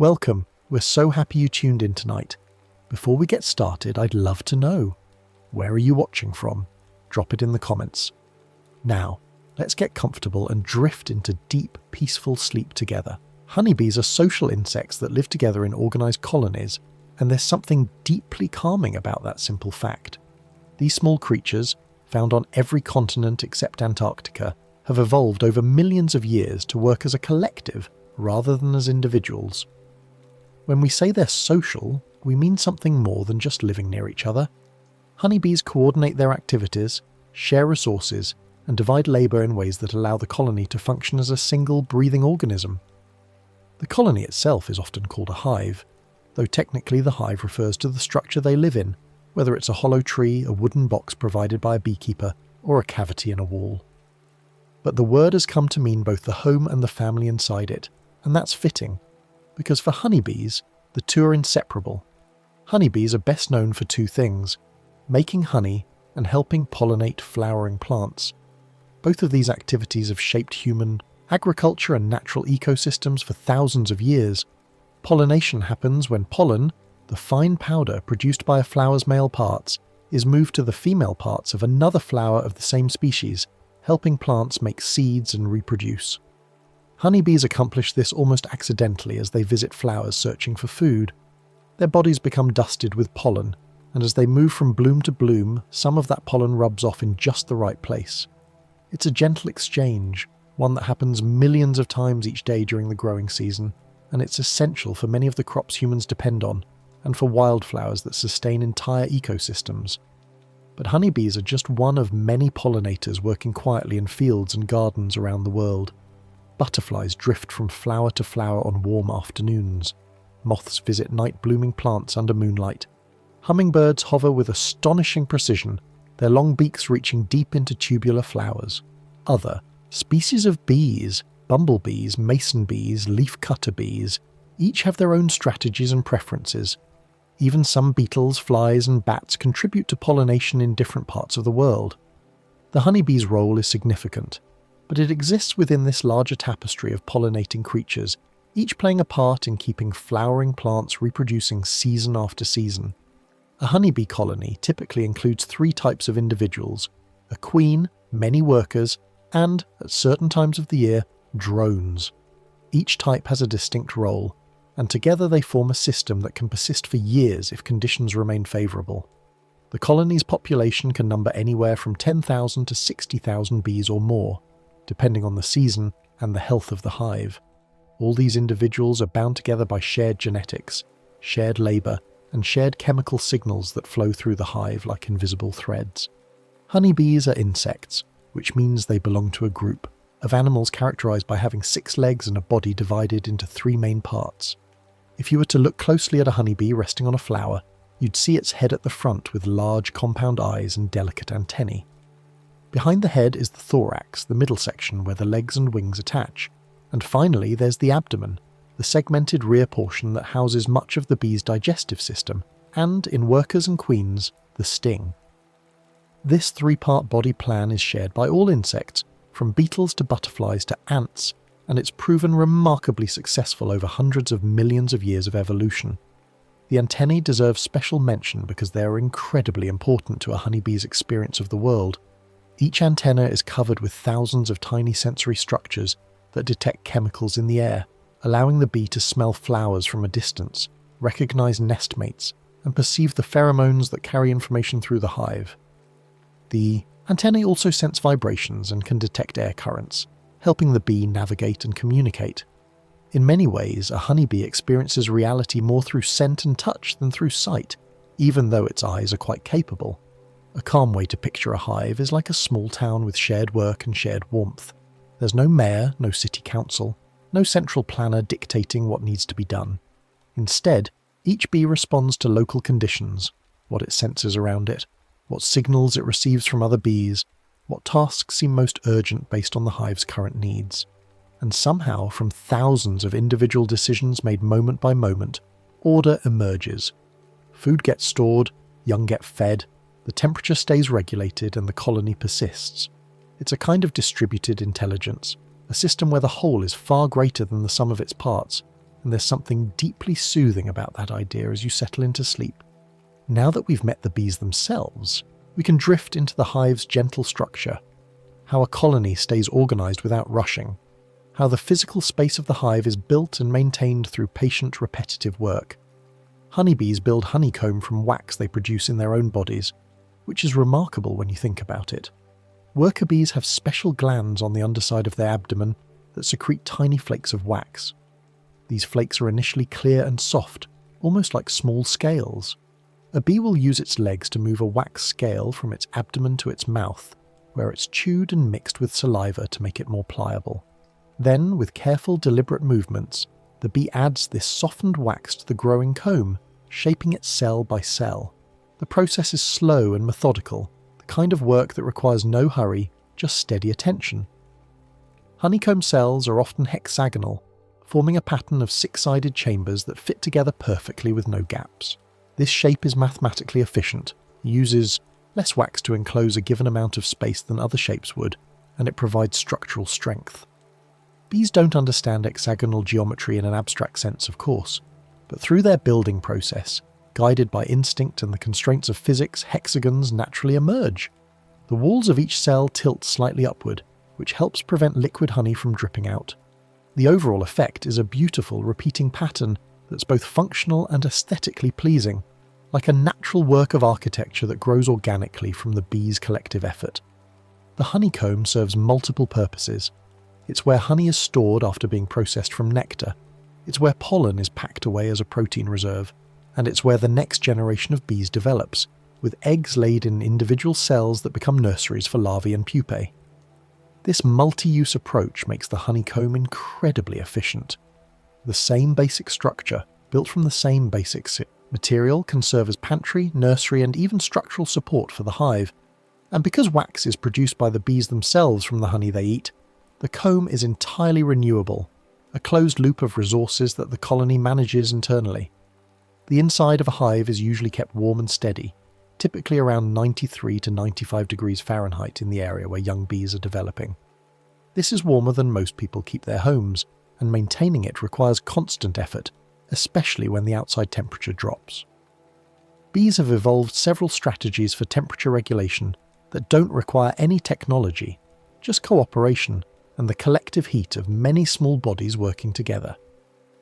Welcome, we're so happy you tuned in tonight. Before we get started, I'd love to know, where are you watching from? Drop it in the comments. Now, let's get comfortable and drift into deep, peaceful sleep together. Honeybees are social insects that live together in organized colonies, and there's something deeply calming about that simple fact. These small creatures, found on every continent except Antarctica, have evolved over millions of years to work as a collective rather than as individuals. When we say they're social, we mean something more than just living near each other. Honeybees coordinate their activities, share resources, and divide labour in ways that allow the colony to function as a single breathing organism. The colony itself is often called a hive, though technically the hive refers to the structure they live in, whether it's a hollow tree, a wooden box provided by a beekeeper, or a cavity in a wall. But the word has come to mean both the home and the family inside it, and that's fitting, because for honeybees, the two are inseparable. Honeybees are best known for two things: making honey and helping pollinate flowering plants. Both of these activities have shaped human agriculture and natural ecosystems for thousands of years. Pollination happens when pollen, the fine powder produced by a flower's male parts, is moved to the female parts of another flower of the same species, helping plants make seeds and reproduce. Honeybees accomplish this almost accidentally as they visit flowers searching for food. Their bodies become dusted with pollen, and as they move from bloom to bloom, some of that pollen rubs off in just the right place. It's a gentle exchange, one that happens millions of times each day during the growing season, and it's essential for many of the crops humans depend on, and for wildflowers that sustain entire ecosystems. But honeybees are just one of many pollinators working quietly in fields and gardens around the world. Butterflies drift from flower to flower on warm afternoons. Moths visit night-blooming plants under moonlight. Hummingbirds hover with astonishing precision, their long beaks reaching deep into tubular flowers. Other species of bees, bumblebees, mason bees, leafcutter bees, each have their own strategies and preferences. Even some beetles, flies, and bats contribute to pollination in different parts of the world. The honeybee's role is significant, but it exists within this larger tapestry of pollinating creatures, each playing a part in keeping flowering plants reproducing season after season. A honeybee colony typically includes three types of individuals: a queen, many workers, and, at certain times of the year, drones. Each type has a distinct role, and together they form a system that can persist for years if conditions remain favourable. The colony's population can number anywhere from 10,000 to 60,000 bees or more, depending on the season and the health of the hive. All these individuals are bound together by shared genetics, shared labour, and shared chemical signals that flow through the hive like invisible threads. Honeybees are insects, which means they belong to a group of animals characterised by having 6 legs and a body divided into 3 main parts. If you were to look closely at a honeybee resting on a flower, you'd see its head at the front with large compound eyes and delicate antennae. Behind the head is the thorax, the middle section where the legs and wings attach. And finally there's the abdomen, the segmented rear portion that houses much of the bee's digestive system, and, in workers and queens, the sting. This 3-part body plan is shared by all insects, from beetles to butterflies to ants, and it's proven remarkably successful over hundreds of millions of years of evolution. The antennae deserve special mention because they are incredibly important to a honeybee's experience of the world. Each antenna is covered with thousands of tiny sensory structures that detect chemicals in the air, allowing the bee to smell flowers from a distance, recognize nestmates, and perceive the pheromones that carry information through the hive. The antennae also sense vibrations and can detect air currents, helping the bee navigate and communicate. In many ways, a honeybee experiences reality more through scent and touch than through sight, even though its eyes are quite capable. A calm way to picture a hive is like a small town with shared work and shared warmth. There's no mayor, no city council, no central planner dictating what needs to be done. Instead, each bee responds to local conditions, what it senses around it, what signals it receives from other bees, what tasks seem most urgent based on the hive's current needs. And somehow, from thousands of individual decisions made moment by moment, order emerges. Food gets stored, young get fed, the temperature stays regulated, and the colony persists. It's a kind of distributed intelligence, a system where the whole is far greater than the sum of its parts, and there's something deeply soothing about that idea as you settle into sleep. Now that we've met the bees themselves, we can drift into the hive's gentle structure, how a colony stays organised without rushing, how the physical space of the hive is built and maintained through patient, repetitive work. Honeybees build honeycomb from wax they produce in their own bodies, which is remarkable when you think about it. Worker bees have special glands on the underside of their abdomen that secrete tiny flakes of wax. These flakes are initially clear and soft, almost like small scales. A bee will use its legs to move a wax scale from its abdomen to its mouth, where it's chewed and mixed with saliva to make it more pliable. Then, with careful, deliberate movements, the bee adds this softened wax to the growing comb, shaping it cell by cell. The process is slow and methodical, the kind of work that requires no hurry, just steady attention. Honeycomb cells are often hexagonal, forming a pattern of six-sided chambers that fit together perfectly with no gaps. This shape is mathematically efficient, uses less wax to enclose a given amount of space than other shapes would, and it provides structural strength. Bees don't understand hexagonal geometry in an abstract sense, of course, but through their building process, guided by instinct and the constraints of physics, hexagons naturally emerge. The walls of each cell tilt slightly upward, which helps prevent liquid honey from dripping out. The overall effect is a beautiful repeating pattern that's both functional and aesthetically pleasing, like a natural work of architecture that grows organically from the bees' collective effort. The honeycomb serves multiple purposes. It's where honey is stored after being processed from nectar. It's where pollen is packed away as a protein reserve. And it's where the next generation of bees develops, with eggs laid in individual cells that become nurseries for larvae and pupae. This multi-use approach makes the honeycomb incredibly efficient. The same basic structure, built from the same basic material, can serve as pantry, nursery, and even structural support for the hive. And because wax is produced by the bees themselves from the honey they eat, the comb is entirely renewable, a closed loop of resources that the colony manages internally. The inside of a hive is usually kept warm and steady, typically around 93 to 95 degrees Fahrenheit in the area where young bees are developing. This is warmer than most people keep their homes, and maintaining it requires constant effort, especially when the outside temperature drops. Bees have evolved several strategies for temperature regulation that don't require any technology, just cooperation and the collective heat of many small bodies working together.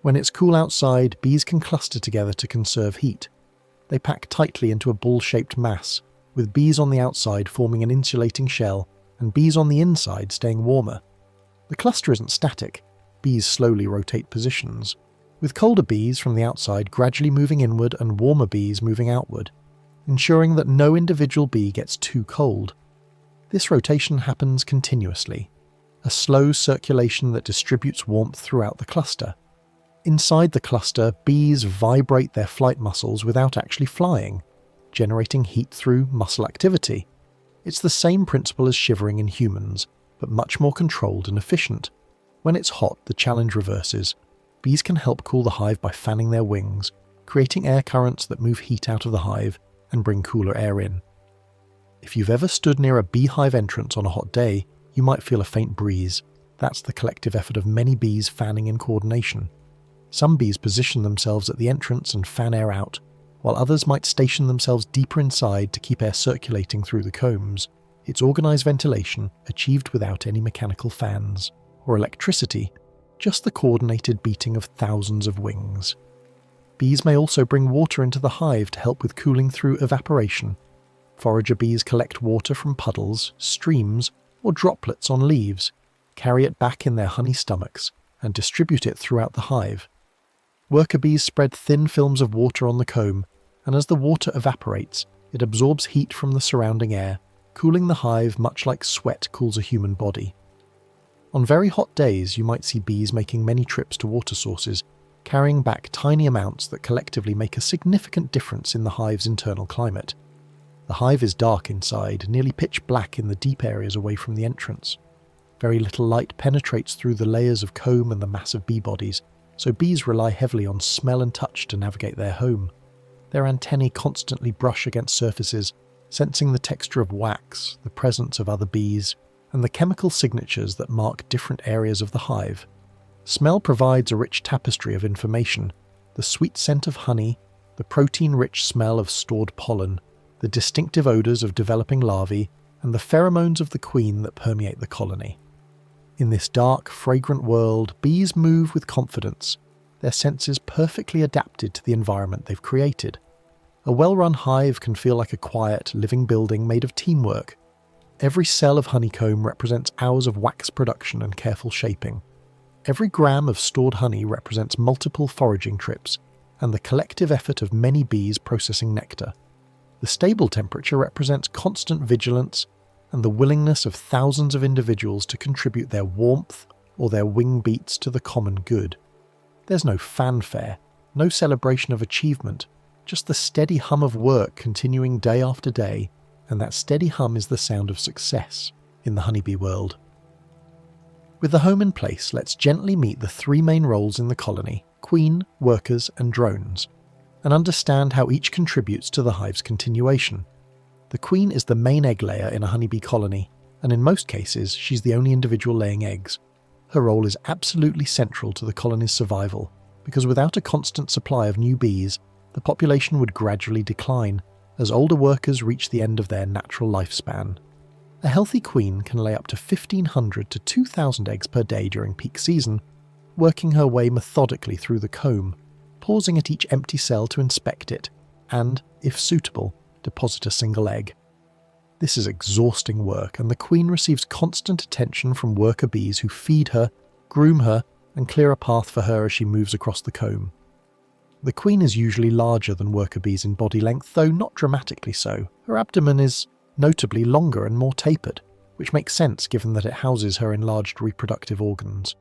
When it's cool outside, bees can cluster together to conserve heat. They pack tightly into a ball-shaped mass, with bees on the outside forming an insulating shell and bees on the inside staying warmer. The cluster isn't static. Bees slowly rotate positions, with colder bees from the outside gradually moving inward and warmer bees moving outward, ensuring that no individual bee gets too cold. This rotation happens continuously, a slow circulation that distributes warmth throughout the cluster. Inside the cluster, bees vibrate their flight muscles without actually flying, generating heat through muscle activity. It's the same principle as shivering in humans, but much more controlled and efficient. When it's hot, the challenge reverses. Bees can help cool the hive by fanning their wings, creating air currents that move heat out of the hive and bring cooler air in. If you've ever stood near a beehive entrance on a hot day, you might feel a faint breeze. That's the collective effort of many bees fanning in coordination. Some bees position themselves at the entrance and fan air out, while others might station themselves deeper inside to keep air circulating through the combs. It's organised ventilation, achieved without any mechanical fans or electricity, just the coordinated beating of thousands of wings. Bees may also bring water into the hive to help with cooling through evaporation. Forager bees collect water from puddles, streams, or droplets on leaves, carry it back in their honey stomachs, and distribute it throughout the hive. Worker bees spread thin films of water on the comb, and as the water evaporates, it absorbs heat from the surrounding air, cooling the hive much like sweat cools a human body. On very hot days, you might see bees making many trips to water sources, carrying back tiny amounts that collectively make a significant difference in the hive's internal climate. The hive is dark inside, nearly pitch black in the deep areas away from the entrance. Very little light penetrates through the layers of comb and the mass of bee bodies, so bees rely heavily on smell and touch to navigate their home. Their antennae constantly brush against surfaces, sensing the texture of wax, the presence of other bees, and the chemical signatures that mark different areas of the hive. Smell provides a rich tapestry of information: the sweet scent of honey, the protein-rich smell of stored pollen, the distinctive odours of developing larvae, and the pheromones of the queen that permeate the colony. In this dark, fragrant world, bees move with confidence, their senses perfectly adapted to the environment they've created. A well-run hive can feel like a quiet, living building made of teamwork. Every cell of honeycomb represents hours of wax production and careful shaping. Every gram of stored honey represents multiple foraging trips, and the collective effort of many bees processing nectar. The stable temperature represents constant vigilance and the willingness of thousands of individuals to contribute their warmth or their wing beats to the common good. There's no fanfare, no celebration of achievement, just the steady hum of work continuing day after day, and that steady hum is the sound of success in the honeybee world. With the home in place, let's gently meet the three main roles in the colony: queen, workers, and drones, and understand how each contributes to the hive's continuation. The queen is the main egg layer in a honeybee colony, and in most cases she's the only individual laying eggs. Her role is absolutely central to the colony's survival, because without a constant supply of new bees, the population would gradually decline as older workers reach the end of their natural lifespan. A healthy queen can lay up to 1,500 to 2,000 eggs per day during peak season, working her way methodically through the comb, pausing at each empty cell to inspect it, and, if suitable, deposit a single egg. This is exhausting work, and the queen receives constant attention from worker bees who feed her, groom her, and clear a path for her as she moves across the comb. The queen is usually larger than worker bees in body length, though not dramatically so. Her abdomen is notably longer and more tapered, which makes sense given that it houses her enlarged reproductive organs.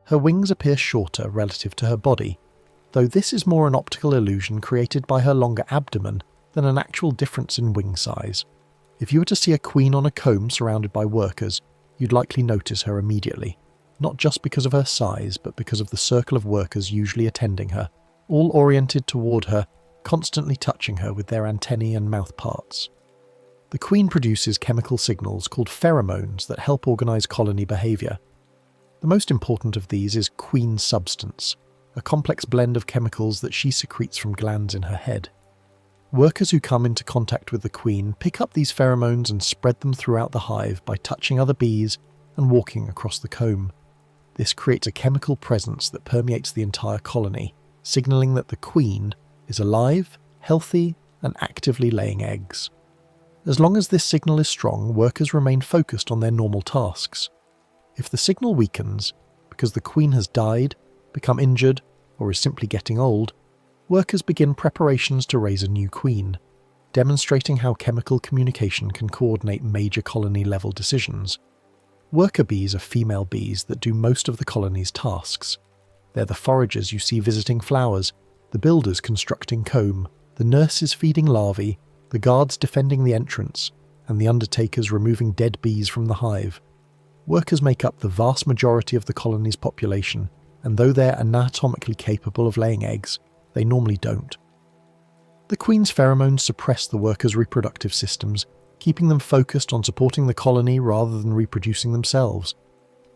Her wings appear shorter relative to her body, though this is more an optical illusion created by her longer abdomen than an actual difference in wing size. If you were to see a queen on a comb surrounded by workers, you'd likely notice her immediately, not just because of her size, but because of the circle of workers usually attending her, all oriented toward her, constantly touching her with their antennae and mouth parts. The queen produces chemical signals called pheromones that help organize colony behavior. The most important of these is queen substance, a complex blend of chemicals that she secretes from glands in her head. Workers who come into contact with the queen pick up these pheromones and spread them throughout the hive by touching other bees and walking across the comb. This creates a chemical presence that permeates the entire colony, signaling that the queen is alive, healthy, and actively laying eggs. As long as this signal is strong, workers remain focused on their normal tasks. If the signal weakens, because the queen has died, become injured, or is simply getting old, workers begin preparations to raise a new queen, demonstrating how chemical communication can coordinate major colony-level decisions. Worker bees are female bees that do most of the colony's tasks. They're the foragers you see visiting flowers, the builders constructing comb, the nurses feeding larvae, the guards defending the entrance, and the undertakers removing dead bees from the hive. Workers make up the vast majority of the colony's population, and though they're anatomically capable of laying eggs, they normally don't. The queen's pheromones suppress the workers' reproductive systems, keeping them focused on supporting the colony rather than reproducing themselves.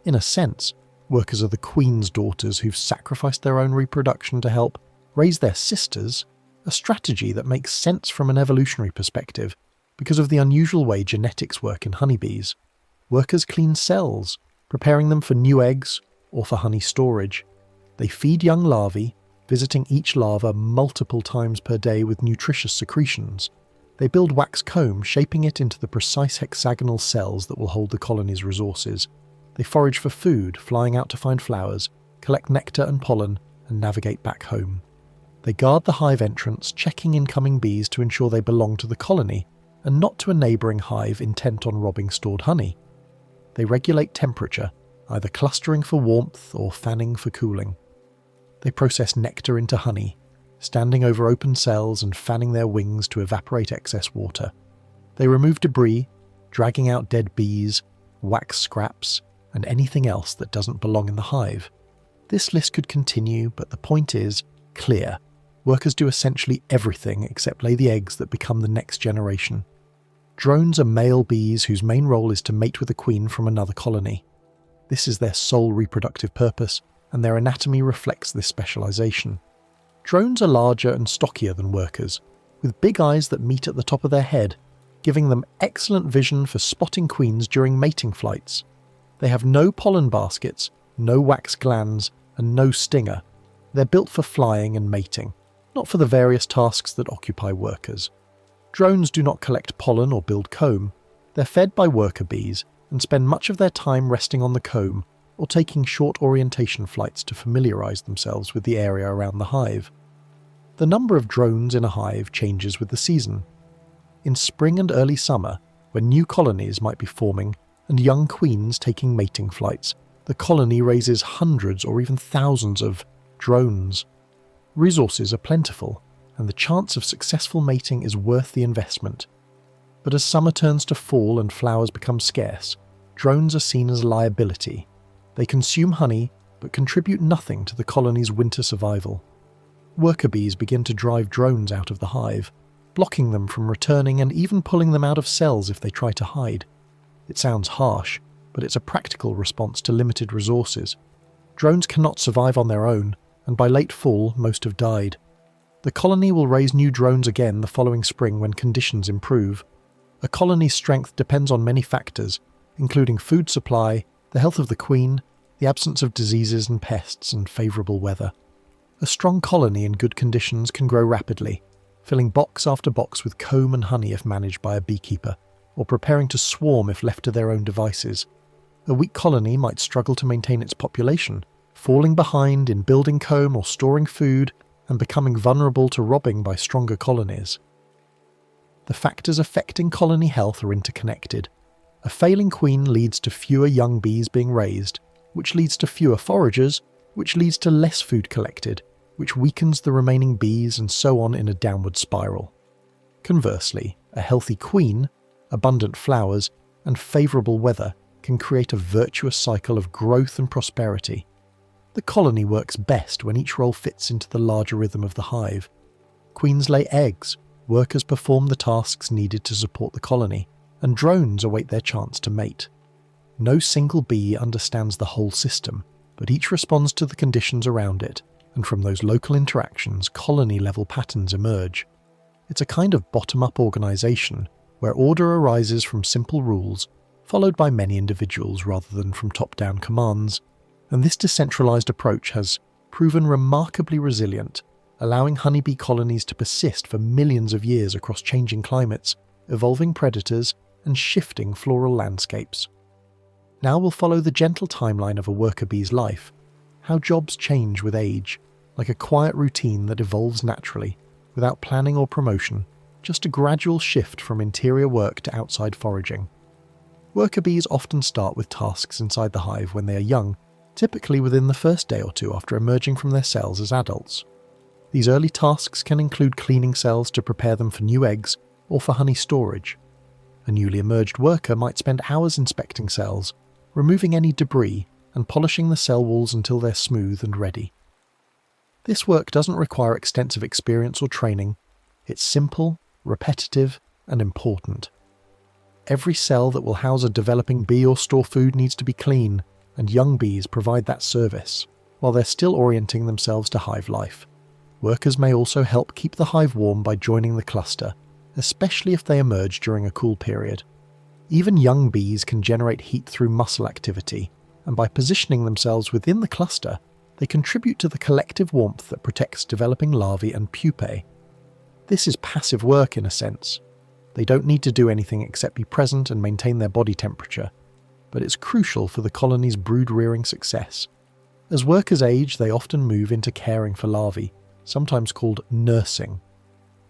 In a sense, workers are the queen's daughters who've sacrificed their own reproduction to help raise their sisters, a strategy that makes sense from an evolutionary perspective because of the unusual way genetics work in honeybees. Workers clean cells, preparing them for new eggs or for honey storage. They feed young larvae, visiting each larva multiple times per day with nutritious secretions. They build wax comb, shaping it into the precise hexagonal cells that will hold the colony's resources. They forage for food, flying out to find flowers, collect nectar and pollen, and navigate back home. They guard the hive entrance, checking incoming bees to ensure they belong to the colony, and not to a neighbouring hive intent on robbing stored honey. They regulate temperature, either clustering for warmth or fanning for cooling. They process nectar into honey, standing over open cells and fanning their wings to evaporate excess water. They remove debris, dragging out dead bees, wax scraps, and anything else that doesn't belong in the hive. This list could continue, but the point is clear. Workers do essentially everything except lay the eggs that become the next generation. Drones are male bees whose main role is to mate with a queen from another colony. This is their sole reproductive purpose, and their anatomy reflects this specialization. Drones are larger and stockier than workers, with big eyes that meet at the top of their head, giving them excellent vision for spotting queens during mating flights. They have no pollen baskets, no wax glands, and no stinger. They're built for flying and mating, not for the various tasks that occupy workers. Drones do not collect pollen or build comb. They're fed by worker bees and spend much of their time resting on the comb or taking short orientation flights to familiarize themselves with the area around the hive. The number of drones in a hive changes with the season. In spring and early summer, when new colonies might be forming and young queens taking mating flights, the colony raises hundreds or even thousands of drones. Resources are plentiful, and the chance of successful mating is worth the investment. But as summer turns to fall and flowers become scarce, drones are seen as a liability. They consume honey, but contribute nothing to the colony's winter survival. Worker bees begin to drive drones out of the hive, blocking them from returning and even pulling them out of cells if they try to hide. It sounds harsh, but it's a practical response to limited resources. Drones cannot survive on their own, and by late fall, most have died. The colony will raise new drones again the following spring when conditions improve. A colony's strength depends on many factors, including food supply, the health of the queen, the absence of diseases and pests, and favourable weather. A strong colony in good conditions can grow rapidly, filling box after box with comb and honey if managed by a beekeeper, or preparing to swarm if left to their own devices. A weak colony might struggle to maintain its population, falling behind in building comb or storing food, and becoming vulnerable to robbing by stronger colonies. The factors affecting colony health are interconnected. A failing queen leads to fewer young bees being raised, which leads to fewer foragers, which leads to less food collected, which weakens the remaining bees, and so on in a downward spiral. Conversely, a healthy queen, abundant flowers, and favourable weather can create a virtuous cycle of growth and prosperity. The colony works best when each role fits into the larger rhythm of the hive. Queens lay eggs, workers perform the tasks needed to support the colony, and drones await their chance to mate. No single bee understands the whole system, but each responds to the conditions around it, and from those local interactions, colony-level patterns emerge. It's a kind of bottom-up organisation, where order arises from simple rules, followed by many individuals rather than from top-down commands, and this decentralised approach has proven remarkably resilient, allowing honeybee colonies to persist for millions of years across changing climates, evolving predators, and shifting floral landscapes. Now we'll follow the gentle timeline of a worker bee's life, how jobs change with age, like a quiet routine that evolves naturally, without planning or promotion, just a gradual shift from interior work to outside foraging. Worker bees often start with tasks inside the hive when they are young, typically within the first day or two after emerging from their cells as adults. These early tasks can include cleaning cells to prepare them for new eggs or for honey storage. A newly emerged worker might spend hours inspecting cells, removing any debris and polishing the cell walls until they're smooth and ready. This work doesn't require extensive experience or training. It's simple, repetitive, and important. Every cell that will house a developing bee or store food needs to be clean, and young bees provide that service, while they're still orienting themselves to hive life. Workers may also help keep the hive warm by joining the cluster, especially if they emerge during a cool period. Even young bees can generate heat through muscle activity, and by positioning themselves within the cluster, they contribute to the collective warmth that protects developing larvae and pupae. This is passive work in a sense. They don't need to do anything except be present and maintain their body temperature, but it's crucial for the colony's brood-rearing success. As workers age, they often move into caring for larvae, sometimes called nursing.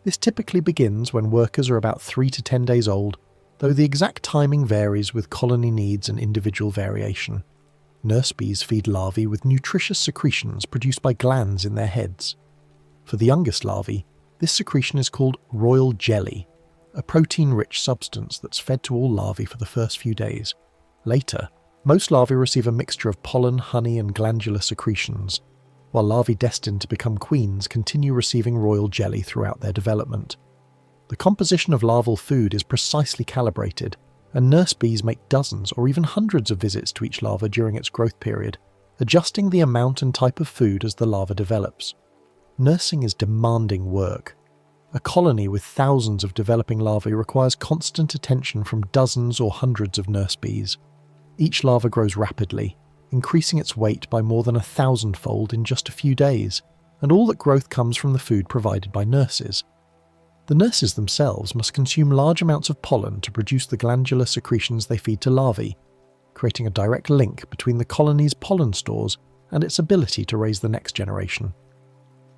This typically begins when workers are about 3 to 10 days old, though the exact timing varies with colony needs and individual variation. Nurse bees feed larvae with nutritious secretions produced by glands in their heads. For the youngest larvae, this secretion is called royal jelly, a protein-rich substance that's fed to all larvae for the first few days. Later, most larvae receive a mixture of pollen, honey, and glandular secretions, while larvae destined to become queens continue receiving royal jelly throughout their development. The composition of larval food is precisely calibrated, and nurse bees make dozens or even hundreds of visits to each larva during its growth period, adjusting the amount and type of food as the larva develops. Nursing is demanding work. A colony with thousands of developing larvae requires constant attention from dozens or hundreds of nurse bees. Each larva grows rapidly, increasing its weight by more than 1,000-fold in just a few days, and all that growth comes from the food provided by nurses. The nurses themselves must consume large amounts of pollen to produce the glandular secretions they feed to larvae, creating a direct link between the colony's pollen stores and its ability to raise the next generation.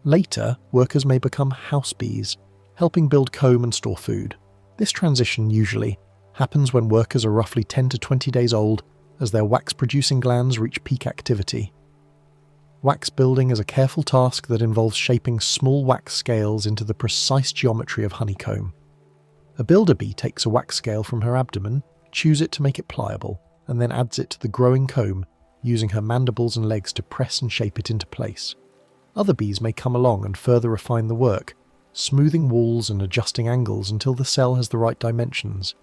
Later, workers may become house bees, helping build comb and store food. This transition usually happens when workers are roughly 10 to 20 days old as their wax-producing glands reach peak activity. Wax building is a careful task that involves shaping small wax scales into the precise geometry of honeycomb. A builder bee takes a wax scale from her abdomen, chews it to make it pliable, and then adds it to the growing comb, using her mandibles and legs to press and shape it into place. Other bees may come along and further refine the work, smoothing walls and adjusting angles until the cell has the right dimensions.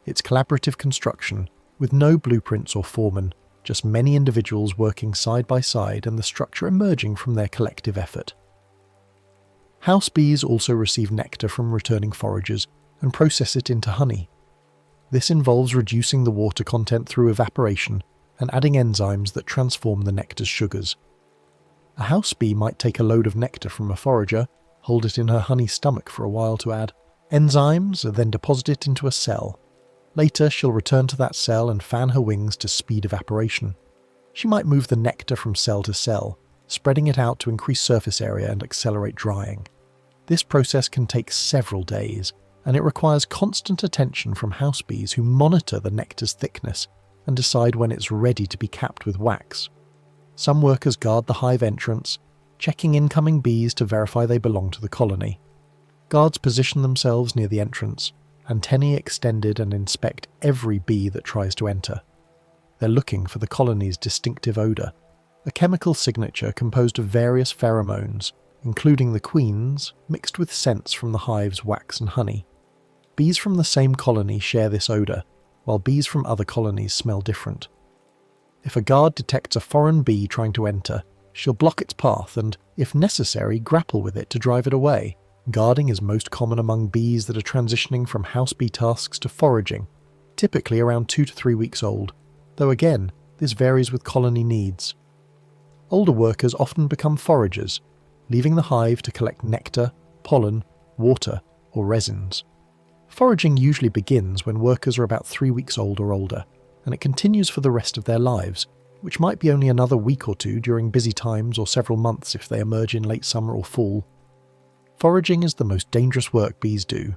It's collaborative construction, with no blueprints or foremen, just many individuals working side by side and the structure emerging from their collective effort. House bees also receive nectar from returning foragers and process it into honey. This involves reducing the water content through evaporation and adding enzymes that transform the nectar's sugars. A house bee might take a load of nectar from a forager, hold it in her honey stomach for a while to add enzymes, and then deposit it into a cell. Later, she'll return to that cell and fan her wings to speed evaporation. She might move the nectar from cell to cell, spreading it out to increase surface area and accelerate drying. This process can take several days, and it requires constant attention from house bees who monitor the nectar's thickness and decide when it's ready to be capped with wax. Some workers guard the hive entrance, checking incoming bees to verify they belong to the colony. Guards position themselves near the entrance, antennae extended, and inspect every bee that tries to enter. They're looking for the colony's distinctive odour, a chemical signature composed of various pheromones, including the queen's, mixed with scents from the hive's wax and honey. Bees from the same colony share this odour, while bees from other colonies smell different. If a guard detects a foreign bee trying to enter, she'll block its path and, if necessary, grapple with it to drive it away. Guarding is most common among bees that are transitioning from house bee tasks to foraging, typically around 2 to 3 weeks old, though again, this varies with colony needs. Older workers often become foragers, leaving the hive to collect nectar, pollen, water, or resins. Foraging usually begins when workers are about 3 weeks old or older, and it continues for the rest of their lives, which might be only another week or two during busy times or several months if they emerge in late summer or fall. Foraging is the most dangerous work bees do.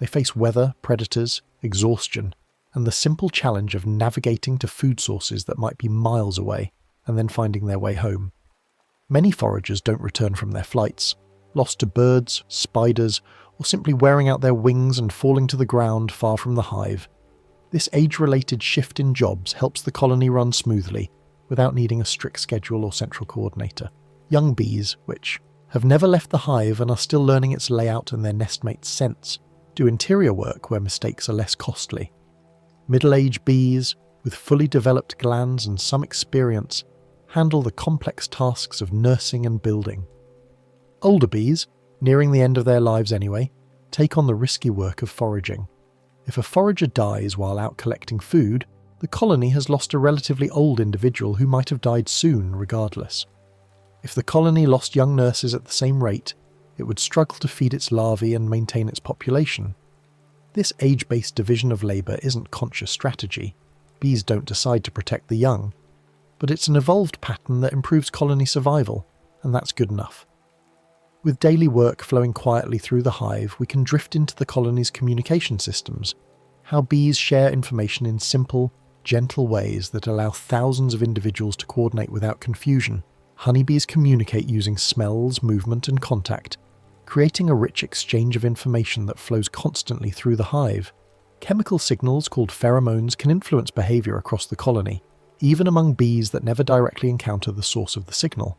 They face weather, predators, exhaustion, and the simple challenge of navigating to food sources that might be miles away and then finding their way home. Many foragers don't return from their flights, lost to birds, spiders, or simply wearing out their wings and falling to the ground far from the hive. This age-related shift in jobs helps the colony run smoothly without needing a strict schedule or central coordinator. Young bees, which have never left the hive and are still learning its layout and their nestmates' scents, do interior work where mistakes are less costly. Middle-aged bees, with fully developed glands and some experience, handle the complex tasks of nursing and building. Older bees, nearing the end of their lives anyway, take on the risky work of foraging. If a forager dies while out collecting food, the colony has lost a relatively old individual who might have died soon regardless. If the colony lost young nurses at the same rate, it would struggle to feed its larvae and maintain its population. This age-based division of labour isn't conscious strategy. Bees don't decide to protect the young. But it's an evolved pattern that improves colony survival, and that's good enough. With daily work flowing quietly through the hive, we can drift into the colony's communication systems, how bees share information in simple, gentle ways that allow thousands of individuals to coordinate without confusion. Honeybees communicate using smells, movement, and contact, creating a rich exchange of information that flows constantly through the hive. Chemical signals called pheromones can influence behaviour across the colony, even among bees that never directly encounter the source of the signal.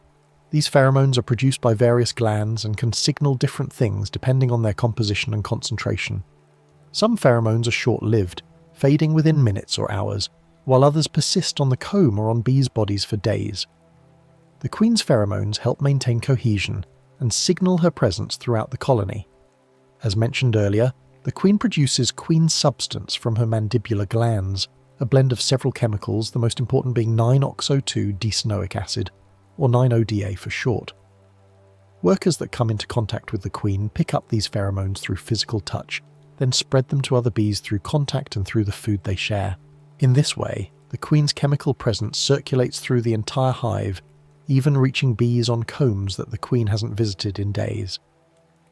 These pheromones are produced by various glands and can signal different things depending on their composition and concentration. Some pheromones are short-lived, fading within minutes or hours, while others persist on the comb or on bees' bodies for days. The queen's pheromones help maintain cohesion and signal her presence throughout the colony. As mentioned earlier, the queen produces queen substance from her mandibular glands, a blend of several chemicals, the most important being 9-oxo-2-decenoic acid, or 9-ODA for short. Workers that come into contact with the queen pick up these pheromones through physical touch, then spread them to other bees through contact and through the food they share. In this way, the queen's chemical presence circulates through the entire hive, even reaching bees on combs that the queen hasn't visited in days.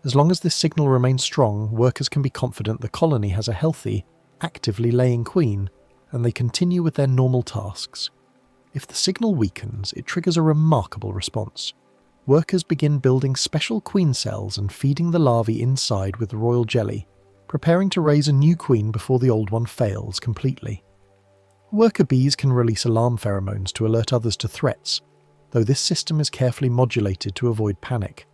As long as this signal remains strong, workers can be confident the colony has a healthy, actively laying queen, and they continue with their normal tasks. If the signal weakens, it triggers a remarkable response. Workers begin building special queen cells and feeding the larvae inside with royal jelly, preparing to raise a new queen before the old one fails completely. Worker bees can release alarm pheromones to alert others to threats, though this system is carefully modulated to avoid panic.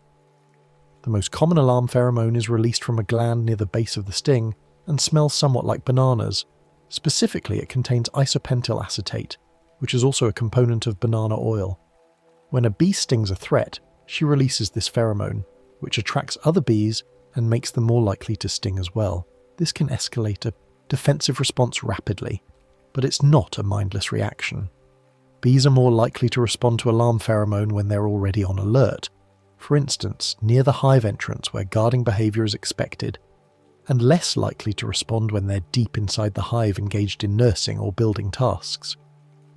The most common alarm pheromone is released from a gland near the base of the sting and smells somewhat like bananas. Specifically, it contains isopentyl acetate, which is also a component of banana oil. When a bee stings a threat, she releases this pheromone, which attracts other bees and makes them more likely to sting as well. This can escalate a defensive response rapidly, but it's not a mindless reaction. Bees are more likely to respond to alarm pheromone when they're already on alert, for instance, near the hive entrance where guarding behaviour is expected, and less likely to respond when they're deep inside the hive engaged in nursing or building tasks.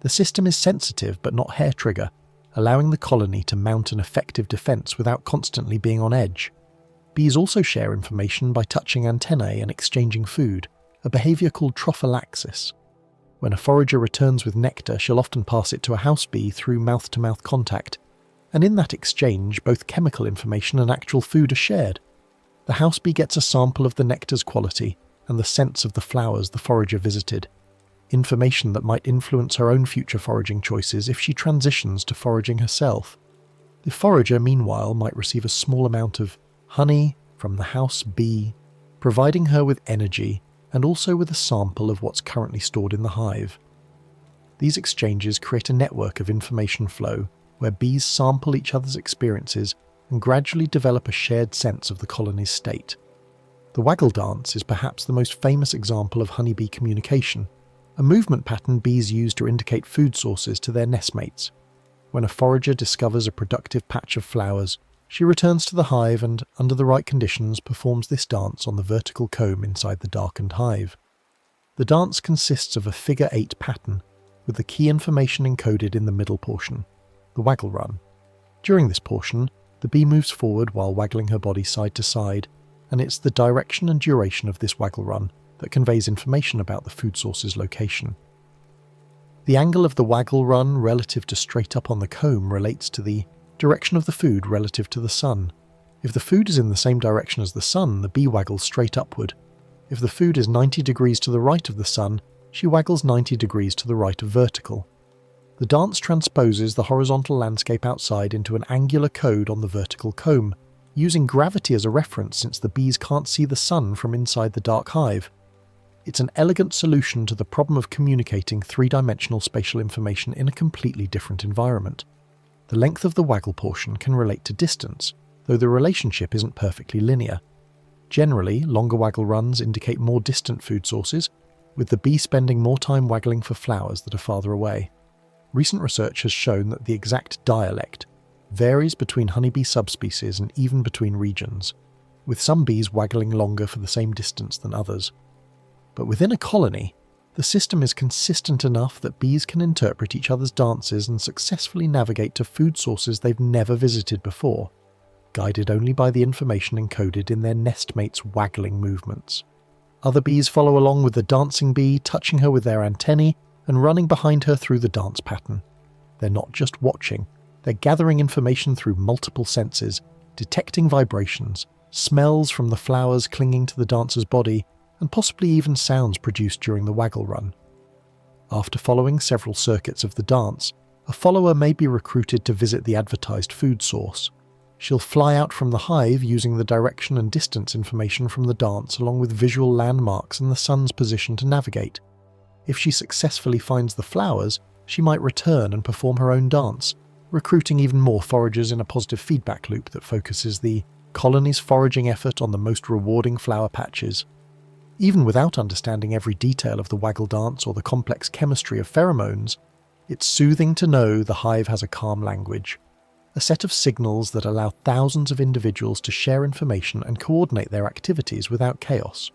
The system is sensitive but not hair-trigger, allowing the colony to mount an effective defence without constantly being on edge. Bees also share information by touching antennae and exchanging food, a behaviour called trophallaxis. When a forager returns with nectar, she'll often pass it to a house bee through mouth-to-mouth contact, and in that exchange, both chemical information and actual food are shared. The house bee gets a sample of the nectar's quality and the scents of the flowers the forager visited, information that might influence her own future foraging choices if she transitions to foraging herself. The forager, meanwhile, might receive a small amount of honey from the house bee, providing her with energy and also with a sample of what's currently stored in the hive. These exchanges create a network of information flow where bees sample each other's experiences and gradually develop a shared sense of the colony's state. The waggle dance is perhaps the most famous example of honeybee communication, a movement pattern bees use to indicate food sources to their nestmates. When a forager discovers a productive patch of flowers, she returns to the hive and, under the right conditions, performs this dance on the vertical comb inside the darkened hive. The dance consists of a figure-8 pattern, with the key information encoded in the middle portion, the waggle run. During this portion, the bee moves forward while waggling her body side to side, and it's the direction and duration of this waggle run that conveys information about the food source's location. The angle of the waggle run relative to straight up on the comb relates to the direction of the food relative to the sun. If the food is in the same direction as the sun, the bee waggles straight upward. If the food is 90 degrees to the right of the sun, she waggles 90 degrees to the right of vertical. The dance transposes the horizontal landscape outside into an angular code on the vertical comb, using gravity as a reference since the bees can't see the sun from inside the dark hive. It's an elegant solution to the problem of communicating three-dimensional spatial information in a completely different environment. The length of the waggle portion can relate to distance, though the relationship isn't perfectly linear. Generally, longer waggle runs indicate more distant food sources, with the bee spending more time waggling for flowers that are farther away. Recent research has shown that the exact dialect varies between honeybee subspecies and even between regions, with some bees waggling longer for the same distance than others. But within a colony, the system is consistent enough that bees can interpret each other's dances and successfully navigate to food sources they've never visited before, guided only by the information encoded in their nestmates' waggling movements. Other bees follow along with the dancing bee, touching her with their antennae and running behind her through the dance pattern. They're not just watching, they're gathering information through multiple senses, detecting vibrations, smells from the flowers clinging to the dancer's body, and possibly even sounds produced during the waggle run. After following several circuits of the dance, a follower may be recruited to visit the advertised food source. She'll fly out from the hive using the direction and distance information from the dance along with visual landmarks and the sun's position to navigate. If she successfully finds the flowers, she might return and perform her own dance, recruiting even more foragers in a positive feedback loop that focuses the colony's foraging effort on the most rewarding flower patches. Even without understanding every detail of the waggle dance or the complex chemistry of pheromones, it's soothing to know the hive has a calm language, a set of signals that allow thousands of individuals to share information and coordinate their activities without chaos.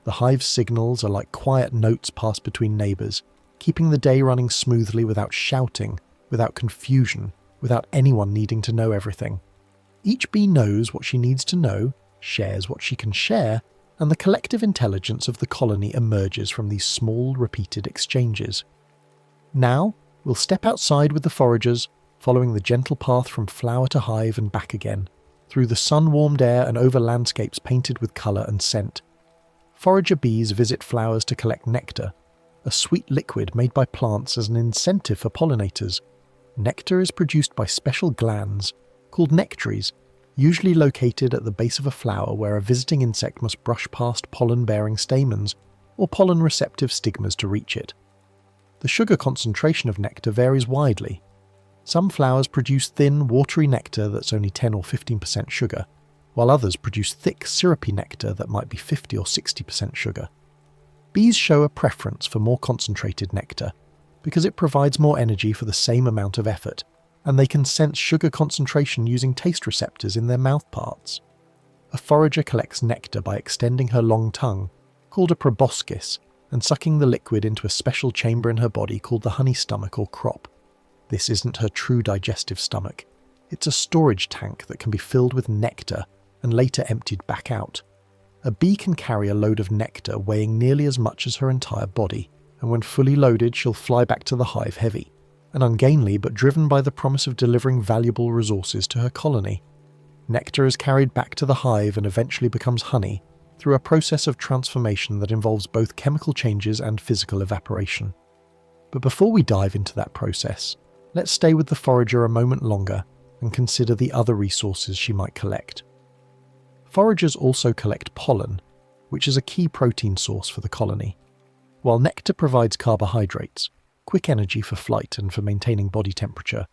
The hive's signals are like quiet notes passed between neighbours, keeping the day running smoothly without shouting, without confusion, without anyone needing to know everything. Each bee knows what she needs to know, shares what she can share, and the collective intelligence of the colony emerges from these small, repeated exchanges. Now, we'll step outside with the foragers, following the gentle path from flower to hive and back again, through the sun-warmed air and over landscapes painted with colour and scent. Forager bees visit flowers to collect nectar, a sweet liquid made by plants as an incentive for pollinators. Nectar is produced by special glands, called nectaries, usually located at the base of a flower where a visiting insect must brush past pollen-bearing stamens or pollen-receptive stigmas to reach it. The sugar concentration of nectar varies widely. Some flowers produce thin, watery nectar that's only 10 or 15% sugar, while others produce thick, syrupy nectar that might be 50 or 60% sugar. Bees show a preference for more concentrated nectar because it provides more energy for the same amount of effort, and they can sense sugar concentration using taste receptors in their mouth parts. A forager collects nectar by extending her long tongue, called a proboscis, and sucking the liquid into a special chamber in her body called the honey stomach or crop. This isn't her true digestive stomach. It's a storage tank that can be filled with nectar and later emptied back out. A bee can carry a load of nectar weighing nearly as much as her entire body, and when fully loaded she'll fly back to the hive heavy, and ungainly but driven by the promise of delivering valuable resources to her colony. Nectar is carried back to the hive and eventually becomes honey through a process of transformation that involves both chemical changes and physical evaporation. But before we dive into that process, let's stay with the forager a moment longer and consider the other resources she might collect. Foragers also collect pollen, which is a key protein source for the colony. While nectar provides carbohydrates, quick energy for flight and for maintaining body temperature,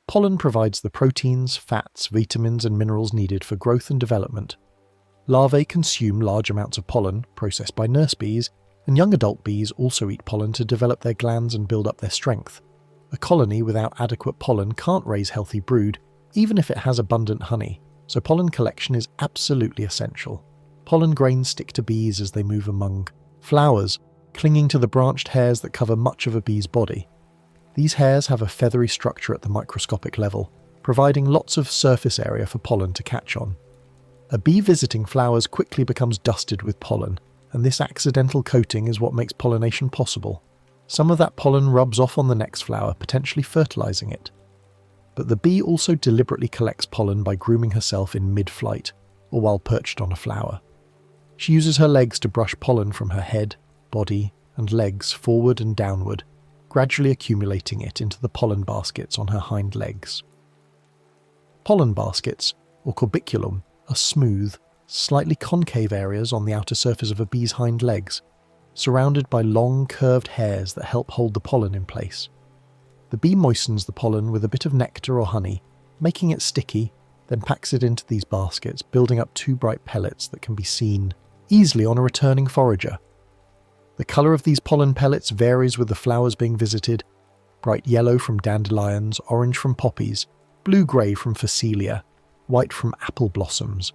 pollen provides the proteins, fats, vitamins and minerals needed for growth and development. Larvae consume large amounts of pollen, processed by nurse bees, and young adult bees also eat pollen to develop their glands and build up their strength. A colony without adequate pollen can't raise healthy brood, even if it has abundant honey, so pollen collection is absolutely essential. Pollen grains stick to bees as they move among flowers, clinging to the branched hairs that cover much of a bee's body. These hairs have a feathery structure at the microscopic level, providing lots of surface area for pollen to catch on. A bee visiting flowers quickly becomes dusted with pollen, and this accidental coating is what makes pollination possible. Some of that pollen rubs off on the next flower, potentially fertilizing it. But the bee also deliberately collects pollen by grooming herself in mid-flight, or while perched on a flower. She uses her legs to brush pollen from her head, body, and legs forward and downward, gradually accumulating it into the pollen baskets on her hind legs. Pollen baskets, or corbiculum, are smooth, slightly concave areas on the outer surface of a bee's hind legs, surrounded by long, curved hairs that help hold the pollen in place. The bee moistens the pollen with a bit of nectar or honey, making it sticky, then packs it into these baskets, building up two bright pellets that can be seen easily on a returning forager. The colour of these pollen pellets varies with the flowers being visited: bright yellow from dandelions, orange from poppies, blue-grey from phacelia, white from apple blossoms.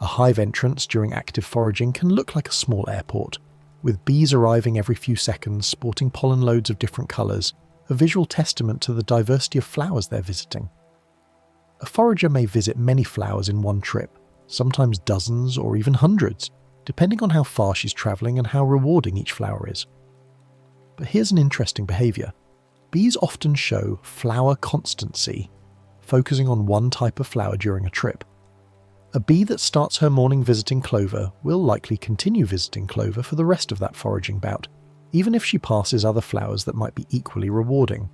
A hive entrance during active foraging can look like a small airport, with bees arriving every few seconds sporting pollen loads of different colours, a visual testament to the diversity of flowers they're visiting. A forager may visit many flowers in one trip, sometimes dozens or even hundreds, depending on how far she's travelling and how rewarding each flower is. But here's an interesting behaviour. Bees often show flower constancy, focusing on one type of flower during a trip. A bee that starts her morning visiting clover will likely continue visiting clover for the rest of that foraging bout, even if she passes other flowers that might be equally rewarding.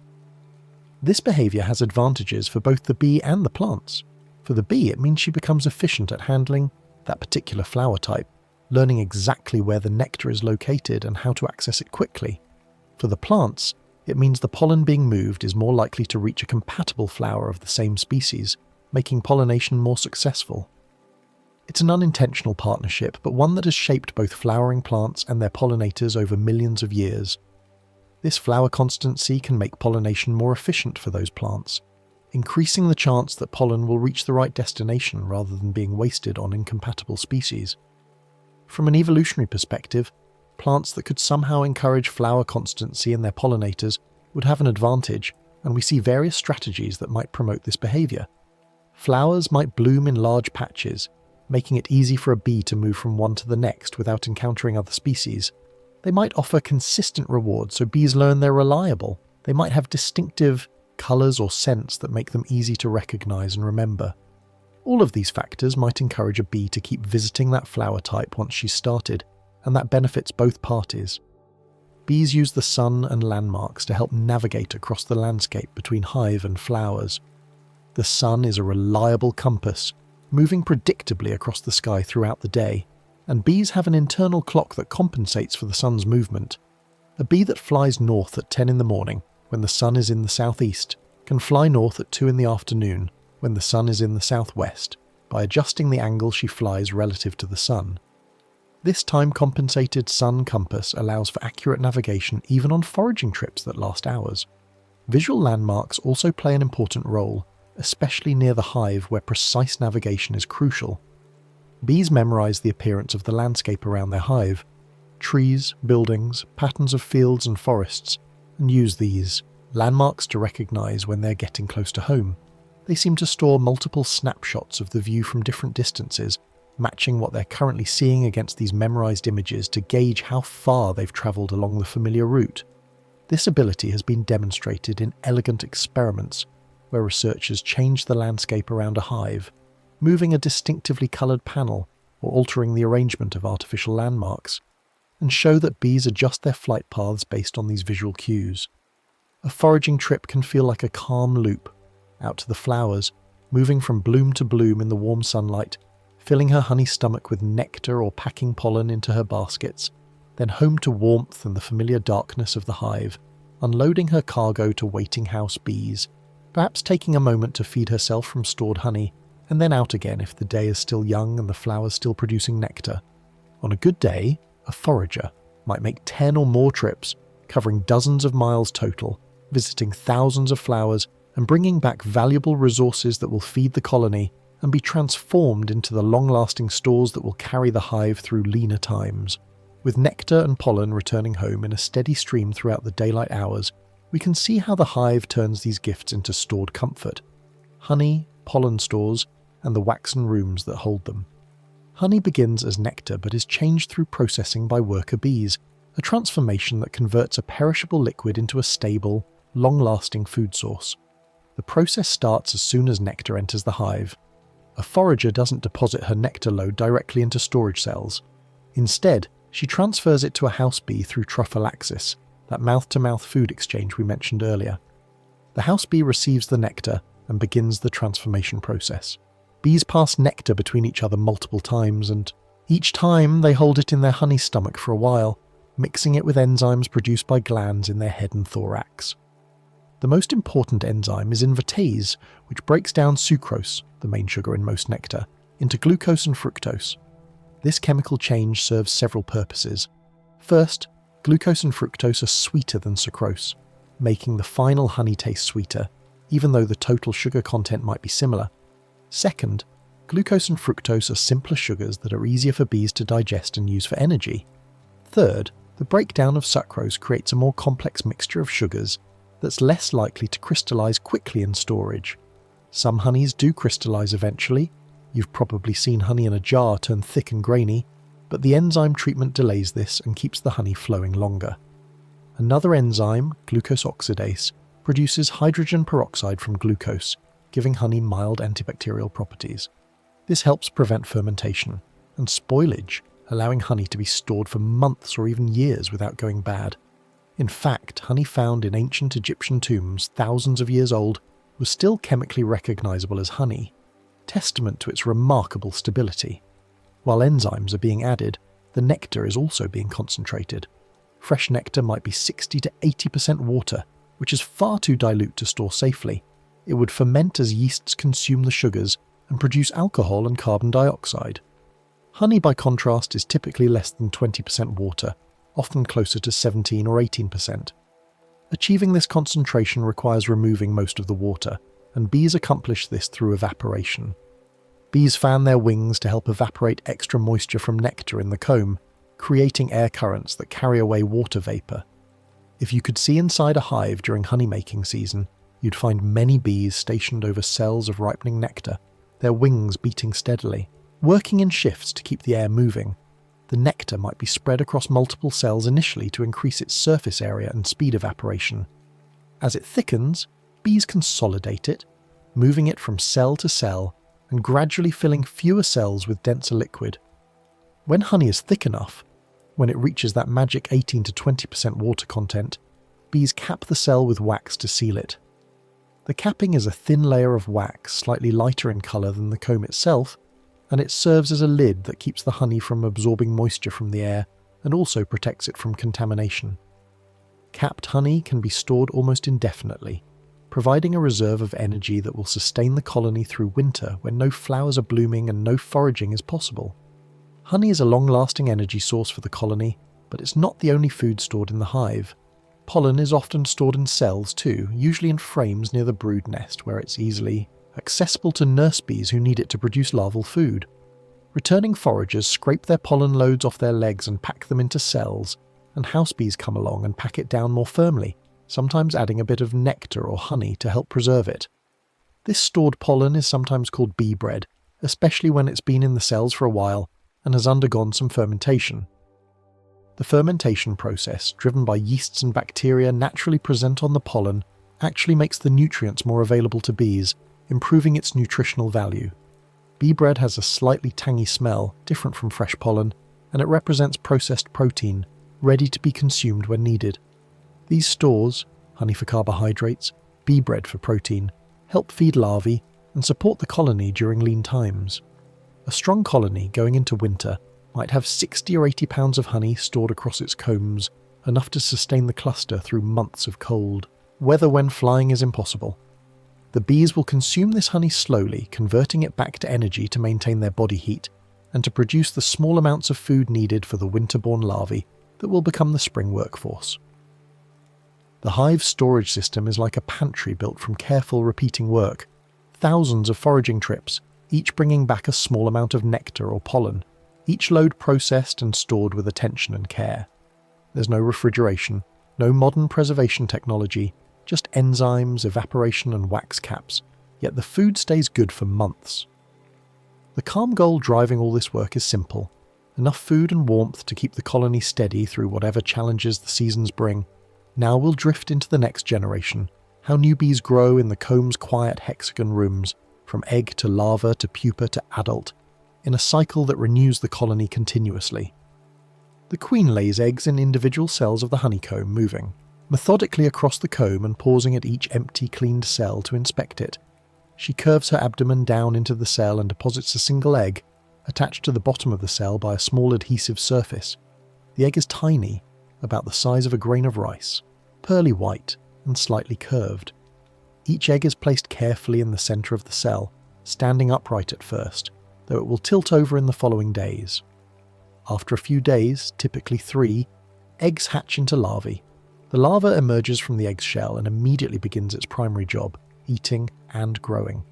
This behaviour has advantages for both the bee and the plants. For the bee, it means she becomes efficient at handling that particular flower type, learning exactly where the nectar is located and how to access it quickly. For the plants, It means the pollen being moved is more likely to reach a compatible flower of the same species, making pollination more successful. It's an unintentional partnership, but one that has shaped both flowering plants and their pollinators over millions of years. This flower constancy can make pollination more efficient for those plants, increasing the chance that pollen will reach the right destination rather than being wasted on incompatible species. From an evolutionary perspective, plants that could somehow encourage flower constancy in their pollinators would have an advantage, and we see various strategies that might promote this behavior. Flowers might bloom in large patches, making it easy for a bee to move from one to the next without encountering other species. They might offer consistent rewards so bees learn they're reliable. They might have distinctive colours or scents that make them easy to recognise and remember. All of these factors might encourage a bee to keep visiting that flower type once she's started, and that benefits both parties. Bees use the sun and landmarks to help navigate across the landscape between hive and flowers. The sun is a reliable compass, moving predictably across the sky throughout the day, and bees have an internal clock that compensates for the sun's movement. A bee that flies north at 10 in the morning, when the sun is in the southeast, can fly north at 2 in the afternoon, when the sun is in the southwest, by adjusting the angle she flies relative to the sun. This time-compensated sun compass allows for accurate navigation even on foraging trips that last hours. Visual landmarks also play an important role, especially near the hive where precise navigation is crucial. Bees memorize the appearance of the landscape around their hive, trees, buildings, patterns of fields and forests, and use these landmarks to recognize when they're getting close to home. They seem to store multiple snapshots of the view from different distances, matching what they're currently seeing against these memorized images to gauge how far they've traveled along the familiar route. This ability has been demonstrated in elegant experiments where researchers change the landscape around a hive, moving a distinctively coloured panel or altering the arrangement of artificial landmarks, and show that bees adjust their flight paths based on these visual cues. A foraging trip can feel like a calm loop, out to the flowers, moving from bloom to bloom in the warm sunlight, filling her honey stomach with nectar or packing pollen into her baskets, then home to warmth and the familiar darkness of the hive, unloading her cargo to waiting house bees, perhaps taking a moment to feed herself from stored honey, and then out again if the day is still young and the flowers still producing nectar. On a good day, a forager might make 10 or more trips, covering dozens of miles total, visiting thousands of flowers and bringing back valuable resources that will feed the colony and be transformed into the long-lasting stores that will carry the hive through leaner times. With nectar and pollen returning home in a steady stream throughout the daylight hours, we can see how the hive turns these gifts into stored comfort: honey, pollen stores, and the waxen rooms that hold them. Honey begins as nectar but is changed through processing by worker bees, a transformation that converts a perishable liquid into a stable, long-lasting food source. The process starts as soon as nectar enters the hive. A forager doesn't deposit her nectar load directly into storage cells. Instead, she transfers it to a house bee through trophallaxis, that mouth-to-mouth food exchange we mentioned earlier. The house bee receives the nectar and begins the transformation process. Bees pass nectar between each other multiple times, and each time they hold it in their honey stomach for a while, mixing it with enzymes produced by glands in their head and thorax. The most important enzyme is invertase, which breaks down sucrose, the main sugar in most nectar, into glucose and fructose. This chemical change serves several purposes. First, glucose and fructose are sweeter than sucrose, making the final honey taste sweeter, even though the total sugar content might be similar. Second, glucose and fructose are simpler sugars that are easier for bees to digest and use for energy. Third, the breakdown of sucrose creates a more complex mixture of sugars that's less likely to crystallize quickly in storage. Some honeys do crystallize eventually. You've probably seen honey in a jar turn thick and grainy, but the enzyme treatment delays this and keeps the honey flowing longer. Another enzyme, glucose oxidase, produces hydrogen peroxide from glucose, giving honey mild antibacterial properties. This helps prevent fermentation and spoilage, allowing honey to be stored for months or even years without going bad. In fact, honey found in ancient Egyptian tombs thousands of years old was still chemically recognizable as honey, testament to its remarkable stability. While enzymes are being added, the nectar is also being concentrated. Fresh nectar might be 60 to 80% water, which is far too dilute to store safely. It would ferment as yeasts consume the sugars and produce alcohol and carbon dioxide. Honey, by contrast, is typically less than 20% water, often closer to 17 or 18%. Achieving this concentration requires removing most of the water, and bees accomplish this through evaporation. Bees fan their wings to help evaporate extra moisture from nectar in the comb, creating air currents that carry away water vapor. If you could see inside a hive during honey-making season, you'd find many bees stationed over cells of ripening nectar, their wings beating steadily, working in shifts to keep the air moving. The nectar might be spread across multiple cells initially to increase its surface area and speed evaporation. As it thickens, bees consolidate it, moving it from cell to cell and gradually filling fewer cells with denser liquid. When honey is thick enough, when it reaches that magic 18 to 20% water content, bees cap the cell with wax to seal it. The capping is a thin layer of wax, slightly lighter in colour than the comb itself, and it serves as a lid that keeps the honey from absorbing moisture from the air and also protects it from contamination. Capped honey can be stored almost indefinitely, providing a reserve of energy that will sustain the colony through winter when no flowers are blooming and no foraging is possible. Honey is a long-lasting energy source for the colony, but it's not the only food stored in the hive. Pollen is often stored in cells too, usually in frames near the brood nest where it's easily accessible to nurse bees who need it to produce larval food. Returning foragers scrape their pollen loads off their legs and pack them into cells, and house bees come along and pack it down more firmly, sometimes adding a bit of nectar or honey to help preserve it. This stored pollen is sometimes called bee bread, especially when it's been in the cells for a while and has undergone some fermentation. The fermentation process, driven by yeasts and bacteria naturally present on the pollen, actually makes the nutrients more available to bees, improving its nutritional value. Bee bread has a slightly tangy smell, different from fresh pollen, and it represents processed protein, ready to be consumed when needed. These stores, honey for carbohydrates, bee bread for protein, help feed larvae and support the colony during lean times. A strong colony going into winter might have 60 or 80 pounds of honey stored across its combs, enough to sustain the cluster through months of cold weather when flying is impossible. The bees will consume this honey slowly, converting it back to energy to maintain their body heat and to produce the small amounts of food needed for the winter-born larvae that will become the spring workforce. The hive's storage system is like a pantry built from careful repeating work, thousands of foraging trips, each bringing back a small amount of nectar or pollen, each load processed and stored with attention and care. There's no refrigeration, no modern preservation technology, just enzymes, evaporation and wax caps, yet the food stays good for months. The calm goal driving all this work is simple: enough food and warmth to keep the colony steady through whatever challenges the seasons bring. Now we'll drift into the next generation, how new bees grow in the comb's quiet hexagon rooms, from egg to larva to pupa to adult, in a cycle that renews the colony continuously. The queen lays eggs in individual cells of the honeycomb, moving methodically across the comb and pausing at each empty, cleaned cell to inspect it. She curves her abdomen down into the cell and deposits a single egg, attached to the bottom of the cell by a small adhesive surface. The egg is tiny, about the size of a grain of rice, pearly white and slightly curved. Each egg is placed carefully in the centre of the cell, standing upright at first, though it will tilt over in the following days. After a few days, typically 3, eggs hatch into larvae. The larva emerges from the egg's shell and immediately begins its primary job, eating and growing.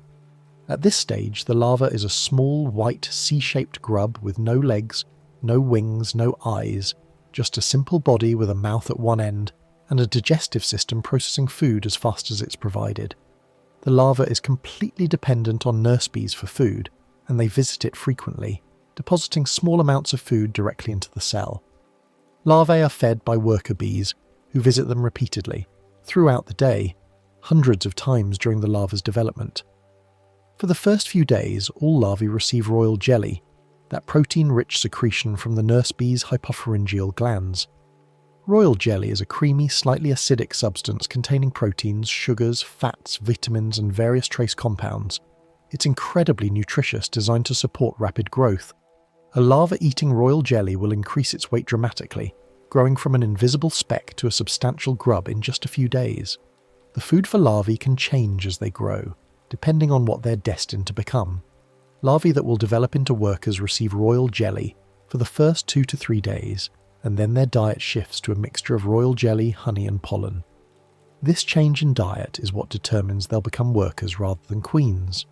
At this stage, the larva is a small, white, C-shaped grub with no legs, no wings, no eyes, just a simple body with a mouth at one end and a digestive system processing food as fast as it's provided. The larva is completely dependent on nurse bees for food, and they visit it frequently, depositing small amounts of food directly into the cell. Larvae are fed by worker bees, who visit them repeatedly, throughout the day, hundreds of times during the larva's development. For the first few days, all larvae receive royal jelly, that protein-rich secretion from the nurse bee's hypopharyngeal glands. Royal jelly is a creamy, slightly acidic substance containing proteins, sugars, fats, vitamins, and various trace compounds. It's incredibly nutritious, designed to support rapid growth. A larva eating royal jelly will increase its weight dramatically, growing from an invisible speck to a substantial grub in just a few days. The food for larvae can change as they grow, depending on what they're destined to become. Larvae that will develop into workers receive royal jelly for the first 2 to 3 days, and then their diet shifts to a mixture of royal jelly, honey and pollen. This change in diet is what determines they'll become workers rather than queens.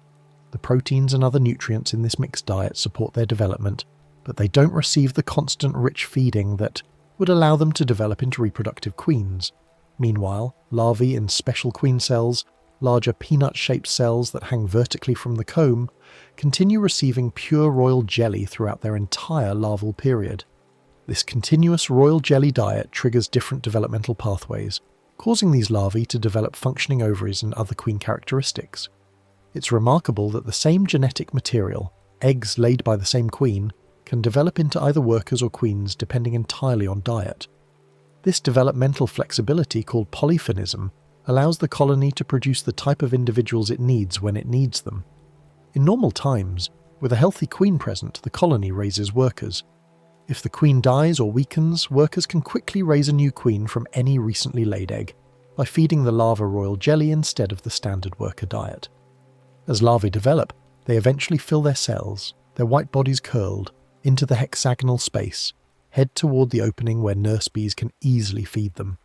The proteins and other nutrients in this mixed diet support their development, but they don't receive the constant rich feeding that would allow them to develop into reproductive queens. Meanwhile, larvae in special queen cells, larger peanut-shaped cells that hang vertically from the comb, continue receiving pure royal jelly throughout their entire larval period. This continuous royal jelly diet triggers different developmental pathways, causing these larvae to develop functioning ovaries and other queen characteristics. It's remarkable that the same genetic material, eggs laid by the same queen, can develop into either workers or queens depending entirely on diet. This developmental flexibility, called polyphonism, allows the colony to produce the type of individuals it needs when it needs them. In normal times, with a healthy queen present, the colony raises workers. If the queen dies or weakens, workers can quickly raise a new queen from any recently laid egg by feeding the larva royal jelly instead of the standard worker diet. As larvae develop, they eventually fill their cells, their white bodies curled, into the hexagonal space, head toward the opening where nurse bees can easily feed them.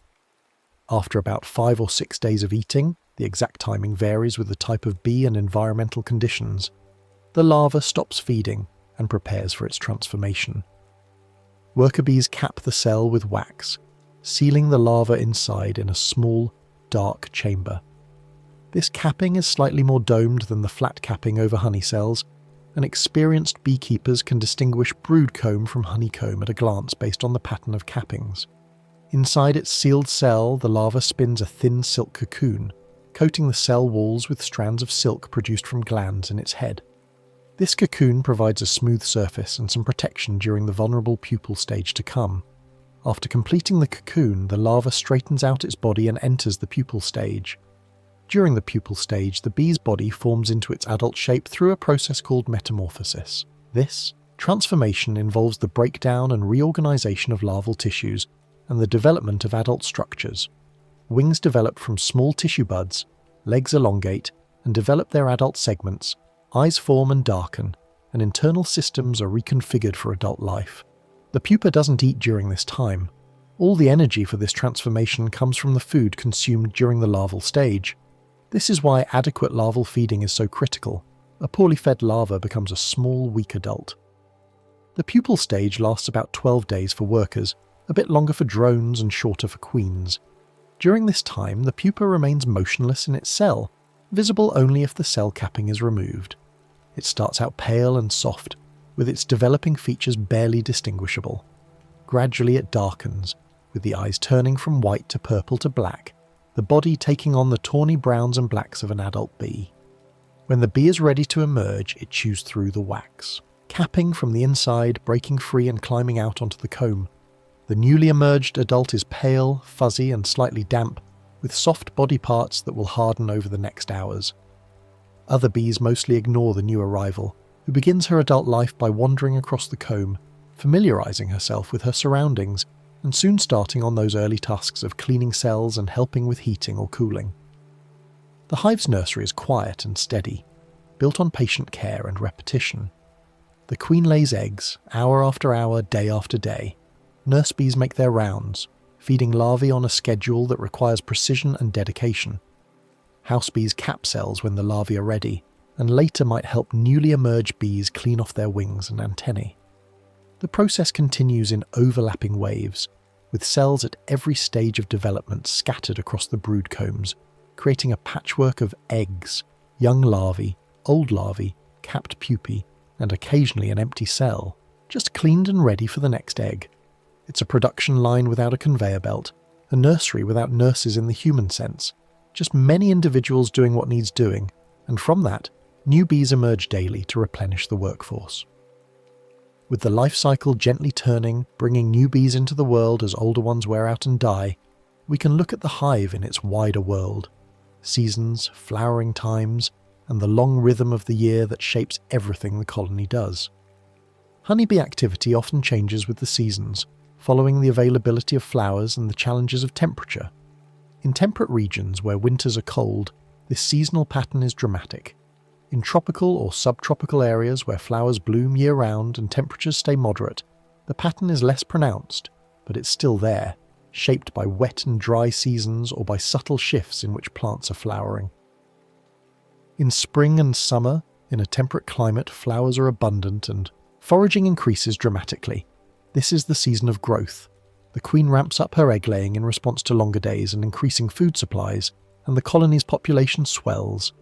After about 5 or 6 days of eating, the exact timing varies with the type of bee and environmental conditions, the larva stops feeding and prepares for its transformation. Worker bees cap the cell with wax, sealing the larva inside in a small, dark chamber. This capping is slightly more domed than the flat capping over honey cells, and experienced beekeepers can distinguish brood comb from honeycomb at a glance based on the pattern of cappings. Inside its sealed cell, the larva spins a thin silk cocoon, coating the cell walls with strands of silk produced from glands in its head. This cocoon provides a smooth surface and some protection during the vulnerable pupal stage to come. After completing the cocoon, the larva straightens out its body and enters the pupal stage. During the pupal stage, the bee's body forms into its adult shape through a process called metamorphosis. This transformation involves the breakdown and reorganization of larval tissues and the development of adult structures. Wings develop from small tissue buds, legs elongate and develop their adult segments, eyes form and darken, and internal systems are reconfigured for adult life. The pupa doesn't eat during this time. All the energy for this transformation comes from the food consumed during the larval stage. This is why adequate larval feeding is so critical. A poorly fed larva becomes a small, weak adult. The pupal stage lasts about 12 days for workers, a bit longer for drones and shorter for queens. During this time, the pupa remains motionless in its cell, visible only if the cell capping is removed. It starts out pale and soft, with its developing features barely distinguishable. Gradually it darkens, with the eyes turning from white to purple to black, the body taking on the tawny browns and blacks of an adult bee. When the bee is ready to emerge, it chews through the wax, capping from the inside, breaking free and climbing out onto the comb. The newly emerged adult is pale, fuzzy and slightly damp, with soft body parts that will harden over the next hours. Other bees mostly ignore the new arrival, who begins her adult life by wandering across the comb, familiarizing herself with her surroundings, and soon starting on those early tasks of cleaning cells and helping with heating or cooling. The hive's nursery is quiet and steady, built on patient care and repetition. The queen lays eggs, hour after hour, day after day. Nurse bees make their rounds, feeding larvae on a schedule that requires precision and dedication. House bees cap cells when the larvae are ready, and later might help newly emerged bees clean off their wings and antennae. The process continues in overlapping waves, with cells at every stage of development scattered across the brood combs, creating a patchwork of eggs, young larvae, old larvae, capped pupae, and occasionally an empty cell, just cleaned and ready for the next egg. It's a production line without a conveyor belt, a nursery without nurses in the human sense, just many individuals doing what needs doing, and from that, new bees emerge daily to replenish the workforce. With the life cycle gently turning, bringing new bees into the world as older ones wear out and die, we can look at the hive in its wider world. Seasons, flowering times, and the long rhythm of the year that shapes everything the colony does. Honeybee activity often changes with the seasons, following the availability of flowers and the challenges of temperature. In temperate regions where winters are cold, this seasonal pattern is dramatic. In tropical or subtropical areas where flowers bloom year-round and temperatures stay moderate, the pattern is less pronounced, but it's still there, shaped by wet and dry seasons or by subtle shifts in which plants are flowering. In spring and summer, in a temperate climate, flowers are abundant and foraging increases dramatically. This is the season of growth. The queen ramps up her egg-laying in response to longer days and increasing food supplies, and the colony's population swells.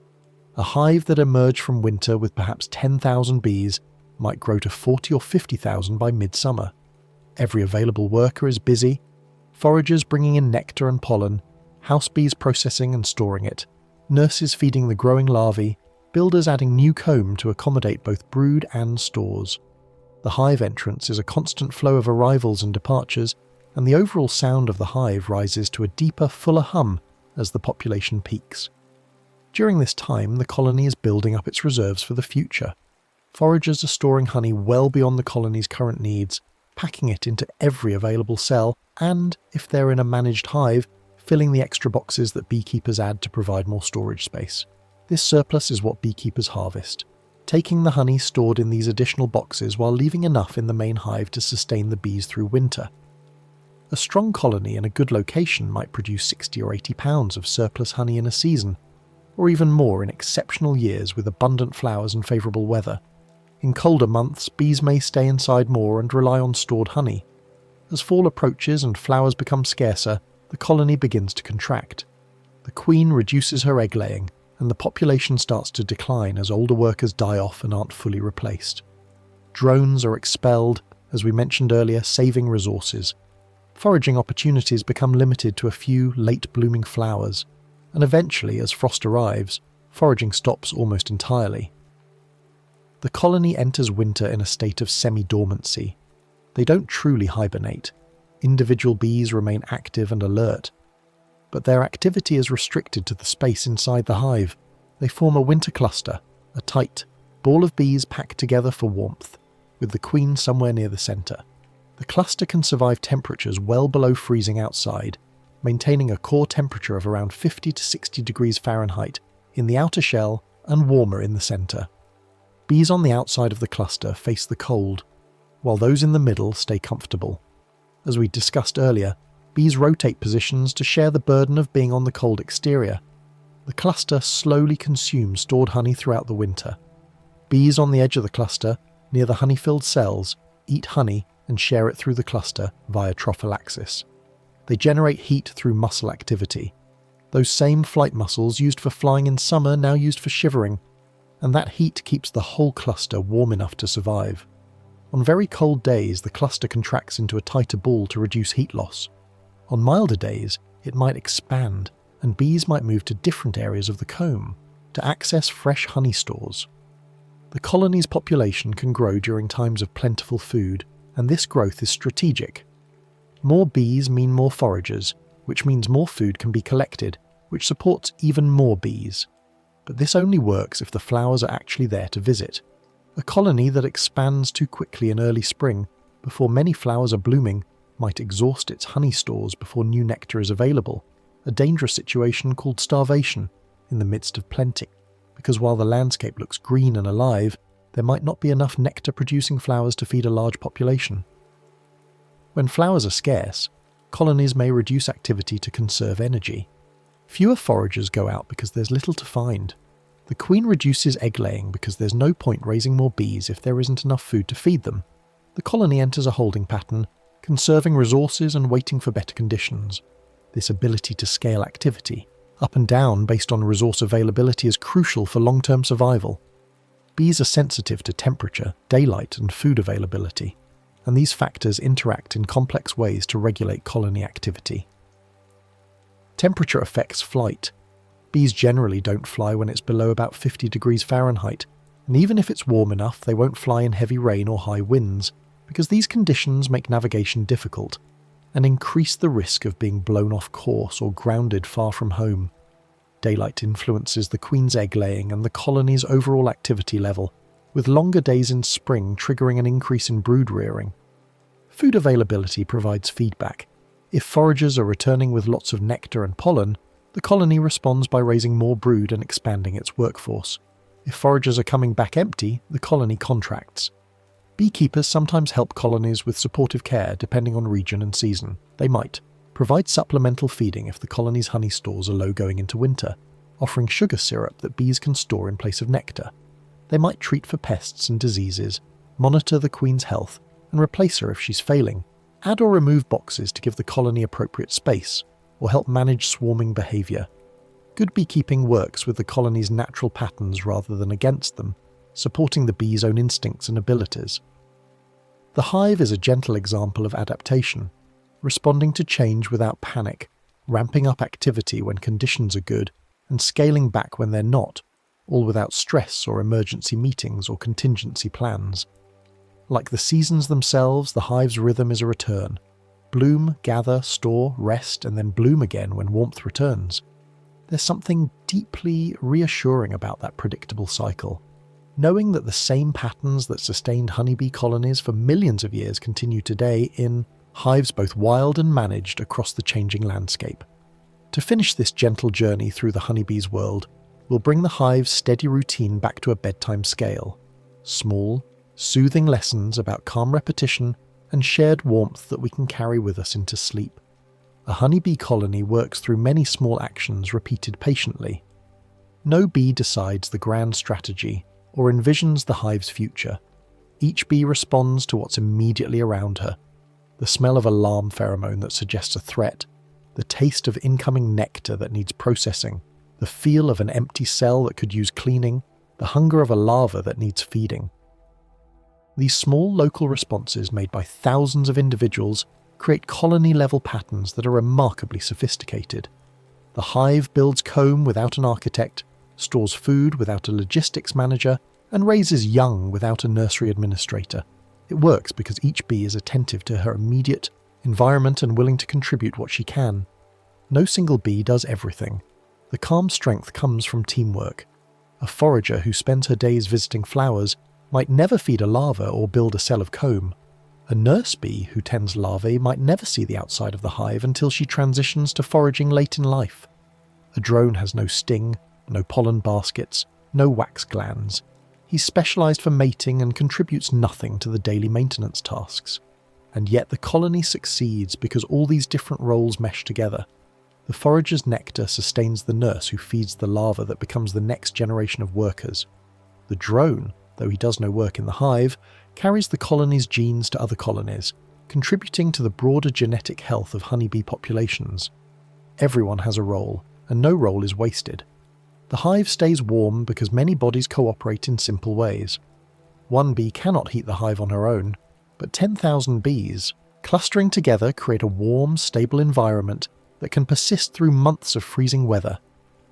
A hive that emerged from winter with perhaps 10,000 bees might grow to 40 or 50,000 by midsummer. Every available worker is busy, foragers bringing in nectar and pollen, house bees processing and storing it, nurses feeding the growing larvae, builders adding new comb to accommodate both brood and stores. The hive entrance is a constant flow of arrivals and departures, and the overall sound of the hive rises to a deeper, fuller hum as the population peaks. During this time, the colony is building up its reserves for the future. Foragers are storing honey well beyond the colony's current needs, packing it into every available cell, and, if they're in a managed hive, filling the extra boxes that beekeepers add to provide more storage space. This surplus is what beekeepers harvest, taking the honey stored in these additional boxes while leaving enough in the main hive to sustain the bees through winter. A strong colony in a good location might produce 60 or 80 pounds of surplus honey in a season, or even more in exceptional years with abundant flowers and favourable weather. In colder months, bees may stay inside more and rely on stored honey. As fall approaches and flowers become scarcer, the colony begins to contract. The queen reduces her egg-laying, and the population starts to decline as older workers die off and aren't fully replaced. Drones are expelled, as we mentioned earlier, saving resources. Foraging opportunities become limited to a few late-blooming flowers, and eventually, as frost arrives, foraging stops almost entirely. The colony enters winter in a state of semi-dormancy. They don't truly hibernate. Individual bees remain active and alert, but their activity is restricted to the space inside the hive. They form a winter cluster, a tight ball of bees packed together for warmth, with the queen somewhere near the centre. The cluster can survive temperatures well below freezing outside, maintaining a core temperature of around 50 to 60 degrees Fahrenheit in the outer shell and warmer in the centre. Bees on the outside of the cluster face the cold, while those in the middle stay comfortable. As we discussed earlier, bees rotate positions to share the burden of being on the cold exterior. The cluster slowly consumes stored honey throughout the winter. Bees on the edge of the cluster, near the honey-filled cells, eat honey and share it through the cluster via trophallaxis. They generate heat through muscle activity. Those same flight muscles used for flying in summer now used for shivering, and that heat keeps the whole cluster warm enough to survive. On very cold days, the cluster contracts into a tighter ball to reduce heat loss. On milder days, it might expand, and bees might move to different areas of the comb to access fresh honey stores. The colony's population can grow during times of plentiful food, and this growth is strategic. More bees mean more foragers, which means more food can be collected, which supports even more bees. But this only works if the flowers are actually there to visit. A colony that expands too quickly in early spring, before many flowers are blooming, might exhaust its honey stores before new nectar is available, a dangerous situation called starvation in the midst of plenty, because while the landscape looks green and alive, there might not be enough nectar-producing flowers to feed a large population. When flowers are scarce, colonies may reduce activity to conserve energy. Fewer foragers go out because there's little to find. The queen reduces egg-laying because there's no point raising more bees if there isn't enough food to feed them. The colony enters a holding pattern, conserving resources and waiting for better conditions. This ability to scale activity, up and down based on resource availability, is crucial for long-term survival. Bees are sensitive to temperature, daylight, and food availability, and these factors interact in complex ways to regulate colony activity. Temperature affects flight. Bees generally don't fly when it's below about 50 degrees Fahrenheit, and even if it's warm enough, they won't fly in heavy rain or high winds, because these conditions make navigation difficult and increase the risk of being blown off course or grounded far from home. Daylight influences the queen's egg-laying and the colony's overall activity level, with longer days in spring triggering an increase in brood rearing. Food availability provides feedback. If foragers are returning with lots of nectar and pollen, the colony responds by raising more brood and expanding its workforce. If foragers are coming back empty, the colony contracts. Beekeepers sometimes help colonies with supportive care depending on region and season. They might provide supplemental feeding if the colony's honey stores are low going into winter, offering sugar syrup that bees can store in place of nectar. They might treat for pests and diseases, monitor the queen's health, and replace her if she's failing, add or remove boxes to give the colony appropriate space, or help manage swarming behaviour. Good beekeeping works with the colony's natural patterns rather than against them, supporting the bee's own instincts and abilities. The hive is a gentle example of adaptation, responding to change without panic, ramping up activity when conditions are good, and scaling back when they're not, all without stress or emergency meetings or contingency plans. Like the seasons themselves, the hive's rhythm is a return. Bloom, gather, store, rest, and then bloom again when warmth returns. There's something deeply reassuring about that predictable cycle. Knowing that the same patterns that sustained honeybee colonies for millions of years continue today in hives both wild and managed across the changing landscape. To finish this gentle journey through the honeybee's world, we'll bring the hive's steady routine back to a bedtime scale. Small, soothing lessons about calm repetition and shared warmth that we can carry with us into sleep. A honeybee colony works through many small actions repeated patiently. No bee decides the grand strategy or envisions the hive's future. Each bee responds to what's immediately around her. The smell of alarm pheromone that suggests a threat, the taste of incoming nectar that needs processing, the feel of an empty cell that could use cleaning, the hunger of a larva that needs feeding. These small local responses made by thousands of individuals create colony-level patterns that are remarkably sophisticated. The hive builds comb without an architect, stores food without a logistics manager, and raises young without a nursery administrator. It works because each bee is attentive to her immediate environment and willing to contribute what she can. No single bee does everything. The calm strength comes from teamwork. A forager who spends her days visiting flowers might never feed a larva or build a cell of comb. A nurse bee who tends larvae might never see the outside of the hive until she transitions to foraging late in life. A drone has no sting, no pollen baskets, no wax glands. He's specialised for mating and contributes nothing to the daily maintenance tasks. And yet the colony succeeds because all these different roles mesh together. The forager's nectar sustains the nurse who feeds the larva that becomes the next generation of workers. The drone, though he does no work in the hive, carries the colony's genes to other colonies, contributing to the broader genetic health of honeybee populations. Everyone has a role, and no role is wasted. The hive stays warm because many bodies cooperate in simple ways. One bee cannot heat the hive on her own, but 10,000 bees, clustering together, create a warm, stable environment that can persist through months of freezing weather.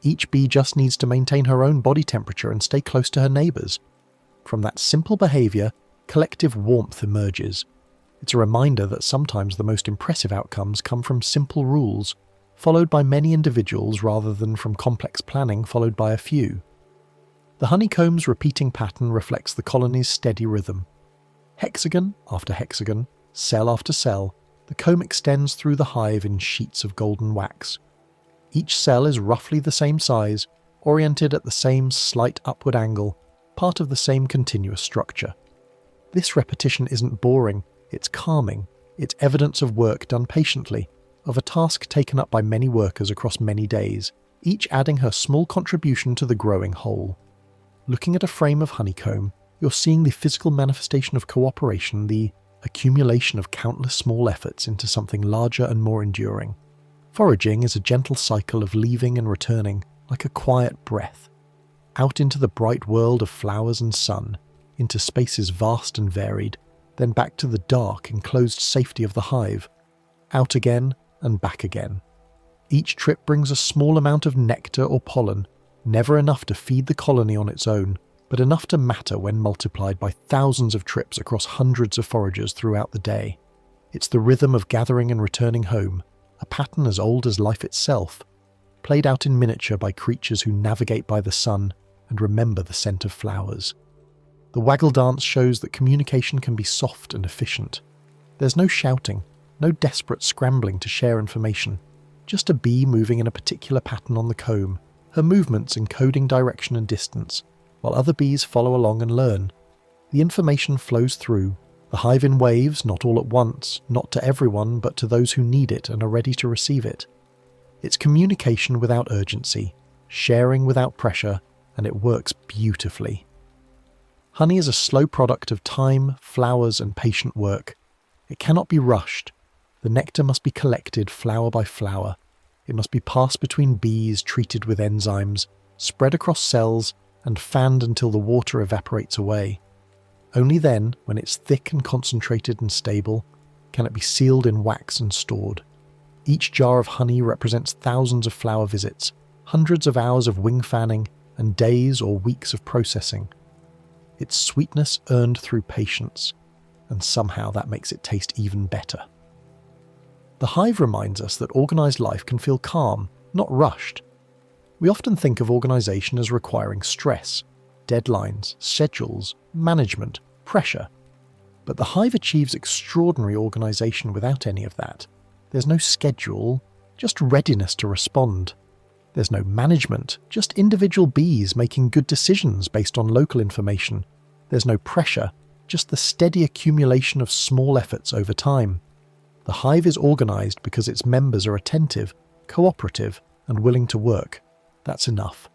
Each bee just needs to maintain her own body temperature and stay close to her neighbours. From that simple behaviour, collective warmth emerges. It's a reminder that sometimes the most impressive outcomes come from simple rules, followed by many individuals rather than from complex planning followed by a few. The honeycomb's repeating pattern reflects the colony's steady rhythm. Hexagon after hexagon, cell after cell, the comb extends through the hive in sheets of golden wax. Each cell is roughly the same size, oriented at the same slight upward angle, part of the same continuous structure. This repetition isn't boring, it's calming, it's evidence of work done patiently, of a task taken up by many workers across many days, each adding her small contribution to the growing whole. Looking at a frame of honeycomb, you're seeing the physical manifestation of cooperation, the accumulation of countless small efforts into something larger and more enduring. Foraging is a gentle cycle of leaving and returning, like a quiet breath. Out into the bright world of flowers and sun, into spaces vast and varied, then back to the dark, enclosed safety of the hive. Out again and back again. Each trip brings a small amount of nectar or pollen, never enough to feed the colony on its own, but enough to matter when multiplied by thousands of trips across hundreds of foragers throughout the day. It's the rhythm of gathering and returning home, a pattern as old as life itself, played out in miniature by creatures who navigate by the sun and remember the scent of flowers. The waggle dance shows that communication can be soft and efficient. There's no shouting, no desperate scrambling to share information. Just a bee moving in a particular pattern on the comb, her movements encoding direction and distance, while other bees follow along and learn. The information flows through, the hive in waves, not all at once, not to everyone, but to those who need it and are ready to receive it. It's communication without urgency, sharing without pressure, and it works beautifully. Honey is a slow product of time, flowers, and patient work. It cannot be rushed. The nectar must be collected flower by flower. It must be passed between bees treated with enzymes, spread across cells, and fanned until the water evaporates away. Only then, when it's thick and concentrated and stable, can it be sealed in wax and stored. Each jar of honey represents thousands of flower visits, hundreds of hours of wing fanning, and days or weeks of processing. Its sweetness earned through patience, and somehow that makes it taste even better. The hive reminds us that organised life can feel calm, not rushed. We often think of organisation as requiring stress, deadlines, schedules, management, pressure. But the hive achieves extraordinary organisation without any of that. There's no schedule, just readiness to respond. There's no management, just individual bees making good decisions based on local information. There's no pressure, just the steady accumulation of small efforts over time. The hive is organised because its members are attentive, cooperative, and willing to work. That's enough.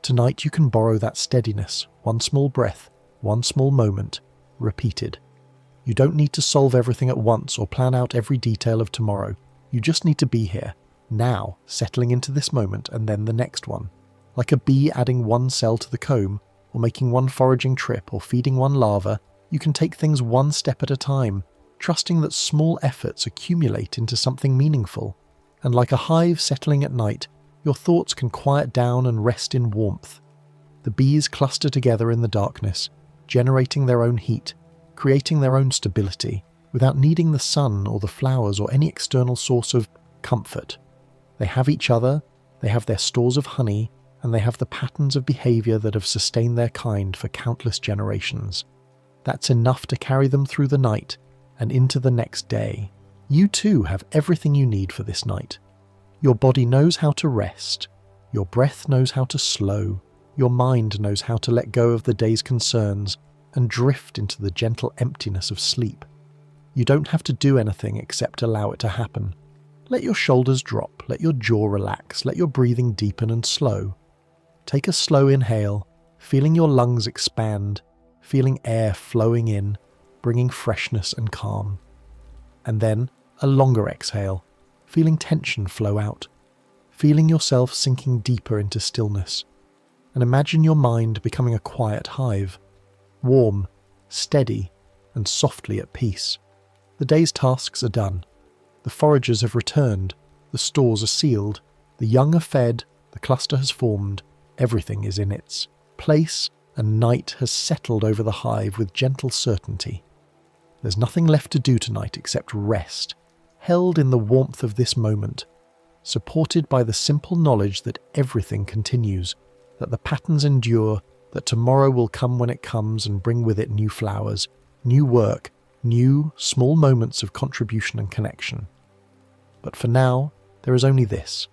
Tonight you can borrow that steadiness, one small breath, one small moment, repeated. You don't need to solve everything at once or plan out every detail of tomorrow. You just need to be here, now, settling into this moment and then the next one. Like a bee adding one cell to the comb, or making one foraging trip or feeding one larva, you can take things one step at a time, trusting that small efforts accumulate into something meaningful. And like a hive settling at night, your thoughts can quiet down and rest in warmth. The bees cluster together in the darkness, generating their own heat, creating their own stability, without needing the sun or the flowers or any external source of comfort. They have each other, they have their stores of honey, and they have the patterns of behaviour that have sustained their kind for countless generations. That's enough to carry them through the night and into the next day. You too have everything you need for this night. Your body knows how to rest. Your breath knows how to slow. Your mind knows how to let go of the day's concerns and drift into the gentle emptiness of sleep. You don't have to do anything except allow it to happen. Let your shoulders drop, let your jaw relax, let your breathing deepen and slow. Take a slow inhale, feeling your lungs expand, feeling air flowing in, bringing freshness and calm. And then a longer exhale, feeling tension flow out, feeling yourself sinking deeper into stillness. And imagine your mind becoming a quiet hive, warm, steady, and softly at peace. The day's tasks are done. The foragers have returned, the stores are sealed, the young are fed, the cluster has formed, everything is in its place, and night has settled over the hive with gentle certainty. There's nothing left to do tonight except rest, held in the warmth of this moment, supported by the simple knowledge that everything continues, that the patterns endure, that tomorrow will come when it comes and bring with it new flowers, new work, new, small moments of contribution and connection. But for now, there is only this,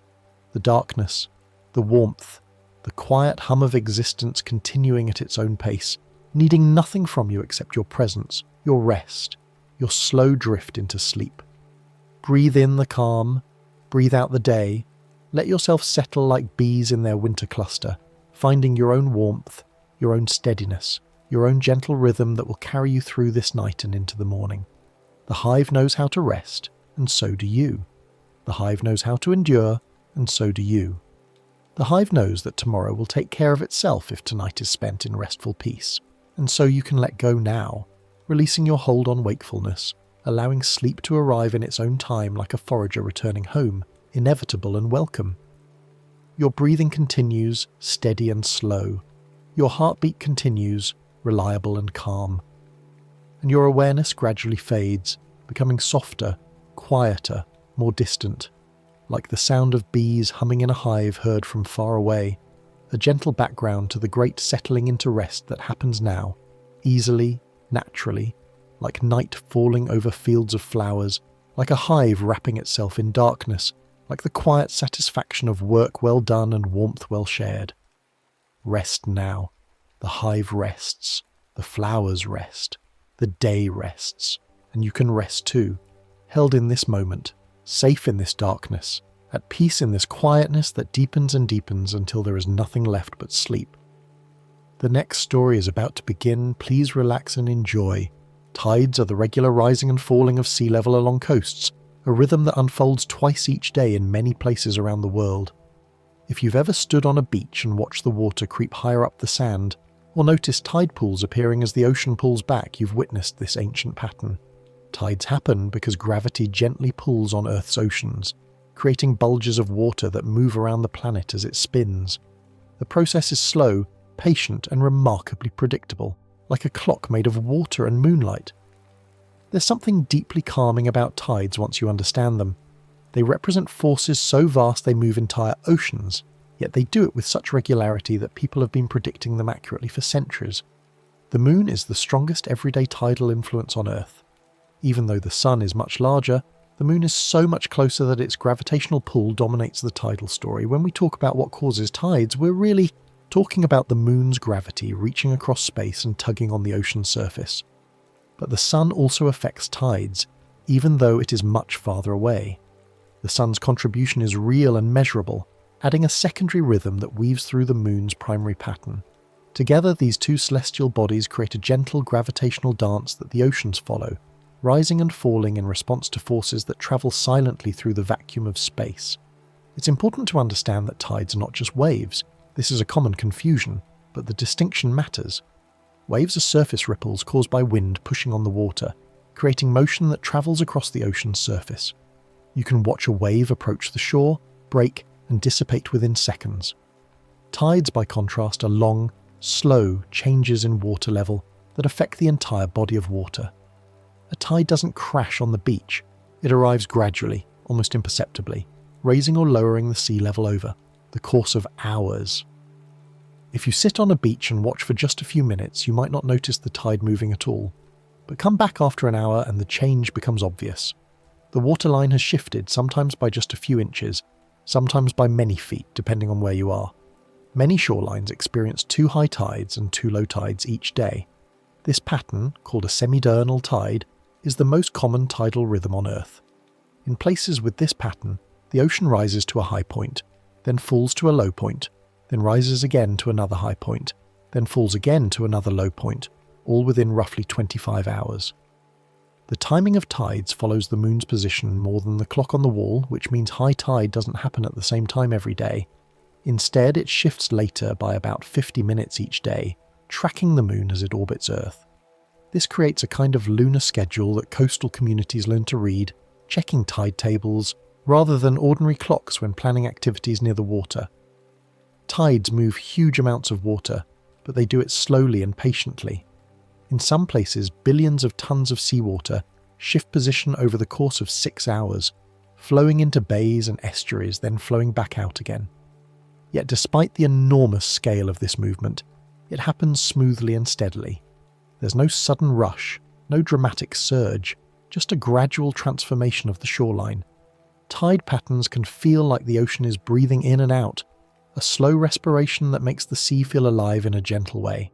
the darkness, the warmth, the quiet hum of existence continuing at its own pace, needing nothing from you except your presence, your rest, your slow drift into sleep. Breathe in the calm, breathe out the day, let yourself settle like bees in their winter cluster, finding your own warmth, your own steadiness, your own gentle rhythm that will carry you through this night and into the morning. The hive knows how to rest, and so do you. The hive knows how to endure, and so do you. The hive knows that tomorrow will take care of itself if tonight is spent in restful peace, and so you can let go now, releasing your hold on wakefulness, allowing sleep to arrive in its own time like a forager returning home, inevitable and welcome. Your breathing continues, steady and slow. Your heartbeat continues, reliable and calm. And your awareness gradually fades, becoming softer, quieter, more distant, like the sound of bees humming in a hive heard from far away, a gentle background to the great settling into rest that happens now, easily, naturally, like night falling over fields of flowers, like a hive wrapping itself in darkness, like the quiet satisfaction of work well done and warmth well shared. Rest now. The hive rests. The flowers rest. The day rests. And you can rest too, held in this moment, safe in this darkness, at peace in this quietness that deepens and deepens until there is nothing left but sleep. The next story is about to begin. Please relax and enjoy. Tides are the regular rising and falling of sea level along coasts, a rhythm that unfolds twice each day in many places around the world. If you've ever stood on a beach and watched the water creep higher up the sand, or noticed tide pools appearing as the ocean pulls back, you've witnessed this ancient pattern. Tides happen because gravity gently pulls on Earth's oceans, creating bulges of water that move around the planet as it spins. The process is slow, patient, and remarkably predictable, like a clock made of water and moonlight. There's something deeply calming about tides once you understand them. They represent forces so vast they move entire oceans, yet they do it with such regularity that people have been predicting them accurately for centuries. The moon is the strongest everyday tidal influence on Earth. Even though the sun is much larger, the moon is so much closer that its gravitational pull dominates the tidal story. When we talk about what causes tides, we're really talking about the moon's gravity reaching across space and tugging on the ocean's surface. But the sun also affects tides, even though it is much farther away. The sun's contribution is real and measurable, adding a secondary rhythm that weaves through the moon's primary pattern. Together, these two celestial bodies create a gentle gravitational dance that the oceans follow, rising and falling in response to forces that travel silently through the vacuum of space. It's important to understand that tides are not just waves. This is a common confusion, but the distinction matters. Waves are surface ripples caused by wind pushing on the water, creating motion that travels across the ocean's surface. You can watch a wave approach the shore, break, and dissipate within seconds. Tides, by contrast, are long, slow changes in water level that affect the entire body of water. A tide doesn't crash on the beach. It arrives gradually, almost imperceptibly, raising or lowering the sea level over the course of hours. If you sit on a beach and watch for just a few minutes, you might not notice the tide moving at all. But come back after an hour and the change becomes obvious. The waterline has shifted, sometimes by just a few inches, sometimes by many feet, depending on where you are. Many shorelines experience 2 high tides and 2 low tides each day. This pattern, called a semidiurnal tide, is the most common tidal rhythm on Earth. In places with this pattern, the ocean rises to a high point, then falls to a low point, then rises again to another high point, then falls again to another low point, all within roughly 25 hours. The timing of tides follows the moon's position more than the clock on the wall, which means high tide doesn't happen at the same time every day. Instead, it shifts later by about 50 minutes each day, tracking the moon as it orbits Earth. This creates a kind of lunar schedule that coastal communities learn to read, checking tide tables, rather than ordinary clocks when planning activities near the water. Tides move huge amounts of water, but they do it slowly and patiently. In some places, billions of tons of seawater shift position over the course of 6 hours, flowing into bays and estuaries, then flowing back out again. Yet despite the enormous scale of this movement, it happens smoothly and steadily. There's no sudden rush, no dramatic surge, just a gradual transformation of the shoreline. Tide patterns can feel like the ocean is breathing in and out, a slow respiration that makes the sea feel alive in a gentle way.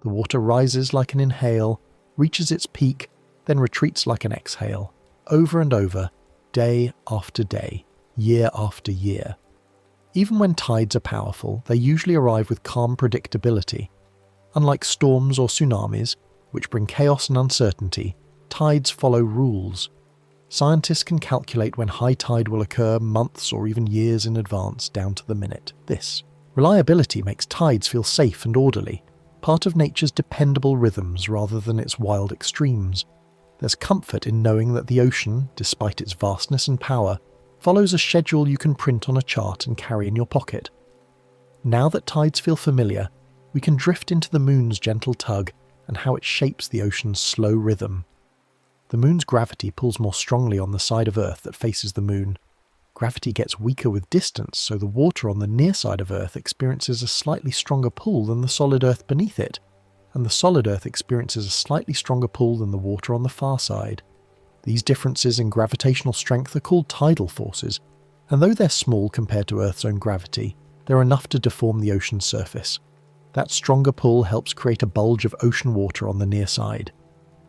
The water rises like an inhale, reaches its peak, then retreats like an exhale, over and over, day after day, year after year. Even when tides are powerful, they usually arrive with calm predictability. Unlike storms or tsunamis, which bring chaos and uncertainty, tides follow rules. Scientists can calculate when high tide will occur months or even years in advance, down to the minute. This reliability makes tides feel safe and orderly, part of nature's dependable rhythms rather than its wild extremes. There's comfort in knowing that the ocean, despite its vastness and power, follows a schedule you can print on a chart and carry in your pocket. Now that tides feel familiar, we can drift into the moon's gentle tug and how it shapes the ocean's slow rhythm. The moon's gravity pulls more strongly on the side of Earth that faces the moon. Gravity gets weaker with distance, so the water on the near side of Earth experiences a slightly stronger pull than the solid Earth beneath it, and the solid Earth experiences a slightly stronger pull than the water on the far side. These differences in gravitational strength are called tidal forces, and though they're small compared to Earth's own gravity, they're enough to deform the ocean's surface. That stronger pull helps create a bulge of ocean water on the near side.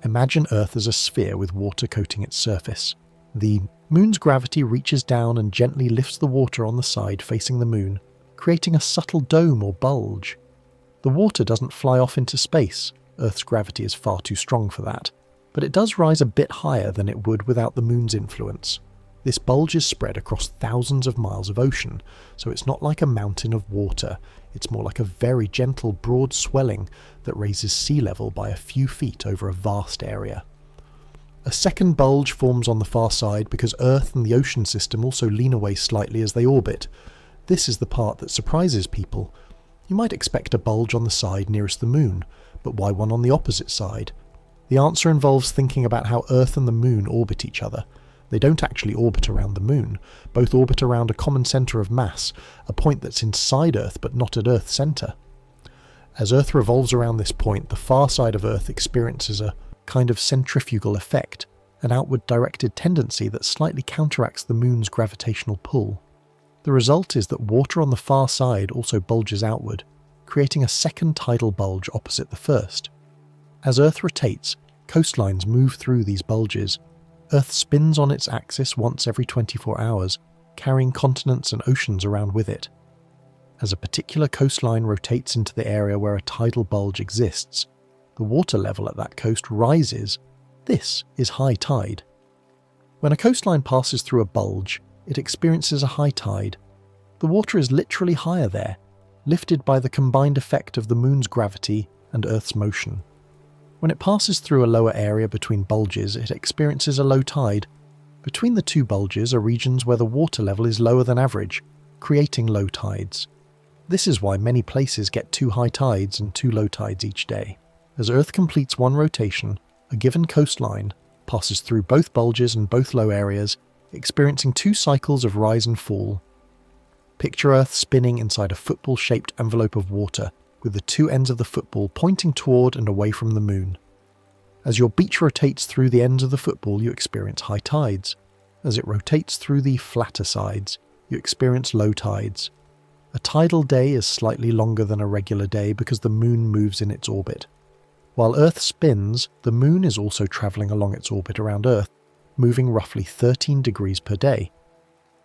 Imagine Earth as a sphere with water coating its surface. The moon's gravity reaches down and gently lifts the water on the side facing the moon, creating a subtle dome or bulge. The water doesn't fly off into space, Earth's gravity is far too strong for that, but it does rise a bit higher than it would without the moon's influence. This bulge is spread across thousands of miles of ocean, so it's not like a mountain of water, it's more like a very gentle, broad swelling that raises sea level by a few feet over a vast area. A second bulge forms on the far side because Earth and the ocean system also lean away slightly as they orbit. This is the part that surprises people. You might expect a bulge on the side nearest the moon, but why one on the opposite side? The answer involves thinking about how Earth and the moon orbit each other. They don't actually orbit around the moon, both orbit around a common centre of mass, a point that's inside Earth but not at Earth's centre. As Earth revolves around this point, the far side of Earth experiences a kind of centrifugal effect, an outward directed tendency that slightly counteracts the moon's gravitational pull. The result is that water on the far side also bulges outward, creating a second tidal bulge opposite the first. As Earth rotates, coastlines move through these bulges. Earth spins on its axis once every 24 hours, carrying continents and oceans around with it. As a particular coastline rotates into the area where a tidal bulge exists, the water level at that coast rises. This is high tide. When a coastline passes through a bulge, it experiences a high tide. The water is literally higher there, lifted by the combined effect of the moon's gravity and Earth's motion. When it passes through a lower area between bulges, it experiences a low tide. Between the two bulges are regions where the water level is lower than average, creating low tides. This is why many places get 2 high tides and 2 low tides each day. As Earth completes one rotation, a given coastline passes through both bulges and both low areas, experiencing 2 cycles of rise and fall. Picture Earth spinning inside a football-shaped envelope of water, with the 2 ends of the football pointing toward and away from the moon. As your beach rotates through the ends of the football, you experience high tides. As it rotates through the flatter sides, you experience low tides. A tidal day is slightly longer than a regular day because the moon moves in its orbit. While Earth spins, the moon is also travelling along its orbit around Earth, moving roughly 13 degrees per day.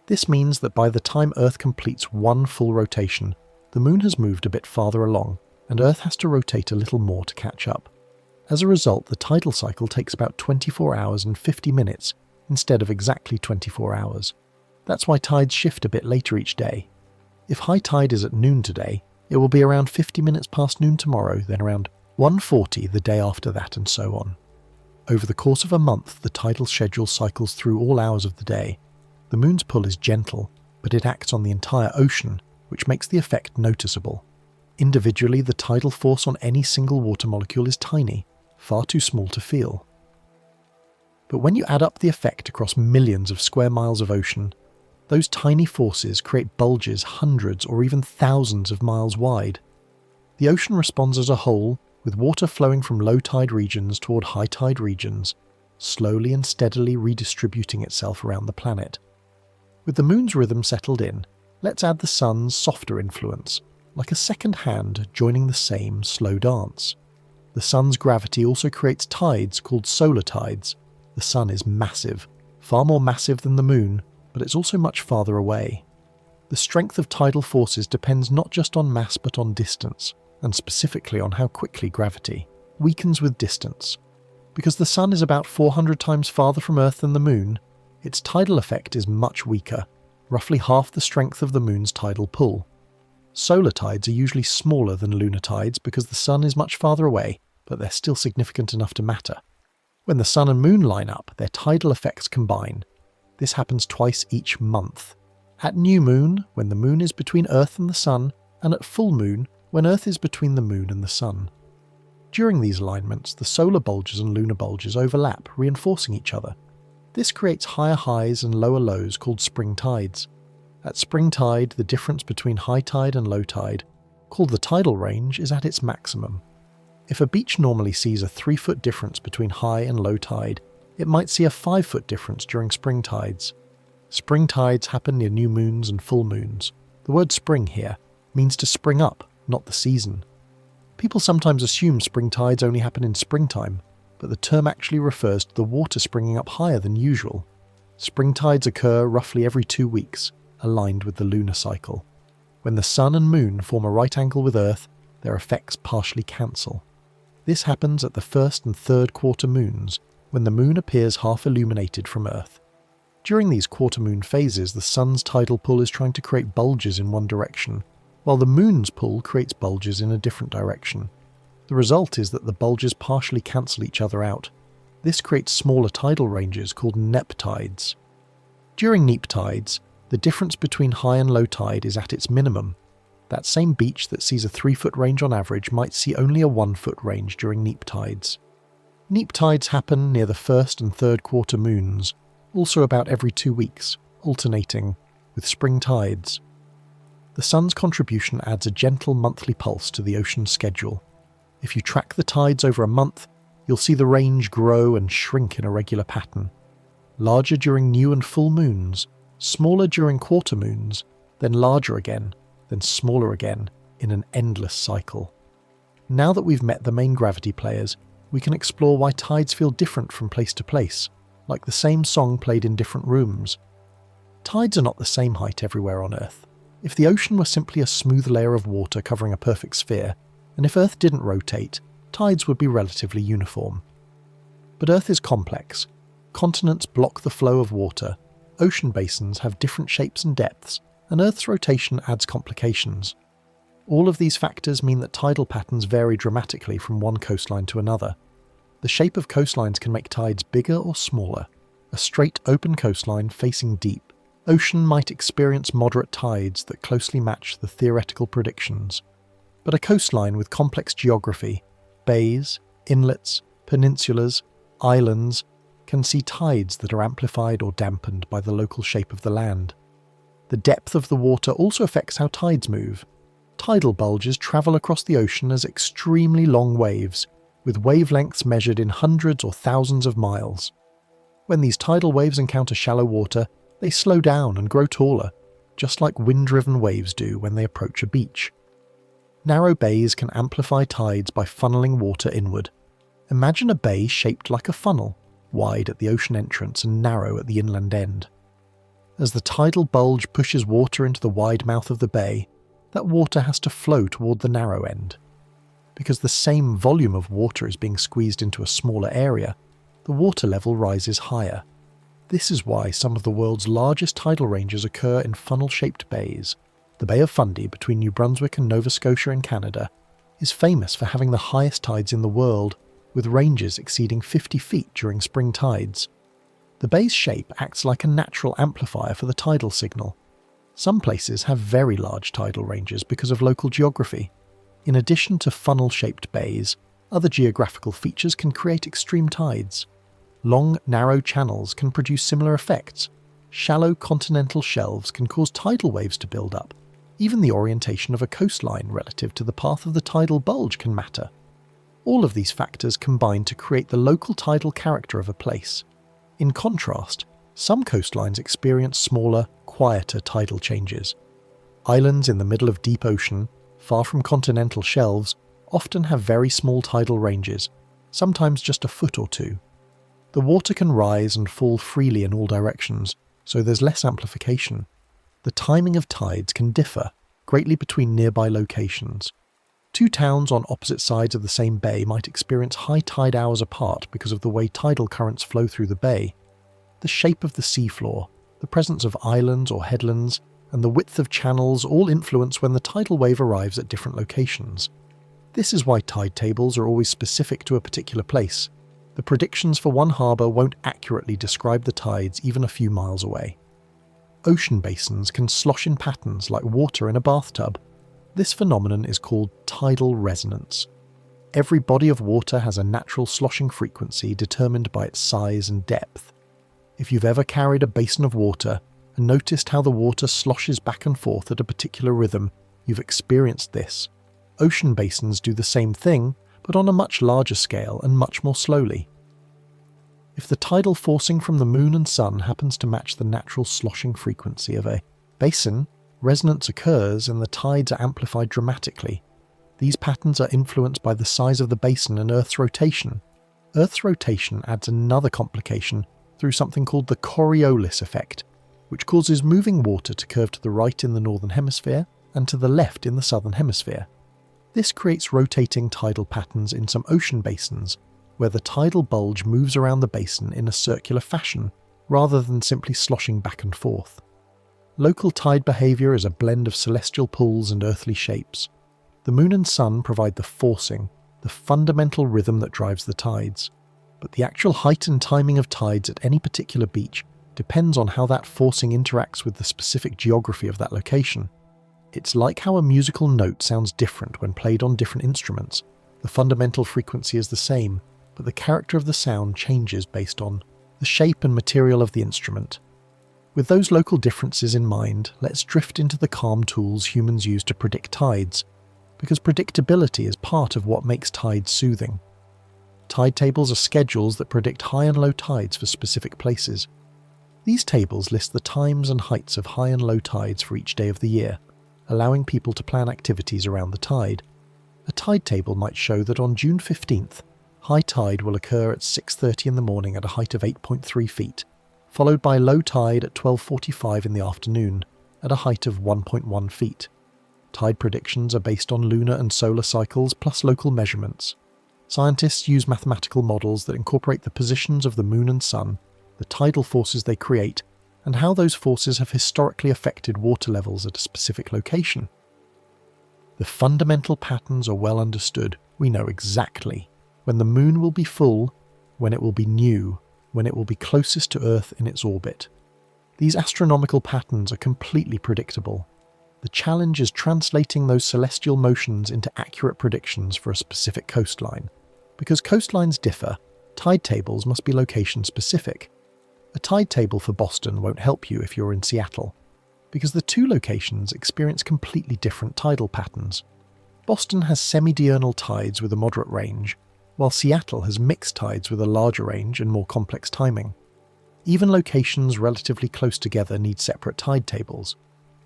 This means that by the time Earth completes one full rotation, the moon has moved a bit farther along, and Earth has to rotate a little more to catch up. As a result, the tidal cycle takes about 24 hours and 50 minutes instead of exactly 24 hours. That's why tides shift a bit later each day. If high tide is at noon today, it will be around 50 minutes past noon tomorrow, then around 1:40 the day after that, and so on. Over the course of a month, the tidal schedule cycles through all hours of the day. The moon's pull is gentle, but it acts on the entire ocean, which makes the effect noticeable. Individually, the tidal force on any single water molecule is tiny, far too small to feel. But when you add up the effect across millions of square miles of ocean, those tiny forces create bulges hundreds or even thousands of miles wide. The ocean responds as a whole, with water flowing from low tide regions toward high tide regions, slowly and steadily redistributing itself around the planet. With the moon's rhythm settled in, let's add the sun's softer influence, like a second hand joining the same slow dance. The sun's gravity also creates tides called solar tides. The sun is massive, far more massive than the moon, but it's also much farther away. The strength of tidal forces depends not just on mass but on distance, and specifically on how quickly gravity weakens with distance. Because the sun is about 400 times farther from Earth than the moon, its tidal effect is much weaker, roughly half the strength of the moon's tidal pull. Solar tides are usually smaller than lunar tides because the sun is much farther away, but they're still significant enough to matter. When the sun and moon line up, their tidal effects combine. This happens twice each month. At new moon, when the moon is between Earth and the sun, and at full moon, when Earth is between the moon and the sun. During these alignments, the solar bulges and lunar bulges overlap, reinforcing each other. This creates higher highs and lower lows called spring tides. At spring tide, the difference between high tide and low tide, called the tidal range, is at its maximum. If a beach normally sees a 3-foot difference between high and low tide, It might see a 5-foot difference during spring tides. Spring tides happen near new moons and full moons. The word spring here means to spring up, not the season. People sometimes assume spring tides only happen in springtime, but the term actually refers to the water springing up higher than usual. Spring tides occur roughly every 2 weeks, aligned with the lunar cycle. When the sun and moon form a right angle with Earth, their effects partially cancel. This happens at the first and third quarter moons, when the moon appears half illuminated from Earth. During these quarter moon phases, the sun's tidal pull is trying to create bulges in one direction, while the moon's pull creates bulges in a different direction. The result is that the bulges partially cancel each other out. This creates smaller tidal ranges called neap tides. During neap tides, the difference between high and low tide is at its minimum. That same beach that sees a 3-foot range on average might see only a 1-foot range during neap tides. Neap tides happen near the first and third quarter moons, also about every 2 weeks, alternating with spring tides. The sun's contribution adds a gentle monthly pulse to the ocean's schedule. If you track the tides over a month, you'll see the range grow and shrink in a regular pattern. Larger during new and full moons, smaller during quarter moons, then larger again, then smaller again, in an endless cycle. Now that we've met the main gravity players, we can explore why tides feel different from place to place, like the same song played in different rooms. Tides are not the same height everywhere on Earth. If the ocean were simply a smooth layer of water covering a perfect sphere, and if Earth didn't rotate, tides would be relatively uniform. But Earth is complex. Continents block the flow of water, ocean basins have different shapes and depths, and Earth's rotation adds complications. All of these factors mean that tidal patterns vary dramatically from one coastline to another. The shape of coastlines can make tides bigger or smaller. A straight, open coastline facing deep, ocean might experience moderate tides that closely match the theoretical predictions. But a coastline with complex geography, bays, inlets, peninsulas, islands, can see tides that are amplified or dampened by the local shape of the land. The depth of the water also affects how tides move. Tidal bulges travel across the ocean as extremely long waves, with wavelengths measured in hundreds or thousands of miles. When these tidal waves encounter shallow water, they slow down and grow taller, just like wind-driven waves do when they approach a beach. Narrow bays can amplify tides by funneling water inward. Imagine a bay shaped like a funnel, wide at the ocean entrance and narrow at the inland end. As the tidal bulge pushes water into the wide mouth of the bay, that water has to flow toward the narrow end. Because the same volume of water is being squeezed into a smaller area, the water level rises higher. This is why some of the world's largest tidal ranges occur in funnel-shaped bays. The Bay of Fundy between New Brunswick and Nova Scotia in Canada is famous for having the highest tides in the world, with ranges exceeding 50 feet during spring tides. The bay's shape acts like a natural amplifier for the tidal signal. Some places have very large tidal ranges because of local geography. In addition to funnel-shaped bays, other geographical features can create extreme tides. Long, narrow channels can produce similar effects. Shallow continental shelves can cause tidal waves to build up. Even the orientation of a coastline relative to the path of the tidal bulge can matter. All of these factors combine to create the local tidal character of a place. In contrast, some coastlines experience smaller, quieter tidal changes. Islands in the middle of deep ocean, far from continental shelves, often have very small tidal ranges, sometimes just a foot or two. The water can rise and fall freely in all directions, so there's less amplification. The timing of tides can differ greatly between nearby locations. Two towns on opposite sides of the same bay might experience high tide hours apart because of the way tidal currents flow through the bay. The shape of the seafloor, the presence of islands or headlands, and the width of channels all influence when the tidal wave arrives at different locations. This is why tide tables are always specific to a particular place. The predictions for one harbour won't accurately describe the tides even a few miles away. Ocean basins can slosh in patterns like water in a bathtub. This phenomenon is called tidal resonance. Every body of water has a natural sloshing frequency determined by its size and depth. If you've ever carried a basin of water and noticed how the water sloshes back and forth at a particular rhythm, you've experienced this. Ocean basins do the same thing, but on a much larger scale and much more slowly. If the tidal forcing from the moon and sun happens to match the natural sloshing frequency of a basin, resonance occurs and the tides are amplified dramatically. These patterns are influenced by the size of the basin and Earth's rotation. Earth's rotation adds another complication through something called the Coriolis effect, which causes moving water to curve to the right in the northern hemisphere and to the left in the southern hemisphere. This creates rotating tidal patterns in some ocean basins, where the tidal bulge moves around the basin in a circular fashion, rather than simply sloshing back and forth. Local tide behaviour is a blend of celestial pulls and earthly shapes. The moon and sun provide the forcing, the fundamental rhythm that drives the tides. But the actual height and timing of tides at any particular beach depends on how that forcing interacts with the specific geography of that location. It's like how a musical note sounds different when played on different instruments. The fundamental frequency is the same, but the character of the sound changes based on the shape and material of the instrument. With those local differences in mind, let's drift into the calm tools humans use to predict tides, because predictability is part of what makes tides soothing. Tide tables are schedules that predict high and low tides for specific places. These tables list the times and heights of high and low tides for each day of the year, allowing people to plan activities around the tide. A tide table might show that on June 15th, high tide will occur at 6:30 in the morning at a height of 8.3 feet, followed by low tide at 12:45 in the afternoon at a height of 1.1 feet. Tide predictions are based on lunar and solar cycles plus local measurements. Scientists use mathematical models that incorporate the positions of the moon and sun, the tidal forces they create, and how those forces have historically affected water levels at a specific location. The fundamental patterns are well understood. We know exactly when the moon will be full, when it will be new, when it will be closest to Earth in its orbit. These astronomical patterns are completely predictable. The challenge is translating those celestial motions into accurate predictions for a specific coastline. Because coastlines differ, tide tables must be location-specific. A tide table for Boston won't help you if you're in Seattle, because the two locations experience completely different tidal patterns. Boston has semi-diurnal tides with a moderate range, while Seattle has mixed tides with a larger range and more complex timing. Even locations relatively close together need separate tide tables.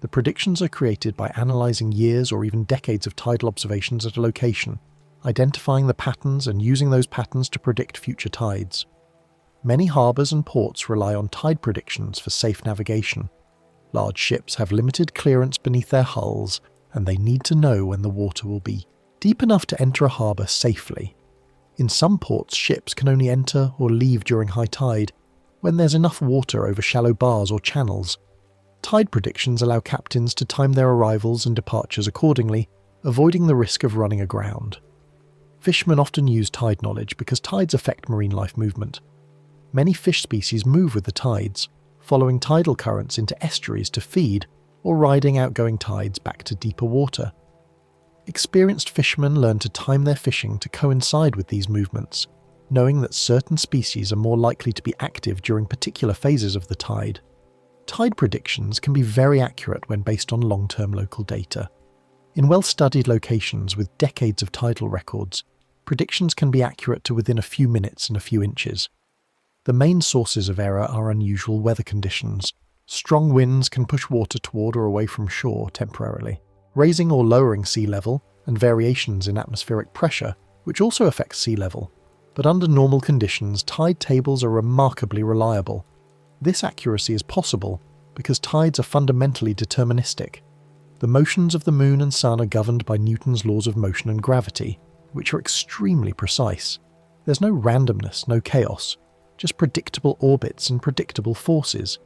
The predictions are created by analysing years or even decades of tidal observations at a location, identifying the patterns and using those patterns to predict future tides. Many harbours and ports rely on tide predictions for safe navigation. Large ships have limited clearance beneath their hulls, and they need to know when the water will be deep enough to enter a harbour safely. In some ports, ships can only enter or leave during high tide when there's enough water over shallow bars or channels. Tide predictions allow captains to time their arrivals and departures accordingly, avoiding the risk of running aground. Fishermen often use tide knowledge because tides affect marine life movement. Many fish species move with the tides, following tidal currents into estuaries to feed or riding outgoing tides back to deeper water. Experienced fishermen learn to time their fishing to coincide with these movements, knowing that certain species are more likely to be active during particular phases of the tide. Tide predictions can be very accurate when based on long-term local data. In well-studied locations with decades of tidal records, predictions can be accurate to within a few minutes and a few inches. The main sources of error are unusual weather conditions. Strong winds can push water toward or away from shore temporarily, raising or lowering sea level, and variations in atmospheric pressure, which also affects sea level. But under normal conditions, tide tables are remarkably reliable. This accuracy is possible because tides are fundamentally deterministic. The motions of the moon and sun are governed by Newton's laws of motion and gravity, which are extremely precise. There's no randomness, no chaos, just predictable orbits and predictable forces.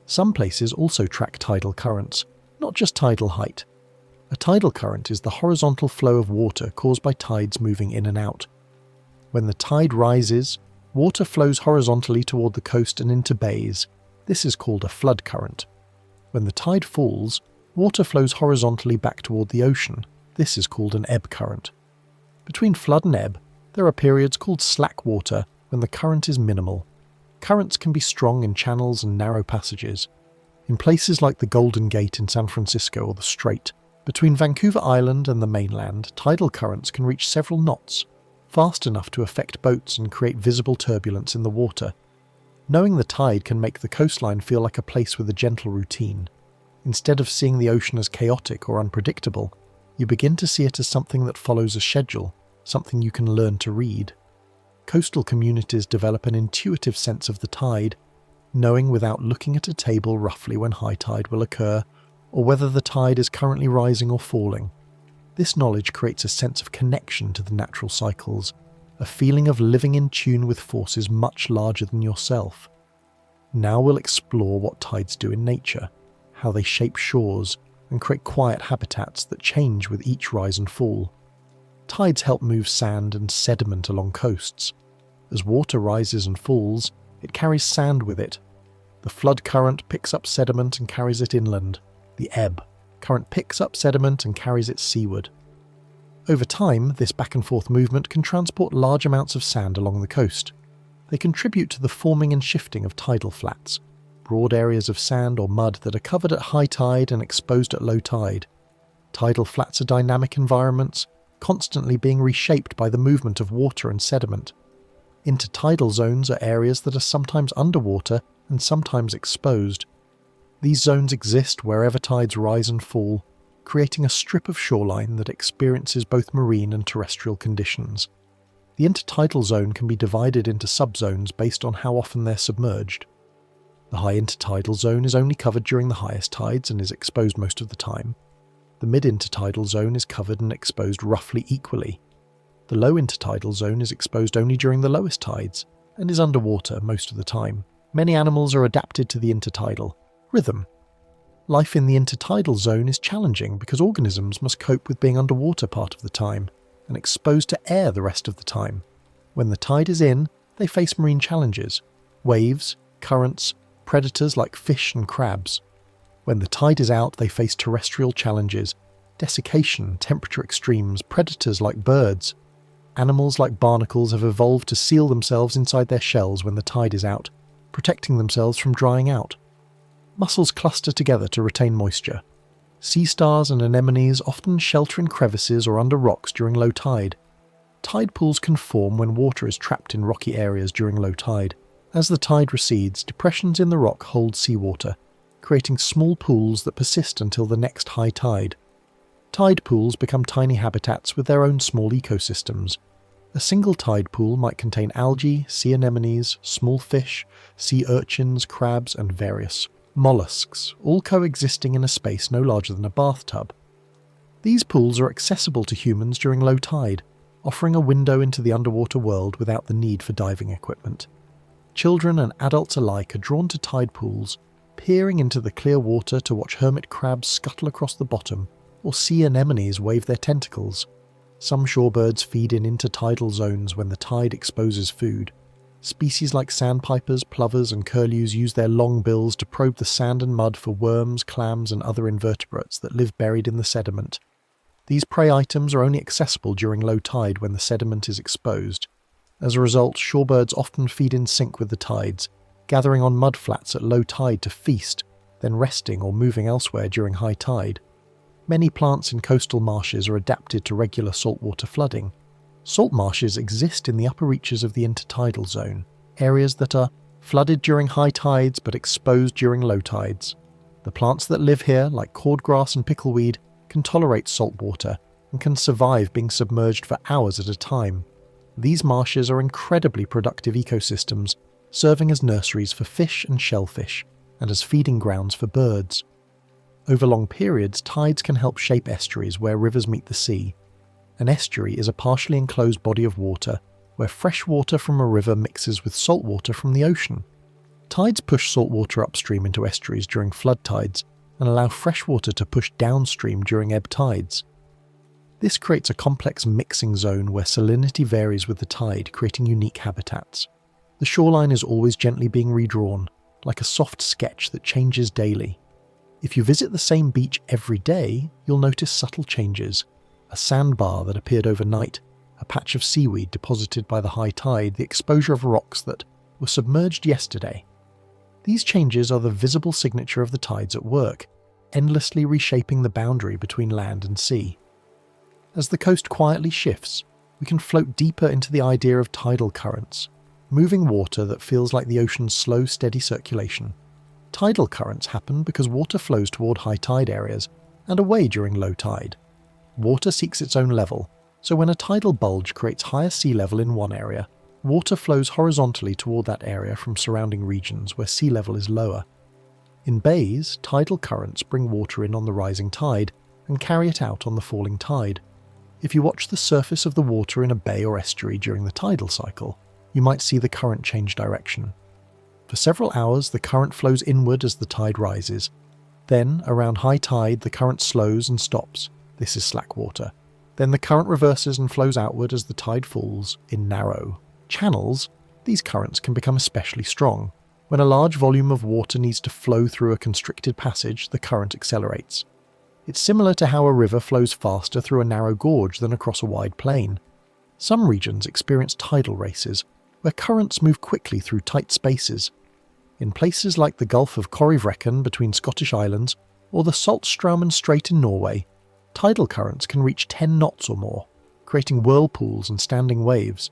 Some places also track tidal currents, not just tidal height. A tidal current is the horizontal flow of water caused by tides moving in and out. When the tide rises, water flows horizontally toward the coast and into bays. This is called a flood current. When the tide falls, water flows horizontally back toward the ocean. This is called an ebb current. Between flood and ebb, there are periods called slack water when the current is minimal. Currents can be strong in channels and narrow passages. In places like the Golden Gate in San Francisco or the Strait, between Vancouver Island and the mainland, tidal currents can reach several knots. fast enough to affect boats and create visible turbulence in the water. Knowing the tide can make the coastline feel like a place with a gentle routine. Instead of seeing the ocean as chaotic or unpredictable, you begin to see it as something that follows a schedule, something you can learn to read. Coastal communities develop an intuitive sense of the tide, knowing without looking at a table roughly when high tide will occur, or whether the tide is currently rising or falling. This knowledge creates a sense of connection to the natural cycles, a feeling of living in tune with forces much larger than yourself. Now we'll explore what tides do in nature, how they shape shores and create quiet habitats that change with each rise and fall. Tides help move sand and sediment along coasts. As water rises and falls, it carries sand with it. The flood current picks up sediment and carries it inland. The ebb current picks up sediment and carries it seaward. Over time, this back and forth movement can transport large amounts of sand along the coast. They contribute to the forming and shifting of tidal flats, broad areas of sand or mud that are covered at high tide and exposed at low tide. Tidal flats are dynamic environments, constantly being reshaped by the movement of water and sediment. Intertidal zones are areas that are sometimes underwater and sometimes exposed. These zones exist wherever tides rise and fall, creating a strip of shoreline that experiences both marine and terrestrial conditions. The intertidal zone can be divided into subzones based on how often they're submerged. The high intertidal zone is only covered during the highest tides and is exposed most of the time. The mid-intertidal zone is covered and exposed roughly equally. The low intertidal zone is exposed only during the lowest tides and is underwater most of the time. Many animals are adapted to the intertidal rhythm. Life in the intertidal zone is challenging because organisms must cope with being underwater part of the time and exposed to air the rest of the time. When the tide is in, they face marine challenges: waves, currents, predators like fish and crabs. When the tide is out, they face terrestrial challenges: desiccation, temperature extremes, predators like birds. Animals like barnacles have evolved to seal themselves inside their shells when the tide is out, protecting themselves from drying out. Mussels cluster together to retain moisture. Sea stars and anemones often shelter in crevices or under rocks during low tide. Tide pools can form when water is trapped in rocky areas during low tide. As the tide recedes, depressions in the rock hold seawater, creating small pools that persist until the next high tide. Tide pools become tiny habitats with their own small ecosystems. A single tide pool might contain algae, sea anemones, small fish, sea urchins, crabs, and various mollusks, all coexisting in a space no larger than a bathtub. These pools are accessible to humans during low tide, offering a window into the underwater world without the need for diving equipment. Children and adults alike are drawn to tide pools, peering into the clear water to watch hermit crabs scuttle across the bottom or sea anemones wave their tentacles. Some shorebirds feed in intertidal zones when the tide exposes food. Species like sandpipers, plovers, and curlews use their long bills to probe the sand and mud for worms, clams, and other invertebrates that live buried in the sediment. These prey items are only accessible during low tide when the sediment is exposed. As a result, shorebirds often feed in sync with the tides, gathering on mud flats at low tide to feast, then resting or moving elsewhere during high tide. Many plants in coastal marshes are adapted to regular saltwater flooding. Salt marshes exist in the upper reaches of the intertidal zone, areas that are flooded during high tides but exposed during low tides. The plants that live here, like cordgrass and pickleweed, can tolerate salt water and can survive being submerged for hours at a time. These marshes are incredibly productive ecosystems, serving as nurseries for fish and shellfish, and as feeding grounds for birds. Over long periods, tides can help shape estuaries where rivers meet the sea. An estuary is a partially enclosed body of water where fresh water from a river mixes with salt water from the ocean. Tides push salt water upstream into estuaries during flood tides and allow fresh water to push downstream during ebb tides. This creates a complex mixing zone where salinity varies with the tide, creating unique habitats. The shoreline is always gently being redrawn, like a soft sketch that changes daily. If you visit the same beach every day, you'll notice subtle changes. A sandbar that appeared overnight, a patch of seaweed deposited by the high tide, the exposure of rocks that were submerged yesterday. These changes are the visible signature of the tides at work, endlessly reshaping the boundary between land and sea. As the coast quietly shifts, we can float deeper into the idea of tidal currents, moving water that feels like the ocean's slow, steady circulation. Tidal currents happen because water flows toward high tide areas and away during low tide. Water seeks its own level, so when a tidal bulge creates higher sea level in one area, water flows horizontally toward that area from surrounding regions where sea level is lower. In bays, tidal currents bring water in on the rising tide and carry it out on the falling tide. If you watch the surface of the water in a bay or estuary during the tidal cycle, you might see the current change direction. For several hours, the current flows inward as the tide rises. Then, around high tide, the current slows and stops. This is slack water. Then the current reverses and flows outward as the tide falls in narrow channels. These currents can become especially strong. When a large volume of water needs to flow through a constricted passage, the current accelerates. It's similar to how a river flows faster through a narrow gorge than across a wide plain. Some regions experience tidal races, where currents move quickly through tight spaces. In places like the Gulf of Corryvreckan between Scottish islands or the Saltstraumen Strait in Norway, tidal currents can reach 10 knots or more, creating whirlpools and standing waves.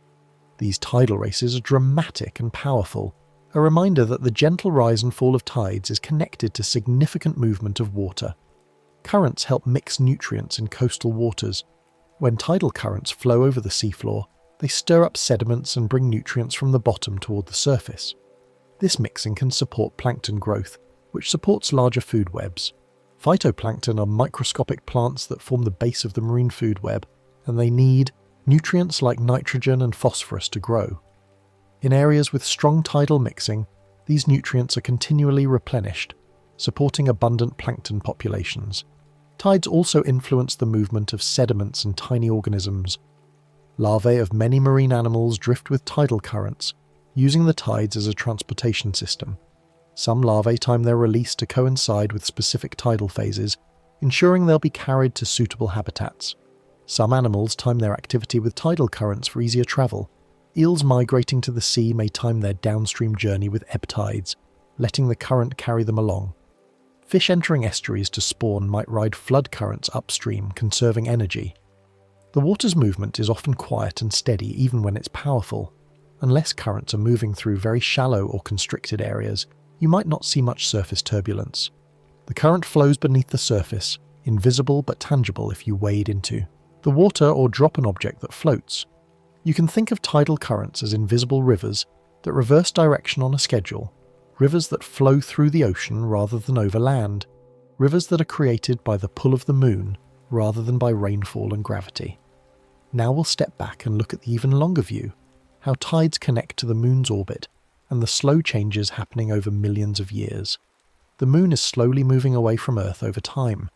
These tidal races are dramatic and powerful, a reminder that the gentle rise and fall of tides is connected to significant movement of water. Currents help mix nutrients in coastal waters. When tidal currents flow over the seafloor, they stir up sediments and bring nutrients from the bottom toward the surface. This mixing can support plankton growth, which supports larger food webs. Phytoplankton are microscopic plants that form the base of the marine food web, and they need nutrients like nitrogen and phosphorus to grow. In areas with strong tidal mixing, these nutrients are continually replenished, supporting abundant plankton populations. Tides also influence the movement of sediments and tiny organisms. Larvae of many marine animals drift with tidal currents, using the tides as a transportation system. Some larvae time their release to coincide with specific tidal phases, ensuring they'll be carried to suitable habitats. Some animals time their activity with tidal currents for easier travel. Eels migrating to the sea may time their downstream journey with ebb tides, letting the current carry them along. Fish entering estuaries to spawn might ride flood currents upstream, conserving energy. The water's movement is often quiet and steady even when it's powerful. Unless currents are moving through very shallow or constricted areas, you might not see much surface turbulence. The current flows beneath the surface, invisible but tangible if you wade into the water or drop an object that floats. You can think of tidal currents as invisible rivers that reverse direction on a schedule, rivers that flow through the ocean rather than over land, rivers that are created by the pull of the moon rather than by rainfall and gravity. Now we'll step back and look at the even longer view, how tides connect to the moon's orbit and the slow changes happening over millions of years. The moon is slowly moving away from Earth over time.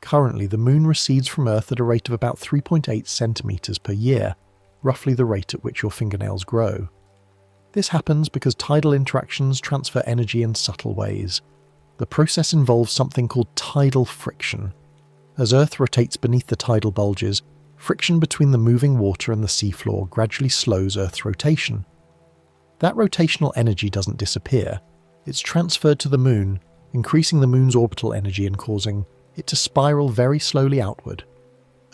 Currently, the moon recedes from Earth at a rate of about 3.8 centimeters per year, roughly the rate at which your fingernails grow. This happens because tidal interactions transfer energy in subtle ways. The process involves something called tidal friction. As Earth rotates beneath the tidal bulges, friction between the moving water and the seafloor gradually slows Earth's rotation. That rotational energy doesn't disappear. It's transferred to the moon, increasing the moon's orbital energy and causing it to spiral very slowly outward.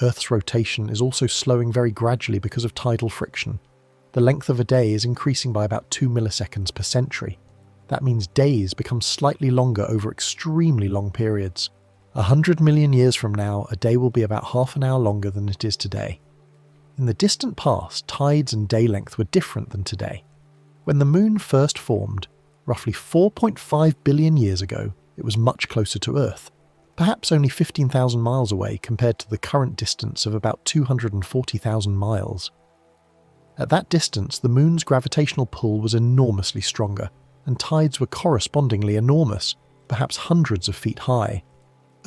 Earth's rotation is also slowing very gradually because of tidal friction. The length of a day is increasing by about 2 milliseconds per century. That means days become slightly longer over extremely long periods. 100 million years from now, a day will be about half an hour longer than it is today. In the distant past, tides and day length were different than today. When the moon first formed, roughly 4.5 billion years ago, it was much closer to Earth, perhaps only 15,000 miles away compared to the current distance of about 240,000 miles. At that distance, the moon's gravitational pull was enormously stronger, and tides were correspondingly enormous, perhaps hundreds of feet high.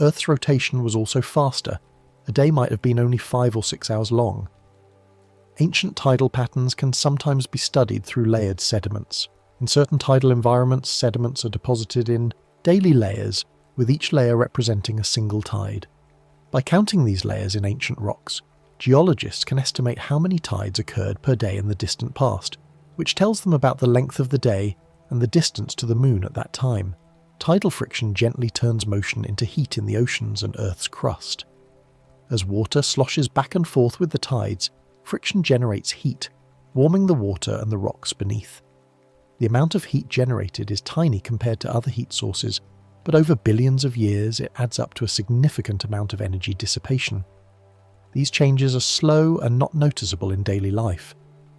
Earth's rotation was also faster. A day might have been only 5 or 6 hours long. Ancient tidal patterns can sometimes be studied through layered sediments. In certain tidal environments, sediments are deposited in daily layers, with each layer representing a single tide. By counting these layers in ancient rocks, geologists can estimate how many tides occurred per day in the distant past, which tells them about the length of the day and the distance to the moon at that time. Tidal friction gently turns motion into heat in the oceans and Earth's crust. As water sloshes back and forth with the tides, friction generates heat, warming the water and the rocks beneath. The amount of heat generated is tiny compared to other heat sources, but over billions of years it adds up to a significant amount of energy dissipation. These changes are slow and not noticeable in daily life.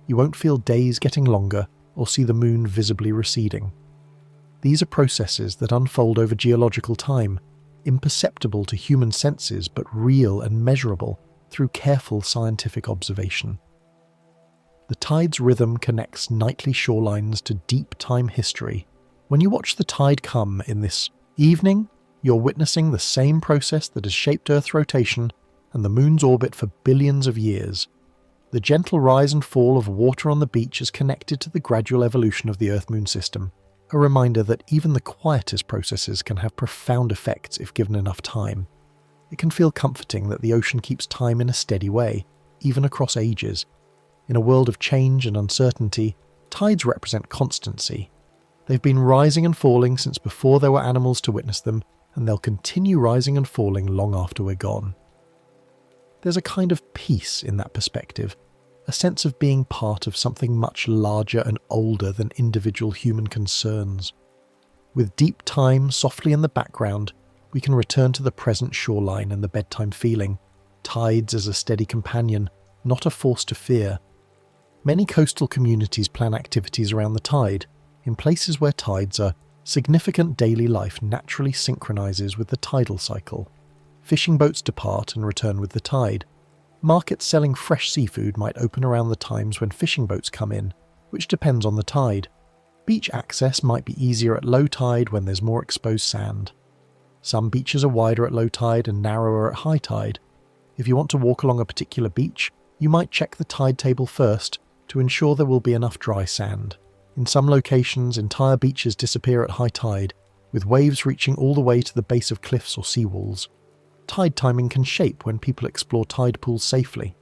You won't feel days getting longer or see the moon visibly receding. These are processes that unfold over geological time, imperceptible to human senses but real and measurable through careful scientific observation. The tide's rhythm connects nightly shorelines to deep time history. When you watch the tide come in this evening, you're witnessing the same process that has shaped Earth's rotation and the moon's orbit for billions of years. The gentle rise and fall of water on the beach is connected to the gradual evolution of the Earth-Moon system, a reminder that even the quietest processes can have profound effects if given enough time. It can feel comforting that the ocean keeps time in a steady way, even across ages. In a world of change and uncertainty, tides represent constancy. They've been rising and falling since before there were animals to witness them, and they'll continue rising and falling long after we're gone. There's a kind of peace in that perspective, a sense of being part of something much larger and older than individual human concerns. With deep time softly in the background, we can return to the present shoreline and the bedtime feeling, tides as a steady companion, not a force to fear. Many coastal communities plan activities around the tide. In places where tides are, significant daily life naturally synchronizes with the tidal cycle. Fishing boats depart and return with the tide. Markets selling fresh seafood might open around the times when fishing boats come in, which depends on the tide. Beach access might be easier at low tide when there's more exposed sand. Some beaches are wider at low tide and narrower at high tide. If you want to walk along a particular beach, you might check the tide table first to ensure there will be enough dry sand. In some locations, entire beaches disappear at high tide, with waves reaching all the way to the base of cliffs or seawalls. Tide timing can shape when people explore tide pools safely.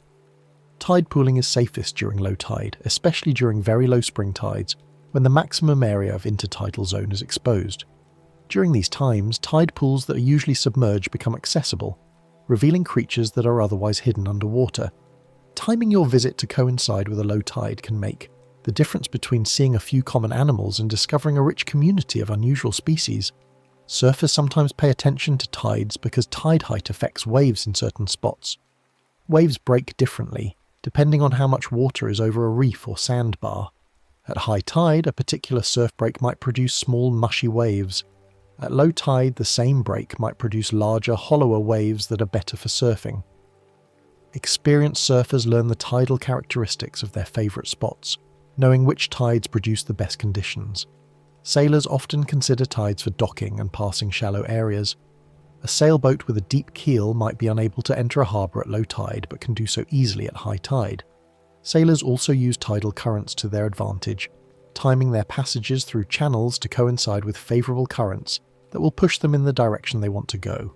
Tide pooling is safest during low tide, especially during very low spring tides, when the maximum area of intertidal zone is exposed. During these times, tide pools that are usually submerged become accessible, revealing creatures that are otherwise hidden underwater. Timing your visit to coincide with a low tide can make the difference between seeing a few common animals and discovering a rich community of unusual species. Surfers sometimes pay attention to tides because tide height affects waves in certain spots. Waves break differently, depending on how much water is over a reef or sandbar. At high tide, a particular surf break might produce small, mushy waves. At low tide, the same break might produce larger, hollower waves that are better for surfing. Experienced surfers learn the tidal characteristics of their favourite spots, knowing which tides produce the best conditions. Sailors often consider tides for docking and passing shallow areas. A sailboat with a deep keel might be unable to enter a harbour at low tide but can do so easily at high tide. Sailors also use tidal currents to their advantage, timing their passages through channels to coincide with favourable currents that will push them in the direction they want to go.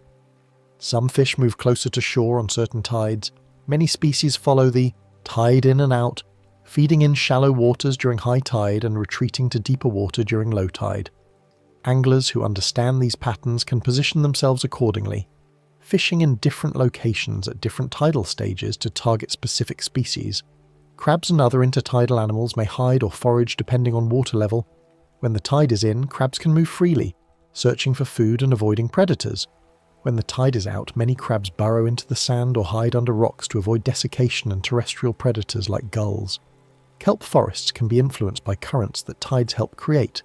Some fish move closer to shore on certain tides. Many species follow the tide in and out, feeding in shallow waters during high tide and retreating to deeper water during low tide. Anglers who understand these patterns can position themselves accordingly, fishing in different locations at different tidal stages to target specific species. Crabs and other intertidal animals may hide or forage depending on water level. When the tide is in, crabs can move freely, searching for food and avoiding predators. When the tide is out, many crabs burrow into the sand or hide under rocks to avoid desiccation and terrestrial predators like gulls. Kelp forests can be influenced by currents that tides help create.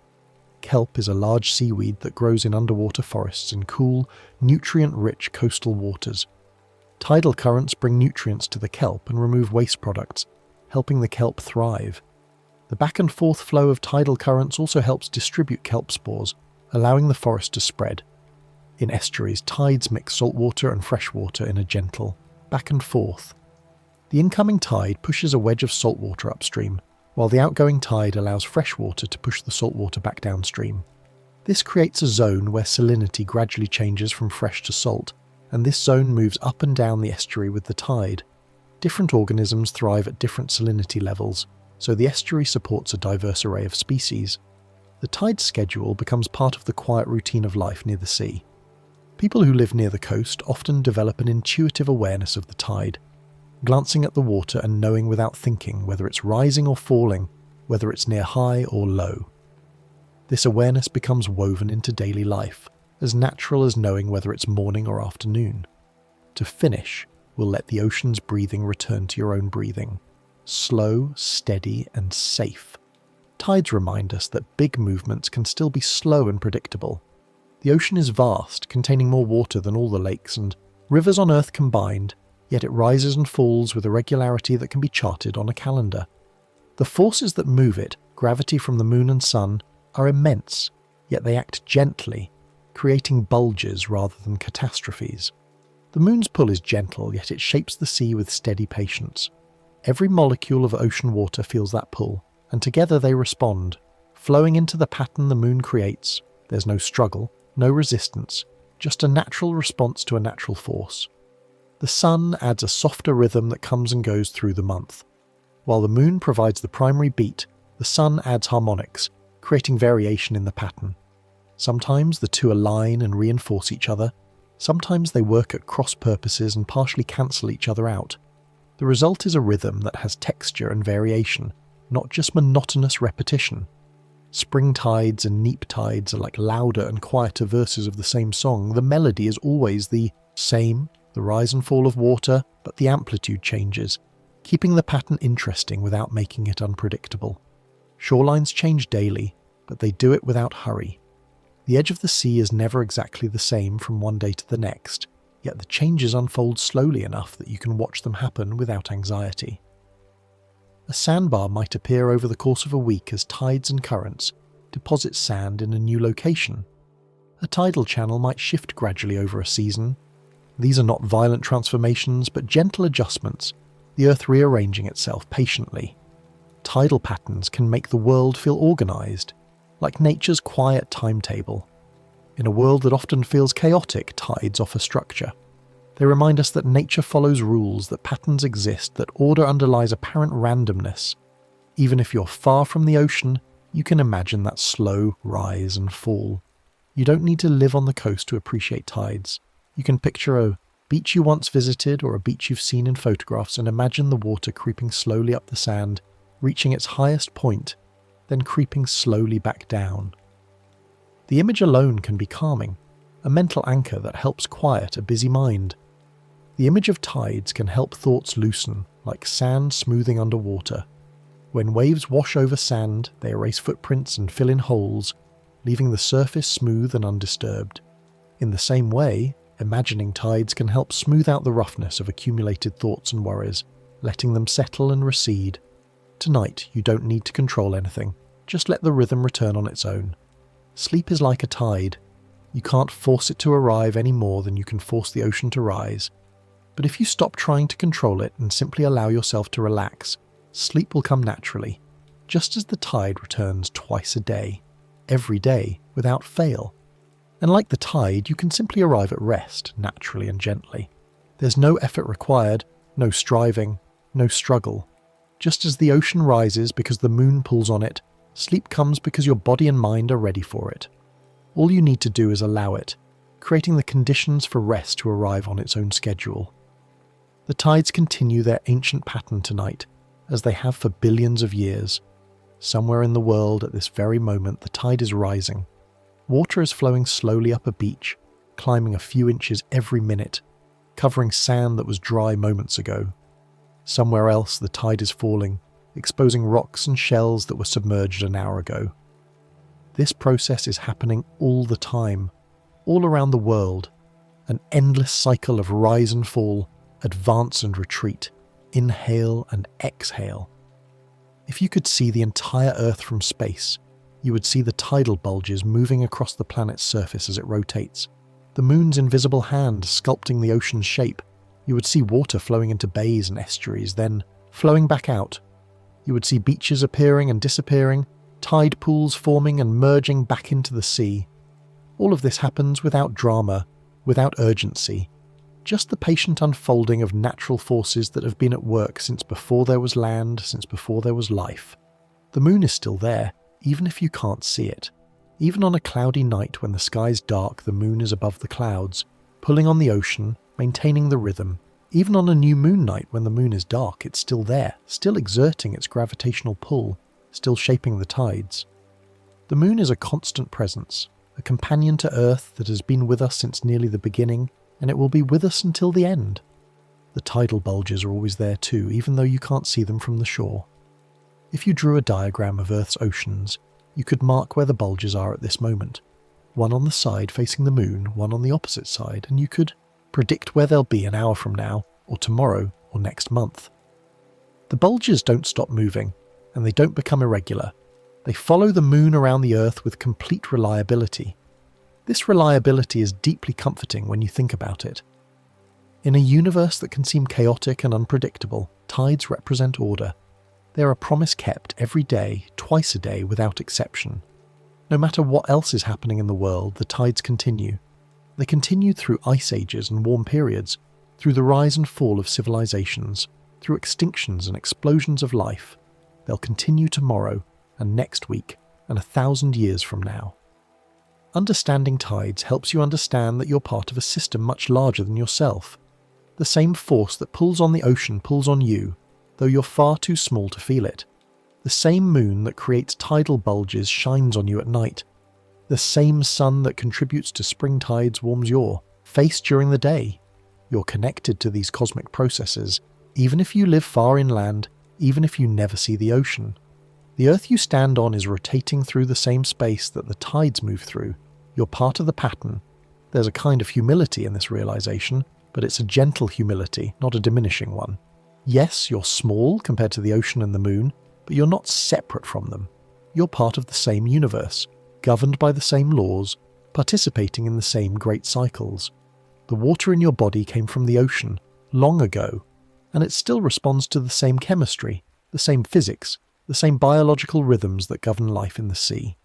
Kelp is a large seaweed that grows in underwater forests in cool, nutrient-rich coastal waters. Tidal currents bring nutrients to the kelp and remove waste products, helping the kelp thrive. The back and forth flow of tidal currents also helps distribute kelp spores, allowing the forest to spread. In estuaries, tides mix saltwater and freshwater in a gentle back and forth. The incoming tide pushes a wedge of saltwater upstream, while the outgoing tide allows freshwater to push the saltwater back downstream. This creates a zone where salinity gradually changes from fresh to salt, and this zone moves up and down the estuary with the tide. Different organisms thrive at different salinity levels, so the estuary supports a diverse array of species. The tide schedule becomes part of the quiet routine of life near the sea. People who live near the coast often develop an intuitive awareness of the tide. glancing at the water and knowing without thinking whether it's rising or falling, whether it's near high or low. This awareness becomes woven into daily life, as natural as knowing whether it's morning or afternoon. To finish, we'll let the ocean's breathing return to your own breathing. Slow, steady, and safe. Tides remind us that big movements can still be slow and predictable. The ocean is vast, containing more water than all the lakes and rivers on Earth combined, yet it rises and falls with a regularity that can be charted on a calendar. The forces that move it, gravity from the moon and sun, are immense, yet they act gently, creating bulges rather than catastrophes. The moon's pull is gentle, yet it shapes the sea with steady patience. Every molecule of ocean water feels that pull, and together they respond, flowing into the pattern the moon creates. There's no struggle, no resistance, just a natural response to a natural force. The sun adds a softer rhythm that comes and goes through the month. While the moon provides the primary beat, the sun adds harmonics, creating variation in the pattern. Sometimes the two align and reinforce each other. Sometimes they work at cross purposes and partially cancel each other out. The result is a rhythm that has texture and variation, not just monotonous repetition. Spring tides and neap tides are like louder and quieter verses of the same song. The melody is always the same, the rise and fall of water, but the amplitude changes, keeping the pattern interesting without making it unpredictable. Shorelines change daily, but they do it without hurry. The edge of the sea is never exactly the same from one day to the next, yet the changes unfold slowly enough that you can watch them happen without anxiety. A sandbar might appear over the course of a week as tides and currents deposit sand in a new location. A tidal channel might shift gradually over a season. These are not violent transformations, but gentle adjustments, the earth rearranging itself patiently. Tidal patterns can make the world feel organized, like nature's quiet timetable. In a world that often feels chaotic, tides offer structure. They remind us that nature follows rules, that patterns exist, that order underlies apparent randomness. Even if you're far from the ocean, you can imagine that slow rise and fall. You don't need to live on the coast to appreciate tides. You can picture a beach you once visited or a beach you've seen in photographs and imagine the water creeping slowly up the sand, reaching its highest point, then creeping slowly back down. The image alone can be calming, a mental anchor that helps quiet a busy mind. The image of tides can help thoughts loosen, like sand smoothing underwater. When waves wash over sand, they erase footprints and fill in holes, leaving the surface smooth and undisturbed. In the same way, imagining tides can help smooth out the roughness of accumulated thoughts and worries, letting them settle and recede. Tonight, you don't need to control anything. Just let the rhythm return on its own. Sleep is like a tide. You can't force it to arrive any more than you can force the ocean to rise. But if you stop trying to control it and simply allow yourself to relax, sleep will come naturally, just as the tide returns twice a day, every day, without fail. And like the tide, you can simply arrive at rest, naturally and gently. There's no effort required, no striving, no struggle. Just as the ocean rises because the moon pulls on it, sleep comes because your body and mind are ready for it. All you need to do is allow it, creating the conditions for rest to arrive on its own schedule. The tides continue their ancient pattern tonight, as they have for billions of years. Somewhere in the world at this very moment, the tide is rising. Water is flowing slowly up a beach, climbing a few inches every minute, covering sand that was dry moments ago. Somewhere else, the tide is falling, exposing rocks and shells that were submerged an hour ago. This process is happening all the time, all around the world, an endless cycle of rise and fall, advance and retreat, inhale and exhale. If you could see the entire Earth from space, you would see the tidal bulges moving across the planet's surface as it rotates, the moon's invisible hand sculpting the ocean's shape. You would see water flowing into bays and estuaries, then flowing back out. You would see beaches appearing and disappearing, tide pools forming and merging back into the sea. All of this happens without drama, without urgency, just the patient unfolding of natural forces that have been at work since before there was land, since before there was life. The moon is still there, even if you can't see it. Even on a cloudy night when the sky's dark, the moon is above the clouds, pulling on the ocean, maintaining the rhythm. Even on a new moon night when the moon is dark, it's still there, still exerting its gravitational pull, still shaping the tides. The moon is a constant presence, a companion to Earth that has been with us since nearly the beginning, and it will be with us until the end. The tidal bulges are always there too, even though you can't see them from the shore. If you drew a diagram of Earth's oceans, you could mark where the bulges are at this moment. One on the side facing the moon, one on the opposite side, and you could predict where they'll be an hour from now, or tomorrow, or next month. The bulges don't stop moving, and they don't become irregular. They follow the moon around the Earth with complete reliability. This reliability is deeply comforting when you think about it. In a universe that can seem chaotic and unpredictable, tides represent order. They are a promise kept every day, twice a day, without exception. No matter what else is happening in the world, the tides continue. They continue through ice ages and warm periods, through the rise and fall of civilizations, through extinctions and explosions of life. They'll continue tomorrow, and next week, and 1,000 years from now. Understanding tides helps you understand that you're part of a system much larger than yourself. The same force that pulls on the ocean pulls on you, though you're far too small to feel it. The same moon that creates tidal bulges shines on you at night. The same sun that contributes to spring tides warms your face during the day. You're connected to these cosmic processes, even if you live far inland, even if you never see the ocean. The Earth you stand on is rotating through the same space that the tides move through. You're part of the pattern. There's a kind of humility in this realization, but it's a gentle humility, not a diminishing one. Yes, you're small compared to the ocean and the moon, but you're not separate from them. You're part of the same universe, governed by the same laws, participating in the same great cycles. The water in your body came from the ocean, long ago, and it still responds to the same chemistry, the same physics, the same biological rhythms that govern life in the sea.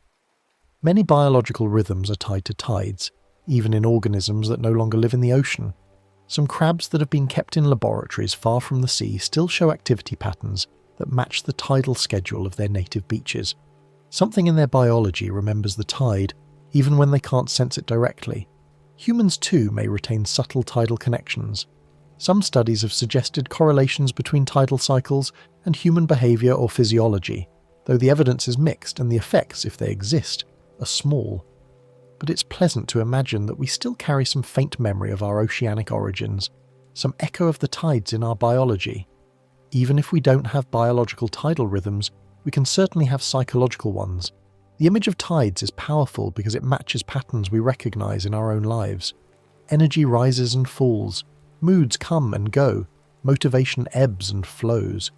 Many biological rhythms are tied to tides, even in organisms that no longer live in the ocean. Some crabs that have been kept in laboratories far from the sea still show activity patterns that match the tidal schedule of their native beaches. Something in their biology remembers the tide, even when they can't sense it directly. Humans too may retain subtle tidal connections. Some studies have suggested correlations between tidal cycles and human behaviour or physiology, though the evidence is mixed and the effects, if they exist, are small. But it's pleasant to imagine that we still carry some faint memory of our oceanic origins, some echo of the tides in our biology. Even if we don't have biological tidal rhythms, we can certainly have psychological ones. The image of tides is powerful because it matches patterns we recognise in our own lives. Energy rises and falls, moods come and go, motivation ebbs and flows.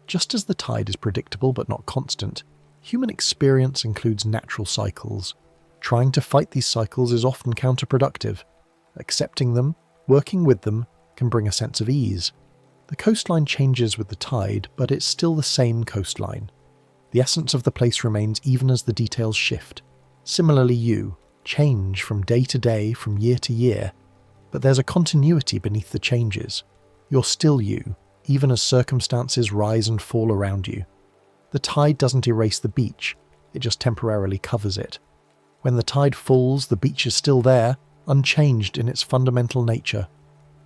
Just as the tide is predictable but not constant, human experience includes natural cycles. Trying to fight these cycles is often counterproductive. Accepting them, working with them, can bring a sense of ease. The coastline changes with the tide, but it's still the same coastline. The essence of the place remains even as the details shift. Similarly, you change from day to day, from year to year, but there's a continuity beneath the changes. You're still you, even as circumstances rise and fall around you. The tide doesn't erase the beach, it just temporarily covers it. When the tide falls, the beach is still there, unchanged in its fundamental nature.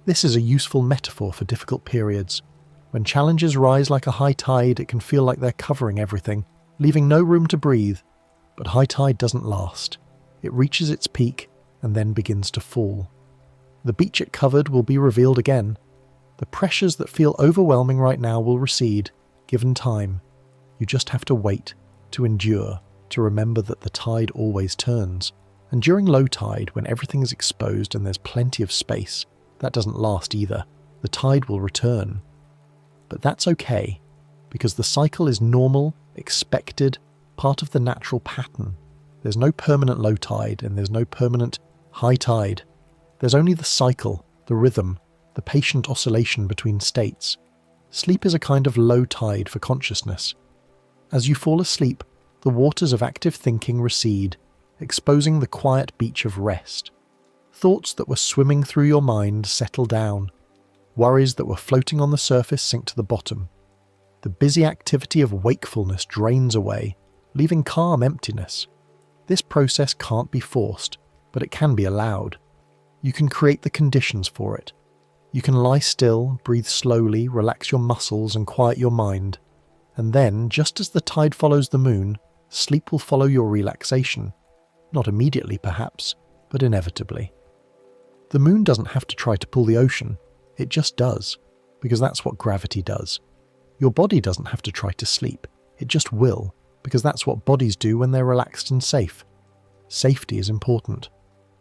This is a useful metaphor for difficult periods. When challenges rise like a high tide, it can feel like they're covering everything, leaving no room to breathe. But high tide doesn't last. It reaches its peak and then begins to fall. The beach it covered will be revealed again. The pressures that feel overwhelming right now will recede, given time. You just have to wait, to endure, to remember that the tide always turns. And during low tide, when everything is exposed and there's plenty of space, that doesn't last either. The tide will return. But that's okay, because the cycle is normal, expected, part of the natural pattern. There's no permanent low tide and there's no permanent high tide. There's only the cycle, the rhythm, the patient oscillation between states. Sleep is a kind of low tide for consciousness. As you fall asleep, the waters of active thinking recede, exposing the quiet beach of rest. Thoughts that were swimming through your mind settle down. Worries that were floating on the surface sink to the bottom. The busy activity of wakefulness drains away, leaving calm emptiness. This process can't be forced, but it can be allowed. You can create the conditions for it. You can lie still, breathe slowly, relax your muscles and quiet your mind. And then, just as the tide follows the moon, sleep will follow your relaxation. Not immediately perhaps, but inevitably. The moon doesn't have to try to pull the ocean. It just does, because that's what gravity does. Your body doesn't have to try to sleep. It just will, because that's what bodies do when they're relaxed and safe. Safety is important.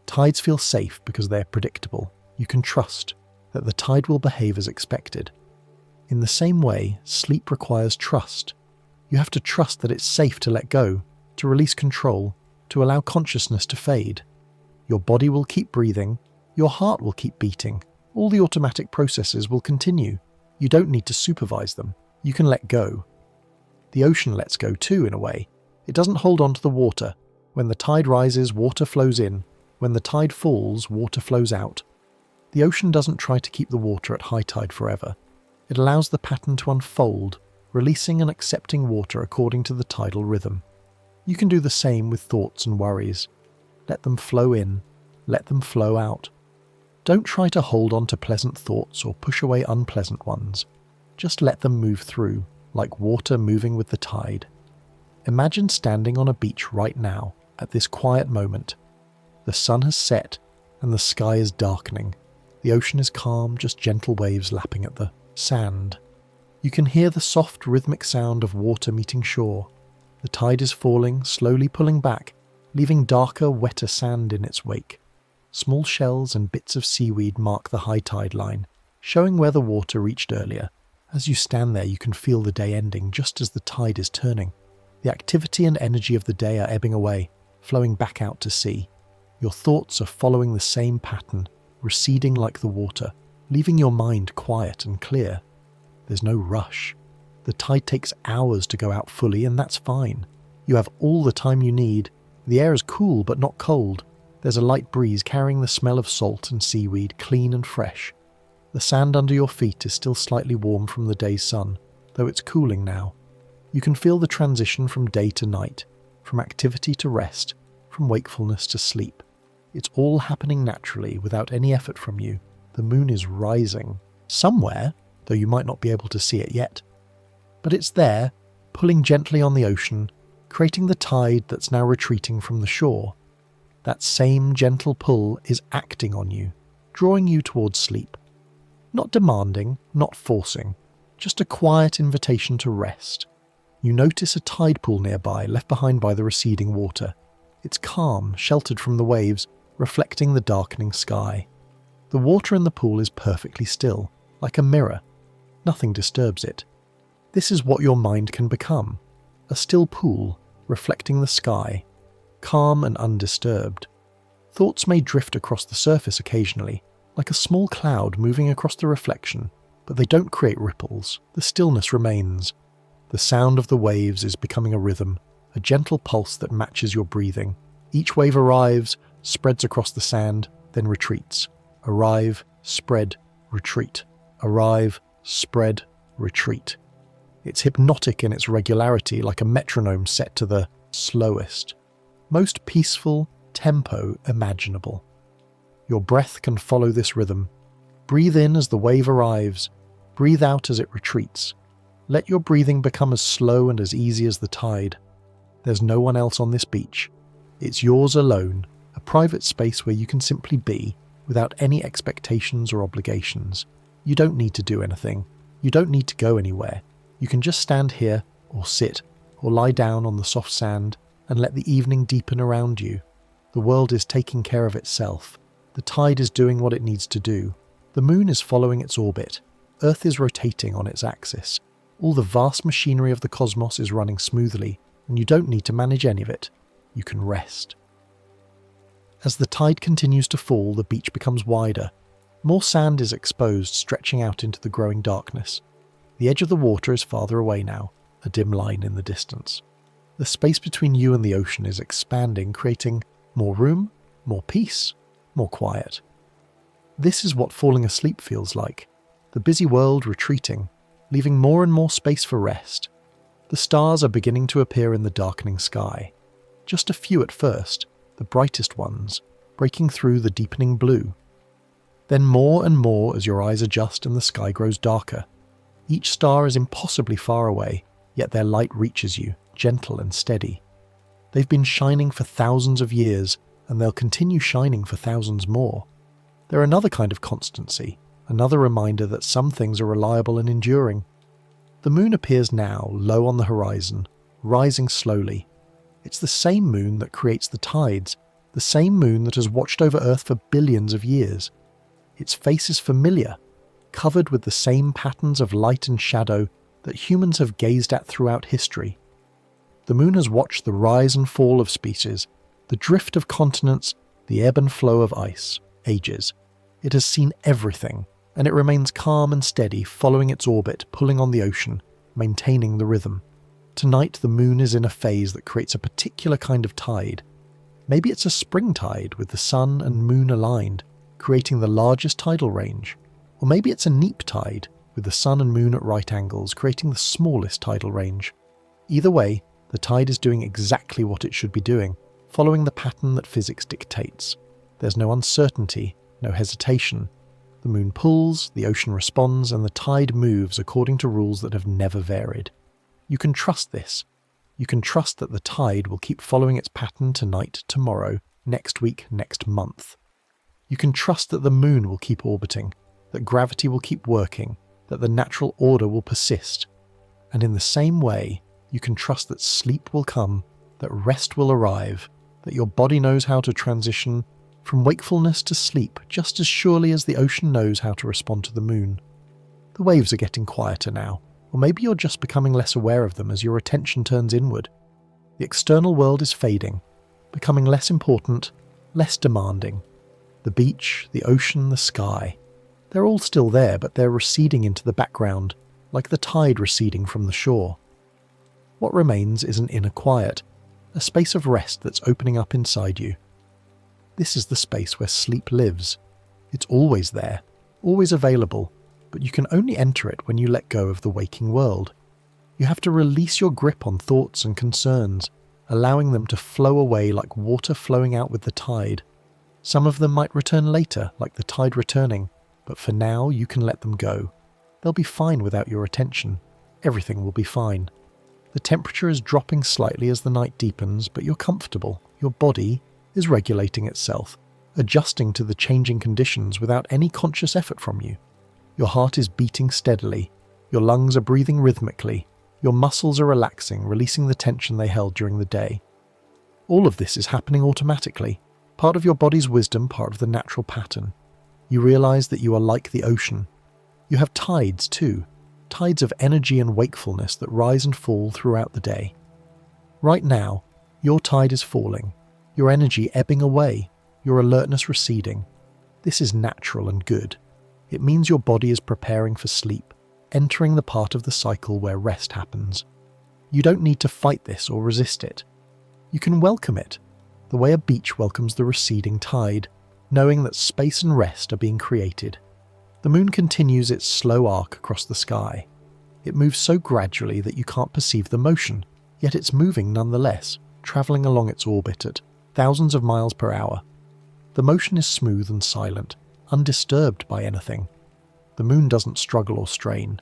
Tides feel safe because they're predictable. You can trust that the tide will behave as expected. In the same way, sleep requires trust. You have to trust that it's safe to let go, to release control, to allow consciousness to fade. Your body will keep breathing, your heart will keep beating, all the automatic processes will continue. You don't need to supervise them. You can let go. The ocean lets go too, in a way. It doesn't hold on to the water. When the tide rises, water flows in. When the tide falls, water flows out. The ocean doesn't try to keep the water at high tide forever. It allows the pattern to unfold, releasing and accepting water according to the tidal rhythm. You can do the same with thoughts and worries. Let them flow in, let them flow out. Don't try to hold on to pleasant thoughts or push away unpleasant ones. Just let them move through, like water moving with the tide. Imagine standing on a beach right now, at this quiet moment. The sun has set, and the sky is darkening. The ocean is calm, just gentle waves lapping at the sand. You can hear the soft, rhythmic sound of water meeting shore. The tide is falling, slowly pulling back, leaving darker, wetter sand in its wake. Small shells and bits of seaweed mark the high tide line, showing where the water reached earlier. As you stand there, you can feel the day ending just as the tide is turning. The activity and energy of the day are ebbing away, flowing back out to sea. Your thoughts are following the same pattern, receding like the water, leaving your mind quiet and clear. There's no rush. The tide takes hours to go out fully, and that's fine. You have all the time you need. The air is cool but not cold. There's a light breeze carrying the smell of salt and seaweed, clean and fresh. The sand under your feet is still slightly warm from the day's sun, though it's cooling now. You can feel the transition from day to night, from activity to rest, from wakefulness to sleep. It's all happening naturally, without any effort from you. The moon is rising. Somewhere, though you might not be able to see it yet. But it's there, pulling gently on the ocean, creating the tide that's now retreating from the shore. That same gentle pull is acting on you, drawing you towards sleep. Not demanding, not forcing, just a quiet invitation to rest. You notice a tide pool nearby, left behind by the receding water. It's calm, sheltered from the waves, reflecting the darkening sky. The water in the pool is perfectly still, like a mirror. Nothing disturbs it. This is what your mind can become. A still pool, reflecting the sky, calm and undisturbed. Thoughts may drift across the surface occasionally, like a small cloud moving across the reflection, but they don't create ripples. The stillness remains. The sound of the waves is becoming a rhythm, a gentle pulse that matches your breathing. Each wave arrives, spreads across the sand, then retreats. Arrive, spread, retreat. Arrive, spread, retreat. It's hypnotic in its regularity, like a metronome set to the slowest, most peaceful tempo imaginable. Your breath can follow this rhythm. Breathe in as the wave arrives. Breathe out as it retreats. Let your breathing become as slow and as easy as the tide. There's no one else on this beach. It's yours alone, a private space where you can simply be, without any expectations or obligations. You don't need to do anything. You don't need to go anywhere. You can just stand here, or sit, or lie down on the soft sand, and let the evening deepen around you. The world is taking care of itself. The tide is doing what it needs to do. The moon is following its orbit. Earth is rotating on its axis. All the vast machinery of the cosmos is running smoothly, and you don't need to manage any of it. You can rest. As the tide continues to fall, the beach becomes wider. More sand is exposed, stretching out into the growing darkness. The edge of the water is farther away now, a dim line in the distance. The space between you and the ocean is expanding, creating more room, more peace, more quiet. This is what falling asleep feels like. The busy world retreating, leaving more and more space for rest. The stars are beginning to appear in the darkening sky. Just a few at first, the brightest ones, breaking through the deepening blue. Then more and more as your eyes adjust and the sky grows darker. Each star is impossibly far away, yet their light reaches you, gentle and steady. They've been shining for thousands of years, and they'll continue shining for thousands more. They're another kind of constancy, another reminder that some things are reliable and enduring. The moon appears now, low on the horizon, rising slowly. It's the same moon that creates the tides, the same moon that has watched over Earth for billions of years. Its face is familiar, covered with the same patterns of light and shadow that humans have gazed at throughout history. The moon has watched the rise and fall of species, the drift of continents, the ebb and flow of ice, ages. It has seen everything, and it remains calm and steady, following its orbit, pulling on the ocean, maintaining the rhythm. Tonight the moon is in a phase that creates a particular kind of tide. Maybe it's a spring tide with the sun and moon aligned, creating the largest tidal range. Or maybe it's a neap tide with the sun and moon at right angles, creating the smallest tidal range. Either way, the tide is doing exactly what it should be doing, following the pattern that physics dictates. There's no uncertainty, no hesitation. The moon pulls, the ocean responds, and the tide moves according to rules that have never varied. You can trust this. You can trust that the tide will keep following its pattern tonight, tomorrow, next week, next month. You can trust that the moon will keep orbiting, that gravity will keep working, that the natural order will persist. And in the same way, you can trust that sleep will come, that rest will arrive, that your body knows how to transition from wakefulness to sleep just as surely as the ocean knows how to respond to the moon. The waves are getting quieter now, or maybe you're just becoming less aware of them as your attention turns inward. The external world is fading, becoming less important, less demanding. The beach, the ocean, the sky. They're all still there, but they're receding into the background, like the tide receding from the shore. What remains is an inner quiet, a space of rest that's opening up inside you. This is the space where sleep lives. It's always there, always available, but you can only enter it when you let go of the waking world. You have to release your grip on thoughts and concerns, allowing them to flow away like water flowing out with the tide. Some of them might return later, like the tide returning, but for now you can let them go. They'll be fine without your attention. Everything will be fine. The temperature is dropping slightly as the night deepens, but you're comfortable. Your body is regulating itself, adjusting to the changing conditions without any conscious effort from you. Your heart is beating steadily. Your lungs are breathing rhythmically. Your muscles are relaxing, releasing the tension they held during the day. All of this is happening automatically. Part of your body's wisdom, part of the natural pattern. You realize that you are like the ocean. You have tides too, tides of energy and wakefulness that rise and fall throughout the day. Right now, your tide is falling, your energy ebbing away, your alertness receding. This is natural and good. It means your body is preparing for sleep, entering the part of the cycle where rest happens. You don't need to fight this or resist it. You can welcome it, the way a beach welcomes the receding tide, knowing that space and rest are being created. The moon continues its slow arc across the sky. It moves so gradually that you can't perceive the motion, yet it's moving nonetheless, travelling along its orbit at thousands of miles per hour. The motion is smooth and silent, undisturbed by anything. The moon doesn't struggle or strain.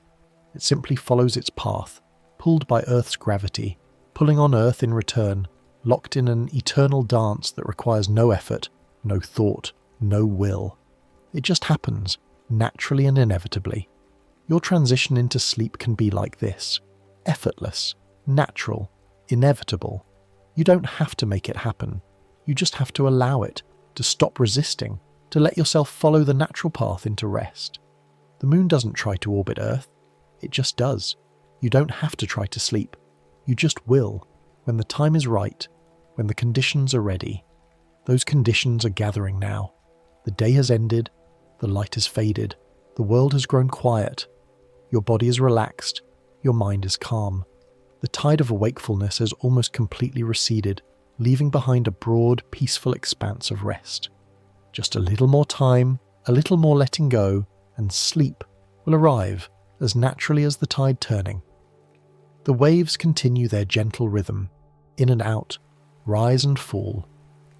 It simply follows its path, pulled by Earth's gravity, pulling on Earth in return, locked in an eternal dance that requires no effort, no thought, no will. It just happens, naturally and inevitably. Your transition into sleep can be like this, effortless, natural, inevitable. You don't have to make it happen. You just have to allow it, to stop resisting, to let yourself follow the natural path into rest. The moon doesn't try to orbit Earth. It just does. You don't have to try to sleep. You just will, when the time is right, when the conditions are ready. Those conditions are gathering now. The day has ended, the light has faded, the world has grown quiet. Your body is relaxed, your mind is calm. The tide of wakefulness has almost completely receded, leaving behind a broad, peaceful expanse of rest. Just a little more time, a little more letting go, and sleep will arrive as naturally as the tide turning. The waves continue their gentle rhythm, in and out, rise and fall.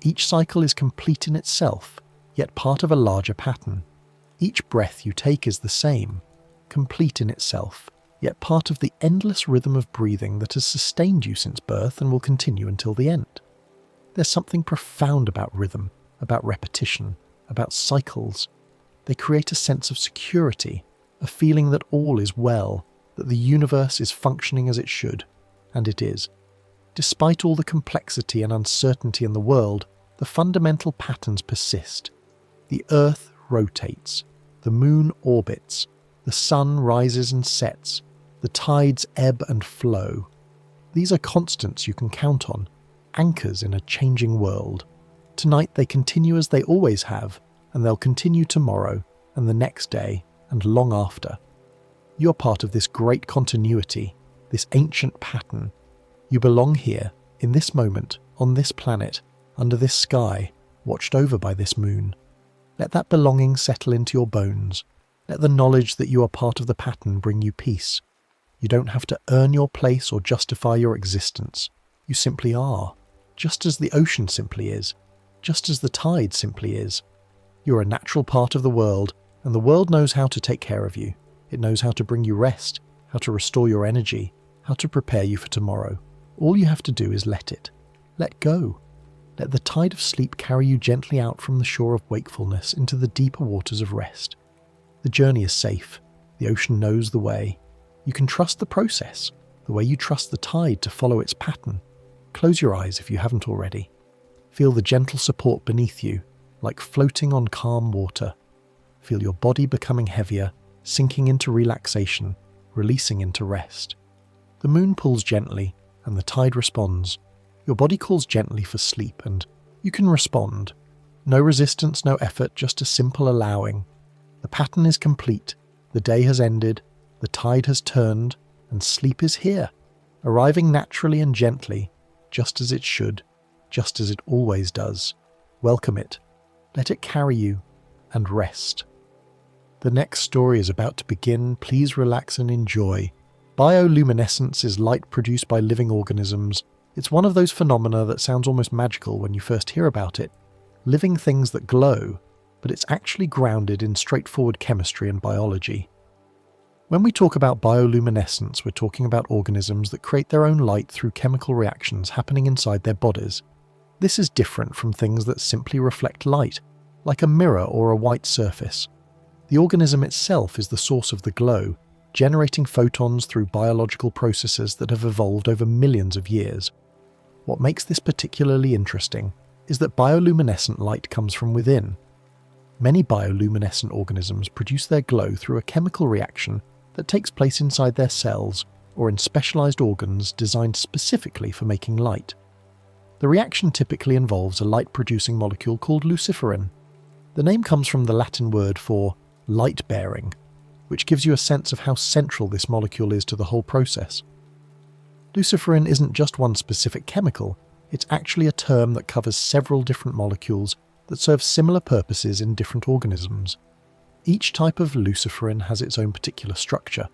Each cycle is complete in itself, yet part of a larger pattern. Each breath you take is the same, complete in itself, yet part of the endless rhythm of breathing that has sustained you since birth and will continue until the end. There's something profound about rhythm, about repetition, about cycles. They create a sense of security, a feeling that all is well, that the universe is functioning as it should, and it is. Despite all the complexity and uncertainty in the world, the fundamental patterns persist. The Earth rotates, the moon orbits, the sun rises and sets, the tides ebb and flow. These are constants you can count on, anchors in a changing world. Tonight they continue as they always have, and they'll continue tomorrow, and the next day, and long after. You're part of this great continuity, this ancient pattern. You belong here, in this moment, on this planet, under this sky, watched over by this moon. Let that belonging settle into your bones. Let the knowledge that you are part of the pattern bring you peace. You don't have to earn your place or justify your existence. You simply are, just as the ocean simply is, just as the tide simply is. You're a natural part of the world, and the world knows how to take care of you. It knows how to bring you rest, how to restore your energy, how to prepare you for tomorrow. All you have to do is let it. Let go. Let the tide of sleep carry you gently out from the shore of wakefulness into the deeper waters of rest. The journey is safe. The ocean knows the way. You can trust the process, the way you trust the tide to follow its pattern. Close your eyes if you haven't already. Feel the gentle support beneath you, like floating on calm water. Feel your body becoming heavier, sinking into relaxation, releasing into rest. The moon pulls gently, and the tide responds. Your body calls gently for sleep, and you can respond. No resistance, no effort, just a simple allowing. The pattern is complete, the day has ended, the tide has turned, and sleep is here, arriving naturally and gently, just as it should, just as it always does. Welcome it, let it carry you, and rest. The next story is about to begin. Please relax and enjoy. Bioluminescence is light produced by living organisms. It's one of those phenomena that sounds almost magical when you first hear about it. Living things that glow, but it's actually grounded in straightforward chemistry and biology. When we talk about bioluminescence, we're talking about organisms that create their own light through chemical reactions happening inside their bodies. This is different from things that simply reflect light, like a mirror or a white surface. The organism itself is the source of the glow, generating photons through biological processes that have evolved over millions of years. What makes this particularly interesting is that bioluminescent light comes from within. Many bioluminescent organisms produce their glow through a chemical reaction that takes place inside their cells or in specialized organs designed specifically for making light. The reaction typically involves a light-producing molecule called luciferin. The name comes from the Latin word for light-bearing, which gives you a sense of how central this molecule is to the whole process. Luciferin isn't just one specific chemical, it's actually a term that covers several different molecules that serve similar purposes in different organisms. Each type of luciferin has its own particular structure,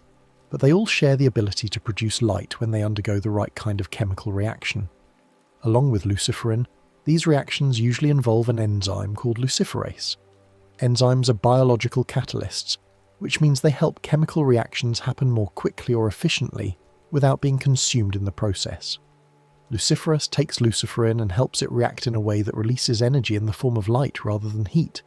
but they all share the ability to produce light when they undergo the right kind of chemical reaction. Along with luciferin, these reactions usually involve an enzyme called luciferase. Enzymes are biological catalysts, which means they help chemical reactions happen more quickly or efficiently without being consumed in the process. Luciferase takes luciferin and helps it react in a way that releases energy in the form of light rather than heat.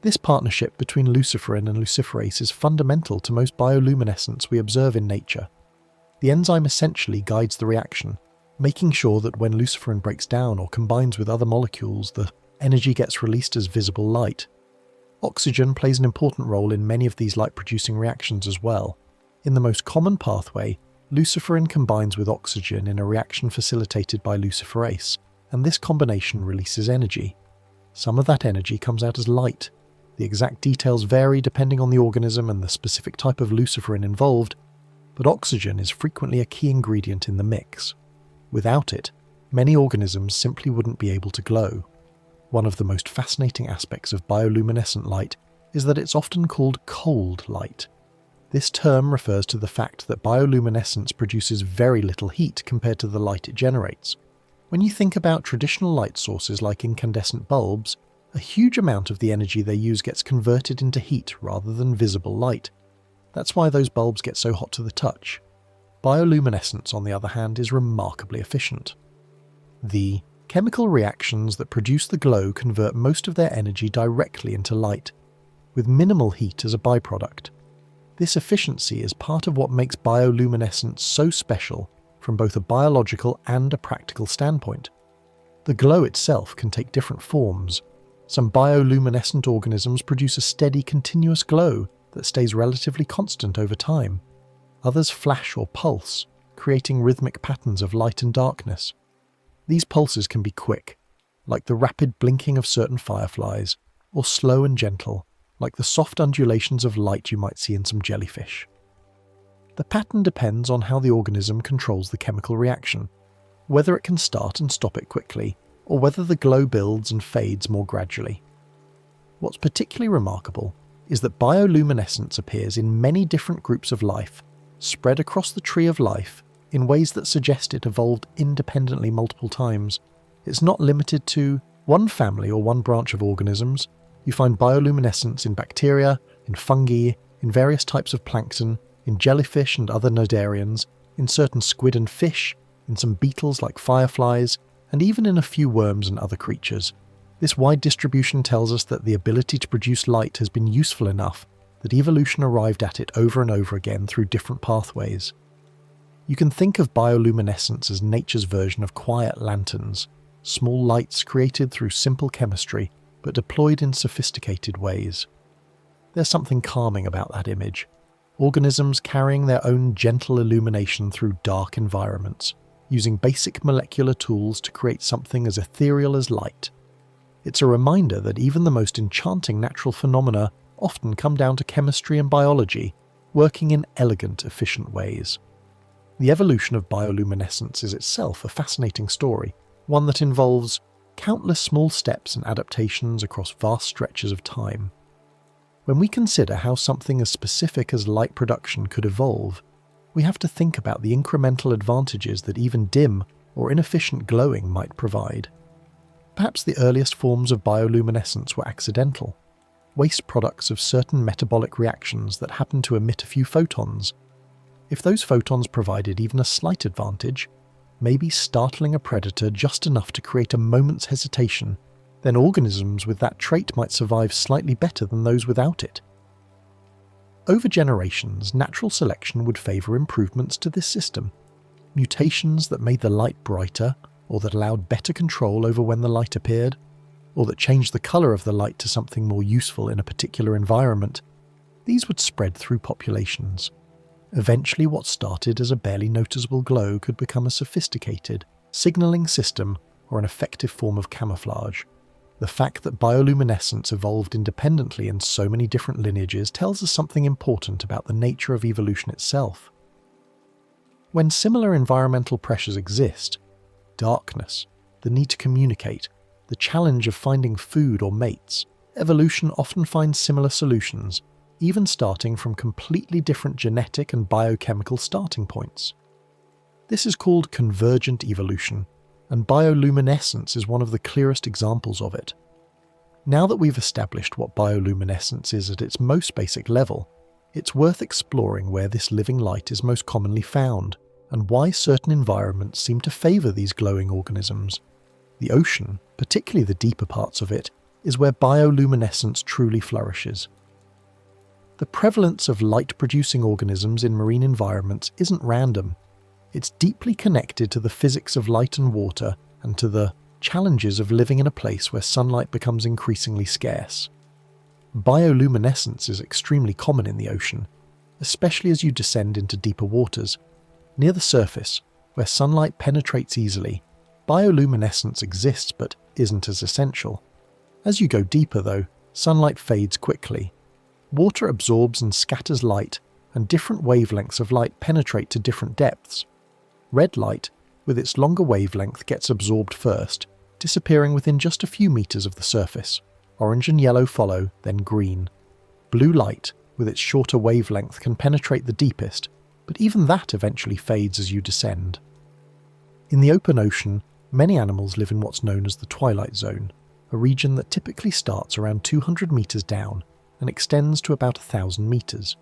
This partnership between luciferin and luciferase is fundamental to most bioluminescence we observe in nature. The enzyme essentially guides the reaction, making sure that when luciferin breaks down or combines with other molecules, the energy gets released as visible light. Oxygen plays an important role in many of these light-producing reactions as well. In the most common pathway, luciferin combines with oxygen in a reaction facilitated by luciferase, and this combination releases energy. Some of that energy comes out as light. The exact details vary depending on the organism and the specific type of luciferin involved, but oxygen is frequently a key ingredient in the mix. Without it, many organisms simply wouldn't be able to glow. One of the most fascinating aspects of bioluminescent light is that it's often called cold light. This term refers to the fact that bioluminescence produces very little heat compared to the light it generates. When you think about traditional light sources like incandescent bulbs, a huge amount of the energy they use gets converted into heat rather than visible light. That's why those bulbs get so hot to the touch. Bioluminescence, on the other hand, is remarkably efficient. The chemical reactions that produce the glow convert most of their energy directly into light, with minimal heat as a byproduct. This efficiency is part of what makes bioluminescence so special from both a biological and a practical standpoint. The glow itself can take different forms. Some bioluminescent organisms produce a steady, continuous glow that stays relatively constant over time. Others flash or pulse, creating rhythmic patterns of light and darkness. These pulses can be quick, like the rapid blinking of certain fireflies, or slow and gentle, like the soft undulations of light you might see in some jellyfish. The pattern depends on how the organism controls the chemical reaction, whether it can start and stop it quickly, or whether the glow builds and fades more gradually. What's particularly remarkable is that bioluminescence appears in many different groups of life, spread across the tree of life in ways that suggest it evolved independently multiple times. It's not limited to one family or one branch of organisms. You find bioluminescence in bacteria, in fungi, in various types of plankton, in jellyfish and other cnidarians, in certain squid and fish, in some beetles like fireflies, and even in a few worms and other creatures. This wide distribution tells us that the ability to produce light has been useful enough that evolution arrived at it over and over again through different pathways. You can think of bioluminescence as nature's version of quiet lanterns, small lights created through simple chemistry but deployed in sophisticated ways. There's something calming about that image. Organisms carrying their own gentle illumination through dark environments, using basic molecular tools to create something as ethereal as light. It's a reminder that even the most enchanting natural phenomena often come down to chemistry and biology, working in elegant, efficient ways. The evolution of bioluminescence is itself a fascinating story, one that involves countless small steps and adaptations across vast stretches of time. When we consider how something as specific as light production could evolve, we have to think about the incremental advantages that even dim or inefficient glowing might provide. Perhaps the earliest forms of bioluminescence were accidental, waste products of certain metabolic reactions that happened to emit a few photons. If those photons provided even a slight advantage, maybe startling a predator just enough to create a moment's hesitation, then organisms with that trait might survive slightly better than those without it. Over generations, natural selection would favour improvements to this system. Mutations that made the light brighter, or that allowed better control over when the light appeared, or that changed the colour of the light to something more useful in a particular environment. These would spread through populations. Eventually, what started as a barely noticeable glow could become a sophisticated, signalling system or an effective form of camouflage. The fact that bioluminescence evolved independently in so many different lineages tells us something important about the nature of evolution itself. When similar environmental pressures exist, darkness, the need to communicate, the challenge of finding food or mates, evolution often finds similar solutions, even starting from completely different genetic and biochemical starting points. This is called convergent evolution, and bioluminescence is one of the clearest examples of it. Now that we've established what bioluminescence is at its most basic level, it's worth exploring where this living light is most commonly found, and why certain environments seem to favour these glowing organisms. The ocean, particularly the deeper parts of it, is where bioluminescence truly flourishes. The prevalence of light-producing organisms in marine environments isn't random. It's deeply connected to the physics of light and water and to the challenges of living in a place where sunlight becomes increasingly scarce. Bioluminescence is extremely common in the ocean, especially as you descend into deeper waters. Near the surface, where sunlight penetrates easily, bioluminescence exists but isn't as essential. As you go deeper, though, sunlight fades quickly. Water absorbs and scatters light, and different wavelengths of light penetrate to different depths. Red light, with its longer wavelength, gets absorbed first, disappearing within just a few meters of the surface. Orange and yellow follow, then green. Blue light, with its shorter wavelength, can penetrate the deepest, but even that eventually fades as you descend. In the open ocean, many animals live in what's known as the twilight zone, a region that typically starts around 200 meters down and extends to about 1,000 meters.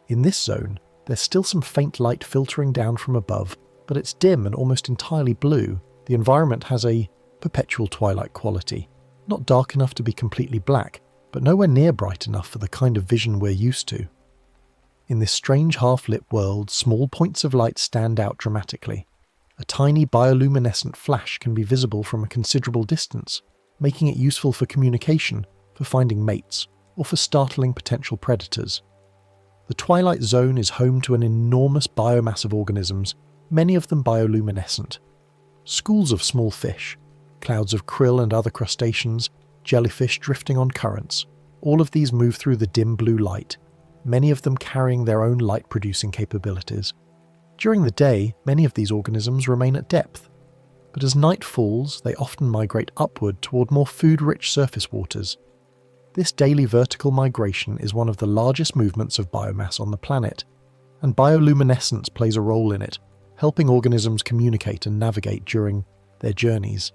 In this zone, there's still some faint light filtering down from above, but it's dim and almost entirely blue. The environment has a perpetual twilight quality, not dark enough to be completely black, but nowhere near bright enough for the kind of vision we're used to. In this strange half-lit world, small points of light stand out dramatically. A tiny bioluminescent flash can be visible from a considerable distance, making it useful for communication, for finding mates, or for startling potential predators. The twilight zone is home to an enormous biomass of organisms, many of them bioluminescent. Schools of small fish, clouds of krill and other crustaceans, jellyfish drifting on currents, all of these move through the dim blue light, many of them carrying their own light-producing capabilities. During the day, many of these organisms remain at depth, but as night falls, they often migrate upward toward more food-rich surface waters. This daily vertical migration is one of the largest movements of biomass on the planet, and bioluminescence plays a role in it, helping organisms communicate and navigate during their journeys.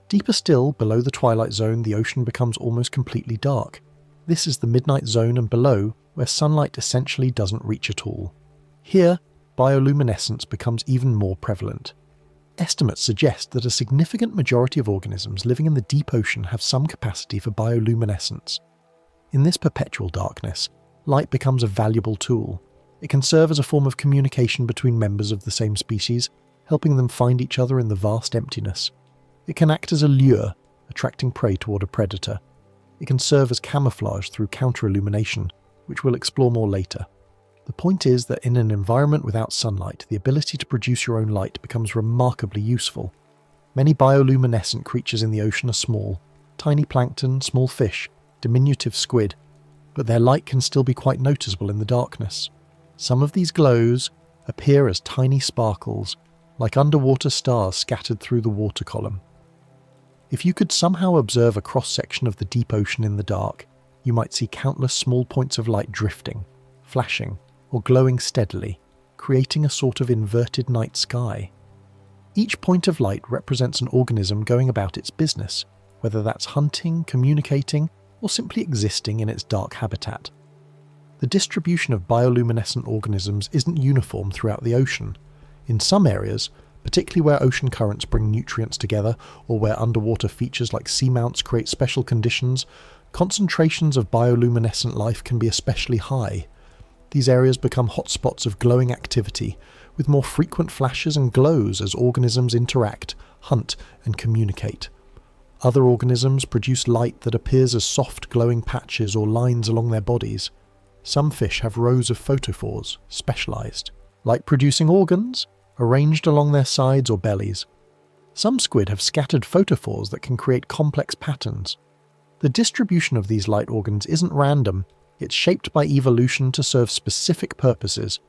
Deeper still, below the twilight zone, the ocean becomes almost completely dark. This is the midnight zone and below, where sunlight essentially doesn't reach at all. Here, bioluminescence becomes even more prevalent. Estimates suggest that a significant majority of organisms living in the deep ocean have some capacity for bioluminescence. In this perpetual darkness, light becomes a valuable tool. It can serve as a form of communication between members of the same species, helping them find each other in the vast emptiness. It can act as a lure, attracting prey toward a predator. It can serve as camouflage through counter-illumination, which we'll explore more later. The point is that in an environment without sunlight, the ability to produce your own light becomes remarkably useful. Many bioluminescent creatures in the ocean are small, tiny plankton, small fish, diminutive squid, but their light can still be quite noticeable in the darkness. Some of these glows appear as tiny sparkles, like underwater stars scattered through the water column. If you could somehow observe a cross-section of the deep ocean in the dark, you might see countless small points of light drifting, flashing, or glowing steadily, creating a sort of inverted night sky. Each point of light represents an organism going about its business, whether that's hunting, communicating, or simply existing in its dark habitat. The distribution of bioluminescent organisms isn't uniform throughout the ocean. In some areas, particularly where ocean currents bring nutrients together or where underwater features like seamounts create special conditions, concentrations of bioluminescent life can be especially high. These areas become hotspots of glowing activity, with more frequent flashes and glows as organisms interact, hunt, and communicate. Other organisms produce light that appears as soft glowing patches or lines along their bodies. Some fish have rows of photophores, specialized, light-producing organs, arranged along their sides or bellies. Some squid have scattered photophores that can create complex patterns. The distribution of these light organs isn't random. It's shaped by evolution to serve specific purposes,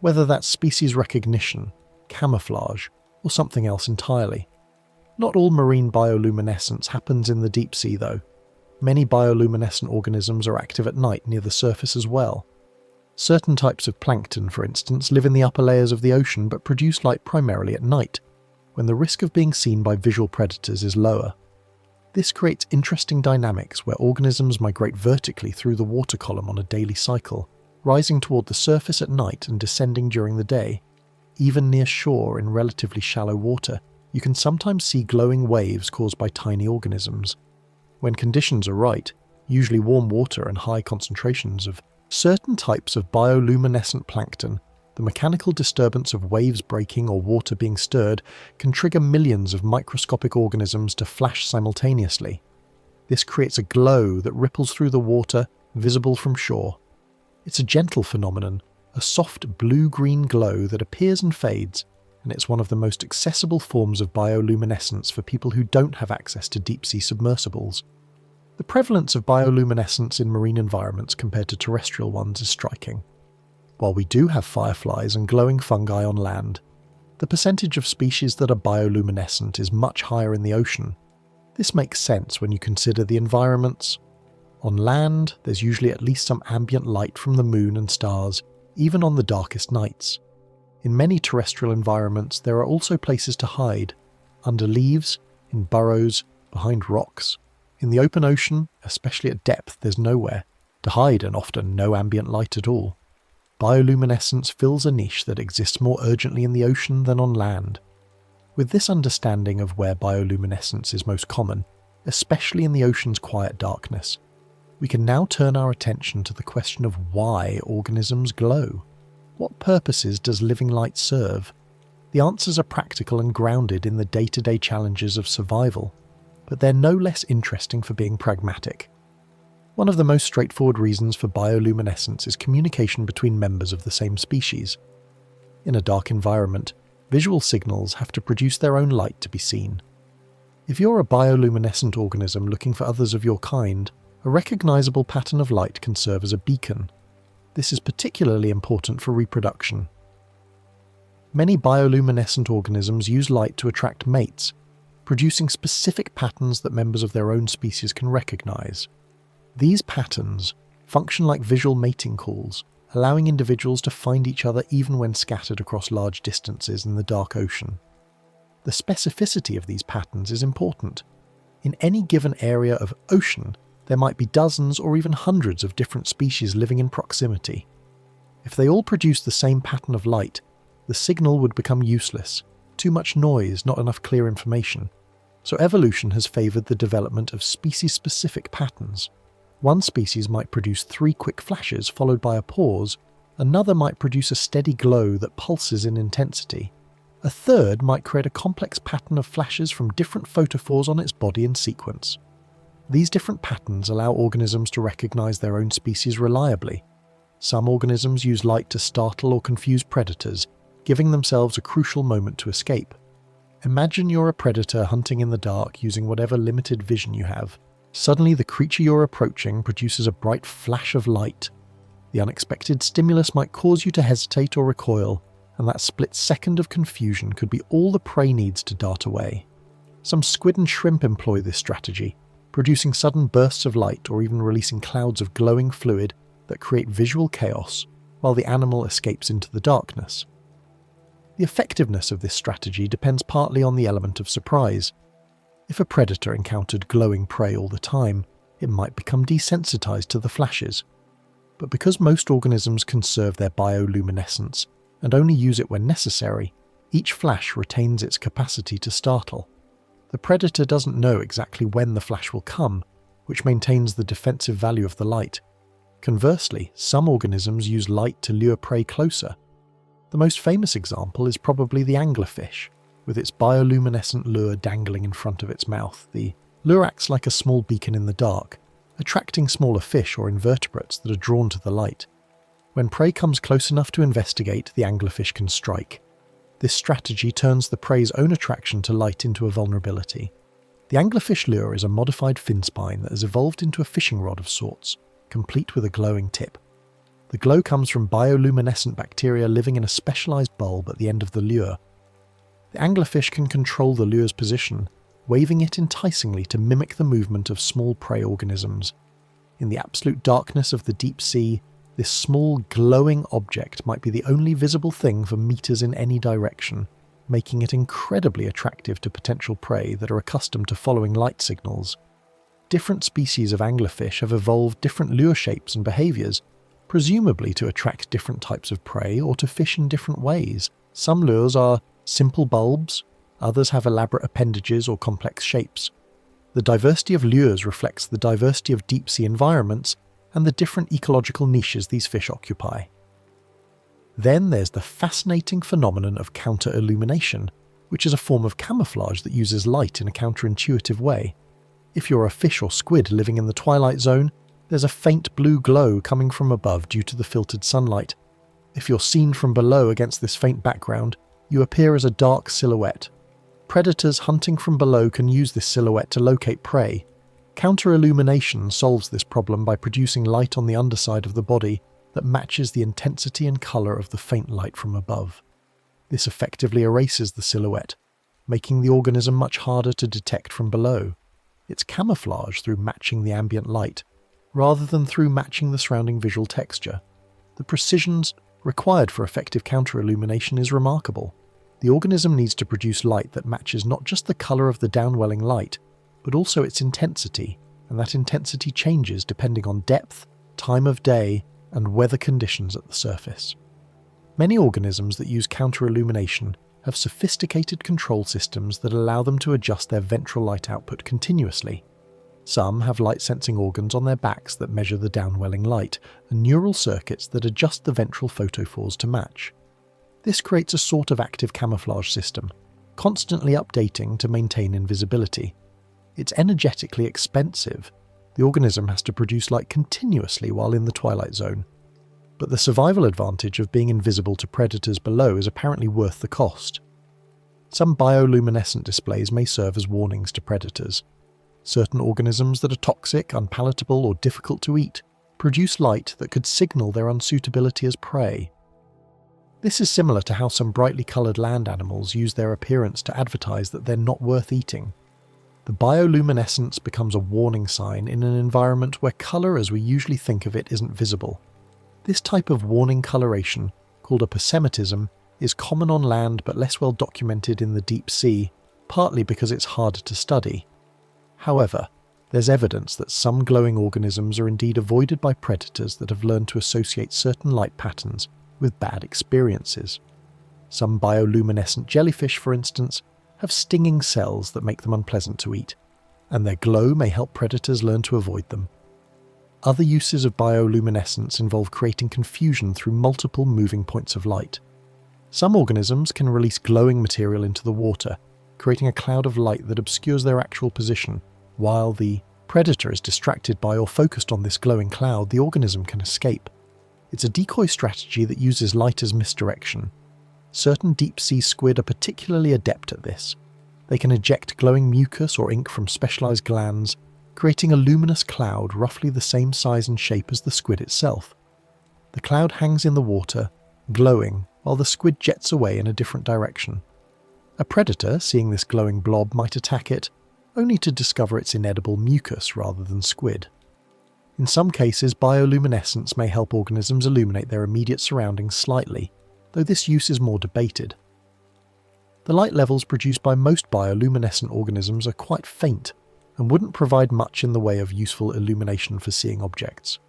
whether that's species recognition, camouflage, or something else entirely. Not all marine bioluminescence happens in the deep sea, though. Many bioluminescent organisms are active at night near the surface as well. Certain types of plankton, for instance, live in the upper layers of the ocean but produce light primarily at night, when the risk of being seen by visual predators is lower. This creates interesting dynamics where organisms migrate vertically through the water column on a daily cycle, rising toward the surface at night and descending during the day. Even near shore in relatively shallow water, you can sometimes see glowing waves caused by tiny organisms. When conditions are right, usually warm water and high concentrations of certain types of bioluminescent plankton, the mechanical disturbance of waves breaking or water being stirred can trigger millions of microscopic organisms to flash simultaneously. This creates a glow that ripples through the water, visible from shore. It's a gentle phenomenon, a soft blue-green glow that appears and fades, and it's one of the most accessible forms of bioluminescence for people who don't have access to deep-sea submersibles. The prevalence of bioluminescence in marine environments compared to terrestrial ones is striking. While we do have fireflies and glowing fungi on land, the percentage of species that are bioluminescent is much higher in the ocean. This makes sense when you consider the environments. On land, there's usually at least some ambient light from the moon and stars, even on the darkest nights. In many terrestrial environments, there are also places to hide, under leaves, in burrows, behind rocks. In the open ocean, especially at depth, there's nowhere to hide and often no ambient light at all. Bioluminescence fills a niche that exists more urgently in the ocean than on land. With this understanding of where bioluminescence is most common, especially in the ocean's quiet darkness, we can now turn our attention to the question of why organisms glow. What purposes does living light serve? The answers are practical and grounded in the day-to-day challenges of survival, but they're no less interesting for being pragmatic. One of the most straightforward reasons for bioluminescence is communication between members of the same species. In a dark environment, visual signals have to produce their own light to be seen. If you're a bioluminescent organism looking for others of your kind, a recognizable pattern of light can serve as a beacon. This is particularly important for reproduction. Many bioluminescent organisms use light to attract mates, producing specific patterns that members of their own species can recognize. These patterns function like visual mating calls, allowing individuals to find each other even when scattered across large distances in the dark ocean. The specificity of these patterns is important. In any given area of ocean, there might be dozens or even hundreds of different species living in proximity. If they all produce the same pattern of light, the signal would become useless. Too much noise, not enough clear information. So evolution has favoured the development of species-specific patterns. One species might produce 3 quick flashes followed by a pause, another might produce a steady glow that pulses in intensity. A third might create a complex pattern of flashes from different photophores on its body in sequence. These different patterns allow organisms to recognize their own species reliably. Some organisms use light to startle or confuse predators, giving themselves a crucial moment to escape. Imagine you're a predator hunting in the dark using whatever limited vision you have. Suddenly, the creature you're approaching produces a bright flash of light. The unexpected stimulus might cause you to hesitate or recoil, and that split second of confusion could be all the prey needs to dart away. Some squid and shrimp employ this strategy, producing sudden bursts of light or even releasing clouds of glowing fluid that create visual chaos while the animal escapes into the darkness. The effectiveness of this strategy depends partly on the element of surprise. If a predator encountered glowing prey all the time, it might become desensitized to the flashes. But because most organisms conserve their bioluminescence and only use it when necessary, each flash retains its capacity to startle. The predator doesn't know exactly when the flash will come, which maintains the defensive value of the light. Conversely, some organisms use light to lure prey closer. The most famous example is probably the anglerfish, with its bioluminescent lure dangling in front of its mouth. The lure acts like a small beacon in the dark, attracting smaller fish or invertebrates that are drawn to the light. When prey comes close enough to investigate, the anglerfish can strike. This strategy turns the prey's own attraction to light into a vulnerability. The anglerfish lure is a modified fin spine that has evolved into a fishing rod of sorts, complete with a glowing tip. The glow comes from bioluminescent bacteria living in a specialized bulb at the end of the lure. The anglerfish can control the lure's position, waving it enticingly to mimic the movement of small prey organisms. In the absolute darkness of the deep sea, this small glowing object might be the only visible thing for meters in any direction, making it incredibly attractive to potential prey that are accustomed to following light signals. Different species of anglerfish have evolved different lure shapes and behaviors, presumably to attract different types of prey or to fish in different ways. Some lures are simple bulbs, others have elaborate appendages or complex shapes. The diversity of lures reflects the diversity of deep-sea environments and the different ecological niches these fish occupy. Then there's the fascinating phenomenon of counter-illumination, which is a form of camouflage that uses light in a counterintuitive way. If you're a fish or squid living in the twilight zone, there's a faint blue glow coming from above due to the filtered sunlight. If you're seen from below against this faint background, you appear as a dark silhouette. Predators hunting from below can use this silhouette to locate prey. Counter-illumination solves this problem by producing light on the underside of the body that matches the intensity and colour of the faint light from above. This effectively erases the silhouette, making the organism much harder to detect from below. It's camouflage through matching the ambient light, rather than through matching the surrounding visual texture. The precision required for effective counter-illumination is remarkable. The organism needs to produce light that matches not just the colour of the downwelling light, but also its intensity, and that intensity changes depending on depth, time of day, and weather conditions at the surface. Many organisms that use counter-illumination have sophisticated control systems that allow them to adjust their ventral light output continuously. Some have light-sensing organs on their backs that measure the downwelling light, and neural circuits that adjust the ventral photophores to match. This creates a sort of active camouflage system, constantly updating to maintain invisibility. It's energetically expensive. The organism has to produce light continuously while in the twilight zone. But the survival advantage of being invisible to predators below is apparently worth the cost. Some bioluminescent displays may serve as warnings to predators. Certain organisms that are toxic, unpalatable, or difficult to eat produce light that could signal their unsuitability as prey. This is similar to how some brightly coloured land animals use their appearance to advertise that they're not worth eating. The bioluminescence becomes a warning sign in an environment where colour as we usually think of it isn't visible. This type of warning coloration, called a persematism, is common on land but less well documented in the deep sea, partly because it's harder to study. However, there's evidence that some glowing organisms are indeed avoided by predators that have learned to associate certain light patterns with bad experiences. Some bioluminescent jellyfish, for instance, have stinging cells that make them unpleasant to eat, and their glow may help predators learn to avoid them. Other uses of bioluminescence involve creating confusion through multiple moving points of light. Some organisms can release glowing material into the water, creating a cloud of light that obscures their actual position. While the predator is distracted by or focused on this glowing cloud, the organism can escape. It's a decoy strategy that uses light as misdirection. Certain deep-sea squid are particularly adept at this. They can eject glowing mucus or ink from specialized glands, creating a luminous cloud roughly the same size and shape as the squid itself. The cloud hangs in the water, glowing, while the squid jets away in a different direction. A predator, seeing this glowing blob, might attack it, only to discover it's inedible mucus rather than squid. In some cases, bioluminescence may help organisms illuminate their immediate surroundings slightly, though this use is more debated. The light levels produced by most bioluminescent organisms are quite faint, and wouldn't provide much in the way of useful illumination for seeing objects.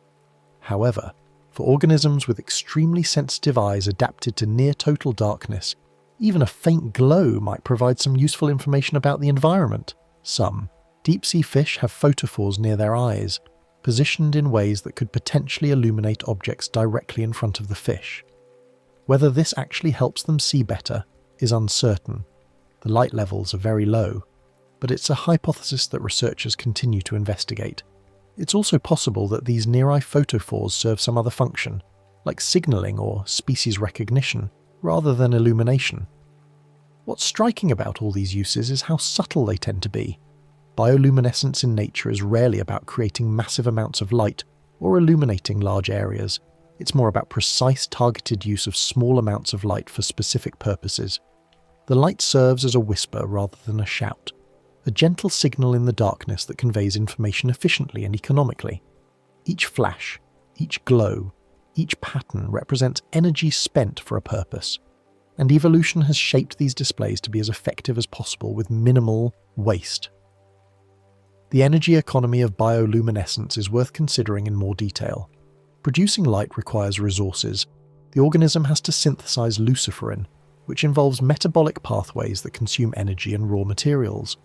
However, for organisms with extremely sensitive eyes adapted to near total darkness, even a faint glow might provide some useful information about the environment. Some deep-sea fish have photophores near their eyes, positioned in ways that could potentially illuminate objects directly in front of the fish. Whether this actually helps them see better is uncertain. The light levels are very low, but it's a hypothesis that researchers continue to investigate. It's also possible that these near-eye photophores serve some other function, like signalling or species recognition, rather than illumination. What's striking about all these uses is how subtle they tend to be. Bioluminescence in nature is rarely about creating massive amounts of light or illuminating large areas. It's more about precise, targeted use of small amounts of light for specific purposes. The light serves as a whisper rather than a shout, a gentle signal in the darkness that conveys information efficiently and economically. Each flash, each glow, each pattern represents energy spent for a purpose, and evolution has shaped these displays to be as effective as possible with minimal waste. The energy economy of bioluminescence is worth considering in more detail. Producing light requires resources. The organism has to synthesize luciferin, which involves metabolic pathways that consume energy and raw materials.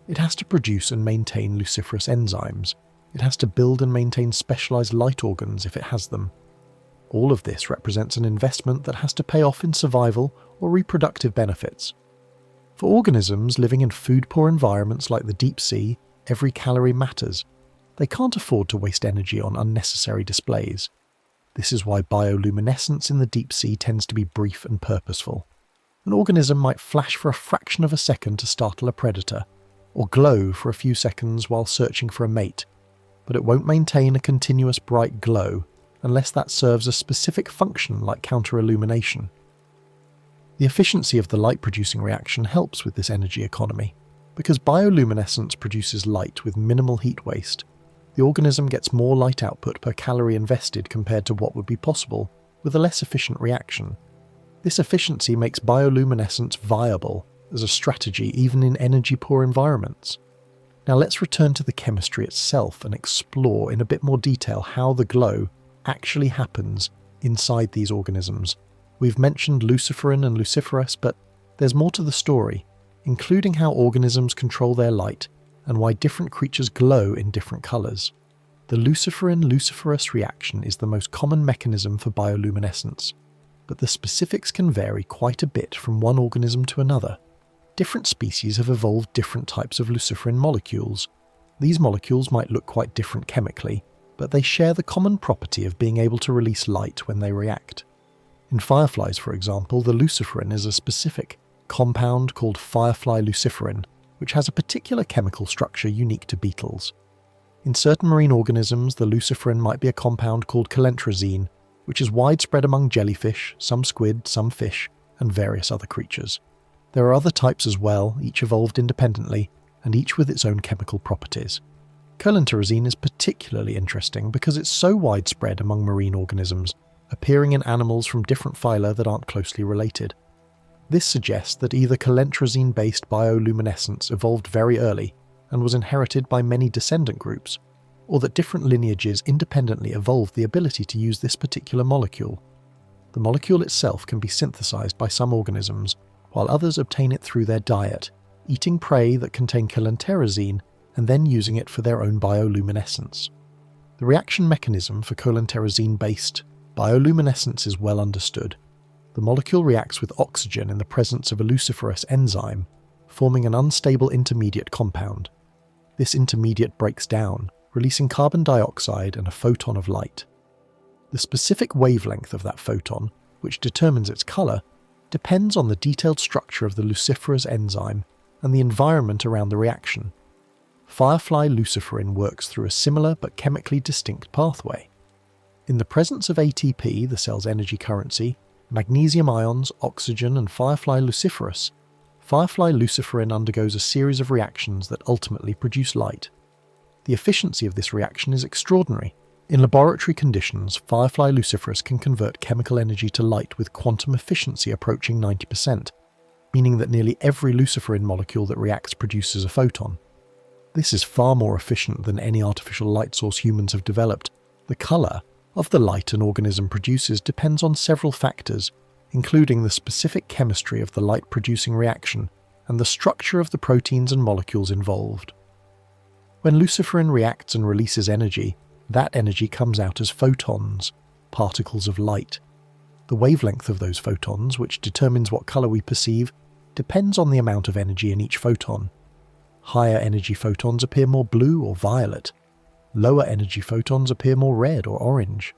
It has to produce and maintain luciferase enzymes. It has to build and maintain specialized light organs if it has them. All of this represents an investment that has to pay off in survival or reproductive benefits. For organisms living in food-poor environments like the deep sea, every calorie matters. They can't afford to waste energy on unnecessary displays. This is why bioluminescence in the deep sea tends to be brief and purposeful. An organism might flash for a fraction of a second to startle a predator, or glow for a few seconds while searching for a mate, but it won't maintain a continuous bright glow unless that serves a specific function like counter-illumination. The efficiency of the light-producing reaction helps with this energy economy. Because bioluminescence produces light with minimal heat waste, the organism gets more light output per calorie invested compared to what would be possible with a less efficient reaction. This efficiency makes bioluminescence viable as a strategy even in energy-poor environments. Now let's return to the chemistry itself and explore in a bit more detail how the glow actually happens inside these organisms. We've mentioned luciferin and luciferase, but there's more to the story, including how organisms control their light and why different creatures glow in different colours. The luciferin-luciferase reaction is the most common mechanism for bioluminescence, but the specifics can vary quite a bit from one organism to another. Different species have evolved different types of luciferin molecules. These molecules might look quite different chemically, but they share the common property of being able to release light when they react. In fireflies, for example, the luciferin is a specific compound called firefly luciferin, which has a particular chemical structure unique to beetles. In certain marine organisms, the luciferin might be a compound called colentrazine, which is widespread among jellyfish, some squid, some fish, and various other creatures. There are other types as well, each evolved independently, and each with its own chemical properties. Colentrazine is particularly interesting because it's so widespread among marine organisms, appearing in animals from different phyla that aren't closely related. This suggests that either colentrazine-based bioluminescence evolved very early and was inherited by many descendant groups, or that different lineages independently evolved the ability to use this particular molecule. The molecule itself can be synthesized by some organisms, while others obtain it through their diet, eating prey that contain colentrazine and then using it for their own bioluminescence. The reaction mechanism for colentrazine-based bioluminescence is well understood. The molecule reacts with oxygen in the presence of a luciferase enzyme, forming an unstable intermediate compound. This intermediate breaks down, releasing carbon dioxide and a photon of light. The specific wavelength of that photon, which determines its colour, depends on the detailed structure of the luciferase enzyme and the environment around the reaction. Firefly luciferin works through a similar but chemically distinct pathway. In the presence of ATP, the cell's energy currency, magnesium ions, oxygen, and firefly luciferase, firefly luciferin undergoes a series of reactions that ultimately produce light. The efficiency of this reaction is extraordinary. In laboratory conditions, firefly luciferase can convert chemical energy to light with quantum efficiency approaching 90%, meaning that nearly every luciferin molecule that reacts produces a photon. This is far more efficient than any artificial light source humans have developed. The colour of the light an organism produces depends on several factors, including the specific chemistry of the light-producing reaction and the structure of the proteins and molecules involved. When luciferin reacts and releases energy, that energy comes out as photons, particles of light. The wavelength of those photons, which determines what colour we perceive, depends on the amount of energy in each photon. Higher energy photons appear more blue or violet. Lower energy photons appear more red or orange.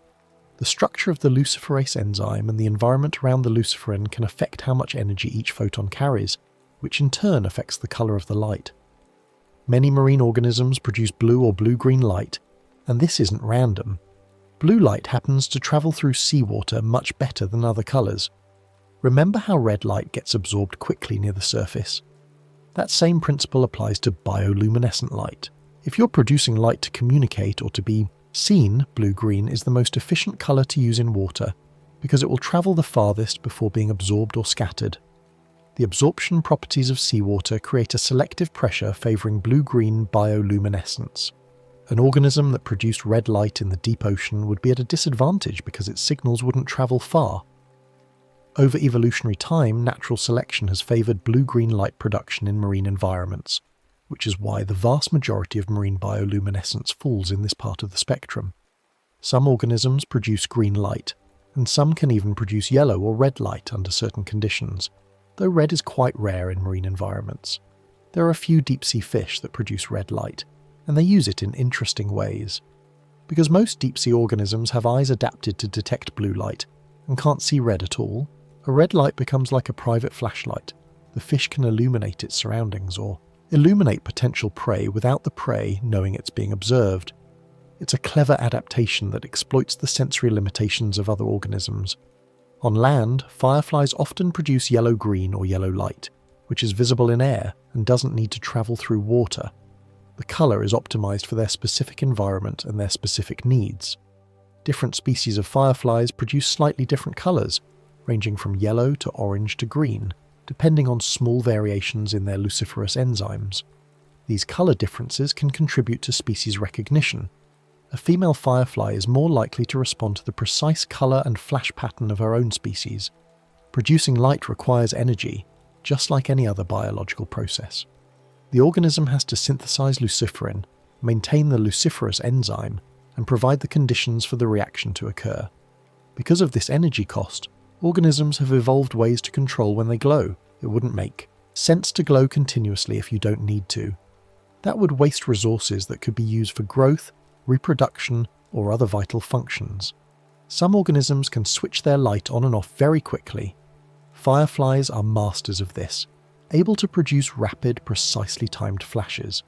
The structure of the luciferase enzyme and the environment around the luciferin can affect how much energy each photon carries, which in turn affects the colour of the light. Many marine organisms produce blue or blue-green light, and this isn't random. Blue light happens to travel through seawater much better than other colours. Remember how red light gets absorbed quickly near the surface? That same principle applies to bioluminescent light. If you're producing light to communicate or to be seen, blue-green is the most efficient colour to use in water because it will travel the farthest before being absorbed or scattered. The absorption properties of seawater create a selective pressure favouring blue-green bioluminescence. An organism that produced red light in the deep ocean would be at a disadvantage because its signals wouldn't travel far. Over evolutionary time, natural selection has favoured blue-green light production in marine environments, which is why the vast majority of marine bioluminescence falls in this part of the spectrum. Some organisms produce green light, and some can even produce yellow or red light under certain conditions, though red is quite rare in marine environments. There are a few deep-sea fish that produce red light, and they use it in interesting ways. Because most deep-sea organisms have eyes adapted to detect blue light and can't see red at all, a red light becomes like a private flashlight. The fish can illuminate its surroundings or illuminate potential prey without the prey knowing it's being observed. It's a clever adaptation that exploits the sensory limitations of other organisms. On land, fireflies often produce yellow-green or yellow light, which is visible in air and doesn't need to travel through water. The colour is optimised for their specific environment and their specific needs. Different species of fireflies produce slightly different colours, ranging from yellow to orange to green, depending on small variations in their luciferase enzymes. These colour differences can contribute to species recognition. A female firefly is more likely to respond to the precise colour and flash pattern of her own species. Producing light requires energy, just like any other biological process. The organism has to synthesize luciferin, maintain the luciferase enzyme, and provide the conditions for the reaction to occur. Because of this energy cost, organisms have evolved ways to control when they glow. It wouldn't make sense to glow continuously if you don't need to. That would waste resources that could be used for growth, reproduction, or other vital functions. Some organisms can switch their light on and off very quickly. Fireflies are masters of this, able to produce rapid, precisely timed flashes.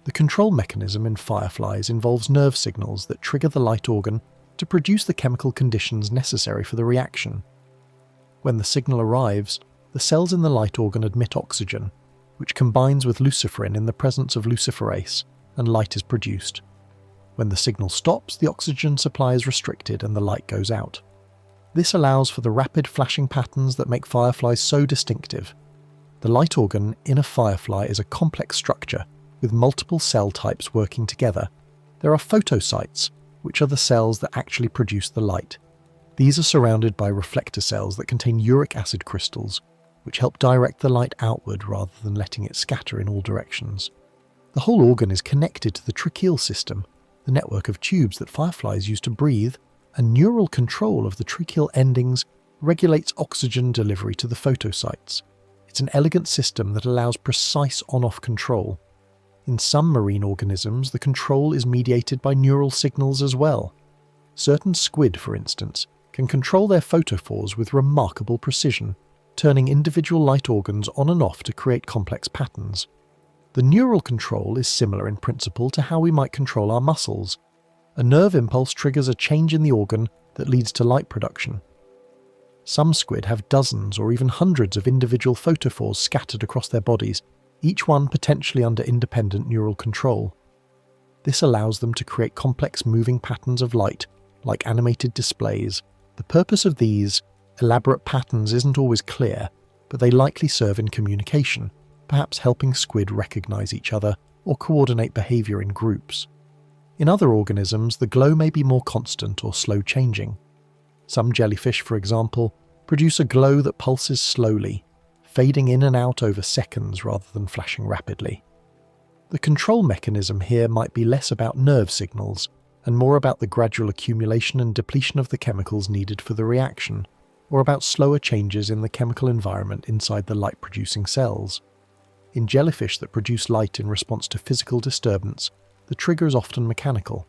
The control mechanism in fireflies involves nerve signals that trigger the light organ to produce the chemical conditions necessary for the reaction. When the signal arrives, the cells in the light organ emit oxygen, which combines with luciferin in the presence of luciferase, and light is produced. When the signal stops, the oxygen supply is restricted and the light goes out. This allows for the rapid flashing patterns that make fireflies so distinctive. The light organ in a firefly is a complex structure with multiple cell types working together. There are photocytes, which are the cells that actually produce the light. These are surrounded by reflector cells that contain uric acid crystals, which help direct the light outward rather than letting it scatter in all directions. The whole organ is connected to the tracheal system, the network of tubes that fireflies use to breathe, and neural control of the tracheal endings regulates oxygen delivery to the photocytes. It's an elegant system that allows precise on-off control. In some marine organisms, the control is mediated by neural signals as well. Certain squid, for instance, can control their photophores with remarkable precision, turning individual light organs on and off to create complex patterns. The neural control is similar in principle to how we might control our muscles. A nerve impulse triggers a change in the organ that leads to light production. Some squid have dozens or even hundreds of individual photophores scattered across their bodies, each one potentially under independent neural control. This allows them to create complex moving patterns of light, like animated displays. The purpose of these elaborate patterns isn't always clear, but they likely serve in communication, perhaps helping squid recognize each other or coordinate behavior in groups. In other organisms, the glow may be more constant or slow-changing. Some jellyfish, for example, produce a glow that pulses slowly, fading in and out over seconds rather than flashing rapidly. The control mechanism here might be less about nerve signals and more about the gradual accumulation and depletion of the chemicals needed for the reaction, or about slower changes in the chemical environment inside the light-producing cells. In jellyfish that produce light in response to physical disturbance, the trigger is often mechanical.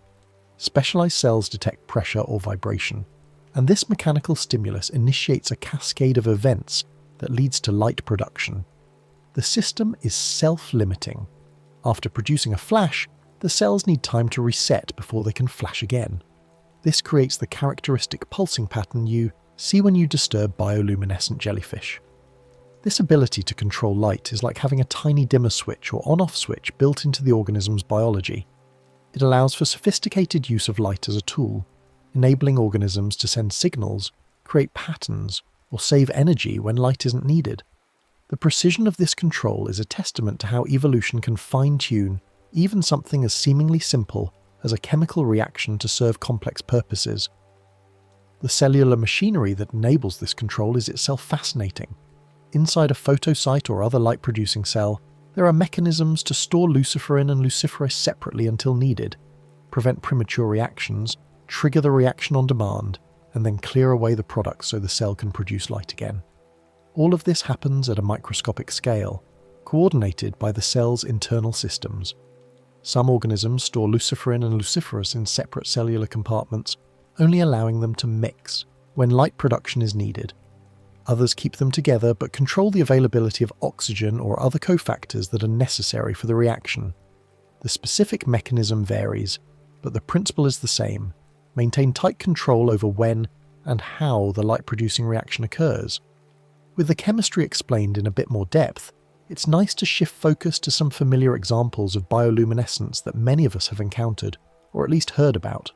Specialized cells detect pressure or vibration, and this mechanical stimulus initiates a cascade of events that leads to light production. The system is self-limiting. After producing a flash, the cells need time to reset before they can flash again. This creates the characteristic pulsing pattern you see when you disturb bioluminescent jellyfish. This ability to control light is like having a tiny dimmer switch or on-off switch built into the organism's biology. It allows for sophisticated use of light as a tool, enabling organisms to send signals, create patterns, or save energy when light isn't needed. The precision of this control is a testament to how evolution can fine-tune even something as seemingly simple as a chemical reaction to serve complex purposes. The cellular machinery that enables this control is itself fascinating. Inside a photocyte or other light-producing cell, there are mechanisms to store luciferin and luciferase separately until needed, prevent premature reactions, trigger the reaction on demand, and then clear away the products so the cell can produce light again. All of this happens at a microscopic scale, coordinated by the cell's internal systems. Some organisms store luciferin and luciferase in separate cellular compartments, only allowing them to mix when light production is needed. Others keep them together but control the availability of oxygen or other cofactors that are necessary for the reaction. The specific mechanism varies, but the principle is the same: maintain tight control over when and how the light-producing reaction occurs. With the chemistry explained in a bit more depth, it's nice to shift focus to some familiar examples of bioluminescence that many of us have encountered, or at least heard about.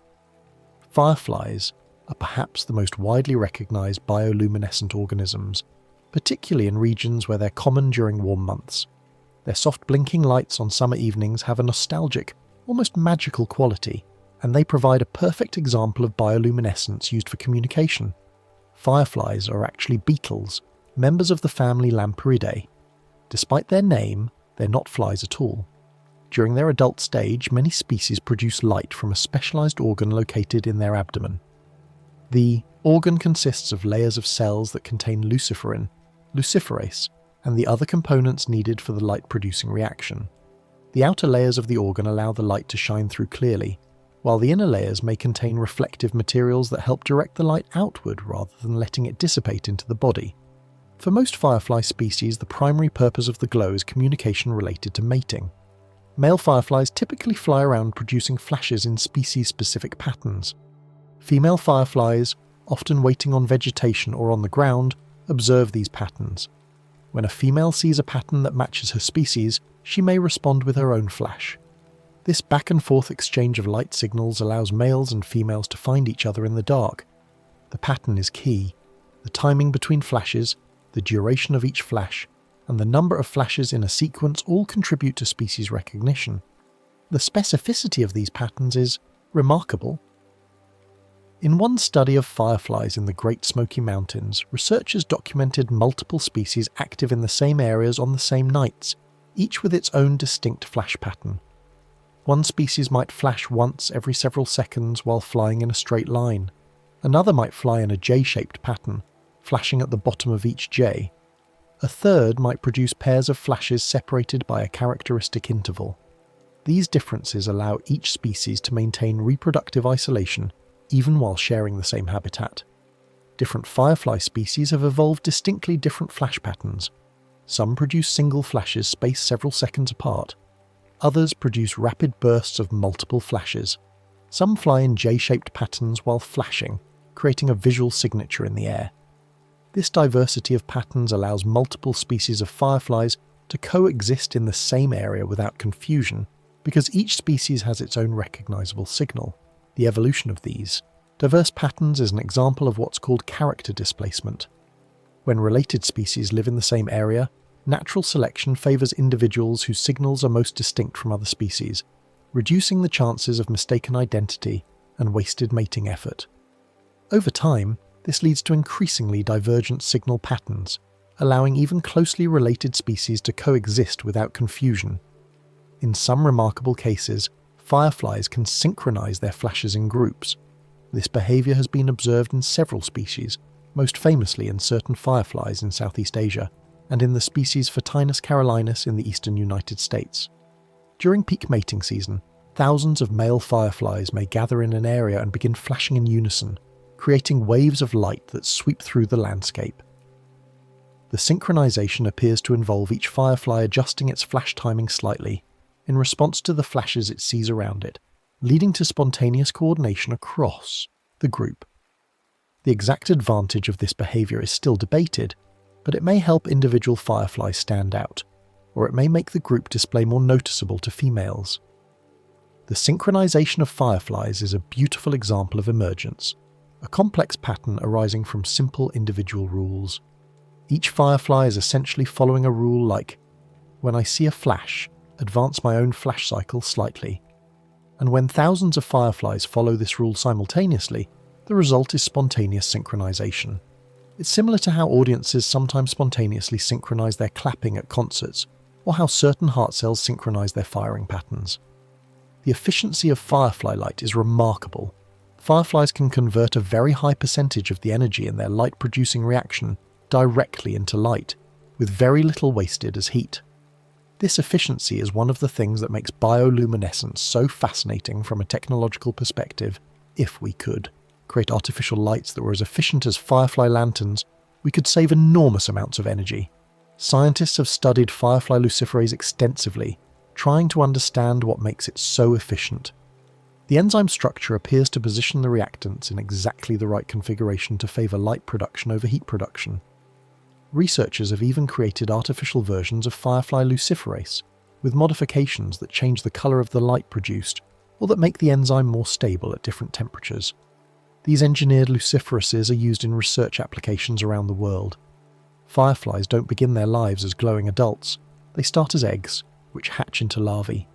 Fireflies are perhaps the most widely recognized bioluminescent organisms, particularly in regions where they're common during warm months. Their soft blinking lights on summer evenings have a nostalgic, almost magical quality, and they provide a perfect example of bioluminescence used for communication. Fireflies are actually beetles, members of the family Lampyridae. Despite their name, they're not flies at all. During their adult stage, many species produce light from a specialized organ located in their abdomen. The organ consists of layers of cells that contain luciferin, luciferase, and the other components needed for the light-producing reaction. The outer layers of the organ allow the light to shine through clearly, while the inner layers may contain reflective materials that help direct the light outward rather than letting it dissipate into the body. For most firefly species, the primary purpose of the glow is communication related to mating. Male fireflies typically fly around producing flashes in species-specific patterns. Female fireflies, often waiting on vegetation or on the ground, observe these patterns. When a female sees a pattern that matches her species, she may respond with her own flash. This back-and-forth exchange of light signals allows males and females to find each other in the dark. The pattern is key. The timing between flashes, the duration of each flash, and the number of flashes in a sequence all contribute to species recognition. The specificity of these patterns is remarkable. In one study of fireflies in the Great Smoky Mountains, researchers documented multiple species active in the same areas on the same nights, each with its own distinct flash pattern. One species might flash once every several seconds while flying in a straight line. Another might fly in a J-shaped pattern, flashing at the bottom of each J. A third might produce pairs of flashes separated by a characteristic interval. These differences allow each species to maintain reproductive isolation even while sharing the same habitat. Different firefly species have evolved distinctly different flash patterns. Some produce single flashes spaced several seconds apart. Others produce rapid bursts of multiple flashes. Some fly in J-shaped patterns while flashing, creating a visual signature in the air. This diversity of patterns allows multiple species of fireflies to coexist in the same area without confusion, because each species has its own recognizable signal. The evolution of these diverse patterns is an example of what's called character displacement. When related species live in the same area, natural selection favors individuals whose signals are most distinct from other species, reducing the chances of mistaken identity and wasted mating effort. Over time, this leads to increasingly divergent signal patterns, allowing even closely related species to coexist without confusion. In some remarkable cases, fireflies can synchronize their flashes in groups. This behavior has been observed in several species, most famously in certain fireflies in Southeast Asia, and in the species Photinus carolinus in the eastern United States. During peak mating season, thousands of male fireflies may gather in an area and begin flashing in unison, creating waves of light that sweep through the landscape. The synchronization appears to involve each firefly adjusting its flash timing slightly, in response to the flashes it sees around it, leading to spontaneous coordination across the group. The exact advantage of this behavior is still debated, but it may help individual fireflies stand out, or it may make the group display more noticeable to females. The synchronization of fireflies is a beautiful example of emergence, a complex pattern arising from simple individual rules. Each firefly is essentially following a rule like, when I see a flash, advance my own flash cycle slightly. And when thousands of fireflies follow this rule simultaneously, the result is spontaneous synchronization. It's similar to how audiences sometimes spontaneously synchronize their clapping at concerts, or how certain heart cells synchronize their firing patterns. The efficiency of firefly light is remarkable. Fireflies can convert a very high percentage of the energy in their light-producing reaction directly into light, with very little wasted as heat. This efficiency is one of the things that makes bioluminescence so fascinating from a technological perspective. If we could create artificial lights that were as efficient as firefly lanterns, we could save enormous amounts of energy. Scientists have studied firefly luciferase extensively, trying to understand what makes it so efficient. The enzyme structure appears to position the reactants in exactly the right configuration to favor light production over heat production. Researchers have even created artificial versions of firefly luciferase, with modifications that change the color of the light produced, or that make the enzyme more stable at different temperatures. These engineered luciferases are used in research applications around the world. Fireflies don't begin their lives as glowing adults. They start as eggs, which hatch into larvae.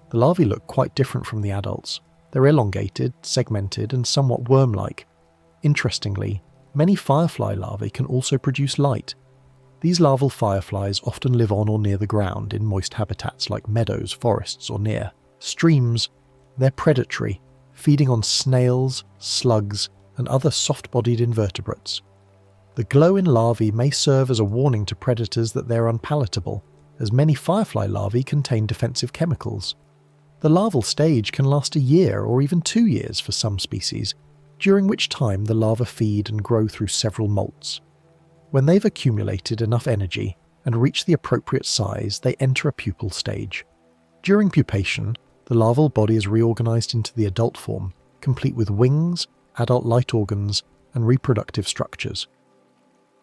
The larvae look quite different from the adults. They're elongated, segmented, and somewhat worm-like. Interestingly, many firefly larvae can also produce light. These larval fireflies often live on or near the ground in moist habitats like meadows, forests, or near streams. They're predatory, feeding on snails, slugs, and other soft-bodied invertebrates. The glow in larvae may serve as a warning to predators that they're unpalatable, as many firefly larvae contain defensive chemicals. The larval stage can last a year or even 2 years for some species, during which time the larvae feed and grow through several molts. When they've accumulated enough energy and reach the appropriate size, they enter a pupal stage. During pupation, the larval body is reorganized into the adult form, complete with wings, adult light organs, and reproductive structures.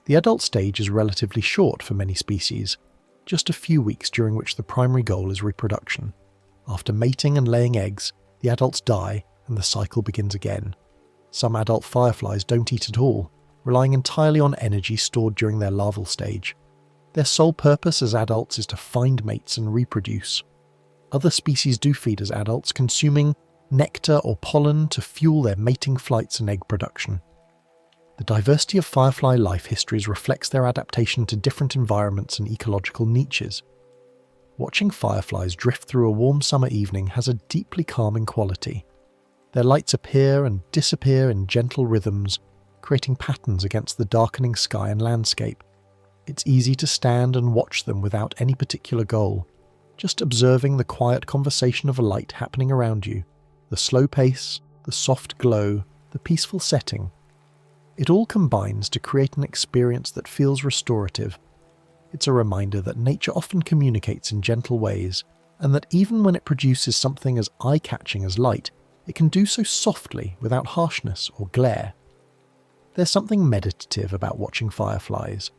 The adult stage is relatively short for many species, just a few weeks during which the primary goal is reproduction. After mating and laying eggs, the adults die and the cycle begins again. Some adult fireflies don't eat at all, relying entirely on energy stored during their larval stage. Their sole purpose as adults is to find mates and reproduce. Other species do feed as adults, consuming nectar or pollen to fuel their mating flights and egg production. The diversity of firefly life histories reflects their adaptation to different environments and ecological niches. Watching fireflies drift through a warm summer evening has a deeply calming quality. Their lights appear and disappear in gentle rhythms, creating patterns against the darkening sky and landscape. It's easy to stand and watch them without any particular goal, just observing the quiet conversation of a light happening around you, the slow pace, the soft glow, the peaceful setting. It all combines to create an experience that feels restorative. It's a reminder that nature often communicates in gentle ways, and that even when it produces something as eye-catching as light, it can do so softly without harshness or glare. There's something meditative about watching fireflies.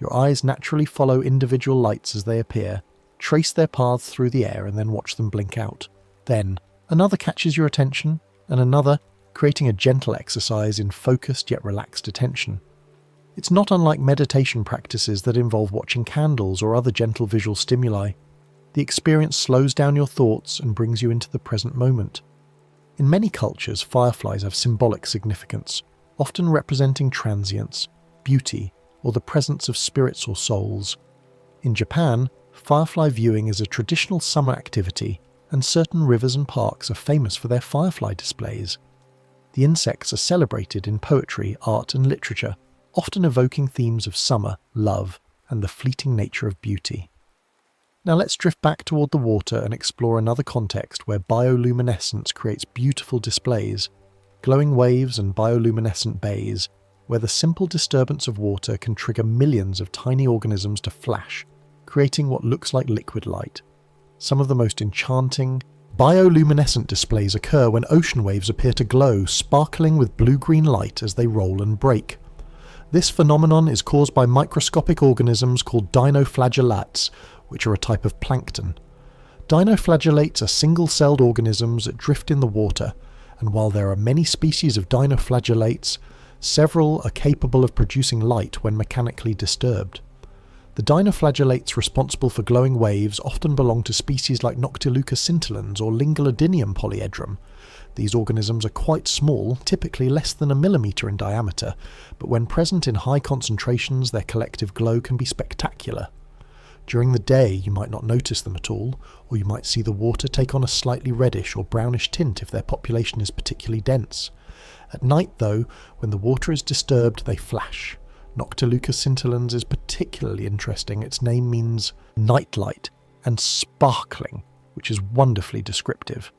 Your eyes naturally follow individual lights as they appear, trace their paths through the air and then watch them blink out. Then, another catches your attention, and another, creating a gentle exercise in focused yet relaxed attention. It's not unlike meditation practices that involve watching candles or other gentle visual stimuli. The experience slows down your thoughts and brings you into the present moment. In many cultures, fireflies have symbolic significance, often representing transience, beauty, or the presence of spirits or souls. In Japan, firefly viewing is a traditional summer activity, and certain rivers and parks are famous for their firefly displays. The insects are celebrated in poetry, art, and literature, often evoking themes of summer, love, and the fleeting nature of beauty. Now let's drift back toward the water and explore another context where bioluminescence creates beautiful displays, glowing waves and bioluminescent bays, where the simple disturbance of water can trigger millions of tiny organisms to flash, creating what looks like liquid light. Some of the most enchanting, bioluminescent displays occur when ocean waves appear to glow, sparkling with blue-green light as they roll and break. This phenomenon is caused by microscopic organisms called dinoflagellates, which are a type of plankton. Dinoflagellates are single-celled organisms that drift in the water, and while there are many species of dinoflagellates, several are capable of producing light when mechanically disturbed. The dinoflagellates responsible for glowing waves often belong to species like Noctiluca scintillans or Lingulodynium polyedrum. These organisms are quite small, typically less than a millimetre in diameter, but when present in high concentrations their collective glow can be spectacular. During the day you might not notice them at all, or you might see the water take on a slightly reddish or brownish tint if their population is particularly dense. At night though, when the water is disturbed, they flash. Noctiluca scintillans is particularly interesting. Its name means nightlight and sparkling, which is wonderfully descriptive.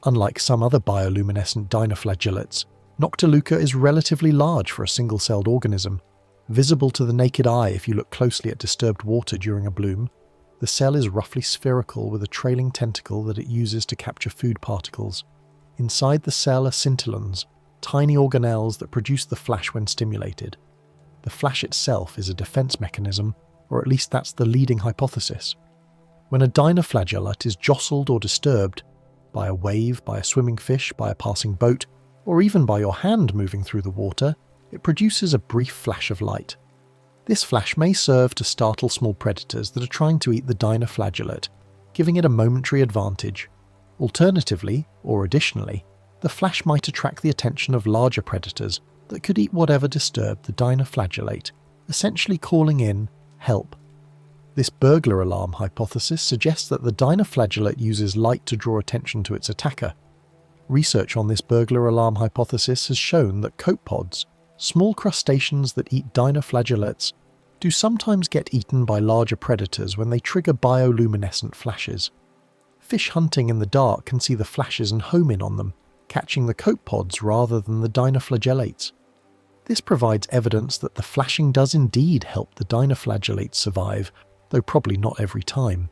Unlike some other bioluminescent dinoflagellates, Noctiluca is relatively large for a single-celled organism. Visible to the naked eye if you look closely at disturbed water during a bloom, the cell is roughly spherical with a trailing tentacle that it uses to capture food particles. Inside the cell are scintillans, tiny organelles that produce the flash when stimulated. The flash itself is a defense mechanism, or at least that's the leading hypothesis. When a dinoflagellate is jostled or disturbed, by a wave, by a swimming fish, by a passing boat, or even by your hand moving through the water, it produces a brief flash of light. This flash may serve to startle small predators that are trying to eat the dinoflagellate, giving it a momentary advantage. Alternatively, or additionally, the flash might attract the attention of larger predators that could eat whatever disturbed the dinoflagellate, essentially calling in help. This burglar alarm hypothesis suggests that the dinoflagellate uses light to draw attention to its attacker. Research on this burglar alarm hypothesis has shown that copepods, small crustaceans that eat dinoflagellates, do sometimes get eaten by larger predators when they trigger bioluminescent flashes. Fish hunting in the dark can see the flashes and home in on them, catching the copepods rather than the dinoflagellates. This provides evidence that the flashing does indeed help the dinoflagellates survive, though probably not every time.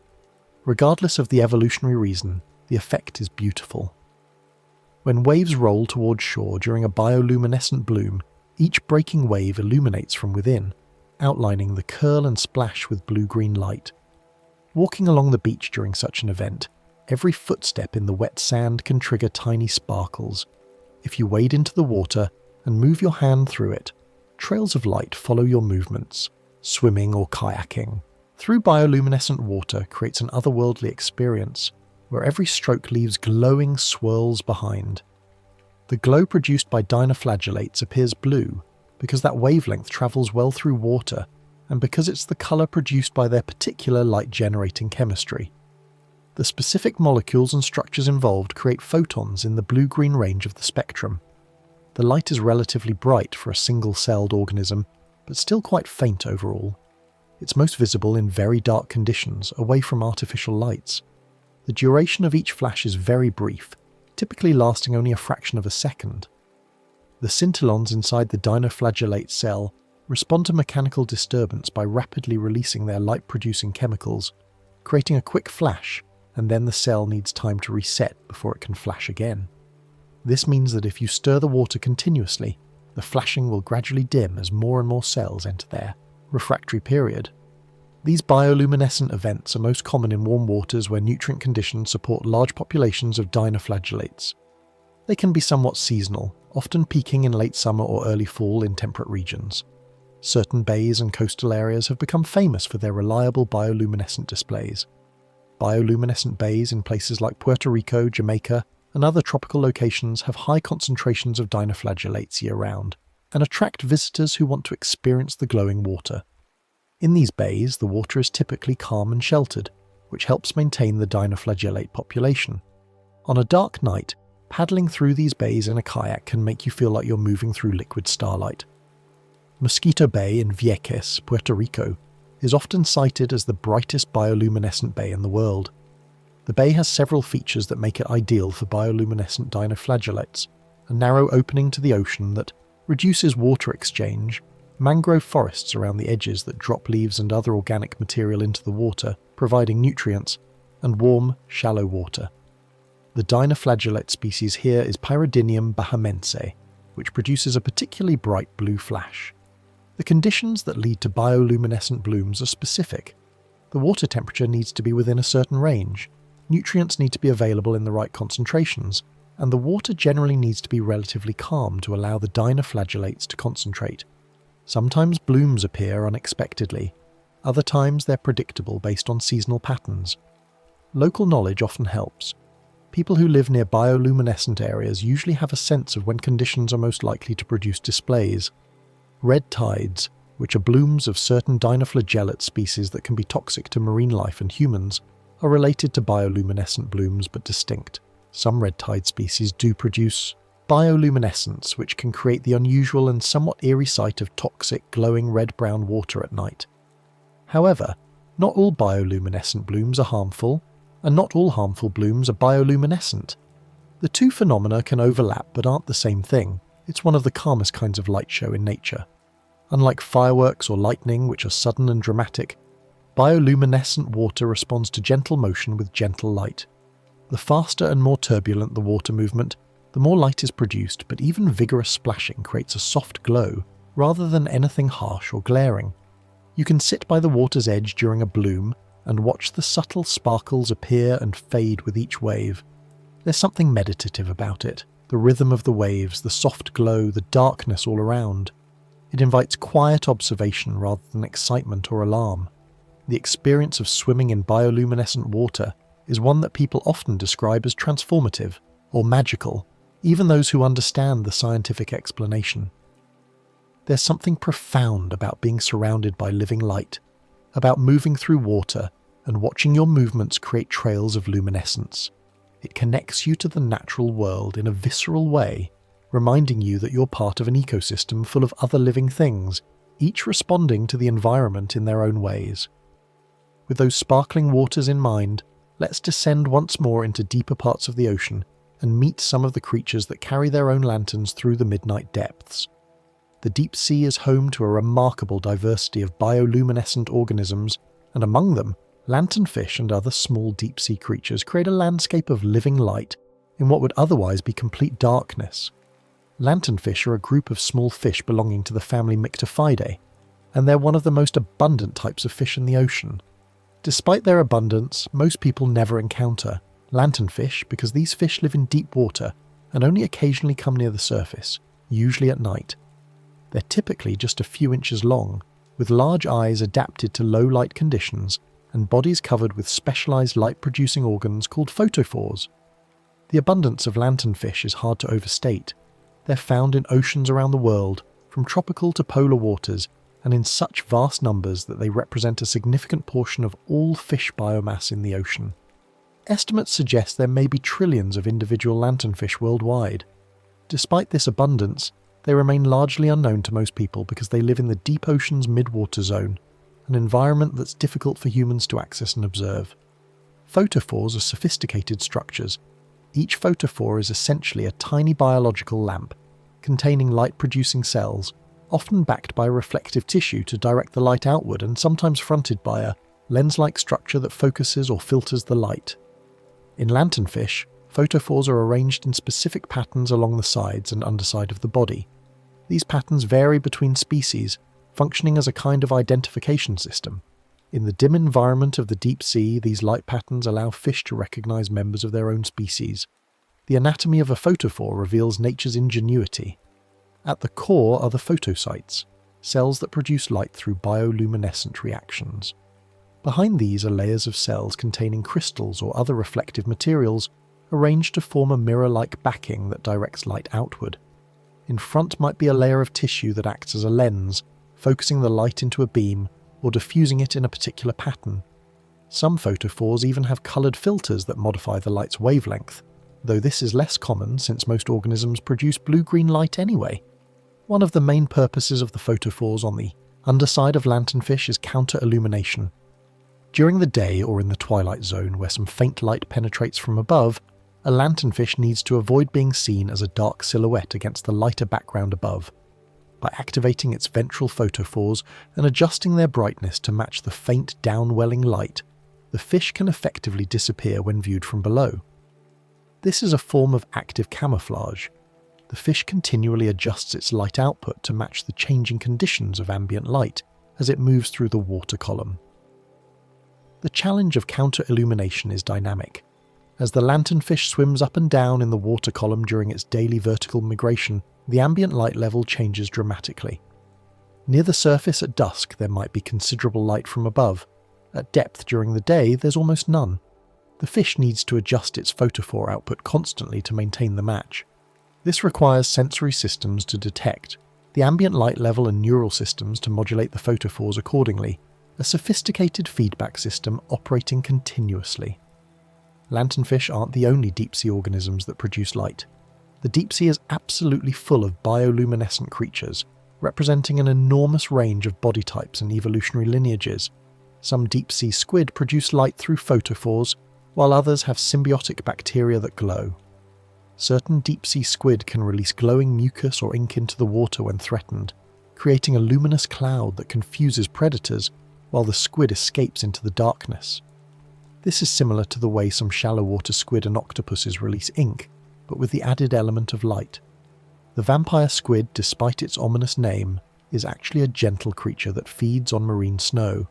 Regardless of the evolutionary reason, the effect is beautiful. When waves roll towards shore during a bioluminescent bloom, each breaking wave illuminates from within, outlining the curl and splash with blue-green light. Walking along the beach during such an event, every footstep in the wet sand can trigger tiny sparkles. If you wade into the water and move your hand through it, trails of light follow your movements, swimming or kayaking. Through bioluminescent water creates an otherworldly experience, where every stroke leaves glowing swirls behind. The glow produced by dinoflagellates appears blue, because that wavelength travels well through water, and because it's the colour produced by their particular light-generating chemistry. The specific molecules and structures involved create photons in the blue-green range of the spectrum. The light is relatively bright for a single-celled organism, but still quite faint overall. It's most visible in very dark conditions, away from artificial lights. The duration of each flash is very brief, typically lasting only a fraction of a second. The scintillons inside the dinoflagellate cell respond to mechanical disturbance by rapidly releasing their light-producing chemicals, creating a quick flash, and then the cell needs time to reset before it can flash again. This means that if you stir the water continuously, the flashing will gradually dim as more and more cells enter their refractory period. These bioluminescent events are most common in warm waters where nutrient conditions support large populations of dinoflagellates. They can be somewhat seasonal, often peaking in late summer or early fall in temperate regions. Certain bays and coastal areas have become famous for their reliable bioluminescent displays. Bioluminescent bays in places like Puerto Rico, Jamaica, and other tropical locations have high concentrations of dinoflagellates year-round, and attract visitors who want to experience the glowing water. In these bays, the water is typically calm and sheltered, which helps maintain the dinoflagellate population. On a dark night, paddling through these bays in a kayak can make you feel like you're moving through liquid starlight. Mosquito Bay in Vieques, Puerto Rico, is often cited as the brightest bioluminescent bay in the world. The bay has several features that make it ideal for bioluminescent dinoflagellates: a narrow opening to the ocean that reduces water exchange, mangrove forests around the edges that drop leaves and other organic material into the water, providing nutrients, and warm, shallow water. The dinoflagellate species here is Pyridinium bahamense, which produces a particularly bright blue flash. The conditions that lead to bioluminescent blooms are specific. The water temperature needs to be within a certain range, nutrients need to be available in the right concentrations, and the water generally needs to be relatively calm to allow the dinoflagellates to concentrate. Sometimes blooms appear unexpectedly, other times they're predictable based on seasonal patterns. Local knowledge often helps. People who live near bioluminescent areas usually have a sense of when conditions are most likely to produce displays. Red tides, which are blooms of certain dinoflagellate species that can be toxic to marine life and humans, are related to bioluminescent blooms but distinct. Some red tide species do produce bioluminescence, which can create the unusual and somewhat eerie sight of toxic, glowing red-brown water at night. However, not all bioluminescent blooms are harmful, and not all harmful blooms are bioluminescent. The two phenomena can overlap but aren't the same thing. It's one of the calmest kinds of light show in nature. Unlike fireworks or lightning, which are sudden and dramatic, bioluminescent water responds to gentle motion with gentle light. The faster and more turbulent the water movement, the more light is produced, but even vigorous splashing creates a soft glow rather than anything harsh or glaring. You can sit by the water's edge during a bloom and watch the subtle sparkles appear and fade with each wave. There's something meditative about it. The rhythm of the waves, the soft glow, the darkness all around. It invites quiet observation rather than excitement or alarm. The experience of swimming in bioluminescent water is one that people often describe as transformative or magical, even those who understand the scientific explanation. There's something profound about being surrounded by living light, about moving through water and watching your movements create trails of luminescence. It connects you to the natural world in a visceral way, reminding you that you're part of an ecosystem full of other living things, each responding to the environment in their own ways. With those sparkling waters in mind, let's descend once more into deeper parts of the ocean and meet some of the creatures that carry their own lanterns through the midnight depths. The deep sea is home to a remarkable diversity of bioluminescent organisms, and among them, lanternfish and other small deep-sea creatures create a landscape of living light in what would otherwise be complete darkness. Lanternfish are a group of small fish belonging to the family Myctophidae, and they're one of the most abundant types of fish in the ocean. Despite their abundance, most people never encounter lanternfish because these fish live in deep water and only occasionally come near the surface, usually at night. They're typically just a few inches long, with large eyes adapted to low light conditions and bodies covered with specialized light-producing organs called photophores. The abundance of lanternfish is hard to overstate. They're found in oceans around the world, from tropical to polar waters, and in such vast numbers that they represent a significant portion of all fish biomass in the ocean. Estimates suggest there may be trillions of individual lanternfish worldwide. Despite this abundance, they remain largely unknown to most people because they live in the deep ocean's mid-water zone, an environment that's difficult for humans to access and observe. Photophores are sophisticated structures. Each photophore is essentially a tiny biological lamp, containing light-producing cells, often backed by a reflective tissue to direct the light outward and sometimes fronted by a lens-like structure that focuses or filters the light. In lanternfish, photophores are arranged in specific patterns along the sides and underside of the body. These patterns vary between species, functioning as a kind of identification system. In the dim environment of the deep sea, these light patterns allow fish to recognize members of their own species. The anatomy of a photophore reveals nature's ingenuity. At the core are the photocytes, cells that produce light through bioluminescent reactions. Behind these are layers of cells containing crystals or other reflective materials arranged to form a mirror-like backing that directs light outward. In front might be a layer of tissue that acts as a lens, focusing the light into a beam or diffusing it in a particular pattern. Some photophores even have coloured filters that modify the light's wavelength, though this is less common since most organisms produce blue-green light anyway. One of the main purposes of the photophores on the underside of lanternfish is counter-illumination. During the day or in the twilight zone where some faint light penetrates from above, a lanternfish needs to avoid being seen as a dark silhouette against the lighter background above. By activating its ventral photophores and adjusting their brightness to match the faint downwelling light, the fish can effectively disappear when viewed from below. This is a form of active camouflage. The fish continually adjusts its light output to match the changing conditions of ambient light as it moves through the water column. The challenge of counter-illumination is dynamic. As the lanternfish swims up and down in the water column during its daily vertical migration, the ambient light level changes dramatically. Near the surface at dusk there might be considerable light from above. At depth during the day there's almost none. The fish needs to adjust its photophore output constantly to maintain the match. This requires sensory systems to detect, the ambient light level and neural systems to modulate the photophores accordingly, a sophisticated feedback system operating continuously. Lanternfish aren't the only deep-sea organisms that produce light. The deep sea is absolutely full of bioluminescent creatures, representing an enormous range of body types and evolutionary lineages. Some deep-sea squid produce light through photophores, while others have symbiotic bacteria that glow. Certain deep-sea squid can release glowing mucus or ink into the water when threatened, creating a luminous cloud that confuses predators while the squid escapes into the darkness. This is similar to the way some shallow water squid and octopuses release ink, but with the added element of light. The vampire squid, despite its ominous name, is actually a gentle creature that feeds on marine snow,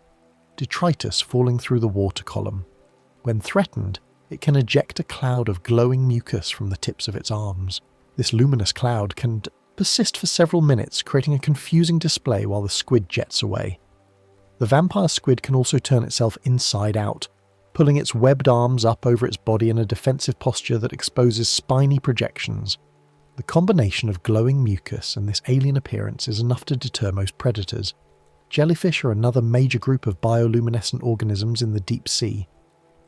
detritus falling through the water column. When threatened, it can eject a cloud of glowing mucus from the tips of its arms. This luminous cloud can persist for several minutes, creating a confusing display while the squid jets away. The vampire squid can also turn itself inside out, pulling its webbed arms up over its body in a defensive posture that exposes spiny projections. The combination of glowing mucus and this alien appearance is enough to deter most predators. Jellyfish are another major group of bioluminescent organisms in the deep sea.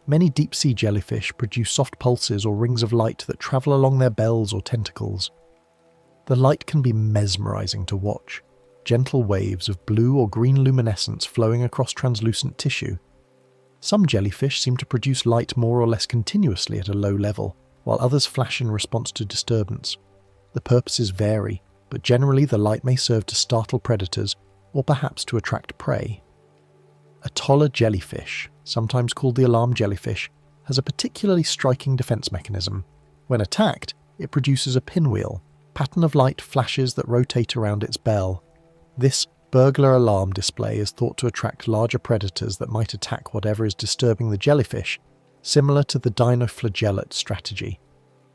Many deep-sea jellyfish produce soft pulses or rings of light that travel along their bells or tentacles. The light can be mesmerizing to watch, gentle waves of blue or green luminescence flowing across translucent tissue. Some jellyfish seem to produce light more or less continuously at a low level, while others flash in response to disturbance. The purposes vary, but generally the light may serve to startle predators or perhaps to attract prey. A taller jellyfish, sometimes called the alarm jellyfish, has a particularly striking defense mechanism. When attacked, it produces a pinwheel, pattern of light flashes that rotate around its bell. This burglar alarm display is thought to attract larger predators that might attack whatever is disturbing the jellyfish, similar to the dinoflagellate strategy.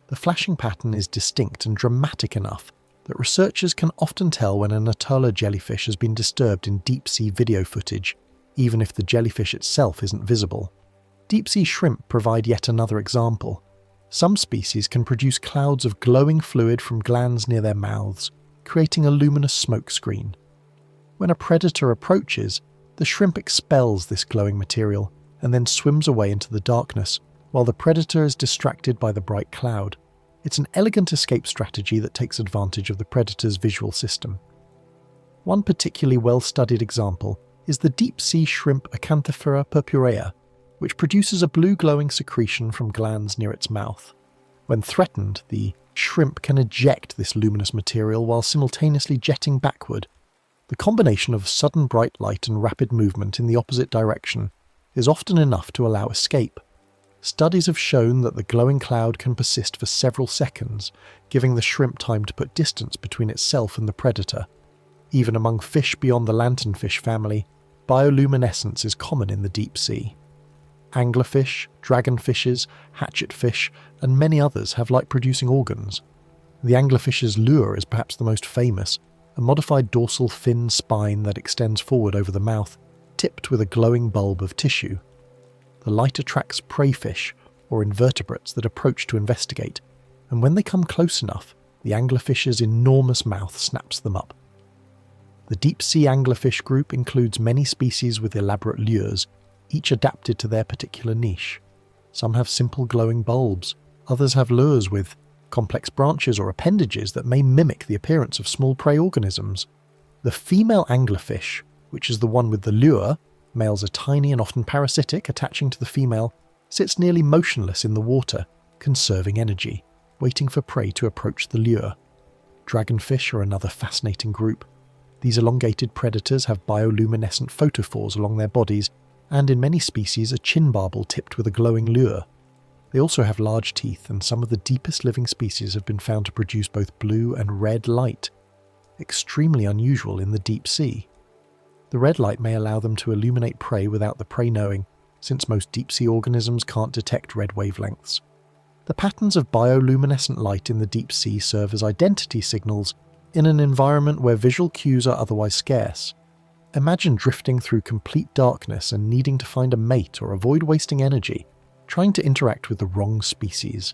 The flashing pattern is distinct and dramatic enough that researchers can often tell when an Atala jellyfish has been disturbed in deep-sea video footage, even if the jellyfish itself isn't visible. Deep-sea shrimp provide yet another example. Some species can produce clouds of glowing fluid from glands near their mouths, creating a luminous smoke screen. When a predator approaches, the shrimp expels this glowing material and then swims away into the darkness, while the predator is distracted by the bright cloud. It's an elegant escape strategy that takes advantage of the predator's visual system. One particularly well-studied example is the deep-sea shrimp Acanthophora purpurea, which produces a blue glowing secretion from glands near its mouth. When threatened, the shrimp can eject this luminous material while simultaneously jetting backward. The combination of sudden bright light and rapid movement in the opposite direction is often enough to allow escape. Studies have shown that the glowing cloud can persist for several seconds, giving the shrimp time to put distance between itself and the predator. Even among fish beyond the lanternfish family, bioluminescence is common in the deep sea. Anglerfish, dragonfishes, hatchetfish, and many others have light-producing organs. The anglerfish's lure is perhaps the most famous, a modified dorsal fin spine that extends forward over the mouth, tipped with a glowing bulb of tissue. The light attracts prey fish or invertebrates that approach to investigate, and when they come close enough, the anglerfish's enormous mouth snaps them up. The deep-sea anglerfish group includes many species with elaborate lures, each adapted to their particular niche. Some have simple glowing bulbs, others have lures with complex branches or appendages that may mimic the appearance of small prey organisms. The female anglerfish, which is the one with the lure, males are tiny and often parasitic, attaching to the female, sits nearly motionless in the water, conserving energy, waiting for prey to approach the lure. Dragonfish are another fascinating group. These elongated predators have bioluminescent photophores along their bodies, and in many species a chin barbel tipped with a glowing lure. They also have large teeth, and some of the deepest living species have been found to produce both blue and red light, extremely unusual in the deep sea. The red light may allow them to illuminate prey without the prey knowing, since most deep-sea organisms can't detect red wavelengths. The patterns of bioluminescent light in the deep sea serve as identity signals in an environment where visual cues are otherwise scarce. Imagine drifting through complete darkness and needing to find a mate or avoid wasting energy, trying to interact with the wrong species.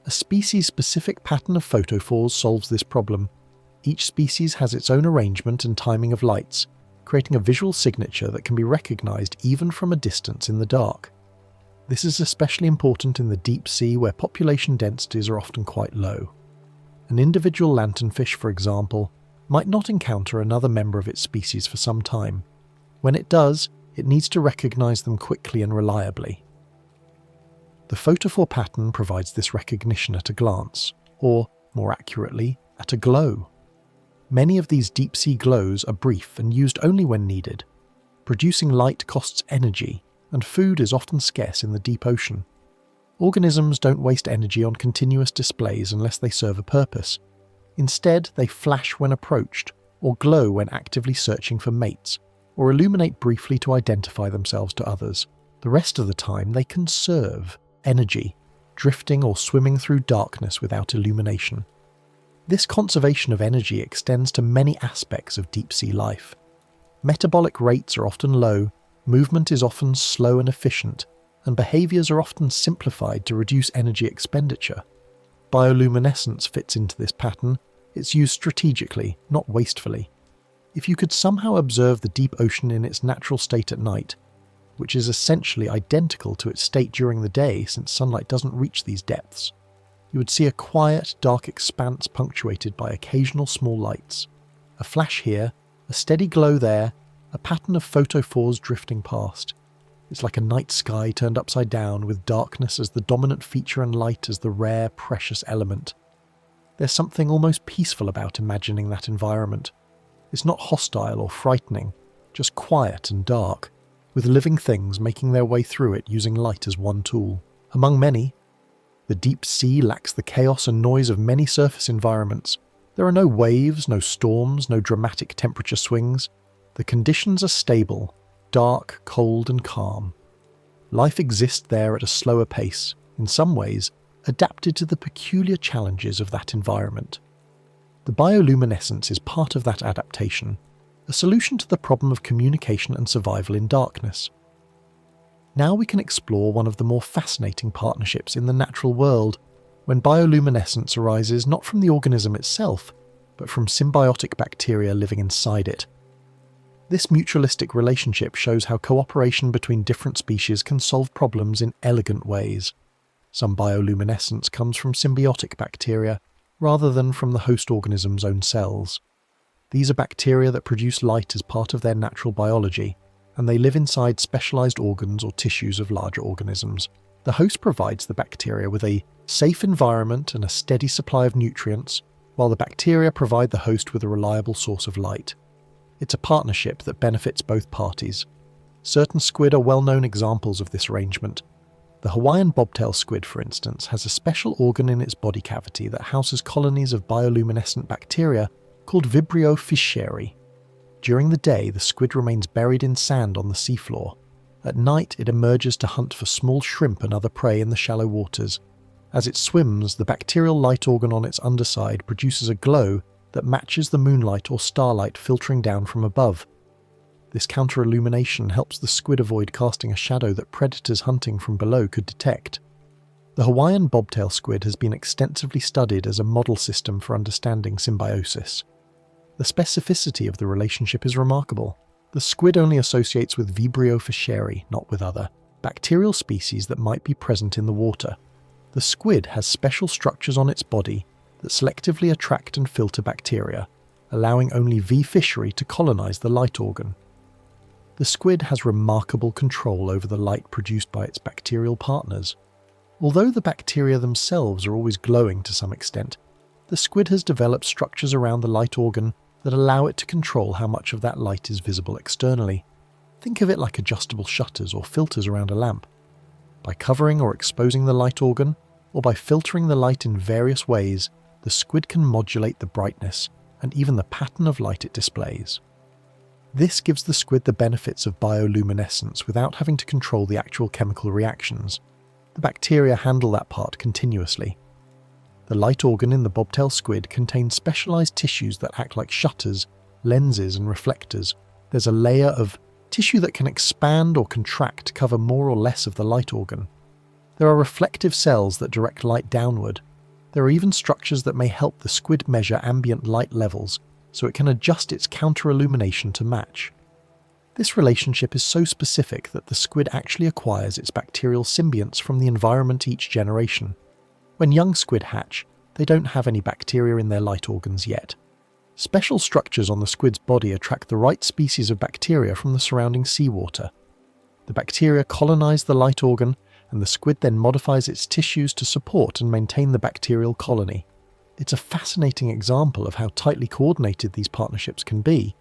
A species-specific pattern of photophores solves this problem. Each species has its own arrangement and timing of lights, creating a visual signature that can be recognized even from a distance in the dark. This is especially important in the deep sea where population densities are often quite low. An individual lanternfish, for example, might not encounter another member of its species for some time. When it does, it needs to recognize them quickly and reliably. The photophore pattern provides this recognition at a glance, or, more accurately, at a glow. Many of these deep-sea glows are brief and used only when needed. Producing light costs energy, and food is often scarce in the deep ocean. Organisms don't waste energy on continuous displays unless they serve a purpose. Instead, they flash when approached, or glow when actively searching for mates, or illuminate briefly to identify themselves to others. The rest of the time, they conserve energy, drifting or swimming through darkness without illumination. This conservation of energy extends to many aspects of deep-sea life. Metabolic rates are often low, movement is often slow and efficient, and behaviours are often simplified to reduce energy expenditure. Bioluminescence fits into this pattern. It's used strategically, not wastefully. If you could somehow observe the deep ocean in its natural state at night, which is essentially identical to its state during the day since sunlight doesn't reach these depths, you would see a quiet, dark expanse punctuated by occasional small lights. A flash here, a steady glow there, a pattern of photophores drifting past. It's like a night sky turned upside down, with darkness as the dominant feature and light as the rare, precious element. There's something almost peaceful about imagining that environment. It's not hostile or frightening, just quiet and dark, with living things making their way through it using light as one tool. Among many, the deep sea lacks the chaos and noise of many surface environments. There are no waves, no storms, no dramatic temperature swings. The conditions are stable, dark, cold, and calm. Life exists there at a slower pace, in some ways, adapted to the peculiar challenges of that environment. The bioluminescence is part of that adaptation, a solution to the problem of communication and survival in darkness. Now we can explore one of the more fascinating partnerships in the natural world, when bioluminescence arises not from the organism itself, but from symbiotic bacteria living inside it. This mutualistic relationship shows how cooperation between different species can solve problems in elegant ways. Some bioluminescence comes from symbiotic bacteria, rather than from the host organism's own cells. These are bacteria that produce light as part of their natural biology, and they live inside specialized organs or tissues of larger organisms. The host provides the bacteria with a safe environment and a steady supply of nutrients, while the bacteria provide the host with a reliable source of light. It's a partnership that benefits both parties. Certain squid are well-known examples of this arrangement. The Hawaiian bobtail squid, for instance, has a special organ in its body cavity that houses colonies of bioluminescent bacteria called Vibrio fischeri. During the day, the squid remains buried in sand on the seafloor. At night, it emerges to hunt for small shrimp and other prey in the shallow waters. As it swims, the bacterial light organ on its underside produces a glow that matches the moonlight or starlight filtering down from above. This counter-illumination helps the squid avoid casting a shadow that predators hunting from below could detect. The Hawaiian bobtail squid has been extensively studied as a model system for understanding symbiosis. The specificity of the relationship is remarkable. The squid only associates with Vibrio fischeri, not with other bacterial species that might be present in the water. The squid has special structures on its body that selectively attract and filter bacteria, allowing only V. fischeri to colonize the light organ. The squid has remarkable control over the light produced by its bacterial partners. Although the bacteria themselves are always glowing to some extent, the squid has developed structures around the light organ that allow it to control how much of that light is visible externally. Think of it like adjustable shutters or filters around a lamp. By covering or exposing the light organ, or by filtering the light in various ways, the squid can modulate the brightness and even the pattern of light it displays. This gives the squid the benefits of bioluminescence without having to control the actual chemical reactions. The bacteria handle that part continuously. The light organ in the bobtail squid contains specialized tissues that act like shutters, lenses, and reflectors. There's a layer of tissue that can expand or contract to cover more or less of the light organ. There are reflective cells that direct light downward. There are even structures that may help the squid measure ambient light levels, so it can adjust its counter-illumination to match. This relationship is so specific that the squid actually acquires its bacterial symbionts from the environment each generation. When young squid hatch, they don't have any bacteria in their light organs yet. Special structures on the squid's body attract the right species of bacteria from the surrounding seawater. The bacteria colonize the light organ, and the squid then modifies its tissues to support and maintain the bacterial colony. It's a fascinating example of how tightly coordinated these partnerships can be,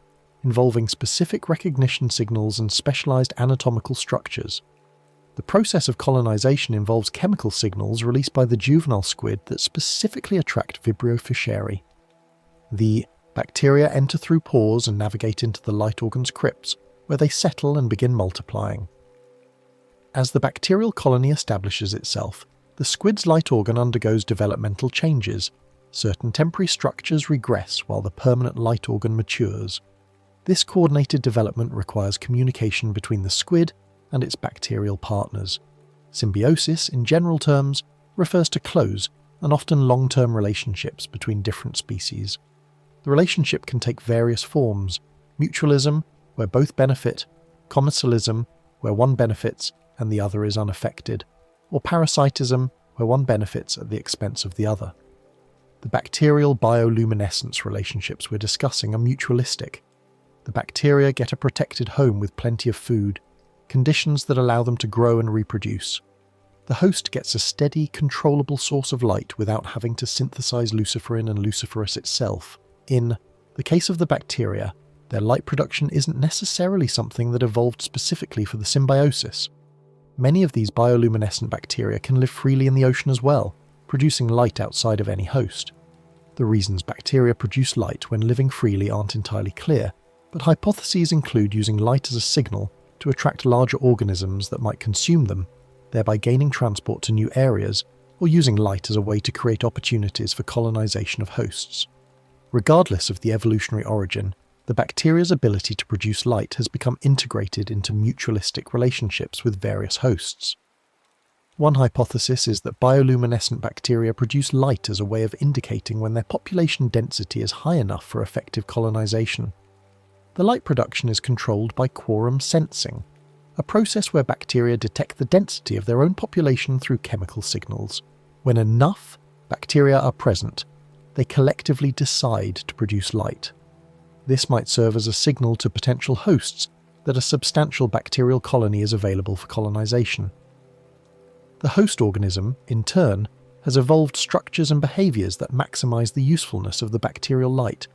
involving specific recognition signals and specialized anatomical structures. The process of colonization involves chemical signals released by the juvenile squid that specifically attract Vibrio fischeri. The bacteria enter through pores and navigate into the light organ's crypts, where they settle and begin multiplying. As the bacterial colony establishes itself, the squid's light organ undergoes developmental changes, certain temporary structures regress while the permanent light organ matures. This coordinated development requires communication between the squid and its bacterial partners. Symbiosis, in general terms, refers to close and often long-term relationships between different species. The relationship can take various forms: mutualism, where both benefit; commensalism, where one benefits and the other is unaffected; or parasitism, where one benefits at the expense of the other. The bacterial bioluminescence relationships we're discussing are mutualistic. The bacteria get a protected home with plenty of food, conditions that allow them to grow and reproduce. The host gets a steady, controllable source of light without having to synthesize luciferin and luciferase itself. In the case of the bacteria, their light production isn't necessarily something that evolved specifically for the symbiosis. Many of these bioluminescent bacteria can live freely in the ocean as well, producing light outside of any host. The reasons bacteria produce light when living freely aren't entirely clear, but hypotheses include using light as a signal to attract larger organisms that might consume them, thereby gaining transport to new areas, or using light as a way to create opportunities for colonization of hosts. Regardless of the evolutionary origin, the bacteria's ability to produce light has become integrated into mutualistic relationships with various hosts. One hypothesis is that bioluminescent bacteria produce light as a way of indicating when their population density is high enough for effective colonization. The light production is controlled by quorum sensing, a process where bacteria detect the density of their own population through chemical signals. When enough bacteria are present, they collectively decide to produce light. This might serve as a signal to potential hosts that a substantial bacterial colony is available for colonization. The host organism, in turn, has evolved structures and behaviors that maximize the usefulness of the bacterial light.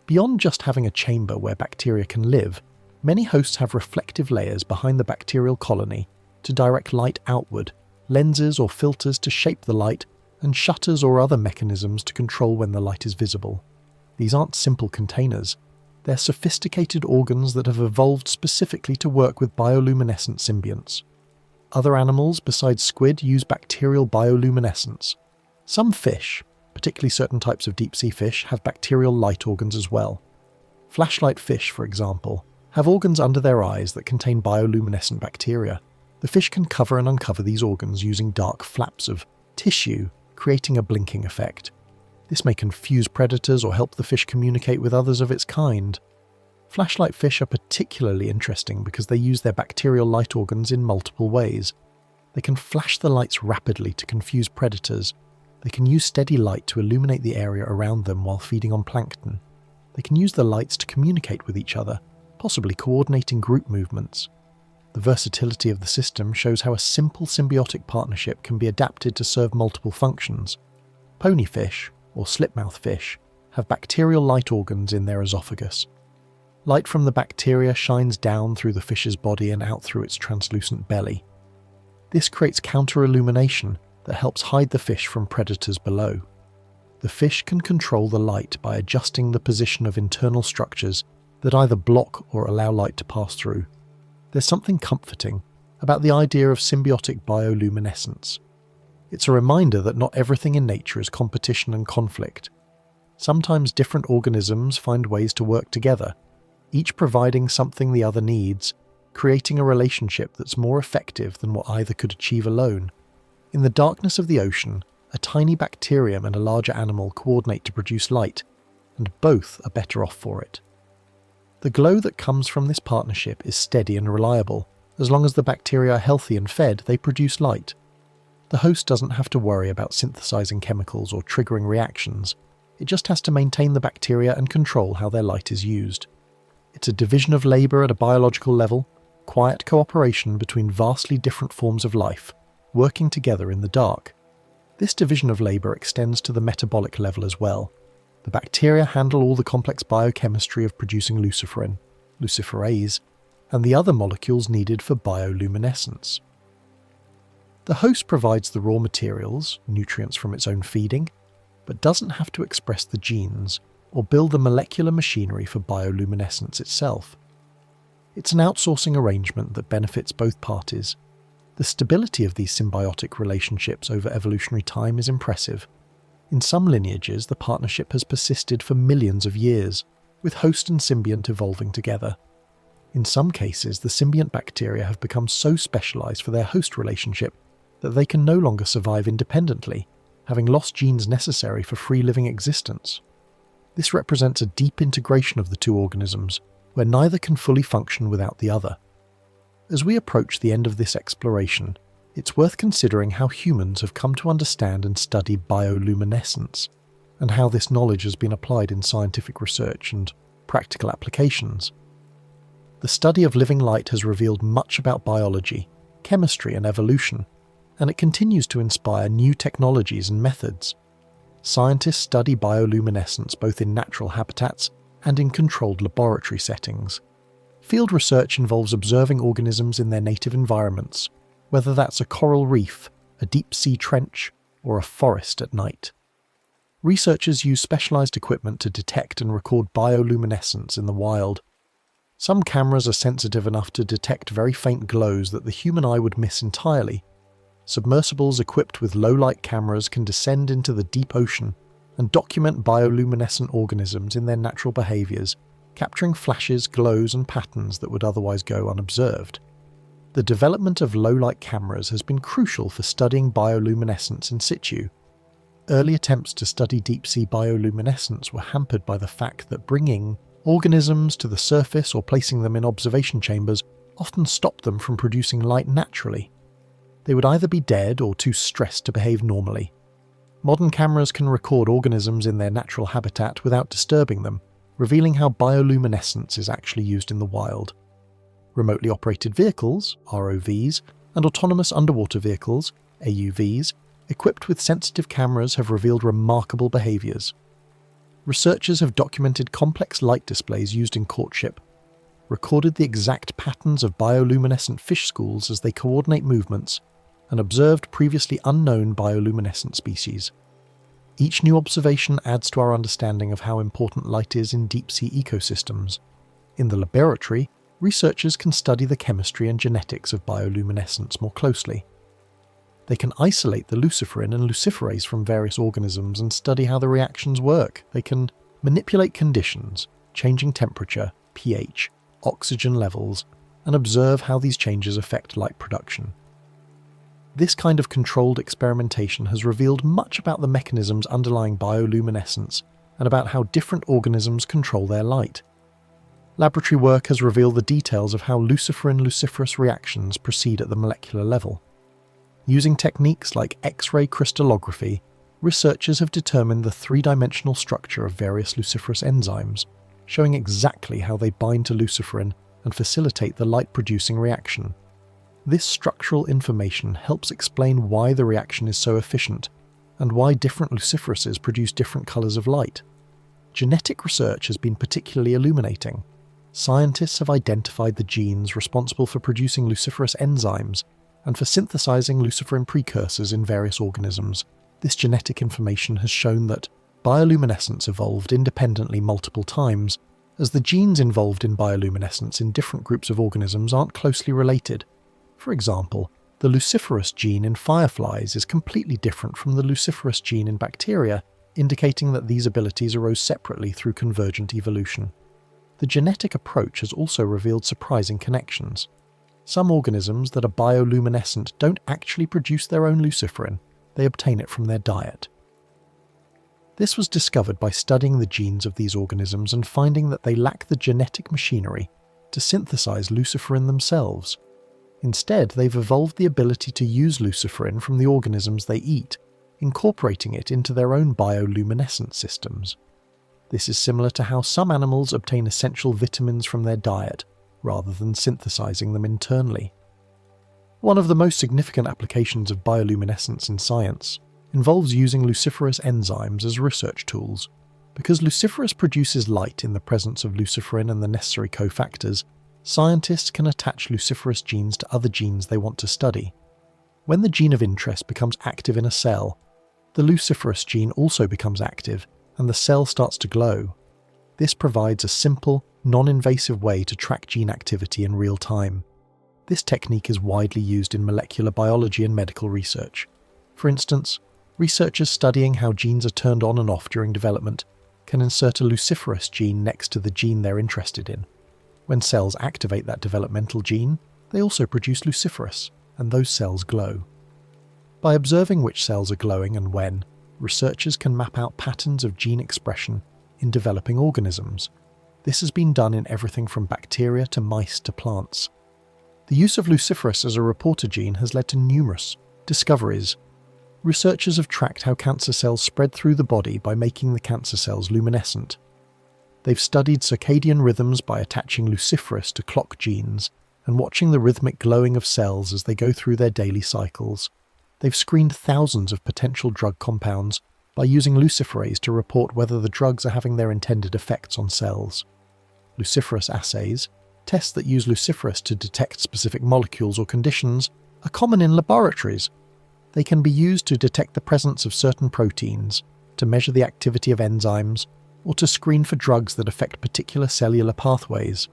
Beyond just having a chamber where bacteria can live, many hosts have reflective layers behind the bacterial colony to direct light outward, lenses or filters to shape the light, and shutters or other mechanisms to control when the light is visible. These aren't simple containers. They're sophisticated organs that have evolved specifically to work with bioluminescent symbionts. Other animals besides squid use bacterial bioluminescence. Some fish, particularly certain types of deep-sea fish, have bacterial light organs as well. Flashlight fish, for example, have organs under their eyes that contain bioluminescent bacteria. The fish can cover and uncover these organs using dark flaps of tissue, creating a blinking effect. This may confuse predators or help the fish communicate with others of its kind. Flashlight fish are particularly interesting because they use their bacterial light organs in multiple ways. They can flash the lights rapidly to confuse predators. They can use steady light to illuminate the area around them while feeding on plankton. They can use the lights to communicate with each other, possibly coordinating group movements. The versatility of the system shows how a simple symbiotic partnership can be adapted to serve multiple functions. Ponyfish, or slipmouth fish, have bacterial light organs in their esophagus. Light from the bacteria shines down through the fish's body and out through its translucent belly. This creates counter-illumination that helps hide the fish from predators below. The fish can control the light by adjusting the position of internal structures that either block or allow light to pass through. There's something comforting about the idea of symbiotic bioluminescence. It's a reminder that not everything in nature is competition and conflict. Sometimes different organisms find ways to work together, each providing something the other needs, creating a relationship that's more effective than what either could achieve alone. In the darkness of the ocean, a tiny bacterium and a larger animal coordinate to produce light, and both are better off for it. The glow that comes from this partnership is steady and reliable. As long as the bacteria are healthy and fed, they produce light. The host doesn't have to worry about synthesizing chemicals or triggering reactions. It just has to maintain the bacteria and control how their light is used. It's a division of labor at a biological level, quiet cooperation between vastly different forms of life, working together in the dark. This division of labor extends to the metabolic level as well. The bacteria handle all the complex biochemistry of producing luciferin, luciferase, and the other molecules needed for bioluminescence. The host provides the raw materials, nutrients from its own feeding, but doesn't have to express the genes or build the molecular machinery for bioluminescence itself. It's an outsourcing arrangement that benefits both parties. The stability of these symbiotic relationships over evolutionary time is impressive. In some lineages, the partnership has persisted for millions of years, with host and symbiont evolving together. In some cases, the symbiont bacteria have become so specialized for their host relationship that they can no longer survive independently, having lost genes necessary for free-living existence. This represents a deep integration of the two organisms, where neither can fully function without the other. As we approach the end of this exploration, it's worth considering how humans have come to understand and study bioluminescence, and how this knowledge has been applied in scientific research and practical applications. The study of living light has revealed much about biology, chemistry, and evolution, and it continues to inspire new technologies and methods. Scientists study bioluminescence both in natural habitats and in controlled laboratory settings. Field research involves observing organisms in their native environments, whether that's a coral reef, a deep-sea trench, or a forest at night. Researchers use specialized equipment to detect and record bioluminescence in the wild. Some cameras are sensitive enough to detect very faint glows that the human eye would miss entirely. Submersibles equipped with low-light cameras can descend into the deep ocean and document bioluminescent organisms in their natural behaviors, capturing flashes, glows, and patterns that would otherwise go unobserved. The development of low-light cameras has been crucial for studying bioluminescence in situ. Early attempts to study deep-sea bioluminescence were hampered by the fact that bringing organisms to the surface or placing them in observation chambers often stopped them from producing light naturally. They would either be dead or too stressed to behave normally. Modern cameras can record organisms in their natural habitat without disturbing them, revealing how bioluminescence is actually used in the wild. Remotely operated vehicles, ROVs, and autonomous underwater vehicles, AUVs, equipped with sensitive cameras have revealed remarkable behaviors. Researchers have documented complex light displays used in courtship, recorded the exact patterns of bioluminescent fish schools as they coordinate movements, and observed previously unknown bioluminescent species. Each new observation adds to our understanding of how important light is in deep-sea ecosystems. In the laboratory, researchers can study the chemistry and genetics of bioluminescence more closely. They can isolate the luciferin and luciferase from various organisms and study how the reactions work. They can manipulate conditions, changing temperature, pH, oxygen levels, and observe how these changes affect light production. This kind of controlled experimentation has revealed much about the mechanisms underlying bioluminescence and about how different organisms control their light. Laboratory work has revealed the details of how luciferin-luciferase reactions proceed at the molecular level. Using techniques like X-ray crystallography, researchers have determined the three-dimensional structure of various luciferase enzymes, showing exactly how they bind to luciferin and facilitate the light-producing reaction. This structural information helps explain why the reaction is so efficient and why different luciferases produce different colors of light. Genetic research has been particularly illuminating. Scientists have identified the genes responsible for producing luciferase enzymes and for synthesizing luciferin precursors in various organisms. This genetic information has shown that bioluminescence evolved independently multiple times, as the genes involved in bioluminescence in different groups of organisms aren't closely related. For example, the luciferase gene in fireflies is completely different from the luciferase gene in bacteria, indicating that these abilities arose separately through convergent evolution. The genetic approach has also revealed surprising connections. Some organisms that are bioluminescent don't actually produce their own luciferin, they obtain it from their diet. This was discovered by studying the genes of these organisms and finding that they lack the genetic machinery to synthesize luciferin themselves. Instead, they've evolved the ability to use luciferin from the organisms they eat, incorporating it into their own bioluminescent systems. This is similar to how some animals obtain essential vitamins from their diet, rather than synthesizing them internally. One of the most significant applications of bioluminescence in science involves using luciferase enzymes as research tools. Because luciferase produces light in the presence of luciferin and the necessary cofactors, scientists can attach luciferase genes to other genes they want to study. When the gene of interest becomes active in a cell, the luciferase gene also becomes active and the cell starts to glow. This provides a simple, non-invasive way to track gene activity in real time. This technique is widely used in molecular biology and medical research. For instance, Researchers studying how genes are turned on and off during development can insert a luciferase gene next to the gene they're interested in. When cells activate that developmental gene, they also produce luciferase, and those cells glow. By observing which cells are glowing and when, researchers can map out patterns of gene expression in developing organisms. This has been done in everything from bacteria to mice to plants. The use of luciferase as a reporter gene has led to numerous discoveries. Researchers have tracked how cancer cells spread through the body by making the cancer cells luminescent. They've studied circadian rhythms by attaching luciferase to clock genes and watching the rhythmic glowing of cells as they go through their daily cycles. They've screened thousands of potential drug compounds by using luciferase to report whether the drugs are having their intended effects on cells. Luciferase assays, tests that use luciferase to detect specific molecules or conditions, are common in laboratories. They can be used to detect the presence of certain proteins, to measure the activity of enzymes, or to screen for drugs that affect particular cellular pathways.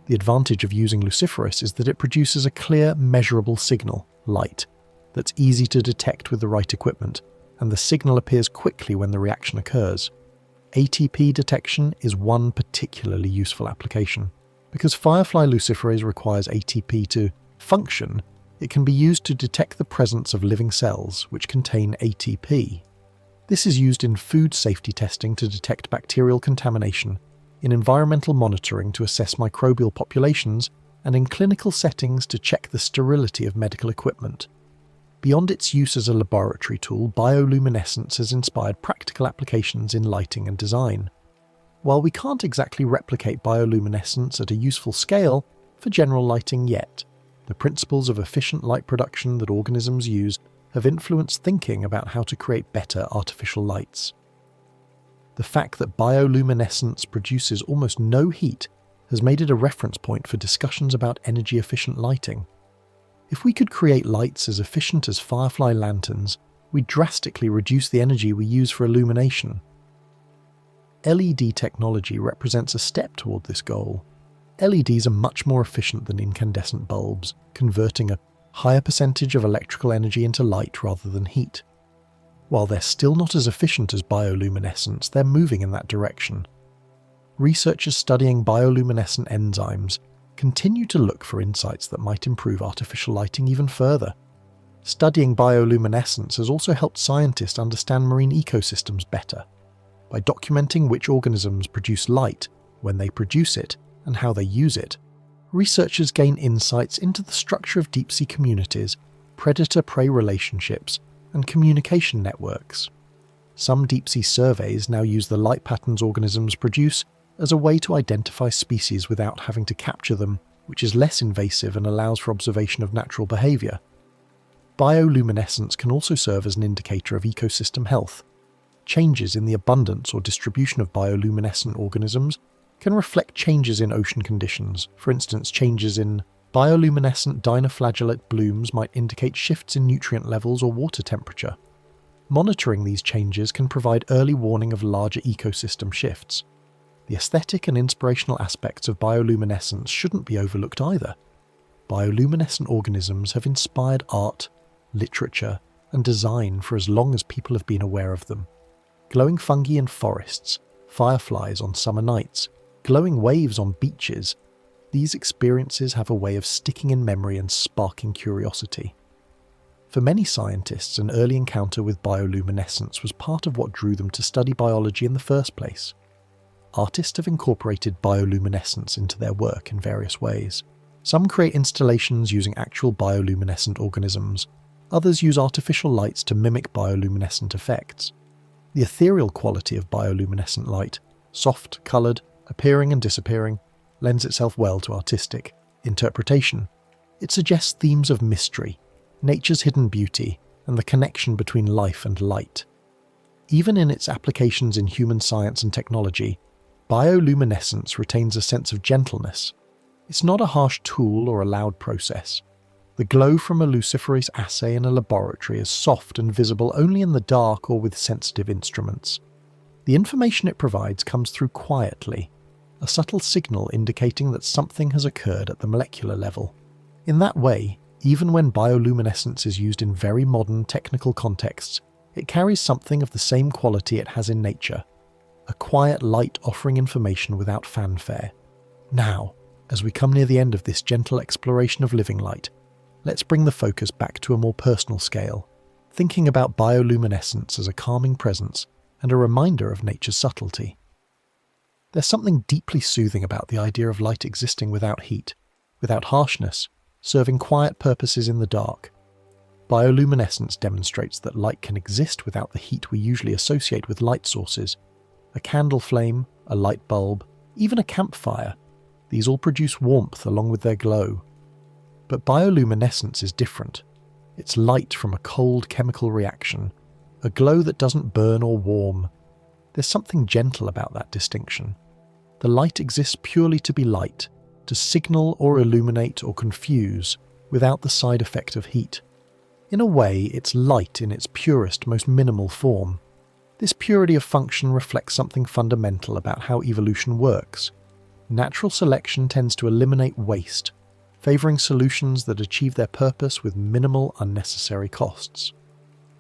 The advantage of using luciferase is that it produces a clear, measurable signal, light, that's easy to detect with the right equipment, and the signal appears quickly when the reaction occurs. ATP detection is one particularly useful application. Because firefly luciferase requires ATP to function, it can be used to detect the presence of living cells which contain ATP. This is used in food safety testing to detect bacterial contamination, in environmental monitoring to assess microbial populations, and in clinical settings to check the sterility of medical equipment. Beyond its use as a laboratory tool, bioluminescence has inspired practical applications in lighting and design. While we can't exactly replicate bioluminescence at a useful scale for general lighting yet, the principles of efficient light production that organisms use have influenced thinking about how to create better artificial lights. The fact that bioluminescence produces almost no heat has made it a reference point for discussions about energy-efficient lighting. If we could create lights as efficient as firefly lanterns, we'd drastically reduce the energy we use for illumination. LED technology represents a step toward this goal. LEDs are much more efficient than incandescent bulbs, converting a higher percentage of electrical energy into light rather than heat. While they're still not as efficient as bioluminescence, they're moving in that direction. Researchers studying bioluminescent enzymes continue to look for insights that might improve artificial lighting even further. Studying bioluminescence has also helped scientists understand marine ecosystems better. By documenting which organisms produce light, when they produce it, and how they use it, researchers gain insights into the structure of deep-sea communities, predator-prey relationships, and communication networks. Some deep-sea surveys now use the light patterns organisms produce as a way to identify species without having to capture them, which is less invasive and allows for observation of natural behaviour. Bioluminescence can also serve as an indicator of ecosystem health. Changes in the abundance or distribution of bioluminescent organisms can reflect changes in ocean conditions. For instance, changes in bioluminescent dinoflagellate blooms might indicate shifts in nutrient levels or water temperature. Monitoring these changes can provide early warning of larger ecosystem shifts. The aesthetic and inspirational aspects of bioluminescence shouldn't be overlooked either. Bioluminescent organisms have inspired art, literature, and design for as long as people have been aware of them. Glowing fungi in forests, fireflies on summer nights, glowing waves on beaches, these experiences have a way of sticking in memory and sparking curiosity. For many scientists, an early encounter with bioluminescence was part of what drew them to study biology in the first place. Artists have incorporated bioluminescence into their work in various ways. Some create installations using actual bioluminescent organisms. Others use artificial lights to mimic bioluminescent effects. The ethereal quality of bioluminescent light, soft, coloured, appearing and disappearing, lends itself well to artistic interpretation. It suggests themes of mystery, nature's hidden beauty, and the connection between life and light. Even in its applications in human science and technology, bioluminescence retains a sense of gentleness. It's not a harsh tool or a loud process. The glow from a luciferase assay in a laboratory is soft and visible only in the dark or with sensitive instruments. The information it provides comes through quietly, a subtle signal indicating that something has occurred at the molecular level. In that way, even when bioluminescence is used in very modern technical contexts, It carries something of the same quality it has in nature, a quiet light offering information without fanfare. Now, as we come near the end of this gentle exploration of living light, let's bring the focus back to a more personal scale, thinking about bioluminescence as a calming presence and a reminder of nature's subtlety. There's something deeply soothing about the idea of light existing without heat, without harshness, serving quiet purposes in the dark. Bioluminescence demonstrates that light can exist without the heat we usually associate with light sources. A candle flame, a light bulb, even a campfire, these all produce warmth along with their glow. But bioluminescence is different. It's light from a cold chemical reaction, a glow that doesn't burn or warm. There's something gentle about that distinction. The light exists purely to be light, to signal or illuminate or confuse, without the side effect of heat. In a way, it's light in its purest, most minimal form. This purity of function reflects something fundamental about how evolution works. Natural selection tends to eliminate waste, favouring solutions that achieve their purpose with minimal unnecessary costs.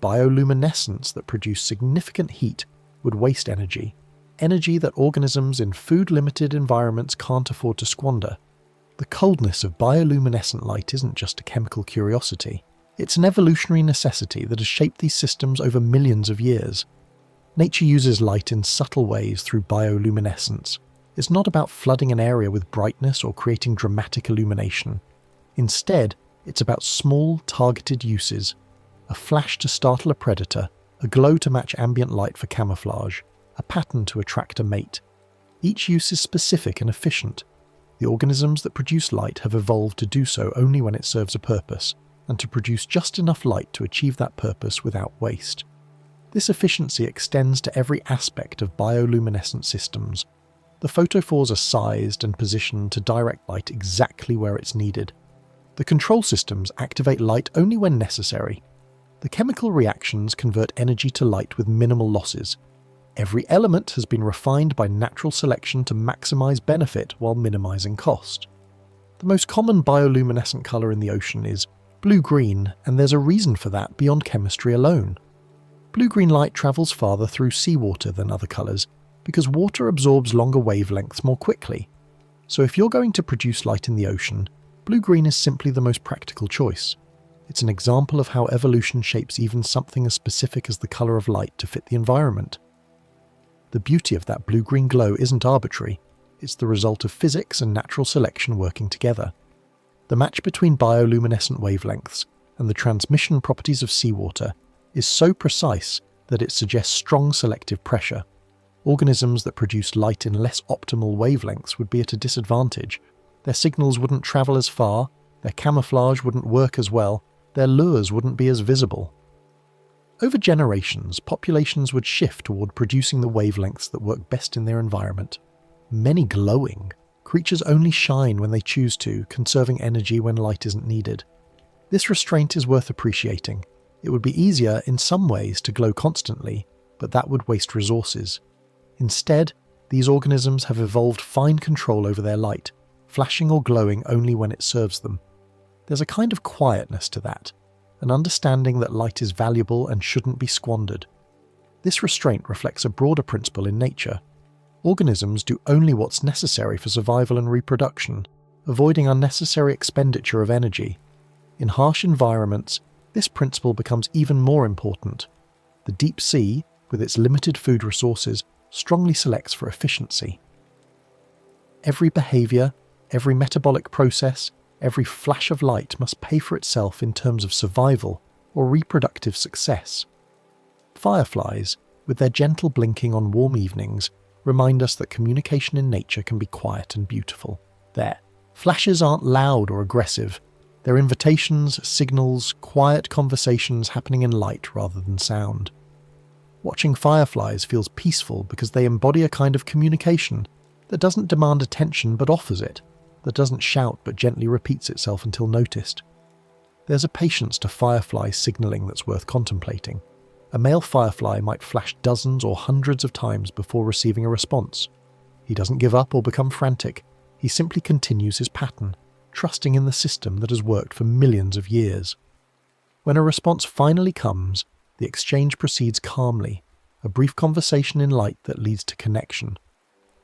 Bioluminescence that produce significant heat would waste energy that organisms in food-limited environments can't afford to squander. The coldness of bioluminescent light isn't just a chemical curiosity. It's an evolutionary necessity that has shaped these systems over millions of years. Nature uses light in subtle ways through bioluminescence. It's not about flooding an area with brightness or creating dramatic illumination. Instead, it's about small, targeted uses. A flash to startle a predator, a glow to match ambient light for camouflage, a pattern to attract a mate. Each use is specific and efficient. The organisms that produce light have evolved to do so only when it serves a purpose, and to produce just enough light to achieve that purpose without waste. This efficiency extends to every aspect of bioluminescent systems. The photophores are sized and positioned to direct light exactly where it's needed. The control systems activate light only when necessary. The chemical reactions convert energy to light with minimal losses. Every element has been refined by natural selection to maximize benefit while minimizing cost. The most common bioluminescent color in the ocean is blue-green, and there's a reason for that beyond chemistry alone. Blue-green light travels farther through seawater than other colors because water absorbs longer wavelengths more quickly. So if you're going to produce light in the ocean, blue-green is simply the most practical choice. It's an example of how evolution shapes even something as specific as the color of light to fit the environment. The beauty of that blue-green glow isn't arbitrary. It's the result of physics and natural selection working together. The match between bioluminescent wavelengths and the transmission properties of seawater is so precise that it suggests strong selective pressure. Organisms that produce light in less optimal wavelengths would be at a disadvantage. Their signals wouldn't travel as far, their camouflage wouldn't work as well, their lures wouldn't be as visible. Over generations, populations would shift toward producing the wavelengths that work best in their environment. Many glowing. Creatures only shine when they choose to, conserving energy when light isn't needed. This restraint is worth appreciating. It would be easier in some ways to glow constantly, but that would waste resources. Instead, these organisms have evolved fine control over their light, flashing or glowing only when it serves them. There's a kind of quietness to that, an understanding that light is valuable and shouldn't be squandered. This restraint reflects a broader principle in nature. Organisms do only what's necessary for survival and reproduction, avoiding unnecessary expenditure of energy. In harsh environments, this principle becomes even more important. The deep sea, with its limited food resources, strongly selects for efficiency. Every behavior, every metabolic process, every flash of light must pay for itself in terms of survival or reproductive success. Fireflies, with their gentle blinking on warm evenings, remind us that communication in nature can be quiet and beautiful. Their flashes aren't loud or aggressive. They're invitations, signals, quiet conversations happening in light rather than sound. Watching fireflies feels peaceful because they embody a kind of communication that doesn't demand attention but offers it, that doesn't shout but gently repeats itself until noticed. There's a patience to firefly signaling that's worth contemplating. A male firefly might flash dozens or hundreds of times before receiving a response. He doesn't give up or become frantic. He simply continues his pattern, trusting in the system that has worked for millions of years. When a response finally comes, The exchange proceeds calmly, a brief conversation in light that leads to connection.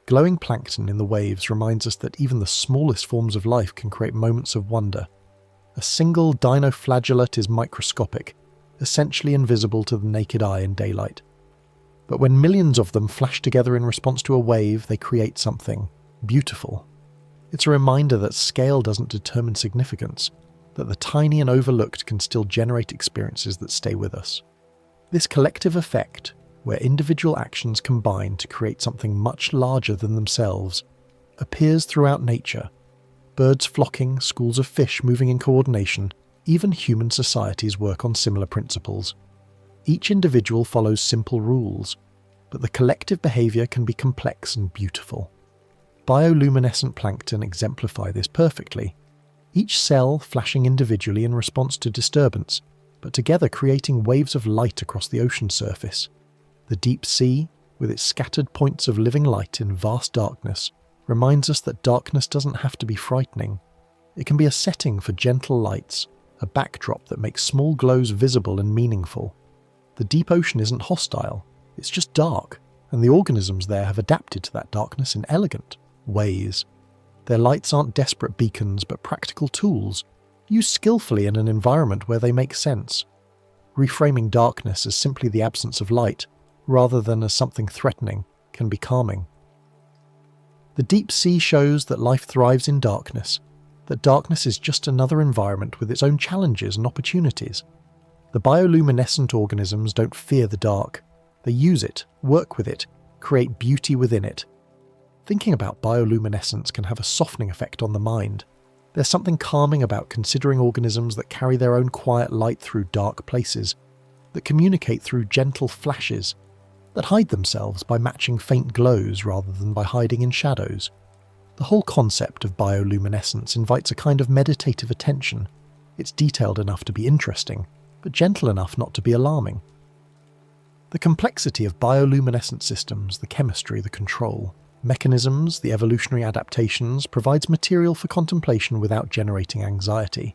Glowing plankton in the waves reminds us that even the smallest forms of life can create moments of wonder. A single dinoflagellate is microscopic, essentially invisible to the naked eye in daylight. But when millions of them flash together in response to a wave, they create something beautiful. It's a reminder that scale doesn't determine significance, that the tiny and overlooked can still generate experiences that stay with us. This collective effect, where individual actions combine to create something much larger than themselves, appears throughout nature. Birds flocking, schools of fish moving in coordination, even human societies work on similar principles. Each individual follows simple rules, but the collective behaviour can be complex and beautiful. Bioluminescent plankton exemplify this perfectly, each cell flashing individually in response to disturbance, but together creating waves of light across the ocean surface. The deep sea, with its scattered points of living light in vast darkness, reminds us that darkness doesn't have to be frightening. It can be a setting for gentle lights, a backdrop that makes small glows visible and meaningful. The deep ocean isn't hostile, it's just dark, and the organisms there have adapted to that darkness in elegant ways. Their lights aren't desperate beacons but practical tools, used skillfully in an environment where they make sense. Reframing darkness as simply the absence of light, rather than as something threatening, can be calming. The deep sea shows that life thrives in darkness, that darkness is just another environment with its own challenges and opportunities. The bioluminescent organisms don't fear the dark. They use it, work with it, create beauty within it. Thinking about bioluminescence can have a softening effect on the mind. There's something calming about considering organisms that carry their own quiet light through dark places, that communicate through gentle flashes, that hide themselves by matching faint glows rather than by hiding in shadows. The whole concept of bioluminescence invites a kind of meditative attention. It's detailed enough to be interesting, but gentle enough not to be alarming. The complexity of bioluminescent systems, the chemistry, the control, mechanisms, the evolutionary adaptations, provides material for contemplation without generating anxiety.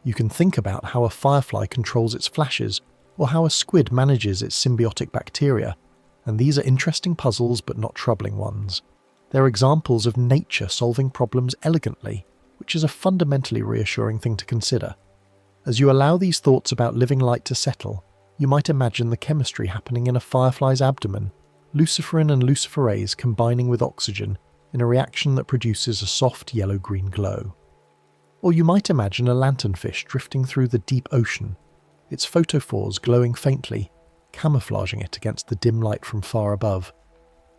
You can think about how a firefly controls its flashes, or how a squid manages its symbiotic bacteria, and these are interesting puzzles but not troubling ones. They're examples of nature solving problems elegantly, which is a fundamentally reassuring thing to consider. As you allow these thoughts about living light to settle, you might imagine the chemistry happening in a firefly's abdomen, luciferin and luciferase combining with oxygen in a reaction that produces a soft yellow-green glow. Or you might imagine a lanternfish drifting through the deep ocean, its photophores glowing faintly, camouflaging it against the dim light from far above.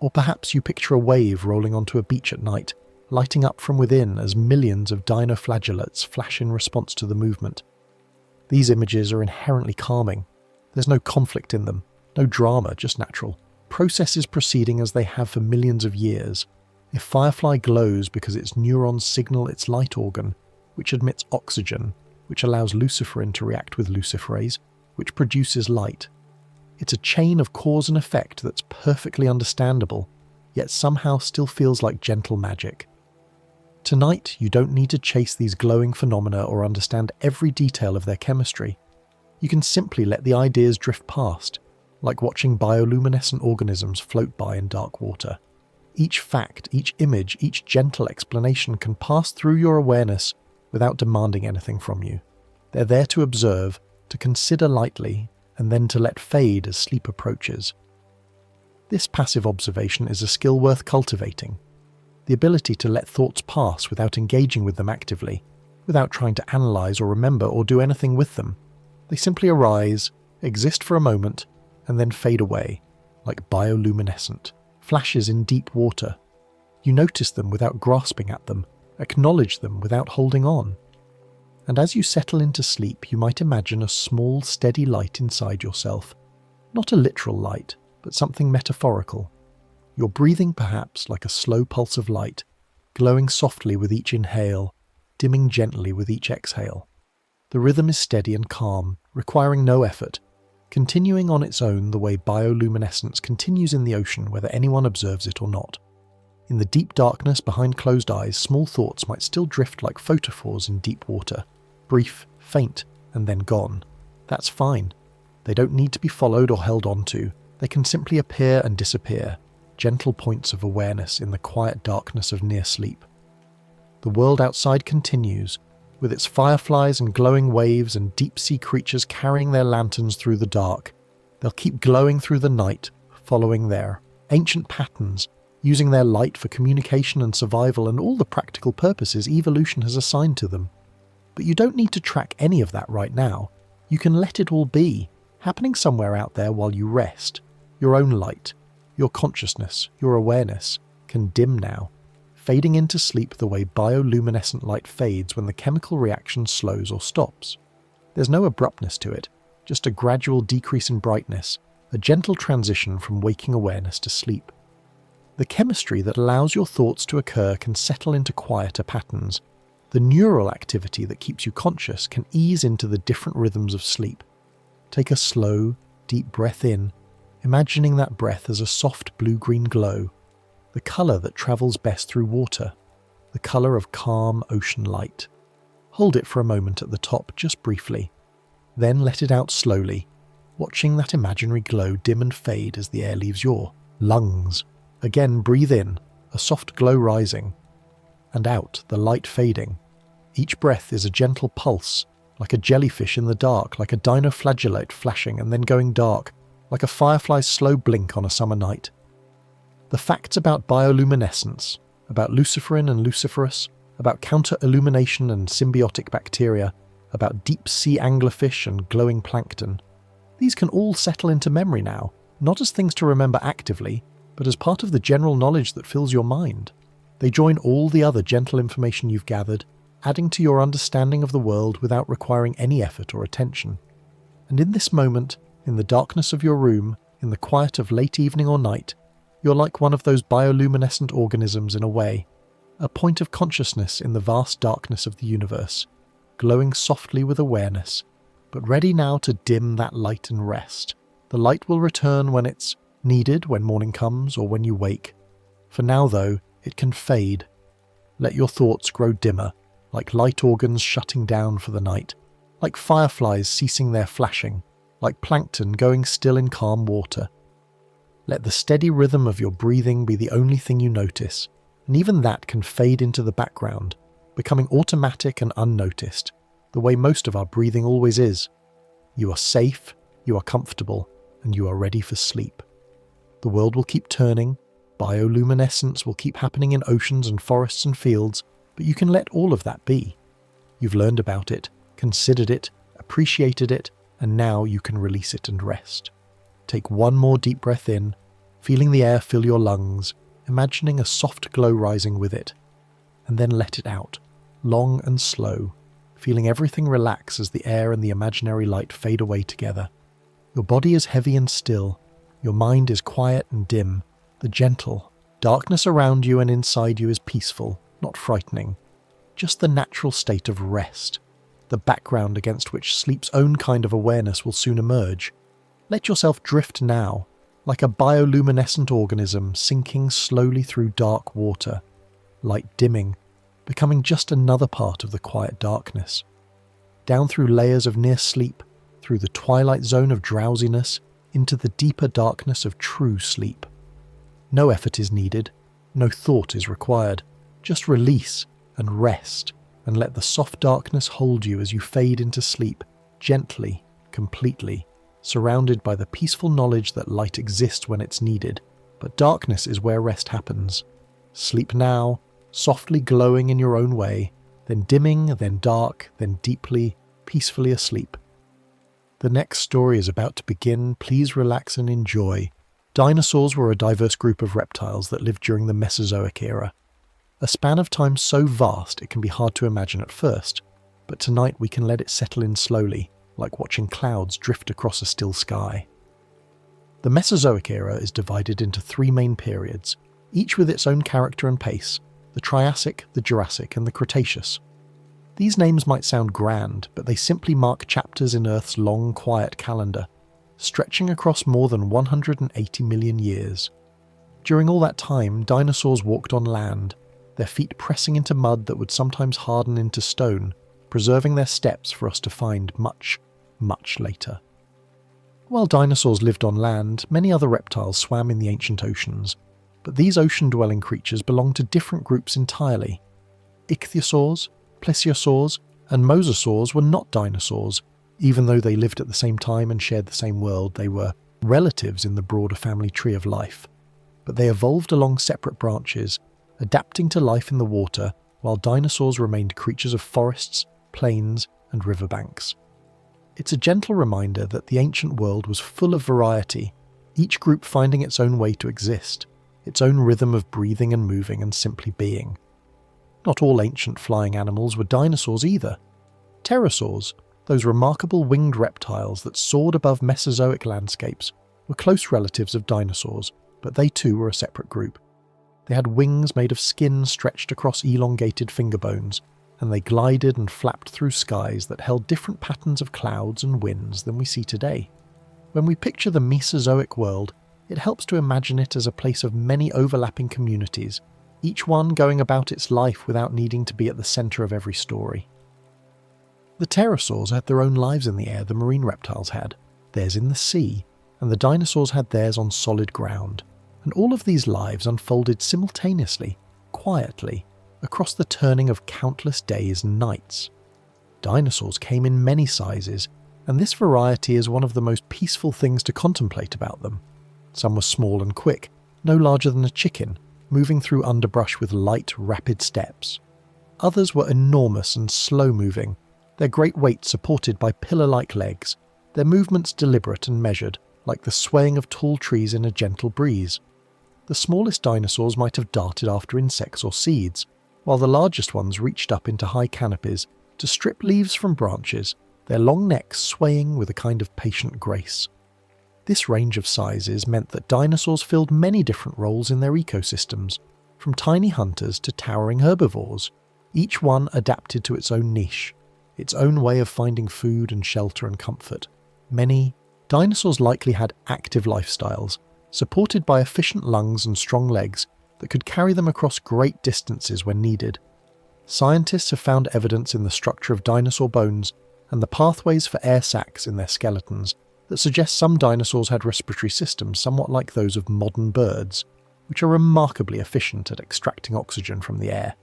Or perhaps you picture a wave rolling onto a beach at night, lighting up from within as millions of dinoflagellates flash in response to the movement. These images are inherently calming. There's no conflict in them, no drama, just natural. Processes proceeding as they have for millions of years. If firefly glows because its neurons signal its light organ, which emits oxygen, which allows luciferin to react with luciferase, which produces light. It's a chain of cause and effect that's perfectly understandable, yet somehow still feels like gentle magic. Tonight, you don't need to chase these glowing phenomena or understand every detail of their chemistry. You can simply let the ideas drift past, like watching bioluminescent organisms float by in dark water. Each fact, each image, each gentle explanation can pass through your awareness without demanding anything from you. They're there to observe, to consider lightly, and then to let fade as sleep approaches. This passive observation is a skill worth cultivating. The ability to let thoughts pass without engaging with them actively, without trying to analyze or remember or do anything with them. They simply arise, exist for a moment, and then fade away, like bioluminescent flashes in deep water. You notice them without grasping at them, acknowledge them without holding on. And as you settle into sleep, you might imagine a small, steady light inside yourself. Not a literal light, but something metaphorical. You're breathing perhaps like a slow pulse of light, glowing softly with each inhale, dimming gently with each exhale. The rhythm is steady and calm, requiring no effort, continuing on its own the way bioluminescence continues in the ocean whether anyone observes it or not. In the deep darkness behind closed eyes, small thoughts might still drift like photophores in deep water, brief, faint, and then gone. That's fine. They don't need to be followed or held onto. They can simply appear and disappear, gentle points of awareness in the quiet darkness of near sleep. The world outside continues, with its fireflies and glowing waves and deep-sea creatures carrying their lanterns through the dark. They'll keep glowing through the night, following their ancient patterns, using their light for communication and survival and all the practical purposes evolution has assigned to them. But you don't need to track any of that right now. You can let it all be, happening somewhere out there while you rest. Your own light, your consciousness, your awareness, can dim now, fading into sleep the way bioluminescent light fades when the chemical reaction slows or stops. There's no abruptness to it, just a gradual decrease in brightness, a gentle transition from waking awareness to sleep. The chemistry that allows your thoughts to occur can settle into quieter patterns. The neural activity that keeps you conscious can ease into the different rhythms of sleep. Take a slow, deep breath in, imagining that breath as a soft blue-green glow, the colour that travels best through water, the colour of calm ocean light. Hold it for a moment at the top, just briefly. Then let it out slowly, watching that imaginary glow dim and fade as the air leaves your lungs. Again, breathe in, a soft glow rising, and out, the light fading. Each breath is a gentle pulse, like a jellyfish in the dark, like a dinoflagellate flashing and then going dark, like a firefly's slow blink on a summer night. The facts about bioluminescence, about luciferin and luciferase, about counter-illumination and symbiotic bacteria, about deep-sea anglerfish and glowing plankton, these can all settle into memory now, not as things to remember actively, but as part of the general knowledge that fills your mind. They join all the other gentle information you've gathered, adding to your understanding of the world without requiring any effort or attention. And in this moment, in the darkness of your room, in the quiet of late evening or night, you're like one of those bioluminescent organisms in a way, a point of consciousness in the vast darkness of the universe, glowing softly with awareness, but ready now to dim that light and rest. The light will return when it's needed, when morning comes or when you wake. For now, though, it can fade. Let your thoughts grow dimmer, like light organs shutting down for the night, like fireflies ceasing their flashing, like plankton going still in calm water. Let the steady rhythm of your breathing be the only thing you notice, and even that can fade into the background, becoming automatic and unnoticed, the way most of our breathing always is. You are safe, you are comfortable, and you are ready for sleep. The world will keep turning, bioluminescence will keep happening in oceans and forests and fields, but you can let all of that be. You've learned about it, considered it, appreciated it, and now you can release it and rest. Take one more deep breath in, feeling the air fill your lungs, imagining a soft glow rising with it, and then let it out, long and slow, feeling everything relax as the air and the imaginary light fade away together. Your body is heavy and still, your mind is quiet and dim, the gentle darkness around you and inside you is peaceful, not frightening, just the natural state of rest, the background against which sleep's own kind of awareness will soon emerge. Let yourself drift now, like a bioluminescent organism sinking slowly through dark water, light dimming, becoming just another part of the quiet darkness. Down through layers of near sleep, through the twilight zone of drowsiness, into the deeper darkness of true sleep. No effort is needed, no thought is required, just release and rest, and let the soft darkness hold you as you fade into sleep, gently, completely, surrounded by the peaceful knowledge that light exists when it's needed, but darkness is where rest happens. Sleep now, softly glowing in your own way, then dimming, then dark, then deeply, peacefully asleep. The next story is about to begin. Please relax and enjoy. Dinosaurs were a diverse group of reptiles that lived during the Mesozoic era. A span of time so vast it can be hard to imagine at first, but tonight we can let it settle in slowly, like watching clouds drift across a still sky. The Mesozoic era is divided into three main periods, each with its own character and pace: the Triassic, the Jurassic, and the Cretaceous. These names might sound grand, but they simply mark chapters in Earth's long, quiet calendar, stretching across more than 180 million years. During all that time, dinosaurs walked on land, their feet pressing into mud that would sometimes harden into stone, preserving their steps for us to find much, much later. While dinosaurs lived on land, many other reptiles swam in the ancient oceans, but these ocean-dwelling creatures belonged to different groups entirely. Ichthyosaurs, plesiosaurs, and mosasaurs were not dinosaurs. Even though they lived at the same time and shared the same world, they were relatives in the broader family tree of life. But they evolved along separate branches, adapting to life in the water, while dinosaurs remained creatures of forests, plains, and riverbanks. It's a gentle reminder that the ancient world was full of variety, each group finding its own way to exist, its own rhythm of breathing and moving and simply being. Not all ancient flying animals were dinosaurs either. Pterosaurs, those remarkable winged reptiles that soared above Mesozoic landscapes, were close relatives of dinosaurs, but they too were a separate group. They had wings made of skin stretched across elongated finger bones, and they glided and flapped through skies that held different patterns of clouds and winds than we see today. When we picture the Mesozoic world, it helps to imagine it as a place of many overlapping communities, each one going about its life without needing to be at the centre of every story. The pterosaurs had their own lives in the air the marine reptiles had, theirs in the sea, and the dinosaurs had theirs on solid ground, and all of these lives unfolded simultaneously, quietly, across the turning of countless days and nights. Dinosaurs came in many sizes, and this variety is one of the most peaceful things to contemplate about them. Some were small and quick, no larger than a chicken, moving through underbrush with light, rapid steps. Others were enormous and slow-moving, their great weight supported by pillar-like legs, their movements deliberate and measured, like the swaying of tall trees in a gentle breeze. The smallest dinosaurs might have darted after insects or seeds, while the largest ones reached up into high canopies to strip leaves from branches, their long necks swaying with a kind of patient grace. This range of sizes meant that dinosaurs filled many different roles in their ecosystems, from tiny hunters to towering herbivores, each one adapted to its own niche, its own way of finding food and shelter and comfort. Dinosaurs likely had active lifestyles, supported by efficient lungs and strong legs that could carry them across great distances when needed. Scientists have found evidence in the structure of dinosaur bones and the pathways for air sacs in their skeletons that suggest some dinosaurs had respiratory systems somewhat like those of modern birds, which are remarkably efficient at extracting oxygen from the air.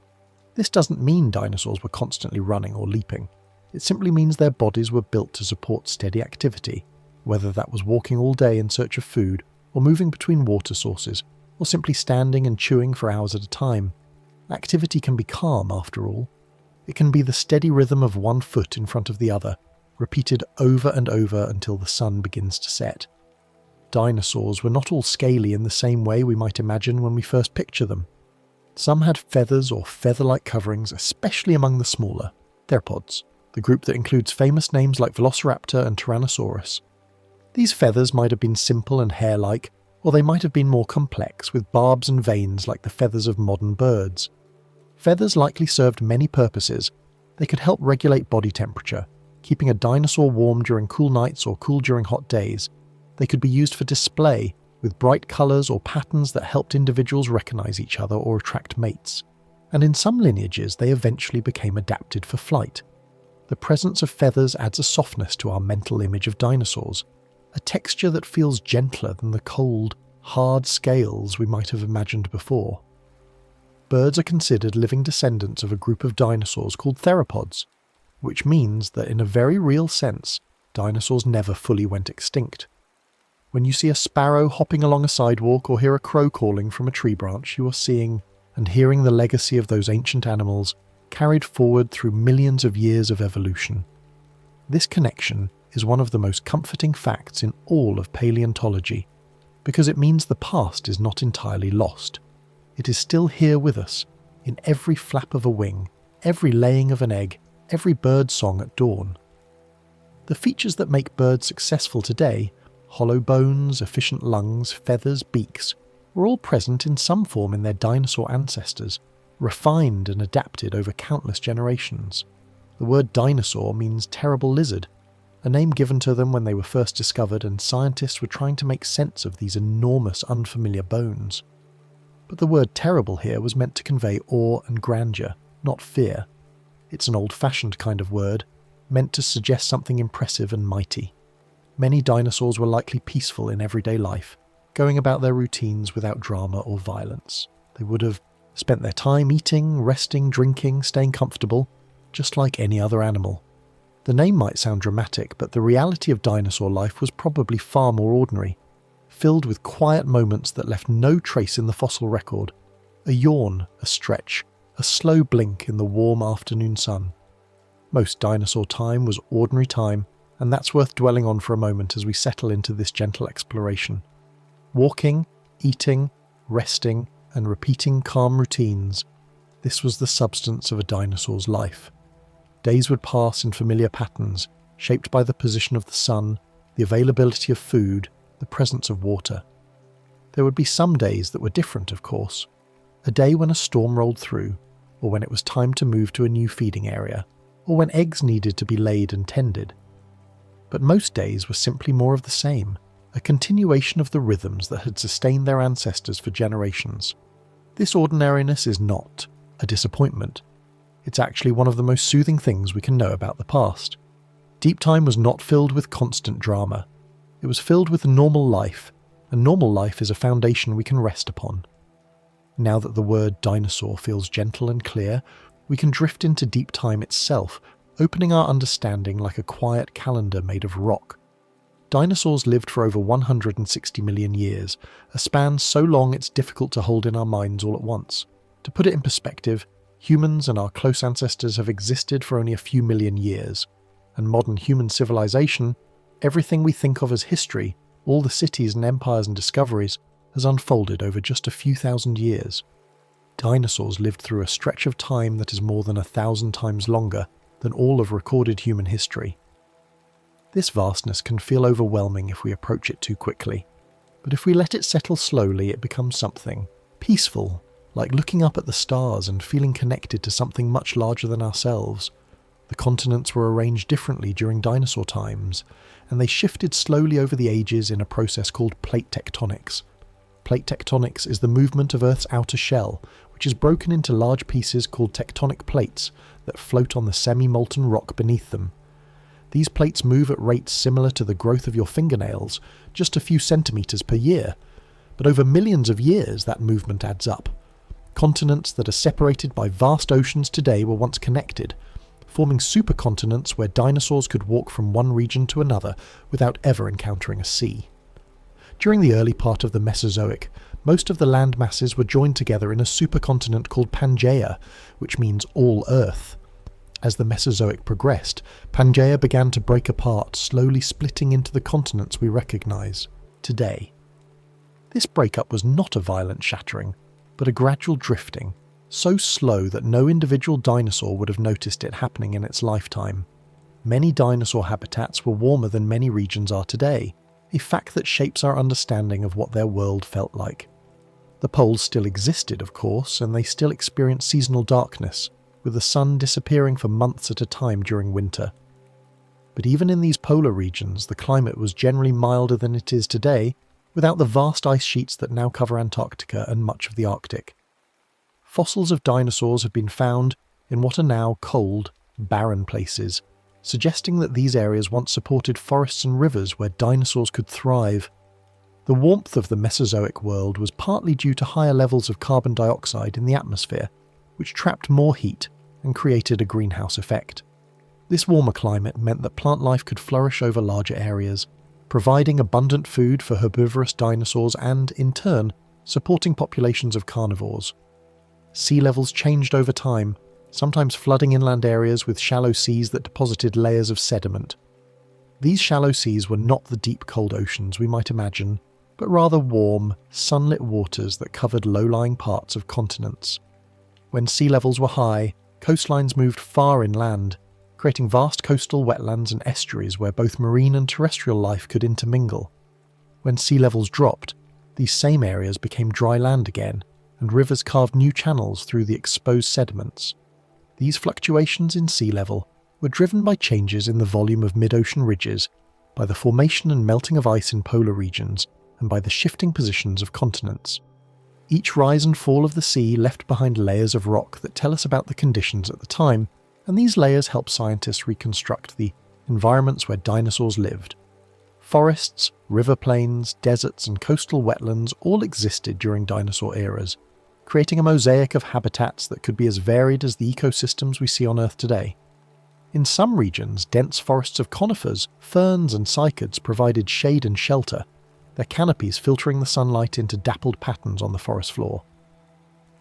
This doesn't mean dinosaurs were constantly running or leaping. It simply means their bodies were built to support steady activity, whether that was walking all day in search of food, or moving between water sources, or simply standing and chewing for hours at a time. Activity can be calm, after all. It can be the steady rhythm of one foot in front of the other, repeated over and over until the sun begins to set. Dinosaurs were not all scaly in the same way we might imagine when we first picture them. Some had feathers or feather-like coverings, especially among the smaller, theropods, the group that includes famous names like Velociraptor and Tyrannosaurus. These feathers might have been simple and hair-like, or they might have been more complex, with barbs and veins like the feathers of modern birds. Feathers likely served many purposes. They could help regulate body temperature, keeping a dinosaur warm during cool nights or cool during hot days. They could be used for display, with bright colours or patterns that helped individuals recognise each other or attract mates. And in some lineages, they eventually became adapted for flight. The presence of feathers adds a softness to our mental image of dinosaurs, a texture that feels gentler than the cold, hard scales we might have imagined before. Birds are considered living descendants of a group of dinosaurs called theropods, which means that in a very real sense, dinosaurs never fully went extinct. When you see a sparrow hopping along a sidewalk or hear a crow calling from a tree branch, you are seeing and hearing the legacy of those ancient animals carried forward through millions of years of evolution. This connection is one of the most comforting facts in all of paleontology, because it means the past is not entirely lost. It is still here with us, in every flap of a wing, every laying of an egg, every bird song at dawn. The features that make birds successful today, hollow bones, efficient lungs, feathers, beaks, were all present in some form in their dinosaur ancestors, refined and adapted over countless generations. The word dinosaur means terrible lizard, a name given to them when they were first discovered and scientists were trying to make sense of these enormous unfamiliar bones. But the word terrible here was meant to convey awe and grandeur, not fear. It's an old-fashioned kind of word, meant to suggest something impressive and mighty. many dinosaurs were likely peaceful in everyday life, going about their routines without drama or violence. They would have spent their time eating, resting, drinking, staying comfortable, just like any other animal. The name might sound dramatic, but the reality of dinosaur life was probably far more ordinary, filled with quiet moments that left no trace in the fossil record. A yawn, a stretch, a slow blink in the warm afternoon sun. Most dinosaur time was ordinary time, and that's worth dwelling on for a moment as we settle into this gentle exploration. Walking, eating, resting, and repeating calm routines, this was the substance of a dinosaur's life. Days would pass in familiar patterns, shaped by the position of the sun, the availability of food, the presence of water. There would be some days that were different, of course. A day when a storm rolled through, or when it was time to move to a new feeding area, or when eggs needed to be laid and tended. But most days were simply more of the same, a continuation of the rhythms that had sustained their ancestors for generations. This ordinariness is not a disappointment. It's actually one of the most soothing things we can know about the past. Deep time was not filled with constant drama. It was filled with normal life, and normal life is a foundation we can rest upon. Now that the word dinosaur feels gentle and clear, we can drift into deep time itself, opening our understanding like a quiet calendar made of rock. Dinosaurs lived for over 160 million years, a span so long it's difficult to hold in our minds all at once. To put it in perspective, humans and our close ancestors have existed for only a few million years, and modern human civilization, everything we think of as history, all the cities and empires and discoveries, has unfolded over just a few thousand years. Dinosaurs lived through a stretch of time that is more than 1,000 times longer than all of recorded human history. This vastness can feel overwhelming if we approach it too quickly, but if we let it settle slowly, it becomes something peaceful, like looking up at the stars and feeling connected to something much larger than ourselves. The continents were arranged differently during dinosaur times, and they shifted slowly over the ages in a process called plate tectonics. Plate tectonics is the movement of Earth's outer shell, which is broken into large pieces called tectonic plates that float on the semi-molten rock beneath them. These plates move at rates similar to the growth of your fingernails, just a few centimetres per year. But over millions of years, that movement adds up. Continents that are separated by vast oceans today were once connected, forming supercontinents where dinosaurs could walk from one region to another without ever encountering a sea. During the early part of the Mesozoic, most of the land masses were joined together in a supercontinent called Pangaea, which means all Earth. As the Mesozoic progressed, Pangaea began to break apart, slowly splitting into the continents we recognise today. This breakup was not a violent shattering, but a gradual drifting, so slow that no individual dinosaur would have noticed it happening in its lifetime. Many dinosaur habitats were warmer than many regions are today, a fact that shapes our understanding of what their world felt like. The poles still existed, of course, and they still experienced seasonal darkness, with the sun disappearing for months at a time during winter. But even in these polar regions, the climate was generally milder than it is today, without the vast ice sheets that now cover Antarctica and much of the Arctic. Fossils of dinosaurs have been found in what are now cold, barren places, suggesting that these areas once supported forests and rivers where dinosaurs could thrive. The warmth of the Mesozoic world was partly due to higher levels of carbon dioxide in the atmosphere, which trapped more heat and created a greenhouse effect. This warmer climate meant that plant life could flourish over larger areas, providing abundant food for herbivorous dinosaurs and, in turn, supporting populations of carnivores. Sea levels changed over time, sometimes flooding inland areas with shallow seas that deposited layers of sediment. These shallow seas were not the deep cold oceans we might imagine, but rather warm, sunlit waters that covered low-lying parts of continents. When sea levels were high, coastlines moved far inland, creating vast coastal wetlands and estuaries where both marine and terrestrial life could intermingle. When sea levels dropped, these same areas became dry land again, and rivers carved new channels through the exposed sediments. These fluctuations in sea level were driven by changes in the volume of mid-ocean ridges, by the formation and melting of ice in polar regions, and by the shifting positions of continents. Each rise and fall of the sea left behind layers of rock that tell us about the conditions at the time, and these layers help scientists reconstruct the environments where dinosaurs lived. Forests, river plains, deserts, and coastal wetlands all existed during dinosaur eras, creating a mosaic of habitats that could be as varied as the ecosystems we see on Earth today. In some regions, dense forests of conifers, ferns, and cycads provided shade and shelter, their canopies filtering the sunlight into dappled patterns on the forest floor.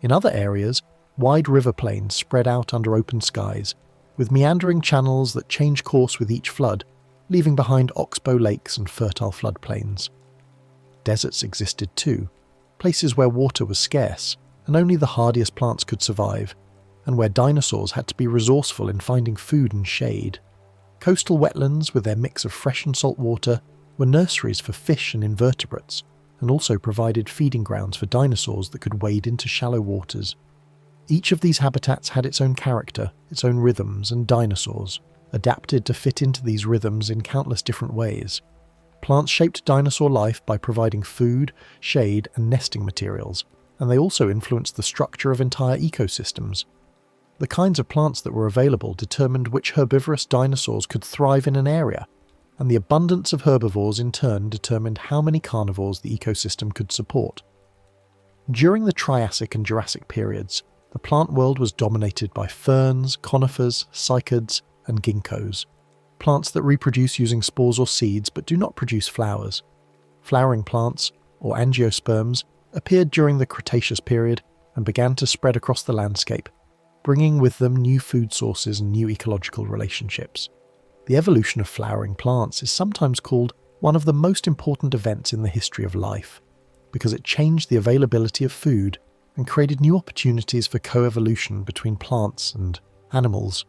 In other areas, wide river plains spread out under open skies, with meandering channels that change course with each flood, leaving behind oxbow lakes and fertile floodplains. Deserts existed too, places where water was scarce and only the hardiest plants could survive, and where dinosaurs had to be resourceful in finding food and shade. Coastal wetlands, with their mix of fresh and salt water, were nurseries for fish and invertebrates, and also provided feeding grounds for dinosaurs that could wade into shallow waters. Each of these habitats had its own character, its own rhythms, and dinosaurs, adapted to fit into these rhythms in countless different ways. Plants shaped dinosaur life by providing food, shade, and nesting materials, and they also influenced the structure of entire ecosystems. The kinds of plants that were available determined which herbivorous dinosaurs could thrive in an area, and the abundance of herbivores in turn determined how many carnivores the ecosystem could support. During the Triassic and Jurassic periods, the plant world was dominated by ferns, conifers, cycads, and ginkgos, plants that reproduce using spores or seeds but do not produce flowers. Flowering plants, or angiosperms, appeared during the Cretaceous period and began to spread across the landscape, bringing with them new food sources and new ecological relationships. The evolution of flowering plants is sometimes called one of the most important events in the history of life, because it changed the availability of food and created new opportunities for coevolution between plants and animals.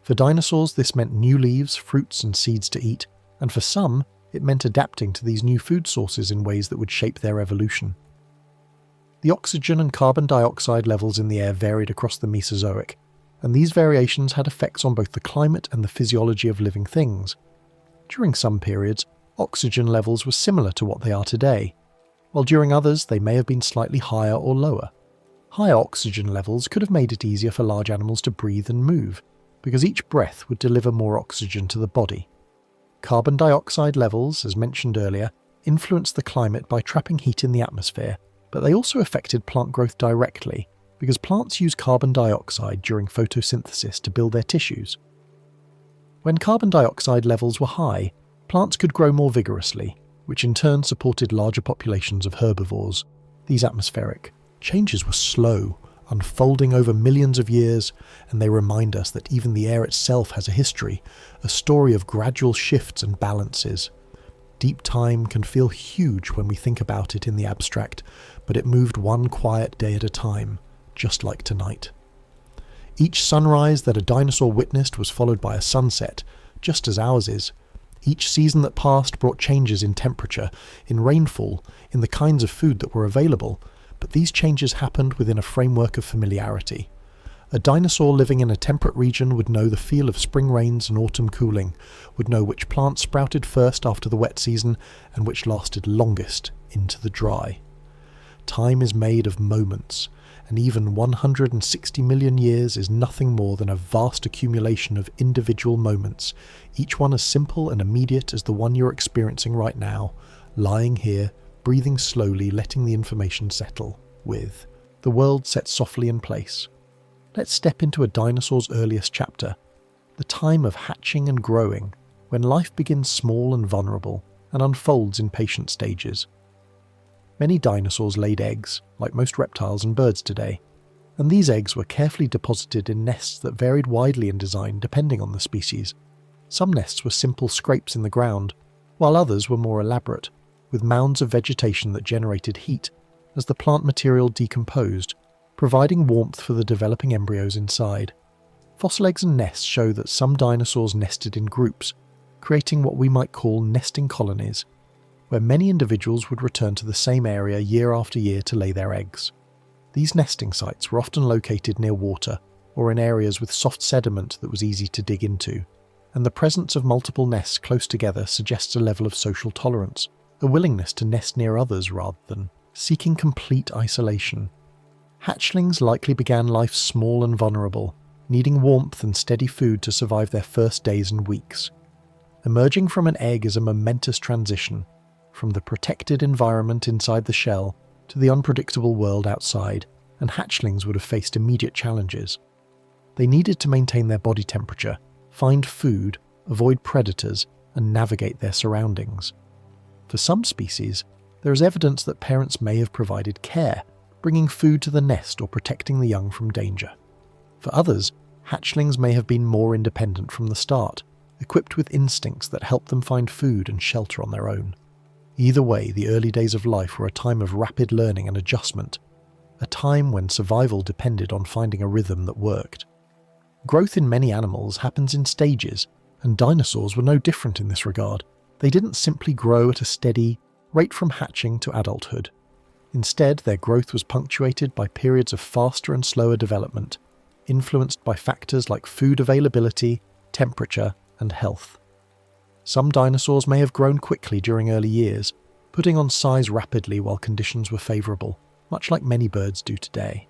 For dinosaurs, this meant new leaves, fruits, and seeds to eat, and for some, it meant adapting to these new food sources in ways that would shape their evolution. The oxygen and carbon dioxide levels in the air varied across the Mesozoic, and these variations had effects on both the climate and the physiology of living things. During some periods, oxygen levels were similar to what they are today, while during others they may have been slightly higher or lower. Higher oxygen levels could have made it easier for large animals to breathe and move, because each breath would deliver more oxygen to the body. Carbon dioxide levels, as mentioned earlier, influenced the climate by trapping heat in the atmosphere, but they also affected plant growth directly, because plants use carbon dioxide during photosynthesis to build their tissues. When carbon dioxide levels were high, plants could grow more vigorously, which in turn supported larger populations of herbivores. These atmospheric changes were slow, unfolding over millions of years, and they remind us that even the air itself has a history, a story of gradual shifts and balances. Deep time can feel huge when we think about it in the abstract, but it moved one quiet day at a time, just like tonight. Each sunrise that a dinosaur witnessed was followed by a sunset, just as ours is. Each season that passed brought changes in temperature, in rainfall, in the kinds of food that were available, but these changes happened within a framework of familiarity. A dinosaur living in a temperate region would know the feel of spring rains and autumn cooling, would know which plants sprouted first after the wet season and which lasted longest into the dry. Time is made of moments, and even 160 million years is nothing more than a vast accumulation of individual moments, each one as simple and immediate as the one you're experiencing right now, lying here, breathing slowly, letting the information settle, with the world set softly in place. Let's step into a dinosaur's earliest chapter, the time of hatching and growing, when life begins small and vulnerable and unfolds in patient stages. Many dinosaurs laid eggs, like most reptiles and birds today, and these eggs were carefully deposited in nests that varied widely in design depending on the species. Some nests were simple scrapes in the ground, while others were more elaborate, with mounds of vegetation that generated heat as the plant material decomposed, providing warmth for the developing embryos inside. Fossil eggs and nests show that some dinosaurs nested in groups, creating what we might call nesting colonies, where many individuals would return to the same area year after year to lay their eggs. These nesting sites were often located near water or in areas with soft sediment that was easy to dig into, and the presence of multiple nests close together suggests a level of social tolerance, a willingness to nest near others rather than seeking complete isolation. Hatchlings likely began life small and vulnerable, needing warmth and steady food to survive their first days and weeks. Emerging from an egg is a momentous transition, from the protected environment inside the shell to the unpredictable world outside, and hatchlings would have faced immediate challenges. They needed to maintain their body temperature, find food, avoid predators, and navigate their surroundings. For some species, there is evidence that parents may have provided care, bringing food to the nest or protecting the young from danger. For others, hatchlings may have been more independent from the start, equipped with instincts that help them find food and shelter on their own. Either way, the early days of life were a time of rapid learning and adjustment, a time when survival depended on finding a rhythm that worked. Growth in many animals happens in stages, and dinosaurs were no different in this regard. They didn't simply grow at a steady rate from hatching to adulthood. Instead, their growth was punctuated by periods of faster and slower development, influenced by factors like food availability, temperature, and health. Some dinosaurs may have grown quickly during early years, putting on size rapidly while conditions were favourable, much like many birds do today.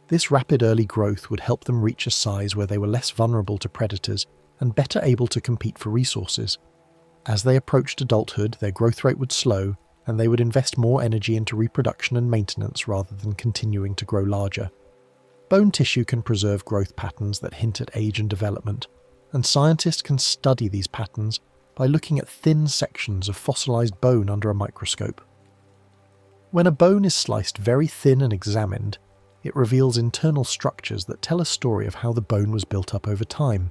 This rapid early growth would help them reach a size where they were less vulnerable to predators and better able to compete for resources. As they approached adulthood, their growth rate would slow, and they would invest more energy into reproduction and maintenance rather than continuing to grow larger. Bone tissue can preserve growth patterns that hint at age and development, and scientists can study these patterns by looking at thin sections of fossilized bone under a microscope. When a bone is sliced very thin and examined, it reveals internal structures that tell a story of how the bone was built up over time.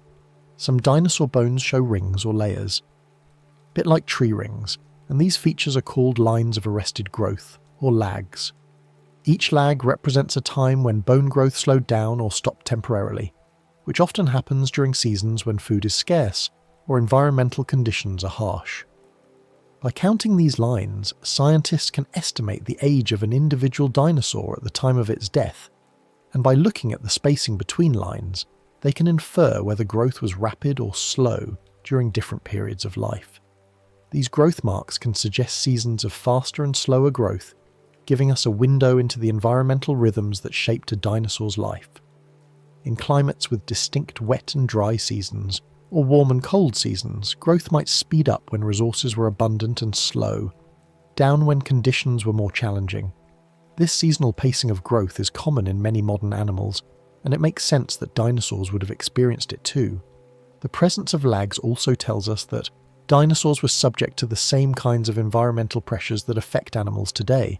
Some dinosaur bones show rings or layers, a bit like tree rings, and these features are called lines of arrested growth, or lags. Each lag represents a time when bone growth slowed down or stopped temporarily, which often happens during seasons when food is scarce or environmental conditions are harsh. By counting these lines, scientists can estimate the age of an individual dinosaur at the time of its death, and by looking at the spacing between lines, they can infer whether growth was rapid or slow during different periods of life. These growth marks can suggest seasons of faster and slower growth, giving us a window into the environmental rhythms that shaped a dinosaur's life. In climates with distinct wet and dry seasons, or warm and cold seasons, growth might speed up when resources were abundant and slow, down when conditions were more challenging. This seasonal pacing of growth is common in many modern animals, and it makes sense that dinosaurs would have experienced it too. The presence of lags also tells us that dinosaurs were subject to the same kinds of environmental pressures that affect animals today,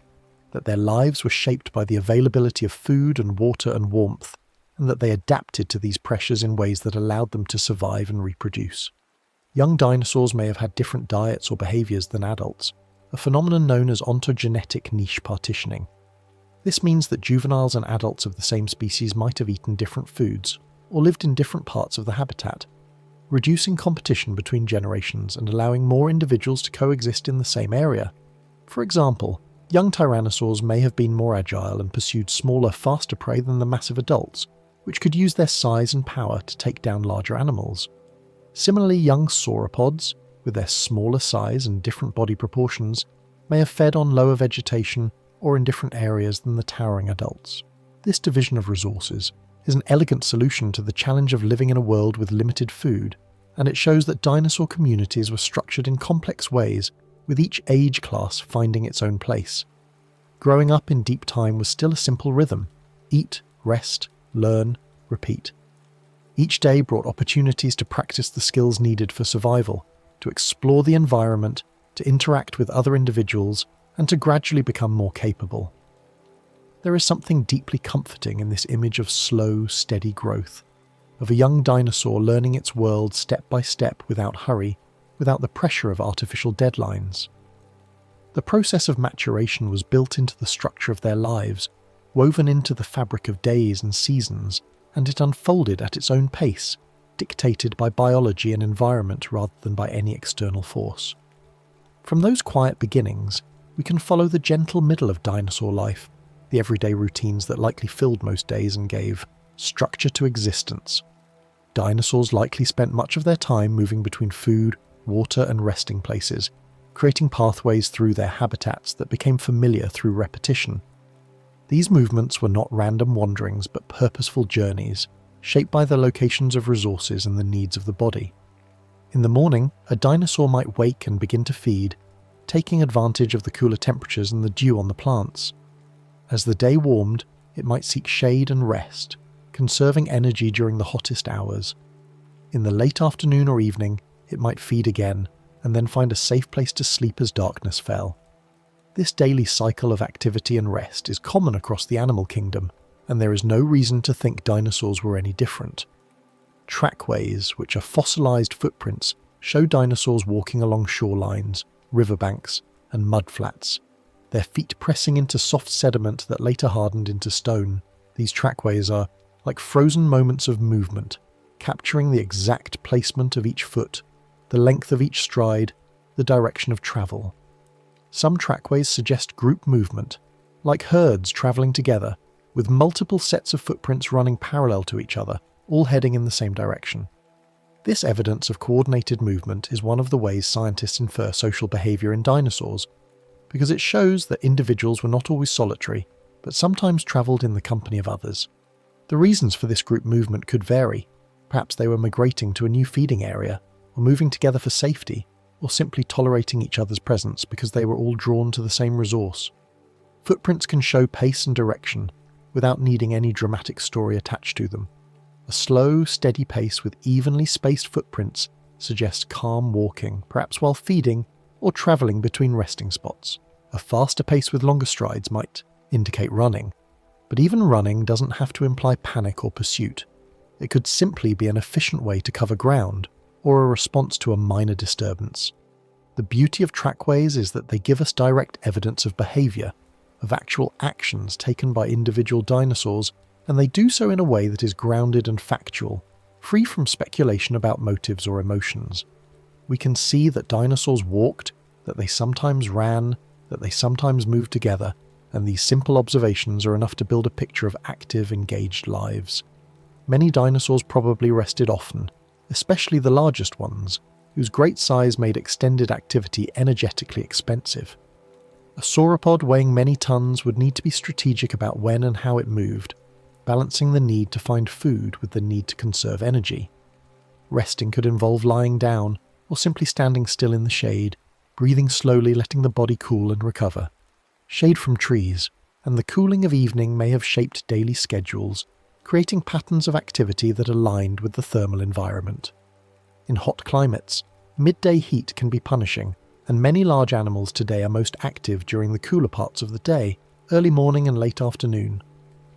that their lives were shaped by the availability of food and water and warmth, and that they adapted to these pressures in ways that allowed them to survive and reproduce. Young dinosaurs may have had different diets or behaviours than adults, a phenomenon known as ontogenetic niche partitioning. This means that juveniles and adults of the same species might have eaten different foods, or lived in different parts of the habitat, reducing competition between generations and allowing more individuals to coexist in the same area. For example, young tyrannosaurs may have been more agile and pursued smaller, faster prey than the massive adults, which could use their size and power to take down larger animals. Similarly, young sauropods, with their smaller size and different body proportions, may have fed on lower vegetation or in different areas than the towering adults. This division of resources is an elegant solution to the challenge of living in a world with limited food, and it shows that dinosaur communities were structured in complex ways, with each age class finding its own place. Growing up in deep time was still a simple rhythm: eat, rest, learn, repeat. Each day brought opportunities to practice the skills needed for survival, to explore the environment, to interact with other individuals, and to gradually become more capable. There is something deeply comforting in this image of slow, steady growth, of a young dinosaur learning its world step by step without hurry, without the pressure of artificial deadlines. The process of maturation was built into the structure of their lives, woven into the fabric of days and seasons, and it unfolded at its own pace, dictated by biology and environment rather than by any external force. From those quiet beginnings, we can follow the gentle middle of dinosaur life, the everyday routines that likely filled most days and gave structure to existence. Dinosaurs likely spent much of their time moving between food, water, and resting places, creating pathways through their habitats that became familiar through repetition. These movements were not random wanderings but purposeful journeys, shaped by the locations of resources and the needs of the body. In the morning, a dinosaur might wake and begin to feed, taking advantage of the cooler temperatures and the dew on the plants. As the day warmed, it might seek shade and rest, conserving energy during the hottest hours. In the late afternoon or evening, it might feed again, and then find a safe place to sleep as darkness fell. This daily cycle of activity and rest is common across the animal kingdom, and there is no reason to think dinosaurs were any different. Trackways, which are fossilized footprints, show dinosaurs walking along shorelines, riverbanks, and mudflats, their feet pressing into soft sediment that later hardened into stone. These trackways are like frozen moments of movement, capturing the exact placement of each foot, the length of each stride, the direction of travel. Some trackways suggest group movement, like herds travelling together, with multiple sets of footprints running parallel to each other, all heading in the same direction. This evidence of coordinated movement is one of the ways scientists infer social behaviour in dinosaurs, because it shows that individuals were not always solitary, but sometimes travelled in the company of others. The reasons for this group movement could vary. Perhaps they were migrating to a new feeding area, or moving together for safety, or simply tolerating each other's presence because they were all drawn to the same resource. Footprints can show pace and direction, without needing any dramatic story attached to them. A slow, steady pace with evenly spaced footprints suggests calm walking, perhaps while feeding or travelling between resting spots. A faster pace with longer strides might indicate running, but even running doesn't have to imply panic or pursuit. It could simply be an efficient way to cover ground, or a response to a minor disturbance. The beauty of trackways is that they give us direct evidence of behaviour, of actual actions taken by individual dinosaurs, and they do so in a way that is grounded and factual, free from speculation about motives or emotions. We can see that dinosaurs walked, that they sometimes ran, that they sometimes moved together, and these simple observations are enough to build a picture of active, engaged lives. Many dinosaurs probably rested often, especially the largest ones, whose great size made extended activity energetically expensive. A sauropod weighing many tons would need to be strategic about when and how it moved, balancing the need to find food with the need to conserve energy. Resting could involve lying down, or simply standing still in the shade, breathing slowly, letting the body cool and recover. Shade from trees, and the cooling of evening may have shaped daily schedules, creating patterns of activity that aligned with the thermal environment. In hot climates, midday heat can be punishing, and many large animals today are most active during the cooler parts of the day, early morning and late afternoon.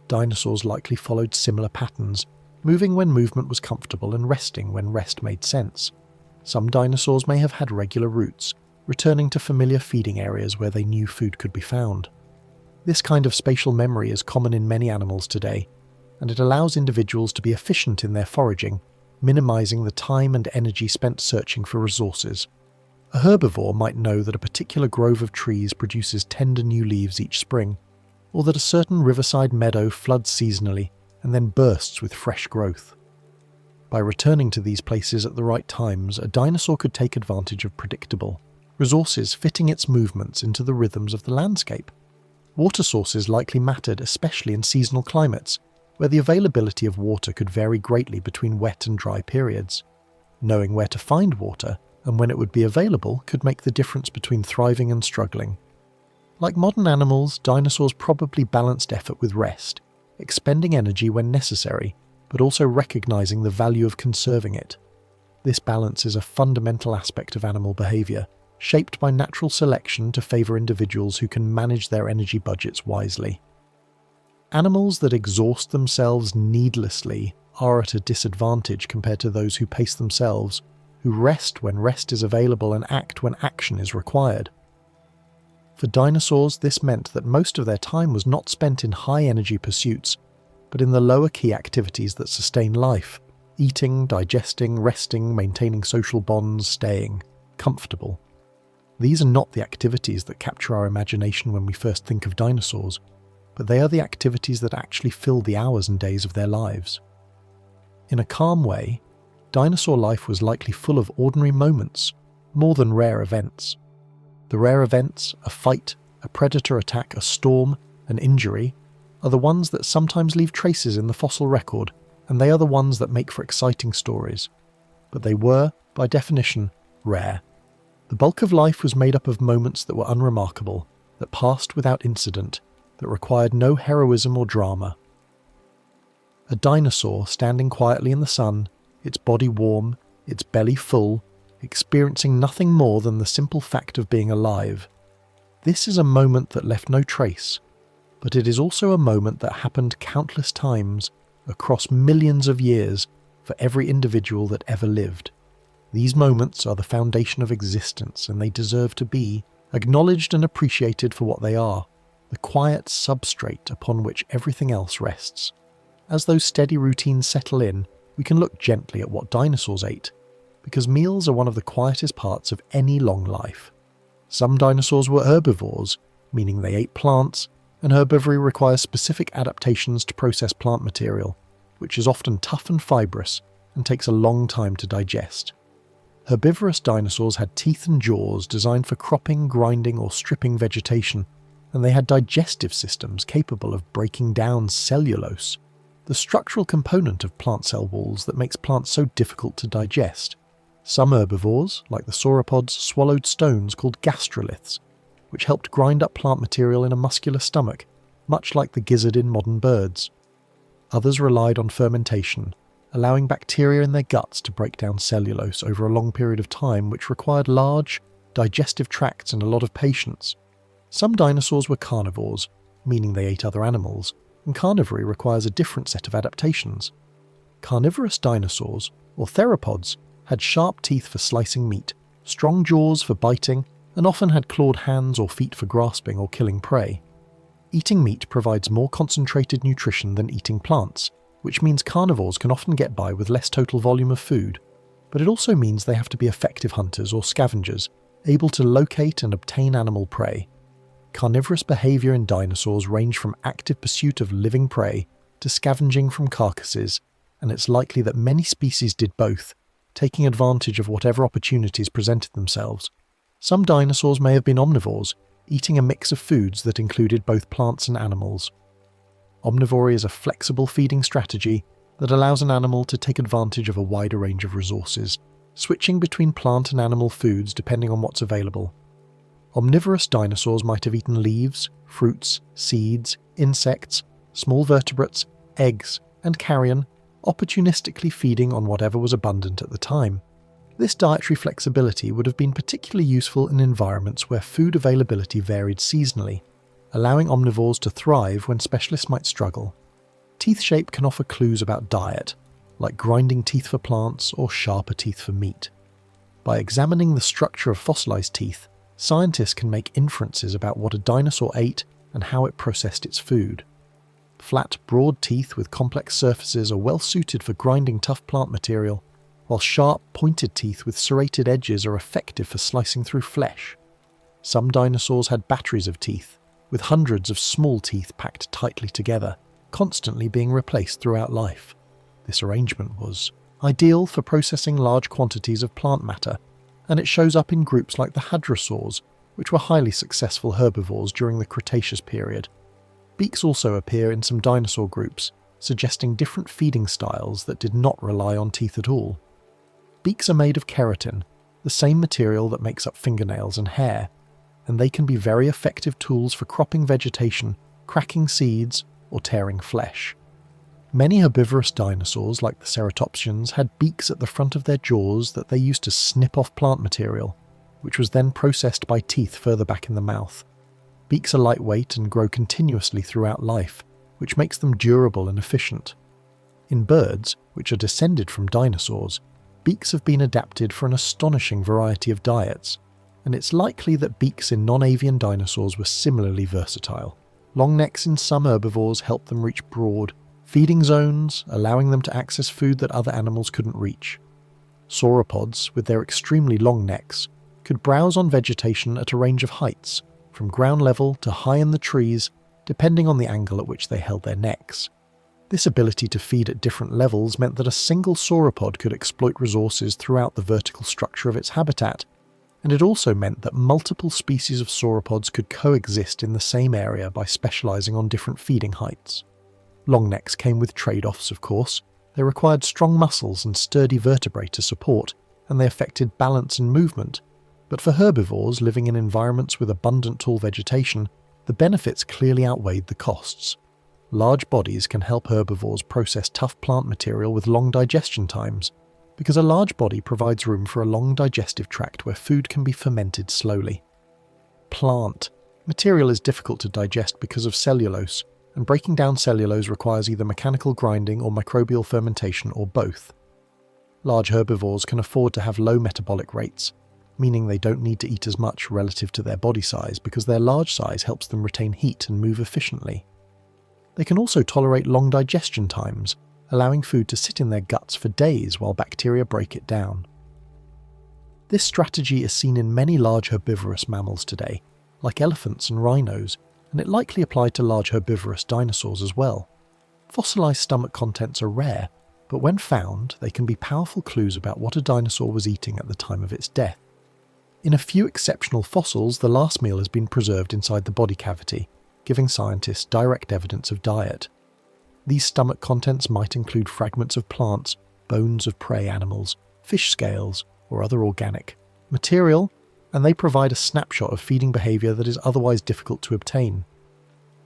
Dinosaurs likely followed similar patterns, moving when movement was comfortable and resting when rest made sense. Some dinosaurs may have had regular routes, returning to familiar feeding areas where they knew food could be found. This kind of spatial memory is common in many animals today, and it allows individuals to be efficient in their foraging, minimizing the time and energy spent searching for resources. A herbivore might know that a particular grove of trees produces tender new leaves each spring, or that a certain riverside meadow floods seasonally and then bursts with fresh growth. By returning to these places at the right times, a dinosaur could take advantage of predictable resources fitting its movements into the rhythms of the landscape. Water sources likely mattered, especially in seasonal climates, where the availability of water could vary greatly between wet and dry periods. Knowing where to find water and when it would be available could make the difference between thriving and struggling. Like modern animals, dinosaurs probably balanced effort with rest, expending energy when necessary, but also recognizing the value of conserving it. This balance is a fundamental aspect of animal behavior, shaped by natural selection to favor individuals who can manage their energy budgets wisely. Animals that exhaust themselves needlessly are at a disadvantage compared to those who pace themselves, who rest when rest is available and act when action is required. For dinosaurs, this meant that most of their time was not spent in high-energy pursuits, but in the lower-key activities that sustain life: eating, digesting, resting, maintaining social bonds, staying comfortable. These are not the activities that capture our imagination when we first think of dinosaurs, but they are the activities that actually fill the hours and days of their lives. In a calm way, dinosaur life was likely full of ordinary moments, more than rare events. The rare events, a fight, a predator attack, a storm, an injury, are the ones that sometimes leave traces in the fossil record, and they are the ones that make for exciting stories. But they were, by definition, rare. The bulk of life was made up of moments that were unremarkable, that passed without incident, that required no heroism or drama. A dinosaur standing quietly in the sun, its body warm, its belly full, experiencing nothing more than the simple fact of being alive. This is a moment that left no trace, but it is also a moment that happened countless times across millions of years for every individual that ever lived. These moments are the foundation of existence, and they deserve to be acknowledged and appreciated for what they are, the quiet substrate upon which everything else rests. As those steady routines settle in, we can look gently at what dinosaurs ate, because meals are one of the quietest parts of any long life. Some dinosaurs were herbivores, meaning they ate plants, and herbivory requires specific adaptations to process plant material, which is often tough and fibrous and takes a long time to digest. Herbivorous dinosaurs had teeth and jaws designed for cropping, grinding, or stripping vegetation, and they had digestive systems capable of breaking down cellulose, the structural component of plant cell walls that makes plants so difficult to digest. Some herbivores, like the sauropods, swallowed stones called gastroliths, which helped grind up plant material in a muscular stomach, much like the gizzard in modern birds. Others relied on fermentation, allowing bacteria in their guts to break down cellulose over a long period of time, which required large, digestive tracts and a lot of patience. Some dinosaurs were carnivores, meaning they ate other animals, and carnivory requires a different set of adaptations. Carnivorous dinosaurs, or theropods, had sharp teeth for slicing meat, strong jaws for biting, and often had clawed hands or feet for grasping or killing prey. Eating meat provides more concentrated nutrition than eating plants, which means carnivores can often get by with less total volume of food, but it also means they have to be effective hunters or scavengers, able to locate and obtain animal prey. Carnivorous behavior in dinosaurs range from active pursuit of living prey to scavenging from carcasses, and it's likely that many species did both, taking advantage of whatever opportunities presented themselves. Some dinosaurs may have been omnivores, eating a mix of foods that included both plants and animals. Omnivory is a flexible feeding strategy that allows an animal to take advantage of a wider range of resources, switching between plant and animal foods depending on what's available. Omnivorous dinosaurs might have eaten leaves, fruits, seeds, insects, small vertebrates, eggs, and carrion, opportunistically feeding on whatever was abundant at the time. This dietary flexibility would have been particularly useful in environments where food availability varied seasonally, allowing omnivores to thrive when specialists might struggle. Teeth shape can offer clues about diet, like grinding teeth for plants or sharper teeth for meat. By examining the structure of fossilized teeth, scientists can make inferences about what a dinosaur ate and how it processed its food. Flat, broad teeth with complex surfaces are well suited for grinding tough plant material, while sharp, pointed teeth with serrated edges are effective for slicing through flesh. Some dinosaurs had batteries of teeth, with hundreds of small teeth packed tightly together, constantly being replaced throughout life. This arrangement was ideal for processing large quantities of plant matter, and it shows up in groups like the hadrosaurs, which were highly successful herbivores during the Cretaceous period. Beaks also appear in some dinosaur groups, suggesting different feeding styles that did not rely on teeth at all. Beaks are made of keratin, the same material that makes up fingernails and hair, and they can be very effective tools for cropping vegetation, cracking seeds, or tearing flesh. Many herbivorous dinosaurs, like the ceratopsians, had beaks at the front of their jaws that they used to snip off plant material, which was then processed by teeth further back in the mouth. Beaks are lightweight and grow continuously throughout life, which makes them durable and efficient. In birds, which are descended from dinosaurs, beaks have been adapted for an astonishing variety of diets, and it's likely that beaks in non-avian dinosaurs were similarly versatile. Long necks in some herbivores help them reach broad, feeding zones, allowing them to access food that other animals couldn't reach. Sauropods, with their extremely long necks, could browse on vegetation at a range of heights, from ground level to high in the trees, depending on the angle at which they held their necks. This ability to feed at different levels meant that a single sauropod could exploit resources throughout the vertical structure of its habitat, and it also meant that multiple species of sauropods could coexist in the same area by specializing on different feeding heights. Long necks came with trade-offs, of course. They required strong muscles and sturdy vertebrae to support, and they affected balance and movement, but for herbivores living in environments with abundant tall vegetation, the benefits clearly outweighed the costs. Large bodies can help herbivores process tough plant material with long digestion times, because a large body provides room for a long digestive tract where food can be fermented slowly. Plant material is difficult to digest because of cellulose, and breaking down cellulose requires either mechanical grinding or microbial fermentation or both. Large herbivores can afford to have low metabolic rates, meaning they don't need to eat as much relative to their body size because their large size helps them retain heat and move efficiently. They can also tolerate long digestion times, allowing food to sit in their guts for days while bacteria break it down. This strategy is seen in many large herbivorous mammals today, like elephants and rhinos, and it likely applied to large herbivorous dinosaurs as well. Fossilized stomach contents are rare, but when found, they can be powerful clues about what a dinosaur was eating at the time of its death. In a few exceptional fossils, the last meal has been preserved inside the body cavity, giving scientists direct evidence of diet. These stomach contents might include fragments of plants, bones of prey animals, fish scales, or other organic material, and they provide a snapshot of feeding behavior that is otherwise difficult to obtain.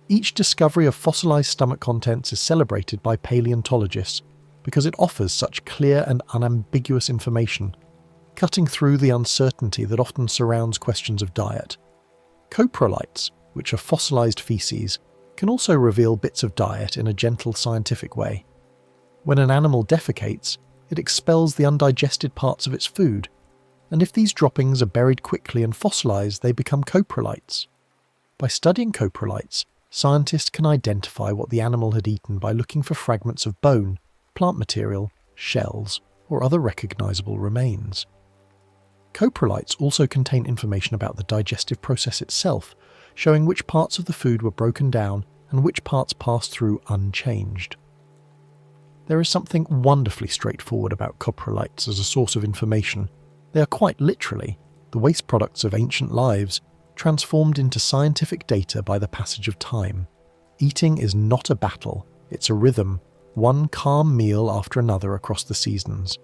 Each discovery of fossilized stomach contents is celebrated by paleontologists because it offers such clear and unambiguous information, cutting through the uncertainty that often surrounds questions of diet. Coprolites, which are fossilized feces, can also reveal bits of diet in a gentle scientific way. When an animal defecates, it expels the undigested parts of its food, and if these droppings are buried quickly and fossilized, they become coprolites. By studying coprolites, scientists can identify what the animal had eaten by looking for fragments of bone, plant material, shells, or other recognizable remains. Coprolites also contain information about the digestive process itself, showing which parts of the food were broken down and which parts passed through unchanged. There is something wonderfully straightforward about coprolites as a source of information. They are quite literally the waste products of ancient lives, transformed into scientific data by the passage of time. Eating is not a battle, it's a rhythm, one calm meal after another across the seasons.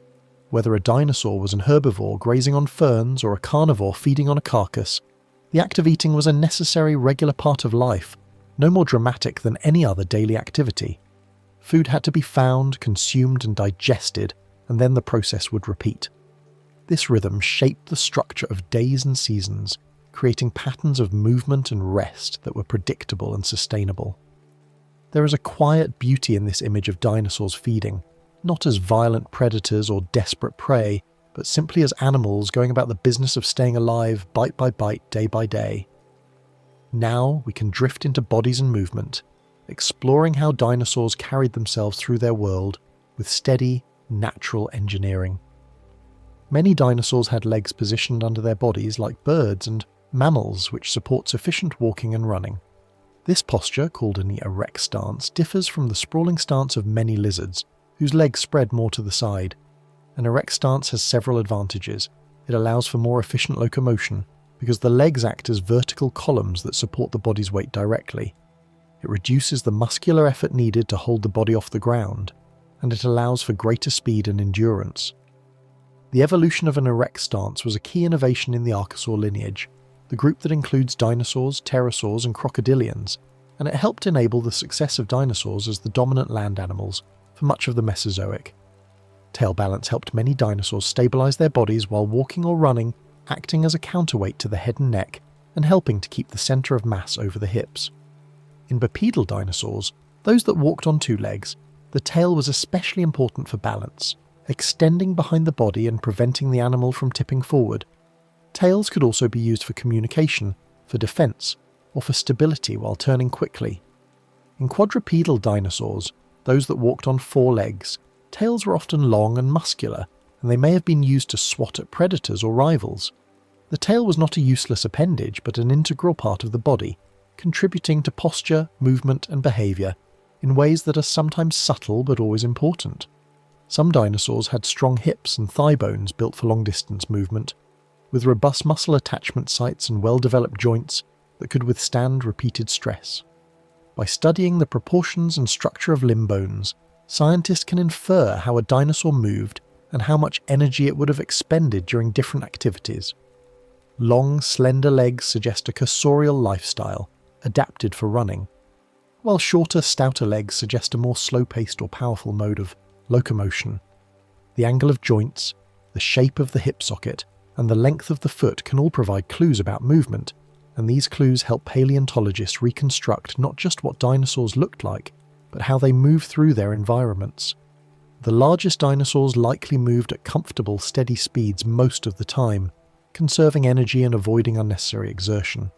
Whether a dinosaur was an herbivore grazing on ferns or a carnivore feeding on a carcass, the act of eating was a necessary, regular part of life, no more dramatic than any other daily activity. Food had to be found, consumed, and digested, and then the process would repeat. This rhythm shaped the structure of days and seasons, creating patterns of movement and rest that were predictable and sustainable. There is a quiet beauty in this image of dinosaurs feeding, not as violent predators or desperate prey, but simply as animals going about the business of staying alive bite by bite, day by day. Now we can drift into bodies and movement, exploring how dinosaurs carried themselves through their world with steady, natural engineering. Many dinosaurs had legs positioned under their bodies like birds and mammals, which supports efficient walking and running. This posture, called an erect stance, differs from the sprawling stance of many lizards, whose legs spread more to the side. An erect stance has several advantages. It allows for more efficient locomotion, because the legs act as vertical columns that support the body's weight directly. It reduces the muscular effort needed to hold the body off the ground, and it allows for greater speed and endurance. The evolution of an erect stance was a key innovation in the Archosaur lineage, the group that includes dinosaurs, pterosaurs, and crocodilians, and it helped enable the success of dinosaurs as the dominant land animals for much of the Mesozoic. Tail balance helped many dinosaurs stabilize their bodies while walking or running, acting as a counterweight to the head and neck, and helping to keep the center of mass over the hips. In bipedal dinosaurs, those that walked on two legs, the tail was especially important for balance, extending behind the body and preventing the animal from tipping forward. Tails could also be used for communication, for defense, or for stability while turning quickly. In quadrupedal dinosaurs, those that walked on four legs, tails were often long and muscular, and they may have been used to swat at predators or rivals. The tail was not a useless appendage, but an integral part of the body, contributing to posture, movement, and behavior in ways that are sometimes subtle but always important. Some dinosaurs had strong hips and thigh bones built for long-distance movement, with robust muscle attachment sites and well-developed joints that could withstand repeated stress. By studying the proportions and structure of limb bones, scientists can infer how a dinosaur moved and how much energy it would have expended during different activities. Long, slender legs suggest a cursorial lifestyle, adapted for running, while shorter, stouter legs suggest a more slow-paced or powerful mode of locomotion. The angle of joints, the shape of the hip socket, and the length of the foot can all provide clues about movement, and these clues help paleontologists reconstruct not just what dinosaurs looked like, but how they move through their environments. The largest dinosaurs likely moved at comfortable, steady speeds most of the time, conserving energy and avoiding unnecessary exertion.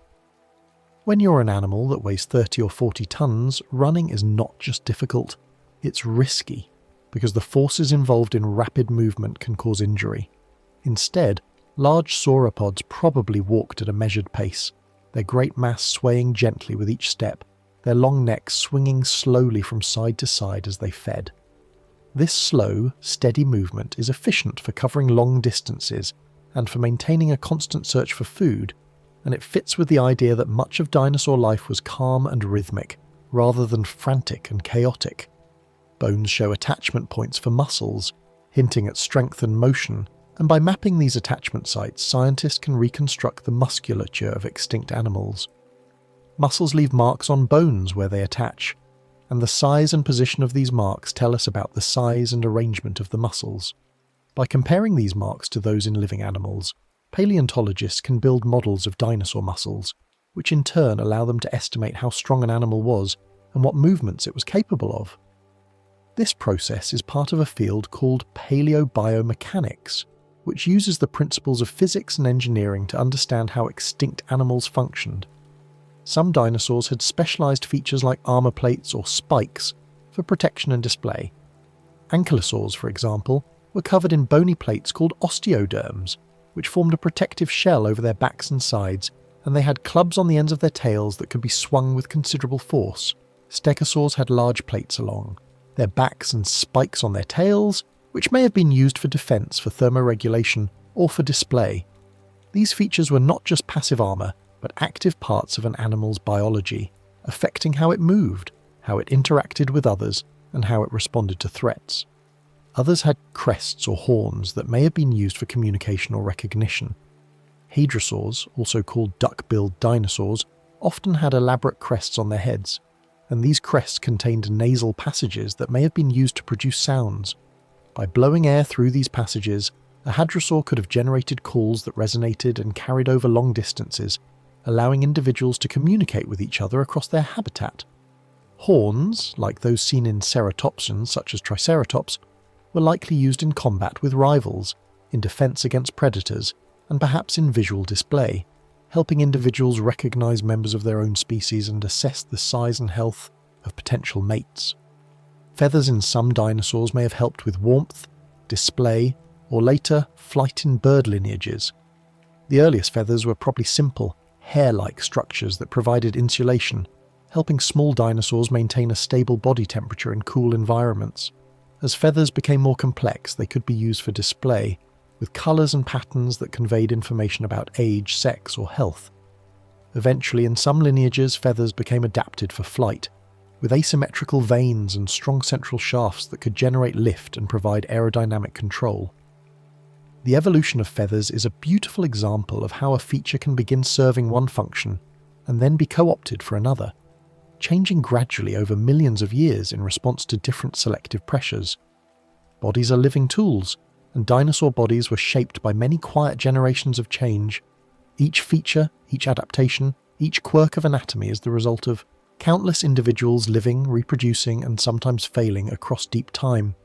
When you're an animal that weighs 30 or 40 tons, running is not just difficult, it's risky, because the forces involved in rapid movement can cause injury. Instead, large sauropods probably walked at a measured pace, their great mass swaying gently with each step, their long necks swinging slowly from side to side as they fed. This slow, steady movement is efficient for covering long distances and for maintaining a constant search for food, and it fits with the idea that much of dinosaur life was calm and rhythmic, rather than frantic and chaotic. Bones show attachment points for muscles, hinting at strength and motion, and by mapping these attachment sites, scientists can reconstruct the musculature of extinct animals. Muscles leave marks on bones where they attach, and the size and position of these marks tell us about the size and arrangement of the muscles. By comparing these marks to those in living animals, paleontologists can build models of dinosaur muscles, which in turn allow them to estimate how strong an animal was and what movements it was capable of. This process is part of a field called paleobiomechanics, which uses the principles of physics and engineering to understand how extinct animals functioned. Some dinosaurs had specialized features like armor plates or spikes for protection and display. Ankylosaurs, for example, were covered in bony plates called osteoderms, which formed a protective shell over their backs and sides, and they had clubs on the ends of their tails that could be swung with considerable force. Stegosaurs had large plates along their backs and spikes on their tails, which may have been used for defense, for thermoregulation, or for display. These features were not just passive armor, but active parts of an animal's biology, affecting how it moved, how it interacted with others, and how it responded to threats. Others had crests or horns that may have been used for communication or recognition. Hadrosaurs, also called duck-billed dinosaurs, often had elaborate crests on their heads, and these crests contained nasal passages that may have been used to produce sounds. By blowing air through these passages, a hadrosaur could have generated calls that resonated and carried over long distances, allowing individuals to communicate with each other across their habitat. Horns, like those seen in ceratopsians such as Triceratops, were likely used in combat with rivals, in defense against predators, and perhaps in visual display, helping individuals recognize members of their own species and assess the size and health of potential mates. Feathers in some dinosaurs may have helped with warmth, display, or later, flight in bird lineages. The earliest feathers were probably simple, hair-like structures that provided insulation, helping small dinosaurs maintain a stable body temperature in cool environments. As feathers became more complex, they could be used for display, with colours and patterns that conveyed information about age, sex, or health. Eventually, in some lineages, feathers became adapted for flight, with asymmetrical veins and strong central shafts that could generate lift and provide aerodynamic control. The evolution of feathers is a beautiful example of how a feature can begin serving one function and then be co-opted for another, changing gradually over millions of years in response to different selective pressures. Bodies are living tools, and dinosaur bodies were shaped by many quiet generations of change. Each feature, each adaptation, each quirk of anatomy is the result of countless individuals living, reproducing, and sometimes failing across deep time.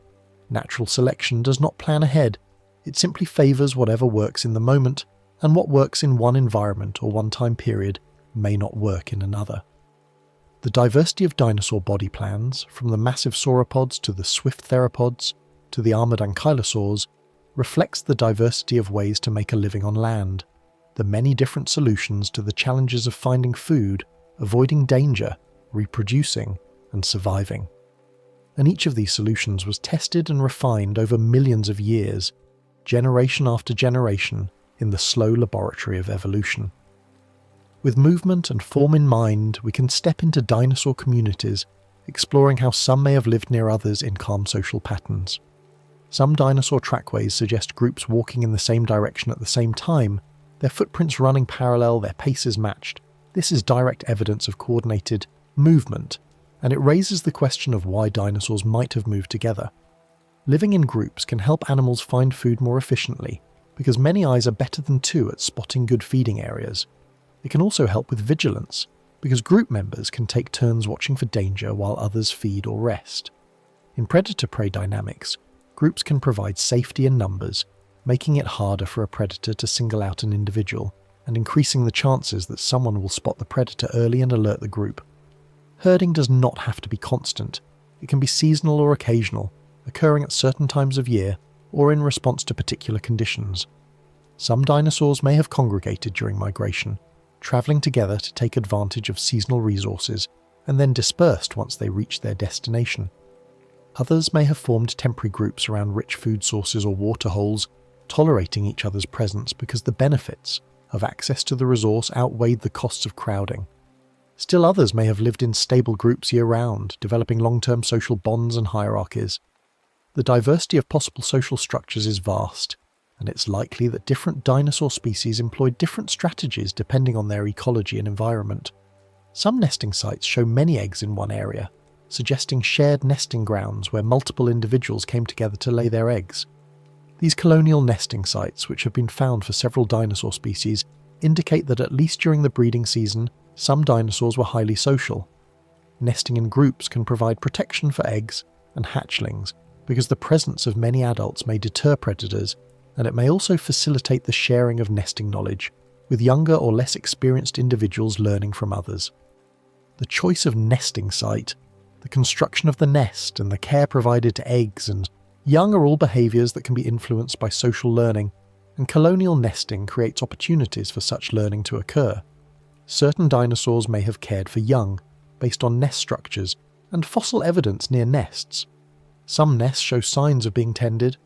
Natural selection does not plan ahead. It simply favours whatever works in the moment, and what works in one environment or one time period may not work in another. The diversity of dinosaur body plans, from the massive sauropods to the swift theropods to the armoured ankylosaurs, reflects the diversity of ways to make a living on land, the many different solutions to the challenges of finding food, avoiding danger, reproducing, and surviving. And each of these solutions was tested and refined over millions of years, generation after generation, in the slow laboratory of evolution. With movement and form in mind, we can step into dinosaur communities, exploring how some may have lived near others in calm social patterns. Some dinosaur trackways suggest groups walking in the same direction at the same time, their footprints running parallel, their paces matched. This is direct evidence of coordinated movement, and it raises the question of why dinosaurs might have moved together. Living in groups can help animals find food more efficiently, because many eyes are better than two at spotting good feeding areas. It can also help with vigilance, because group members can take turns watching for danger while others feed or rest. In predator-prey dynamics, groups can provide safety in numbers, making it harder for a predator to single out an individual, and increasing the chances that someone will spot the predator early and alert the group. Herding does not have to be constant. It can be seasonal or occasional, occurring at certain times of year or in response to particular conditions. Some dinosaurs may have congregated during migration, travelling together to take advantage of seasonal resources and then dispersed once they reached their destination. Others may have formed temporary groups around rich food sources or water holes, tolerating each other's presence because the benefits of access to the resource outweighed the costs of crowding. Still others may have lived in stable groups year-round, developing long-term social bonds and hierarchies. The diversity of possible social structures is vast, and it's likely that different dinosaur species employed different strategies depending on their ecology and environment. Some nesting sites show many eggs in one area, suggesting shared nesting grounds where multiple individuals came together to lay their eggs. These colonial nesting sites, which have been found for several dinosaur species, indicate that at least during the breeding season, some dinosaurs were highly social. Nesting in groups can provide protection for eggs and hatchlings, because the presence of many adults may deter predators, and it may also facilitate the sharing of nesting knowledge, with younger or less experienced individuals learning from others. The choice of nesting site, the construction of the nest, and the care provided to eggs and young are all behaviours that can be influenced by social learning, and colonial nesting creates opportunities for such learning to occur. Certain dinosaurs may have cared for young, based on nest structures and fossil evidence near nests. Some nests show signs of being tended,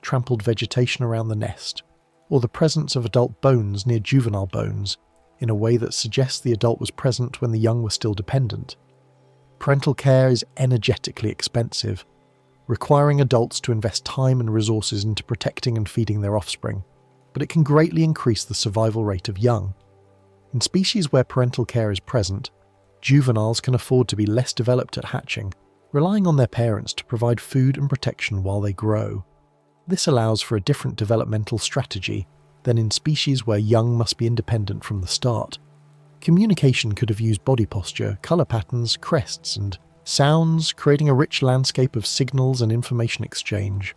trampled vegetation around the nest, or the presence of adult bones near juvenile bones, in a way that suggests the adult was present when the young were still dependent. Parental care is energetically expensive, requiring adults to invest time and resources into protecting and feeding their offspring, but it can greatly increase the survival rate of young. In species where parental care is present, juveniles can afford to be less developed at hatching, relying on their parents to provide food and protection while they grow. This allows for a different developmental strategy than in species where young must be independent from the start. Communication could have used body posture, colour patterns, crests, and sounds, creating a rich landscape of signals and information exchange.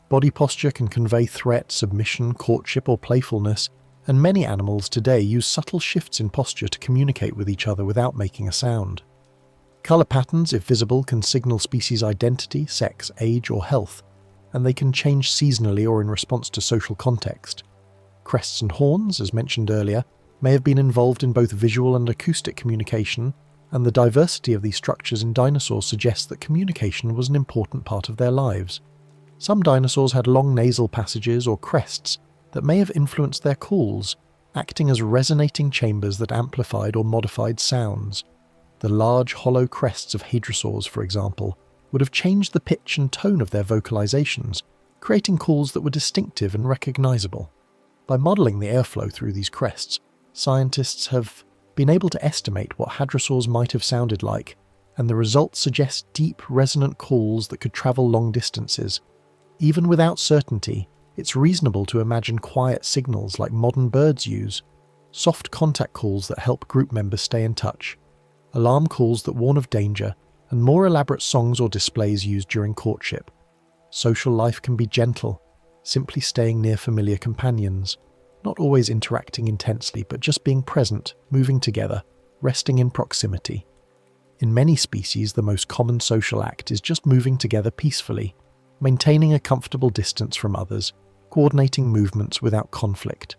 Body posture can convey threat, submission, courtship, or playfulness, and many animals today use subtle shifts in posture to communicate with each other without making a sound. Colour patterns, if visible, can signal species identity, sex, age, or health, and they can change seasonally or in response to social context. Crests and horns, as mentioned earlier, may have been involved in both visual and acoustic communication, and the diversity of these structures in dinosaurs suggests that communication was an important part of their lives. Some dinosaurs had long nasal passages or crests that may have influenced their calls, acting as resonating chambers that amplified or modified sounds. The large hollow crests of hadrosaurs, for example, would have changed the pitch and tone of their vocalizations, creating calls that were distinctive and recognizable. By modeling the airflow through these crests, scientists have been able to estimate what hadrosaurs might have sounded like, and the results suggest deep, resonant calls that could travel long distances. Even without certainty, it's reasonable to imagine quiet signals like modern birds use, soft contact calls that help group members stay in touch, alarm calls that warn of danger, and more elaborate songs or displays used during courtship. Social life can be gentle, simply staying near familiar companions, not always interacting intensely, but just being present, moving together, resting in proximity. In many species, the most common social act is just moving together peacefully, maintaining a comfortable distance from others, coordinating movements without conflict.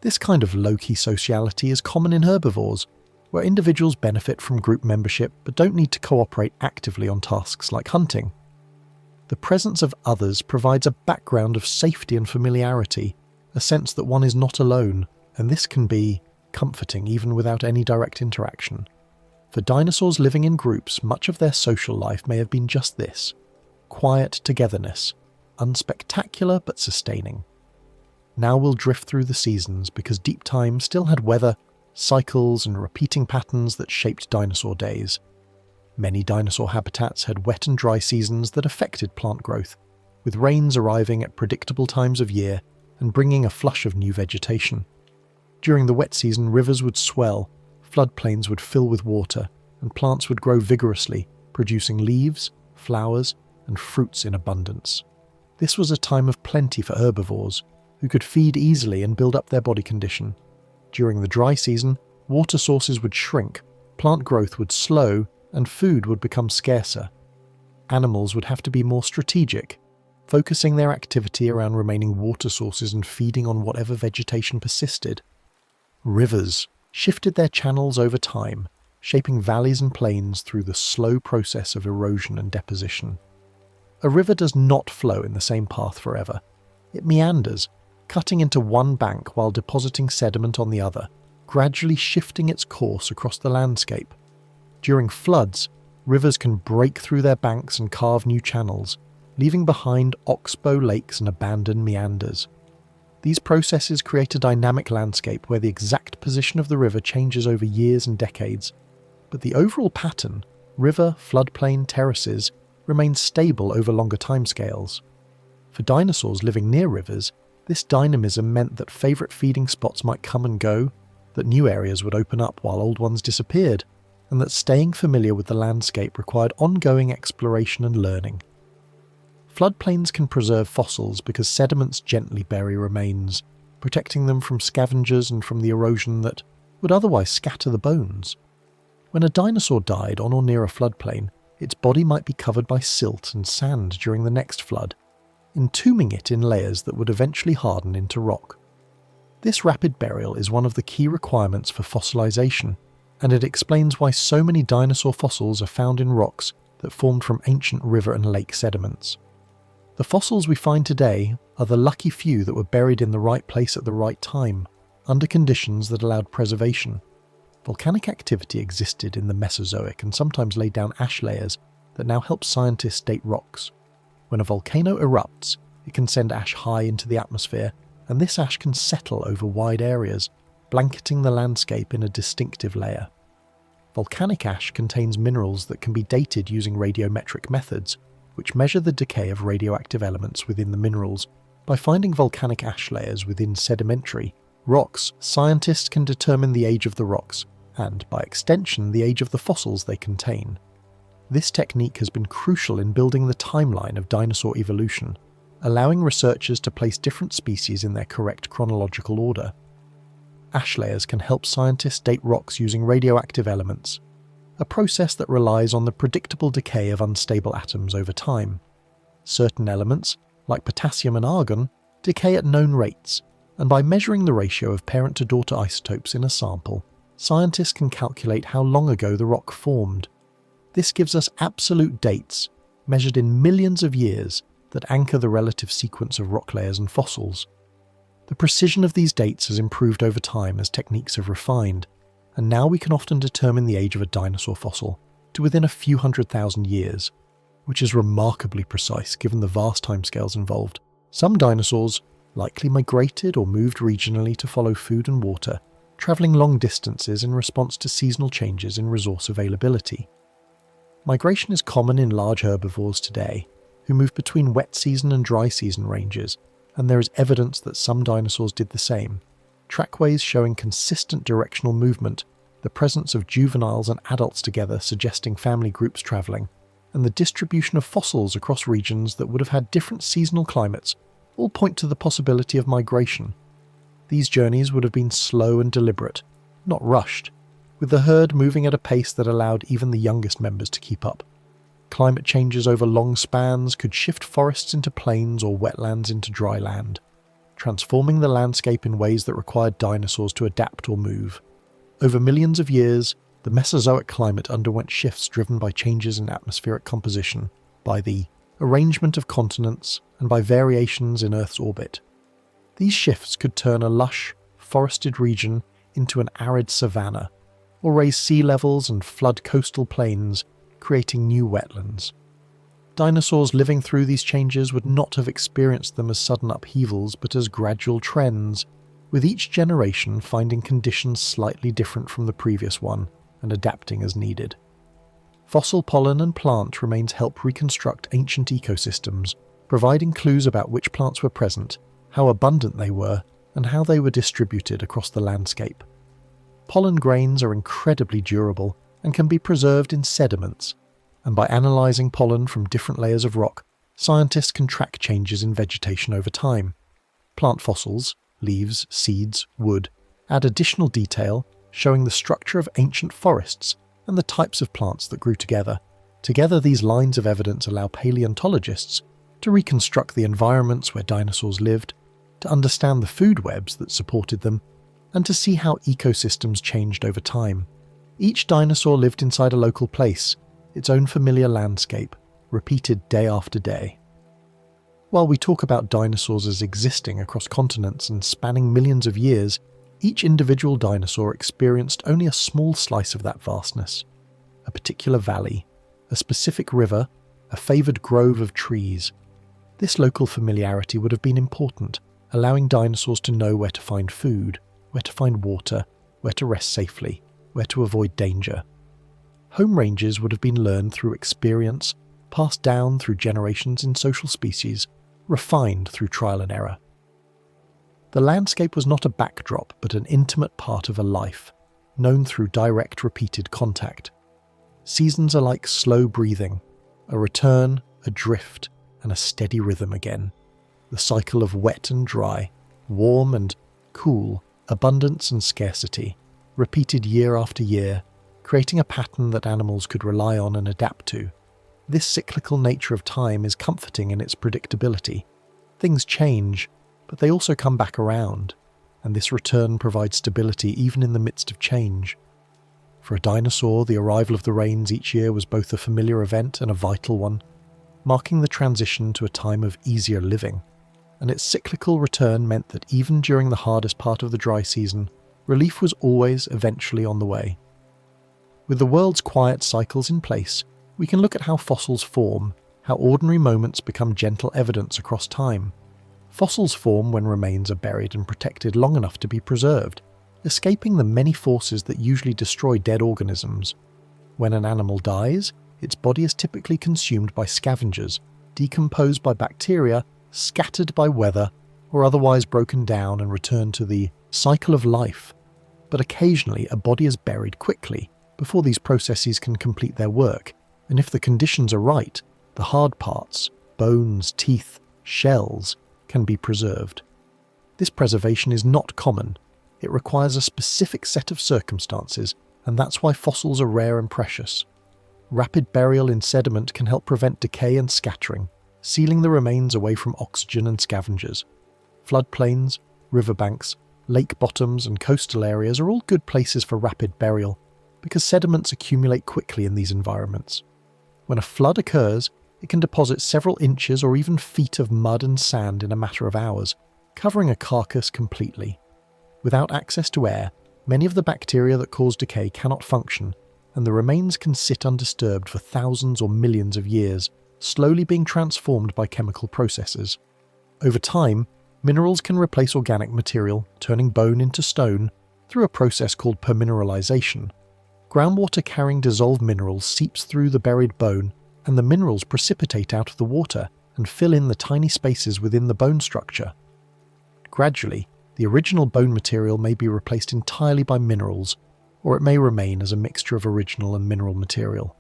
This kind of low-key sociality is common in herbivores, where individuals benefit from group membership but don't need to cooperate actively on tasks like hunting. The presence of others provides a background of safety and familiarity, a sense that one is not alone, and this can be comforting even without any direct interaction. For dinosaurs living in groups, much of their social life may have been just this: quiet togetherness, unspectacular but sustaining. Now we'll drift through the seasons because deep time still had weather, cycles and repeating patterns that shaped dinosaur days. Many dinosaur habitats had wet and dry seasons that affected plant growth, with rains arriving at predictable times of year and bringing a flush of new vegetation. During the wet season, rivers would swell, floodplains would fill with water, and plants would grow vigorously, producing leaves, flowers, and fruits in abundance. This was a time of plenty for herbivores, who could feed easily and build up their body condition. During the dry season, water sources would shrink, plant growth would slow, and food would become scarcer. Animals would have to be more strategic, focusing their activity around remaining water sources and feeding on whatever vegetation persisted. Rivers shifted their channels over time, shaping valleys and plains through the slow process of erosion and deposition. A river does not flow in the same path forever. It meanders, cutting into one bank while depositing sediment on the other, gradually shifting its course across the landscape. During floods, rivers can break through their banks and carve new channels, leaving behind oxbow lakes and abandoned meanders. These processes create a dynamic landscape where the exact position of the river changes over years and decades, but the overall pattern, river, floodplain, terraces, remains stable over longer timescales. For dinosaurs living near rivers, this dynamism meant that favourite feeding spots might come and go, that new areas would open up while old ones disappeared, and that staying familiar with the landscape required ongoing exploration and learning. Floodplains can preserve fossils because sediments gently bury remains, protecting them from scavengers and from the erosion that would otherwise scatter the bones. When a dinosaur died on or near a floodplain, its body might be covered by silt and sand during the next flood, entombing it in layers that would eventually harden into rock. This rapid burial is one of the key requirements for fossilization, and it explains why so many dinosaur fossils are found in rocks that formed from ancient river and lake sediments. The fossils we find today are the lucky few that were buried in the right place at the right time, under conditions that allowed preservation. Volcanic activity existed in the Mesozoic and sometimes laid down ash layers that now help scientists date rocks. When a volcano erupts, it can send ash high into the atmosphere, and this ash can settle over wide areas, blanketing the landscape in a distinctive layer. Volcanic ash contains minerals that can be dated using radiometric methods, which measure the decay of radioactive elements within the minerals. By finding volcanic ash layers within sedimentary rocks, scientists can determine the age of the rocks, and, by extension, the age of the fossils they contain. This technique has been crucial in building the timeline of dinosaur evolution, allowing researchers to place different species in their correct chronological order. Ash layers can help scientists date rocks using radioactive elements, a process that relies on the predictable decay of unstable atoms over time. Certain elements, like potassium and argon, decay at known rates, and by measuring the ratio of parent-to-daughter isotopes in a sample, scientists can calculate how long ago the rock formed. This gives us absolute dates, measured in millions of years, that anchor the relative sequence of rock layers and fossils. The precision of these dates has improved over time as techniques have refined, and now we can often determine the age of a dinosaur fossil to within a few 100,000 years, which is remarkably precise given the vast timescales involved. Some dinosaurs likely migrated or moved regionally to follow food and water, travelling long distances in response to seasonal changes in resource availability. Migration is common in large herbivores today, who move between wet season and dry season ranges, and there is evidence that some dinosaurs did the same. Trackways showing consistent directional movement, the presence of juveniles and adults together suggesting family groups travelling, and the distribution of fossils across regions that would have had different seasonal climates all point to the possibility of migration. These journeys would have been slow and deliberate, not rushed, with the herd moving at a pace that allowed even the youngest members to keep up. Climate changes over long spans could shift forests into plains or wetlands into dry land, transforming the landscape in ways that required dinosaurs to adapt or move. Over millions of years, the Mesozoic climate underwent shifts driven by changes in atmospheric composition, by the arrangement of continents, and by variations in Earth's orbit. These shifts could turn a lush, forested region into an arid savanna, or raise sea levels and flood coastal plains, creating new wetlands. Dinosaurs living through these changes would not have experienced them as sudden upheavals but as gradual trends, with each generation finding conditions slightly different from the previous one and adapting as needed. Fossil pollen and plant remains help reconstruct ancient ecosystems, providing clues about which plants were present, how abundant they were, and how they were distributed across the landscape. Pollen grains are incredibly durable and can be preserved in sediments, and by analysing pollen from different layers of rock, scientists can track changes in vegetation over time. Plant fossils, leaves, seeds, wood, add additional detail showing the structure of ancient forests and the types of plants that grew together. Together, these lines of evidence allow paleontologists to reconstruct the environments where dinosaurs lived, to understand the food webs that supported them, and to see how ecosystems changed over time. Each dinosaur lived inside a local place, its own familiar landscape, repeated day after day. While we talk about dinosaurs as existing across continents and spanning millions of years, each individual dinosaur experienced only a small slice of that vastness. A particular valley, a specific river, a favoured grove of trees. This local familiarity would have been important, allowing dinosaurs to know where to find food, where to find water, where to rest safely, where to avoid danger. Home ranges would have been learned through experience, passed down through generations in social species, refined through trial and error. The landscape was not a backdrop but an intimate part of a life, known through direct repeated contact. Seasons are like slow breathing, a return, a drift, and a steady rhythm again. The cycle of wet and dry, warm and cool, abundance and scarcity, repeated year after year, creating a pattern that animals could rely on and adapt to. This cyclical nature of time is comforting in its predictability. Things change, but they also come back around, and this return provides stability even in the midst of change. For a dinosaur, the arrival of the rains each year was both a familiar event and a vital one, marking the transition to a time of easier living, and its cyclical return meant that even during the hardest part of the dry season, relief was always eventually on the way. With the world's quiet cycles in place, we can look at how fossils form, how ordinary moments become gentle evidence across time. Fossils form when remains are buried and protected long enough to be preserved, escaping the many forces that usually destroy dead organisms. When an animal dies, its body is typically consumed by scavengers, decomposed by bacteria, scattered by weather, or otherwise broken down and returned to the cycle of life. But occasionally a body is buried quickly, before these processes can complete their work, and if the conditions are right, the hard parts, bones, teeth, shells, can be preserved. This preservation is not common. It requires a specific set of circumstances, and that's why fossils are rare and precious. Rapid burial in sediment can help prevent decay and scattering, sealing the remains away from oxygen and scavengers. Floodplains, riverbanks, lake bottoms and coastal areas are all good places for rapid burial, because sediments accumulate quickly in these environments. When a flood occurs, it can deposit several inches or even feet of mud and sand in a matter of hours, covering a carcass completely. Without access to air, many of the bacteria that cause decay cannot function, and the remains can sit undisturbed for thousands or millions of years, slowly being transformed by chemical processes. Over time, minerals can replace organic material, turning bone into stone, through a process called permineralization. Groundwater carrying dissolved minerals seeps through the buried bone, and the minerals precipitate out of the water and fill in the tiny spaces within the bone structure. Gradually, the original bone material may be replaced entirely by minerals, or it may remain as a mixture of original and mineral material.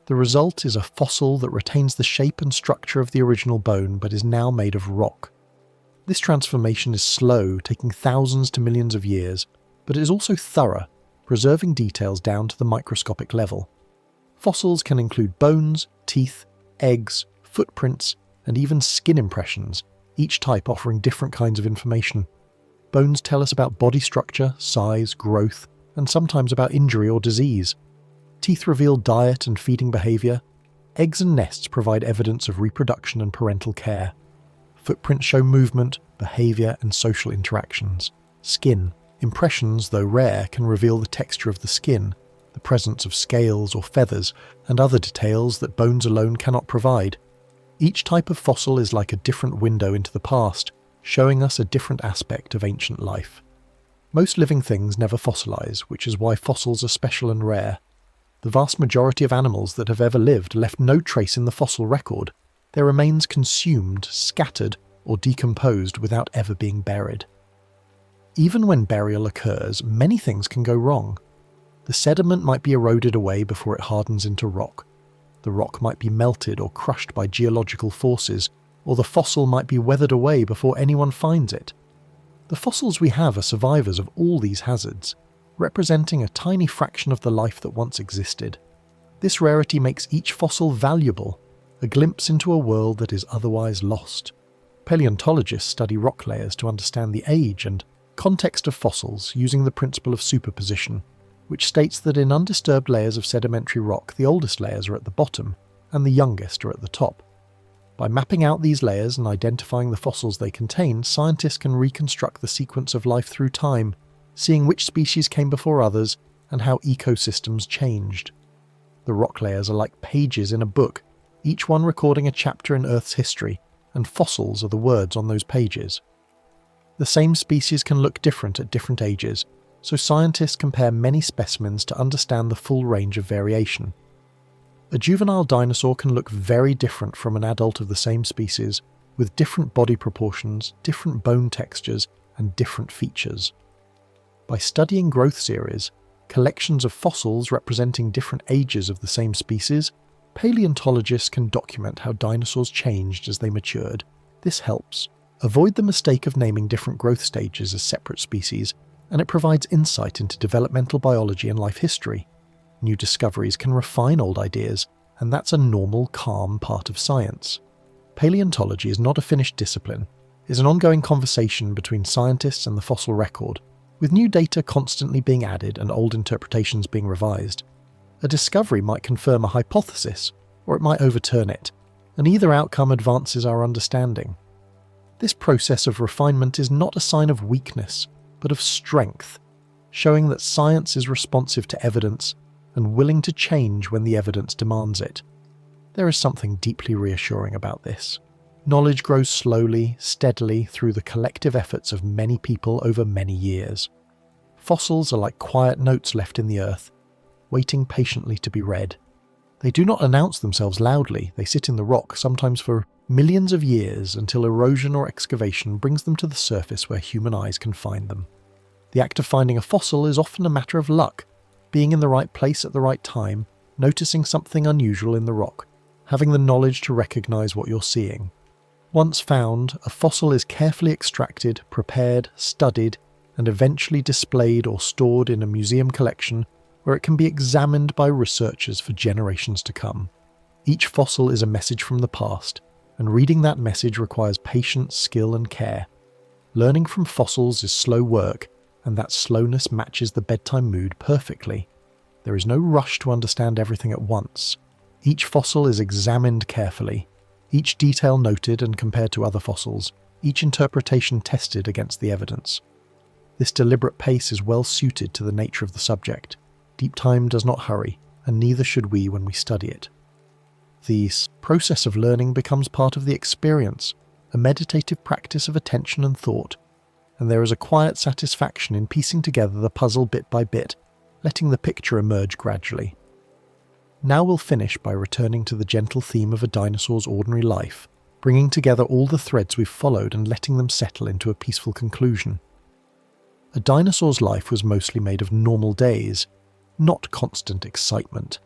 The result is a fossil that retains the shape and structure of the original bone but is now made of rock. This transformation is slow, taking thousands to millions of years, but it is also thorough, preserving details down to the microscopic level. Fossils can include bones, teeth, eggs, footprints, and even skin impressions, each type offering different kinds of information. Bones tell us about body structure, size, growth, and sometimes about injury or disease. Teeth reveal diet and feeding behavior. Eggs and nests provide evidence of reproduction and parental care. Footprints show movement, behavior, and social interactions. Skin impressions, though rare, can reveal the texture of the skin, the presence of scales or feathers, and other details that bones alone cannot provide. Each type of fossil is like a different window into the past, showing us a different aspect of ancient life. Most living things never fossilize, which is why fossils are special and rare. The vast majority of animals that have ever lived left no trace in the fossil record, their remains consumed, scattered, or decomposed without ever being buried. Even when burial occurs, many things can go wrong. The sediment might be eroded away before it hardens into rock. The rock might be melted or crushed by geological forces, or the fossil might be weathered away before anyone finds it. The fossils we have are survivors of all these hazards, representing a tiny fraction of the life that once existed. This rarity makes each fossil valuable, a glimpse into a world that is otherwise lost. Paleontologists study rock layers to understand the age and context of fossils using the principle of superposition, which states that in undisturbed layers of sedimentary rock, the oldest layers are at the bottom and the youngest are at the top. By mapping out these layers and identifying the fossils they contain, scientists can reconstruct the sequence of life through time, seeing which species came before others and how ecosystems changed. The rock layers are like pages in a book, each one recording a chapter in Earth's history, and fossils are the words on those pages. The same species can look different at different ages, so scientists compare many specimens to understand the full range of variation. A juvenile dinosaur can look very different from an adult of the same species, with different body proportions, different bone textures, and different features. By studying growth series, collections of fossils representing different ages of the same species, paleontologists can document how dinosaurs changed as they matured. This helps avoid the mistake of naming different growth stages as separate species, and it provides insight into developmental biology and life history. New discoveries can refine old ideas, and that's a normal, calm part of science. Paleontology is not a finished discipline. It's an ongoing conversation between scientists and the fossil record, with new data constantly being added and old interpretations being revised. A discovery might confirm a hypothesis, or it might overturn it, and either outcome advances our understanding. This process of refinement is not a sign of weakness, but of strength, showing that science is responsive to evidence and willing to change when the evidence demands it. There is something deeply reassuring about this. Knowledge grows slowly, steadily through the collective efforts of many people over many years. Fossils are like quiet notes left in the earth, waiting patiently to be read. They do not announce themselves loudly, they sit in the rock, sometimes for millions of years, until erosion or excavation brings them to the surface where human eyes can find them. The act of finding a fossil is often a matter of luck, being in the right place at the right time, noticing something unusual in the rock, having the knowledge to recognize what you're seeing. Once found, a fossil is carefully extracted, prepared, studied, and eventually displayed or stored in a museum collection where it can be examined by researchers for generations to come. Each fossil is a message from the past, and reading that message requires patience, skill, and care. Learning from fossils is slow work, and that slowness matches the bedtime mood perfectly. There is no rush to understand everything at once. Each fossil is examined carefully, each detail noted and compared to other fossils, each interpretation tested against the evidence. This deliberate pace is well suited to the nature of the subject. Deep time does not hurry, and neither should we when we study it. The process of learning becomes part of the experience, a meditative practice of attention and thought, and there is a quiet satisfaction in piecing together the puzzle bit by bit, letting the picture emerge gradually. Now we'll finish by returning to the gentle theme of a dinosaur's ordinary life, bringing together all the threads we've followed and letting them settle into a peaceful conclusion. A dinosaur's life was mostly made of normal days, not constant excitement,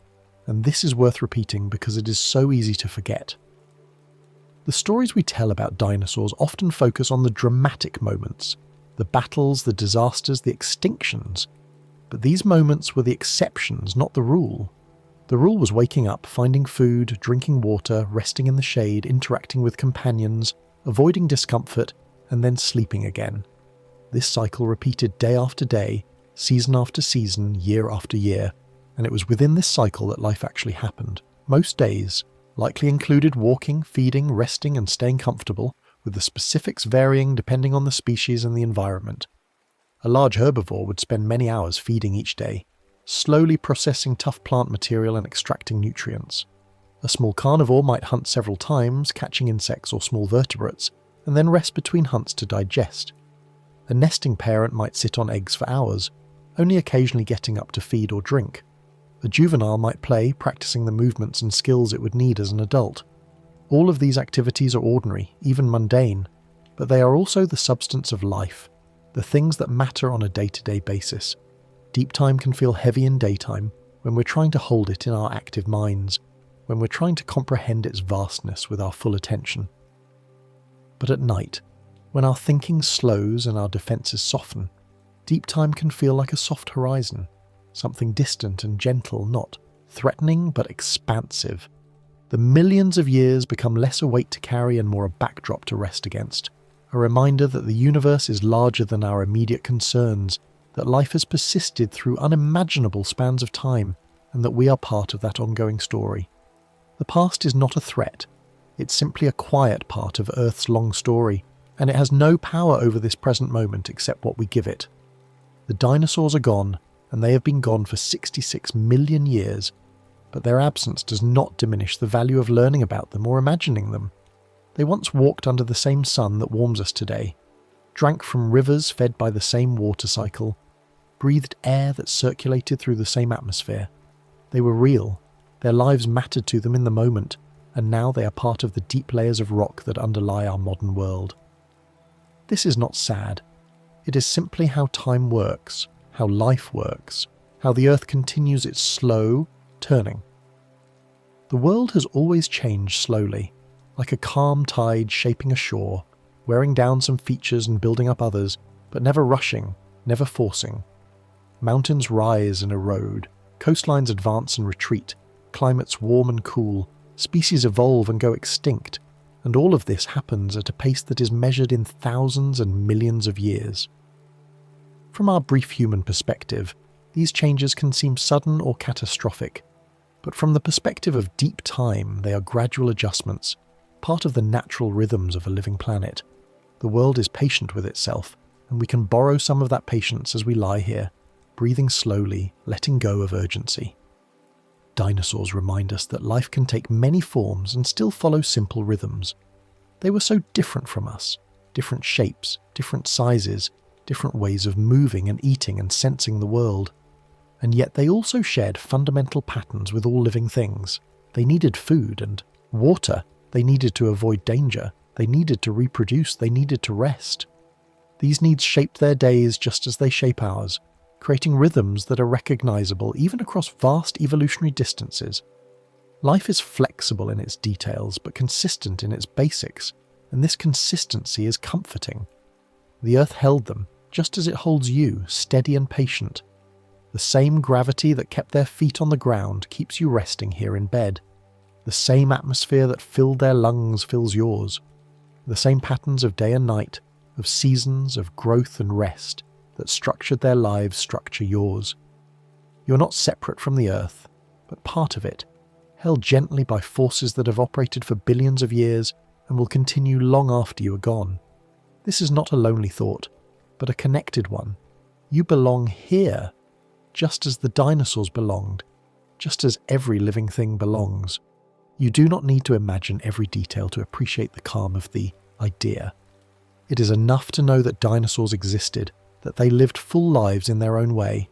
and this is worth repeating because it is so easy to forget. The stories we tell about dinosaurs often focus on the dramatic moments, the battles, the disasters, the extinctions, but these moments were the exceptions, not the rule. The rule was waking up, finding food, drinking water, resting in the shade, interacting with companions, avoiding discomfort, and then sleeping again. This cycle repeated day after day, season after season, year after year, and it was within this cycle that life actually happened. Most days likely included walking, feeding, resting, and staying comfortable, with the specifics varying depending on the species and the environment. A large herbivore would spend many hours feeding each day, slowly processing tough plant material and extracting nutrients. A small carnivore might hunt several times, catching insects or small vertebrates, and then rest between hunts to digest. A nesting parent might sit on eggs for hours, only occasionally getting up to feed or drink. A juvenile might play, practicing the movements and skills it would need as an adult. All of these activities are ordinary, even mundane, but they are also the substance of life, the things that matter on a day-to-day basis. Deep time can feel heavy in daytime when we're trying to hold it in our active minds, when we're trying to comprehend its vastness with our full attention. But at night, when our thinking slows and our defences soften, deep time can feel like a soft horizon, something distant and gentle, not threatening but expansive. The millions of years become less a weight to carry and more a backdrop to rest against, a reminder that the universe is larger than our immediate concerns, that life has persisted through unimaginable spans of time, and that we are part of that ongoing story. The past is not a threat. It's simply a quiet part of Earth's long story, and it has no power over this present moment except what we give it. The dinosaurs are gone, and they have been gone for 66 million years, but their absence does not diminish the value of learning about them or imagining them. They once walked under the same sun that warms us today, drank from rivers fed by the same water cycle, breathed air that circulated through the same atmosphere. They were real. Their lives mattered to them in the moment, and now they are part of the deep layers of rock that underlie our modern world. This is not sad. It is simply how time works, how life works, how the earth continues its slow turning. The world has always changed slowly, like a calm tide shaping a shore, wearing down some features and building up others, but never rushing, never forcing. Mountains rise and erode, coastlines advance and retreat, climates warm and cool, species evolve and go extinct, and all of this happens at a pace that is measured in thousands and millions of years. From our brief human perspective, these changes can seem sudden or catastrophic, but from the perspective of deep time, they are gradual adjustments, part of the natural rhythms of a living planet. The world is patient with itself, and we can borrow some of that patience as we lie here, breathing slowly, letting go of urgency. Dinosaurs remind us that life can take many forms and still follow simple rhythms. They were so different from us, different shapes, different sizes, different ways of moving and eating and sensing the world. And yet they also shared fundamental patterns with all living things. They needed food and water, they needed to avoid danger, they needed to reproduce, they needed to rest. These needs shaped their days just as they shape ours, creating rhythms that are recognizable even across vast evolutionary distances. Life is flexible in its details, but consistent in its basics, and this consistency is comforting. The Earth held them, just as it holds you, steady and patient. The same gravity that kept their feet on the ground keeps you resting here in bed. The same atmosphere that filled their lungs fills yours. The same patterns of day and night, of seasons, of growth and rest, that structured their lives structure yours. You're not separate from the Earth, but part of it, held gently by forces that have operated for billions of years and will continue long after you are gone. This is not a lonely thought, but a connected one. You belong here, just as the dinosaurs belonged, just as every living thing belongs. You do not need to imagine every detail to appreciate the calm of the idea. It is enough to know that dinosaurs existed, that they lived full lives in their own way,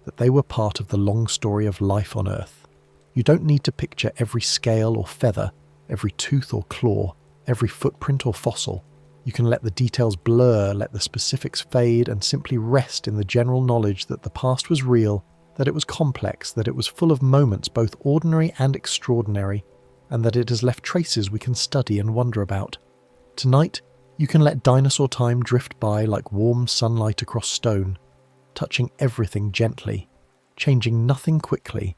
that they were part of the long story of life on Earth. You don't need to picture every scale or feather, every tooth or claw, every footprint or fossil. You can let the details blur, let the specifics fade, and simply rest in the general knowledge that the past was real, that it was complex, that it was full of moments both ordinary and extraordinary, and that it has left traces we can study and wonder about. Tonight, you can let dinosaur time drift by like warm sunlight across stone, touching everything gently, changing nothing quickly,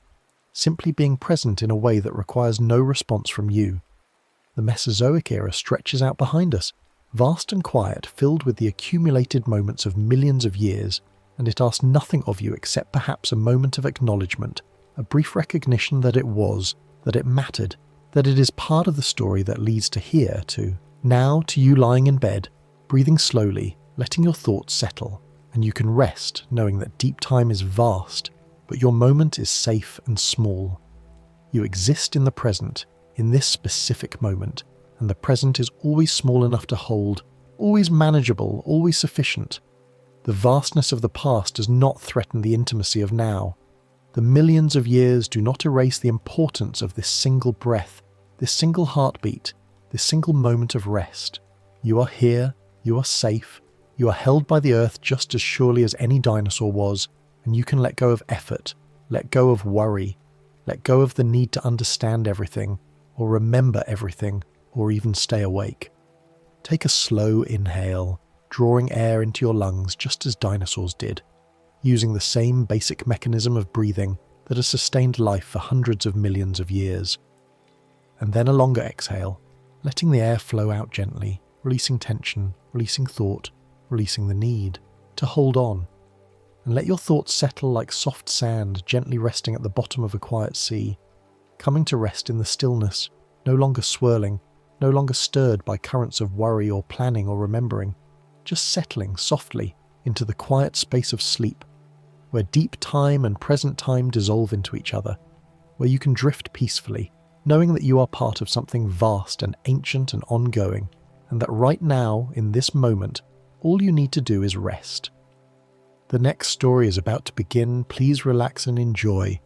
simply being present in a way that requires no response from you. The Mesozoic era stretches out behind us, vast and quiet, filled with the accumulated moments of millions of years, and it asks nothing of you except perhaps a moment of acknowledgement, a brief recognition that it was, that it mattered, that it is part of the story that leads to here, to now, to you lying in bed, breathing slowly, letting your thoughts settle, and you can rest knowing that deep time is vast, but your moment is safe and small. You exist in the present, in this specific moment, and the present is always small enough to hold, always manageable, always sufficient. The vastness of the past does not threaten the intimacy of now. The millions of years do not erase the importance of this single breath, this single heartbeat, this single moment of rest. You are here, you are safe, you are held by the earth just as surely as any dinosaur was, and you can let go of effort, let go of worry, let go of the need to understand everything, or remember everything, or even stay awake. Take a slow inhale, drawing air into your lungs just as dinosaurs did, using the same basic mechanism of breathing that has sustained life for hundreds of millions of years. And then a longer exhale, letting the air flow out gently, releasing tension, releasing thought, releasing the need to hold on. And let your thoughts settle like soft sand gently resting at the bottom of a quiet sea, coming to rest in the stillness, no longer swirling, no longer stirred by currents of worry or planning or remembering, just settling softly into the quiet space of sleep, where deep time and present time dissolve into each other, where you can drift peacefully, knowing that you are part of something vast and ancient and ongoing, and that right now, in this moment, all you need to do is rest. The next story is about to begin. Please relax and enjoy.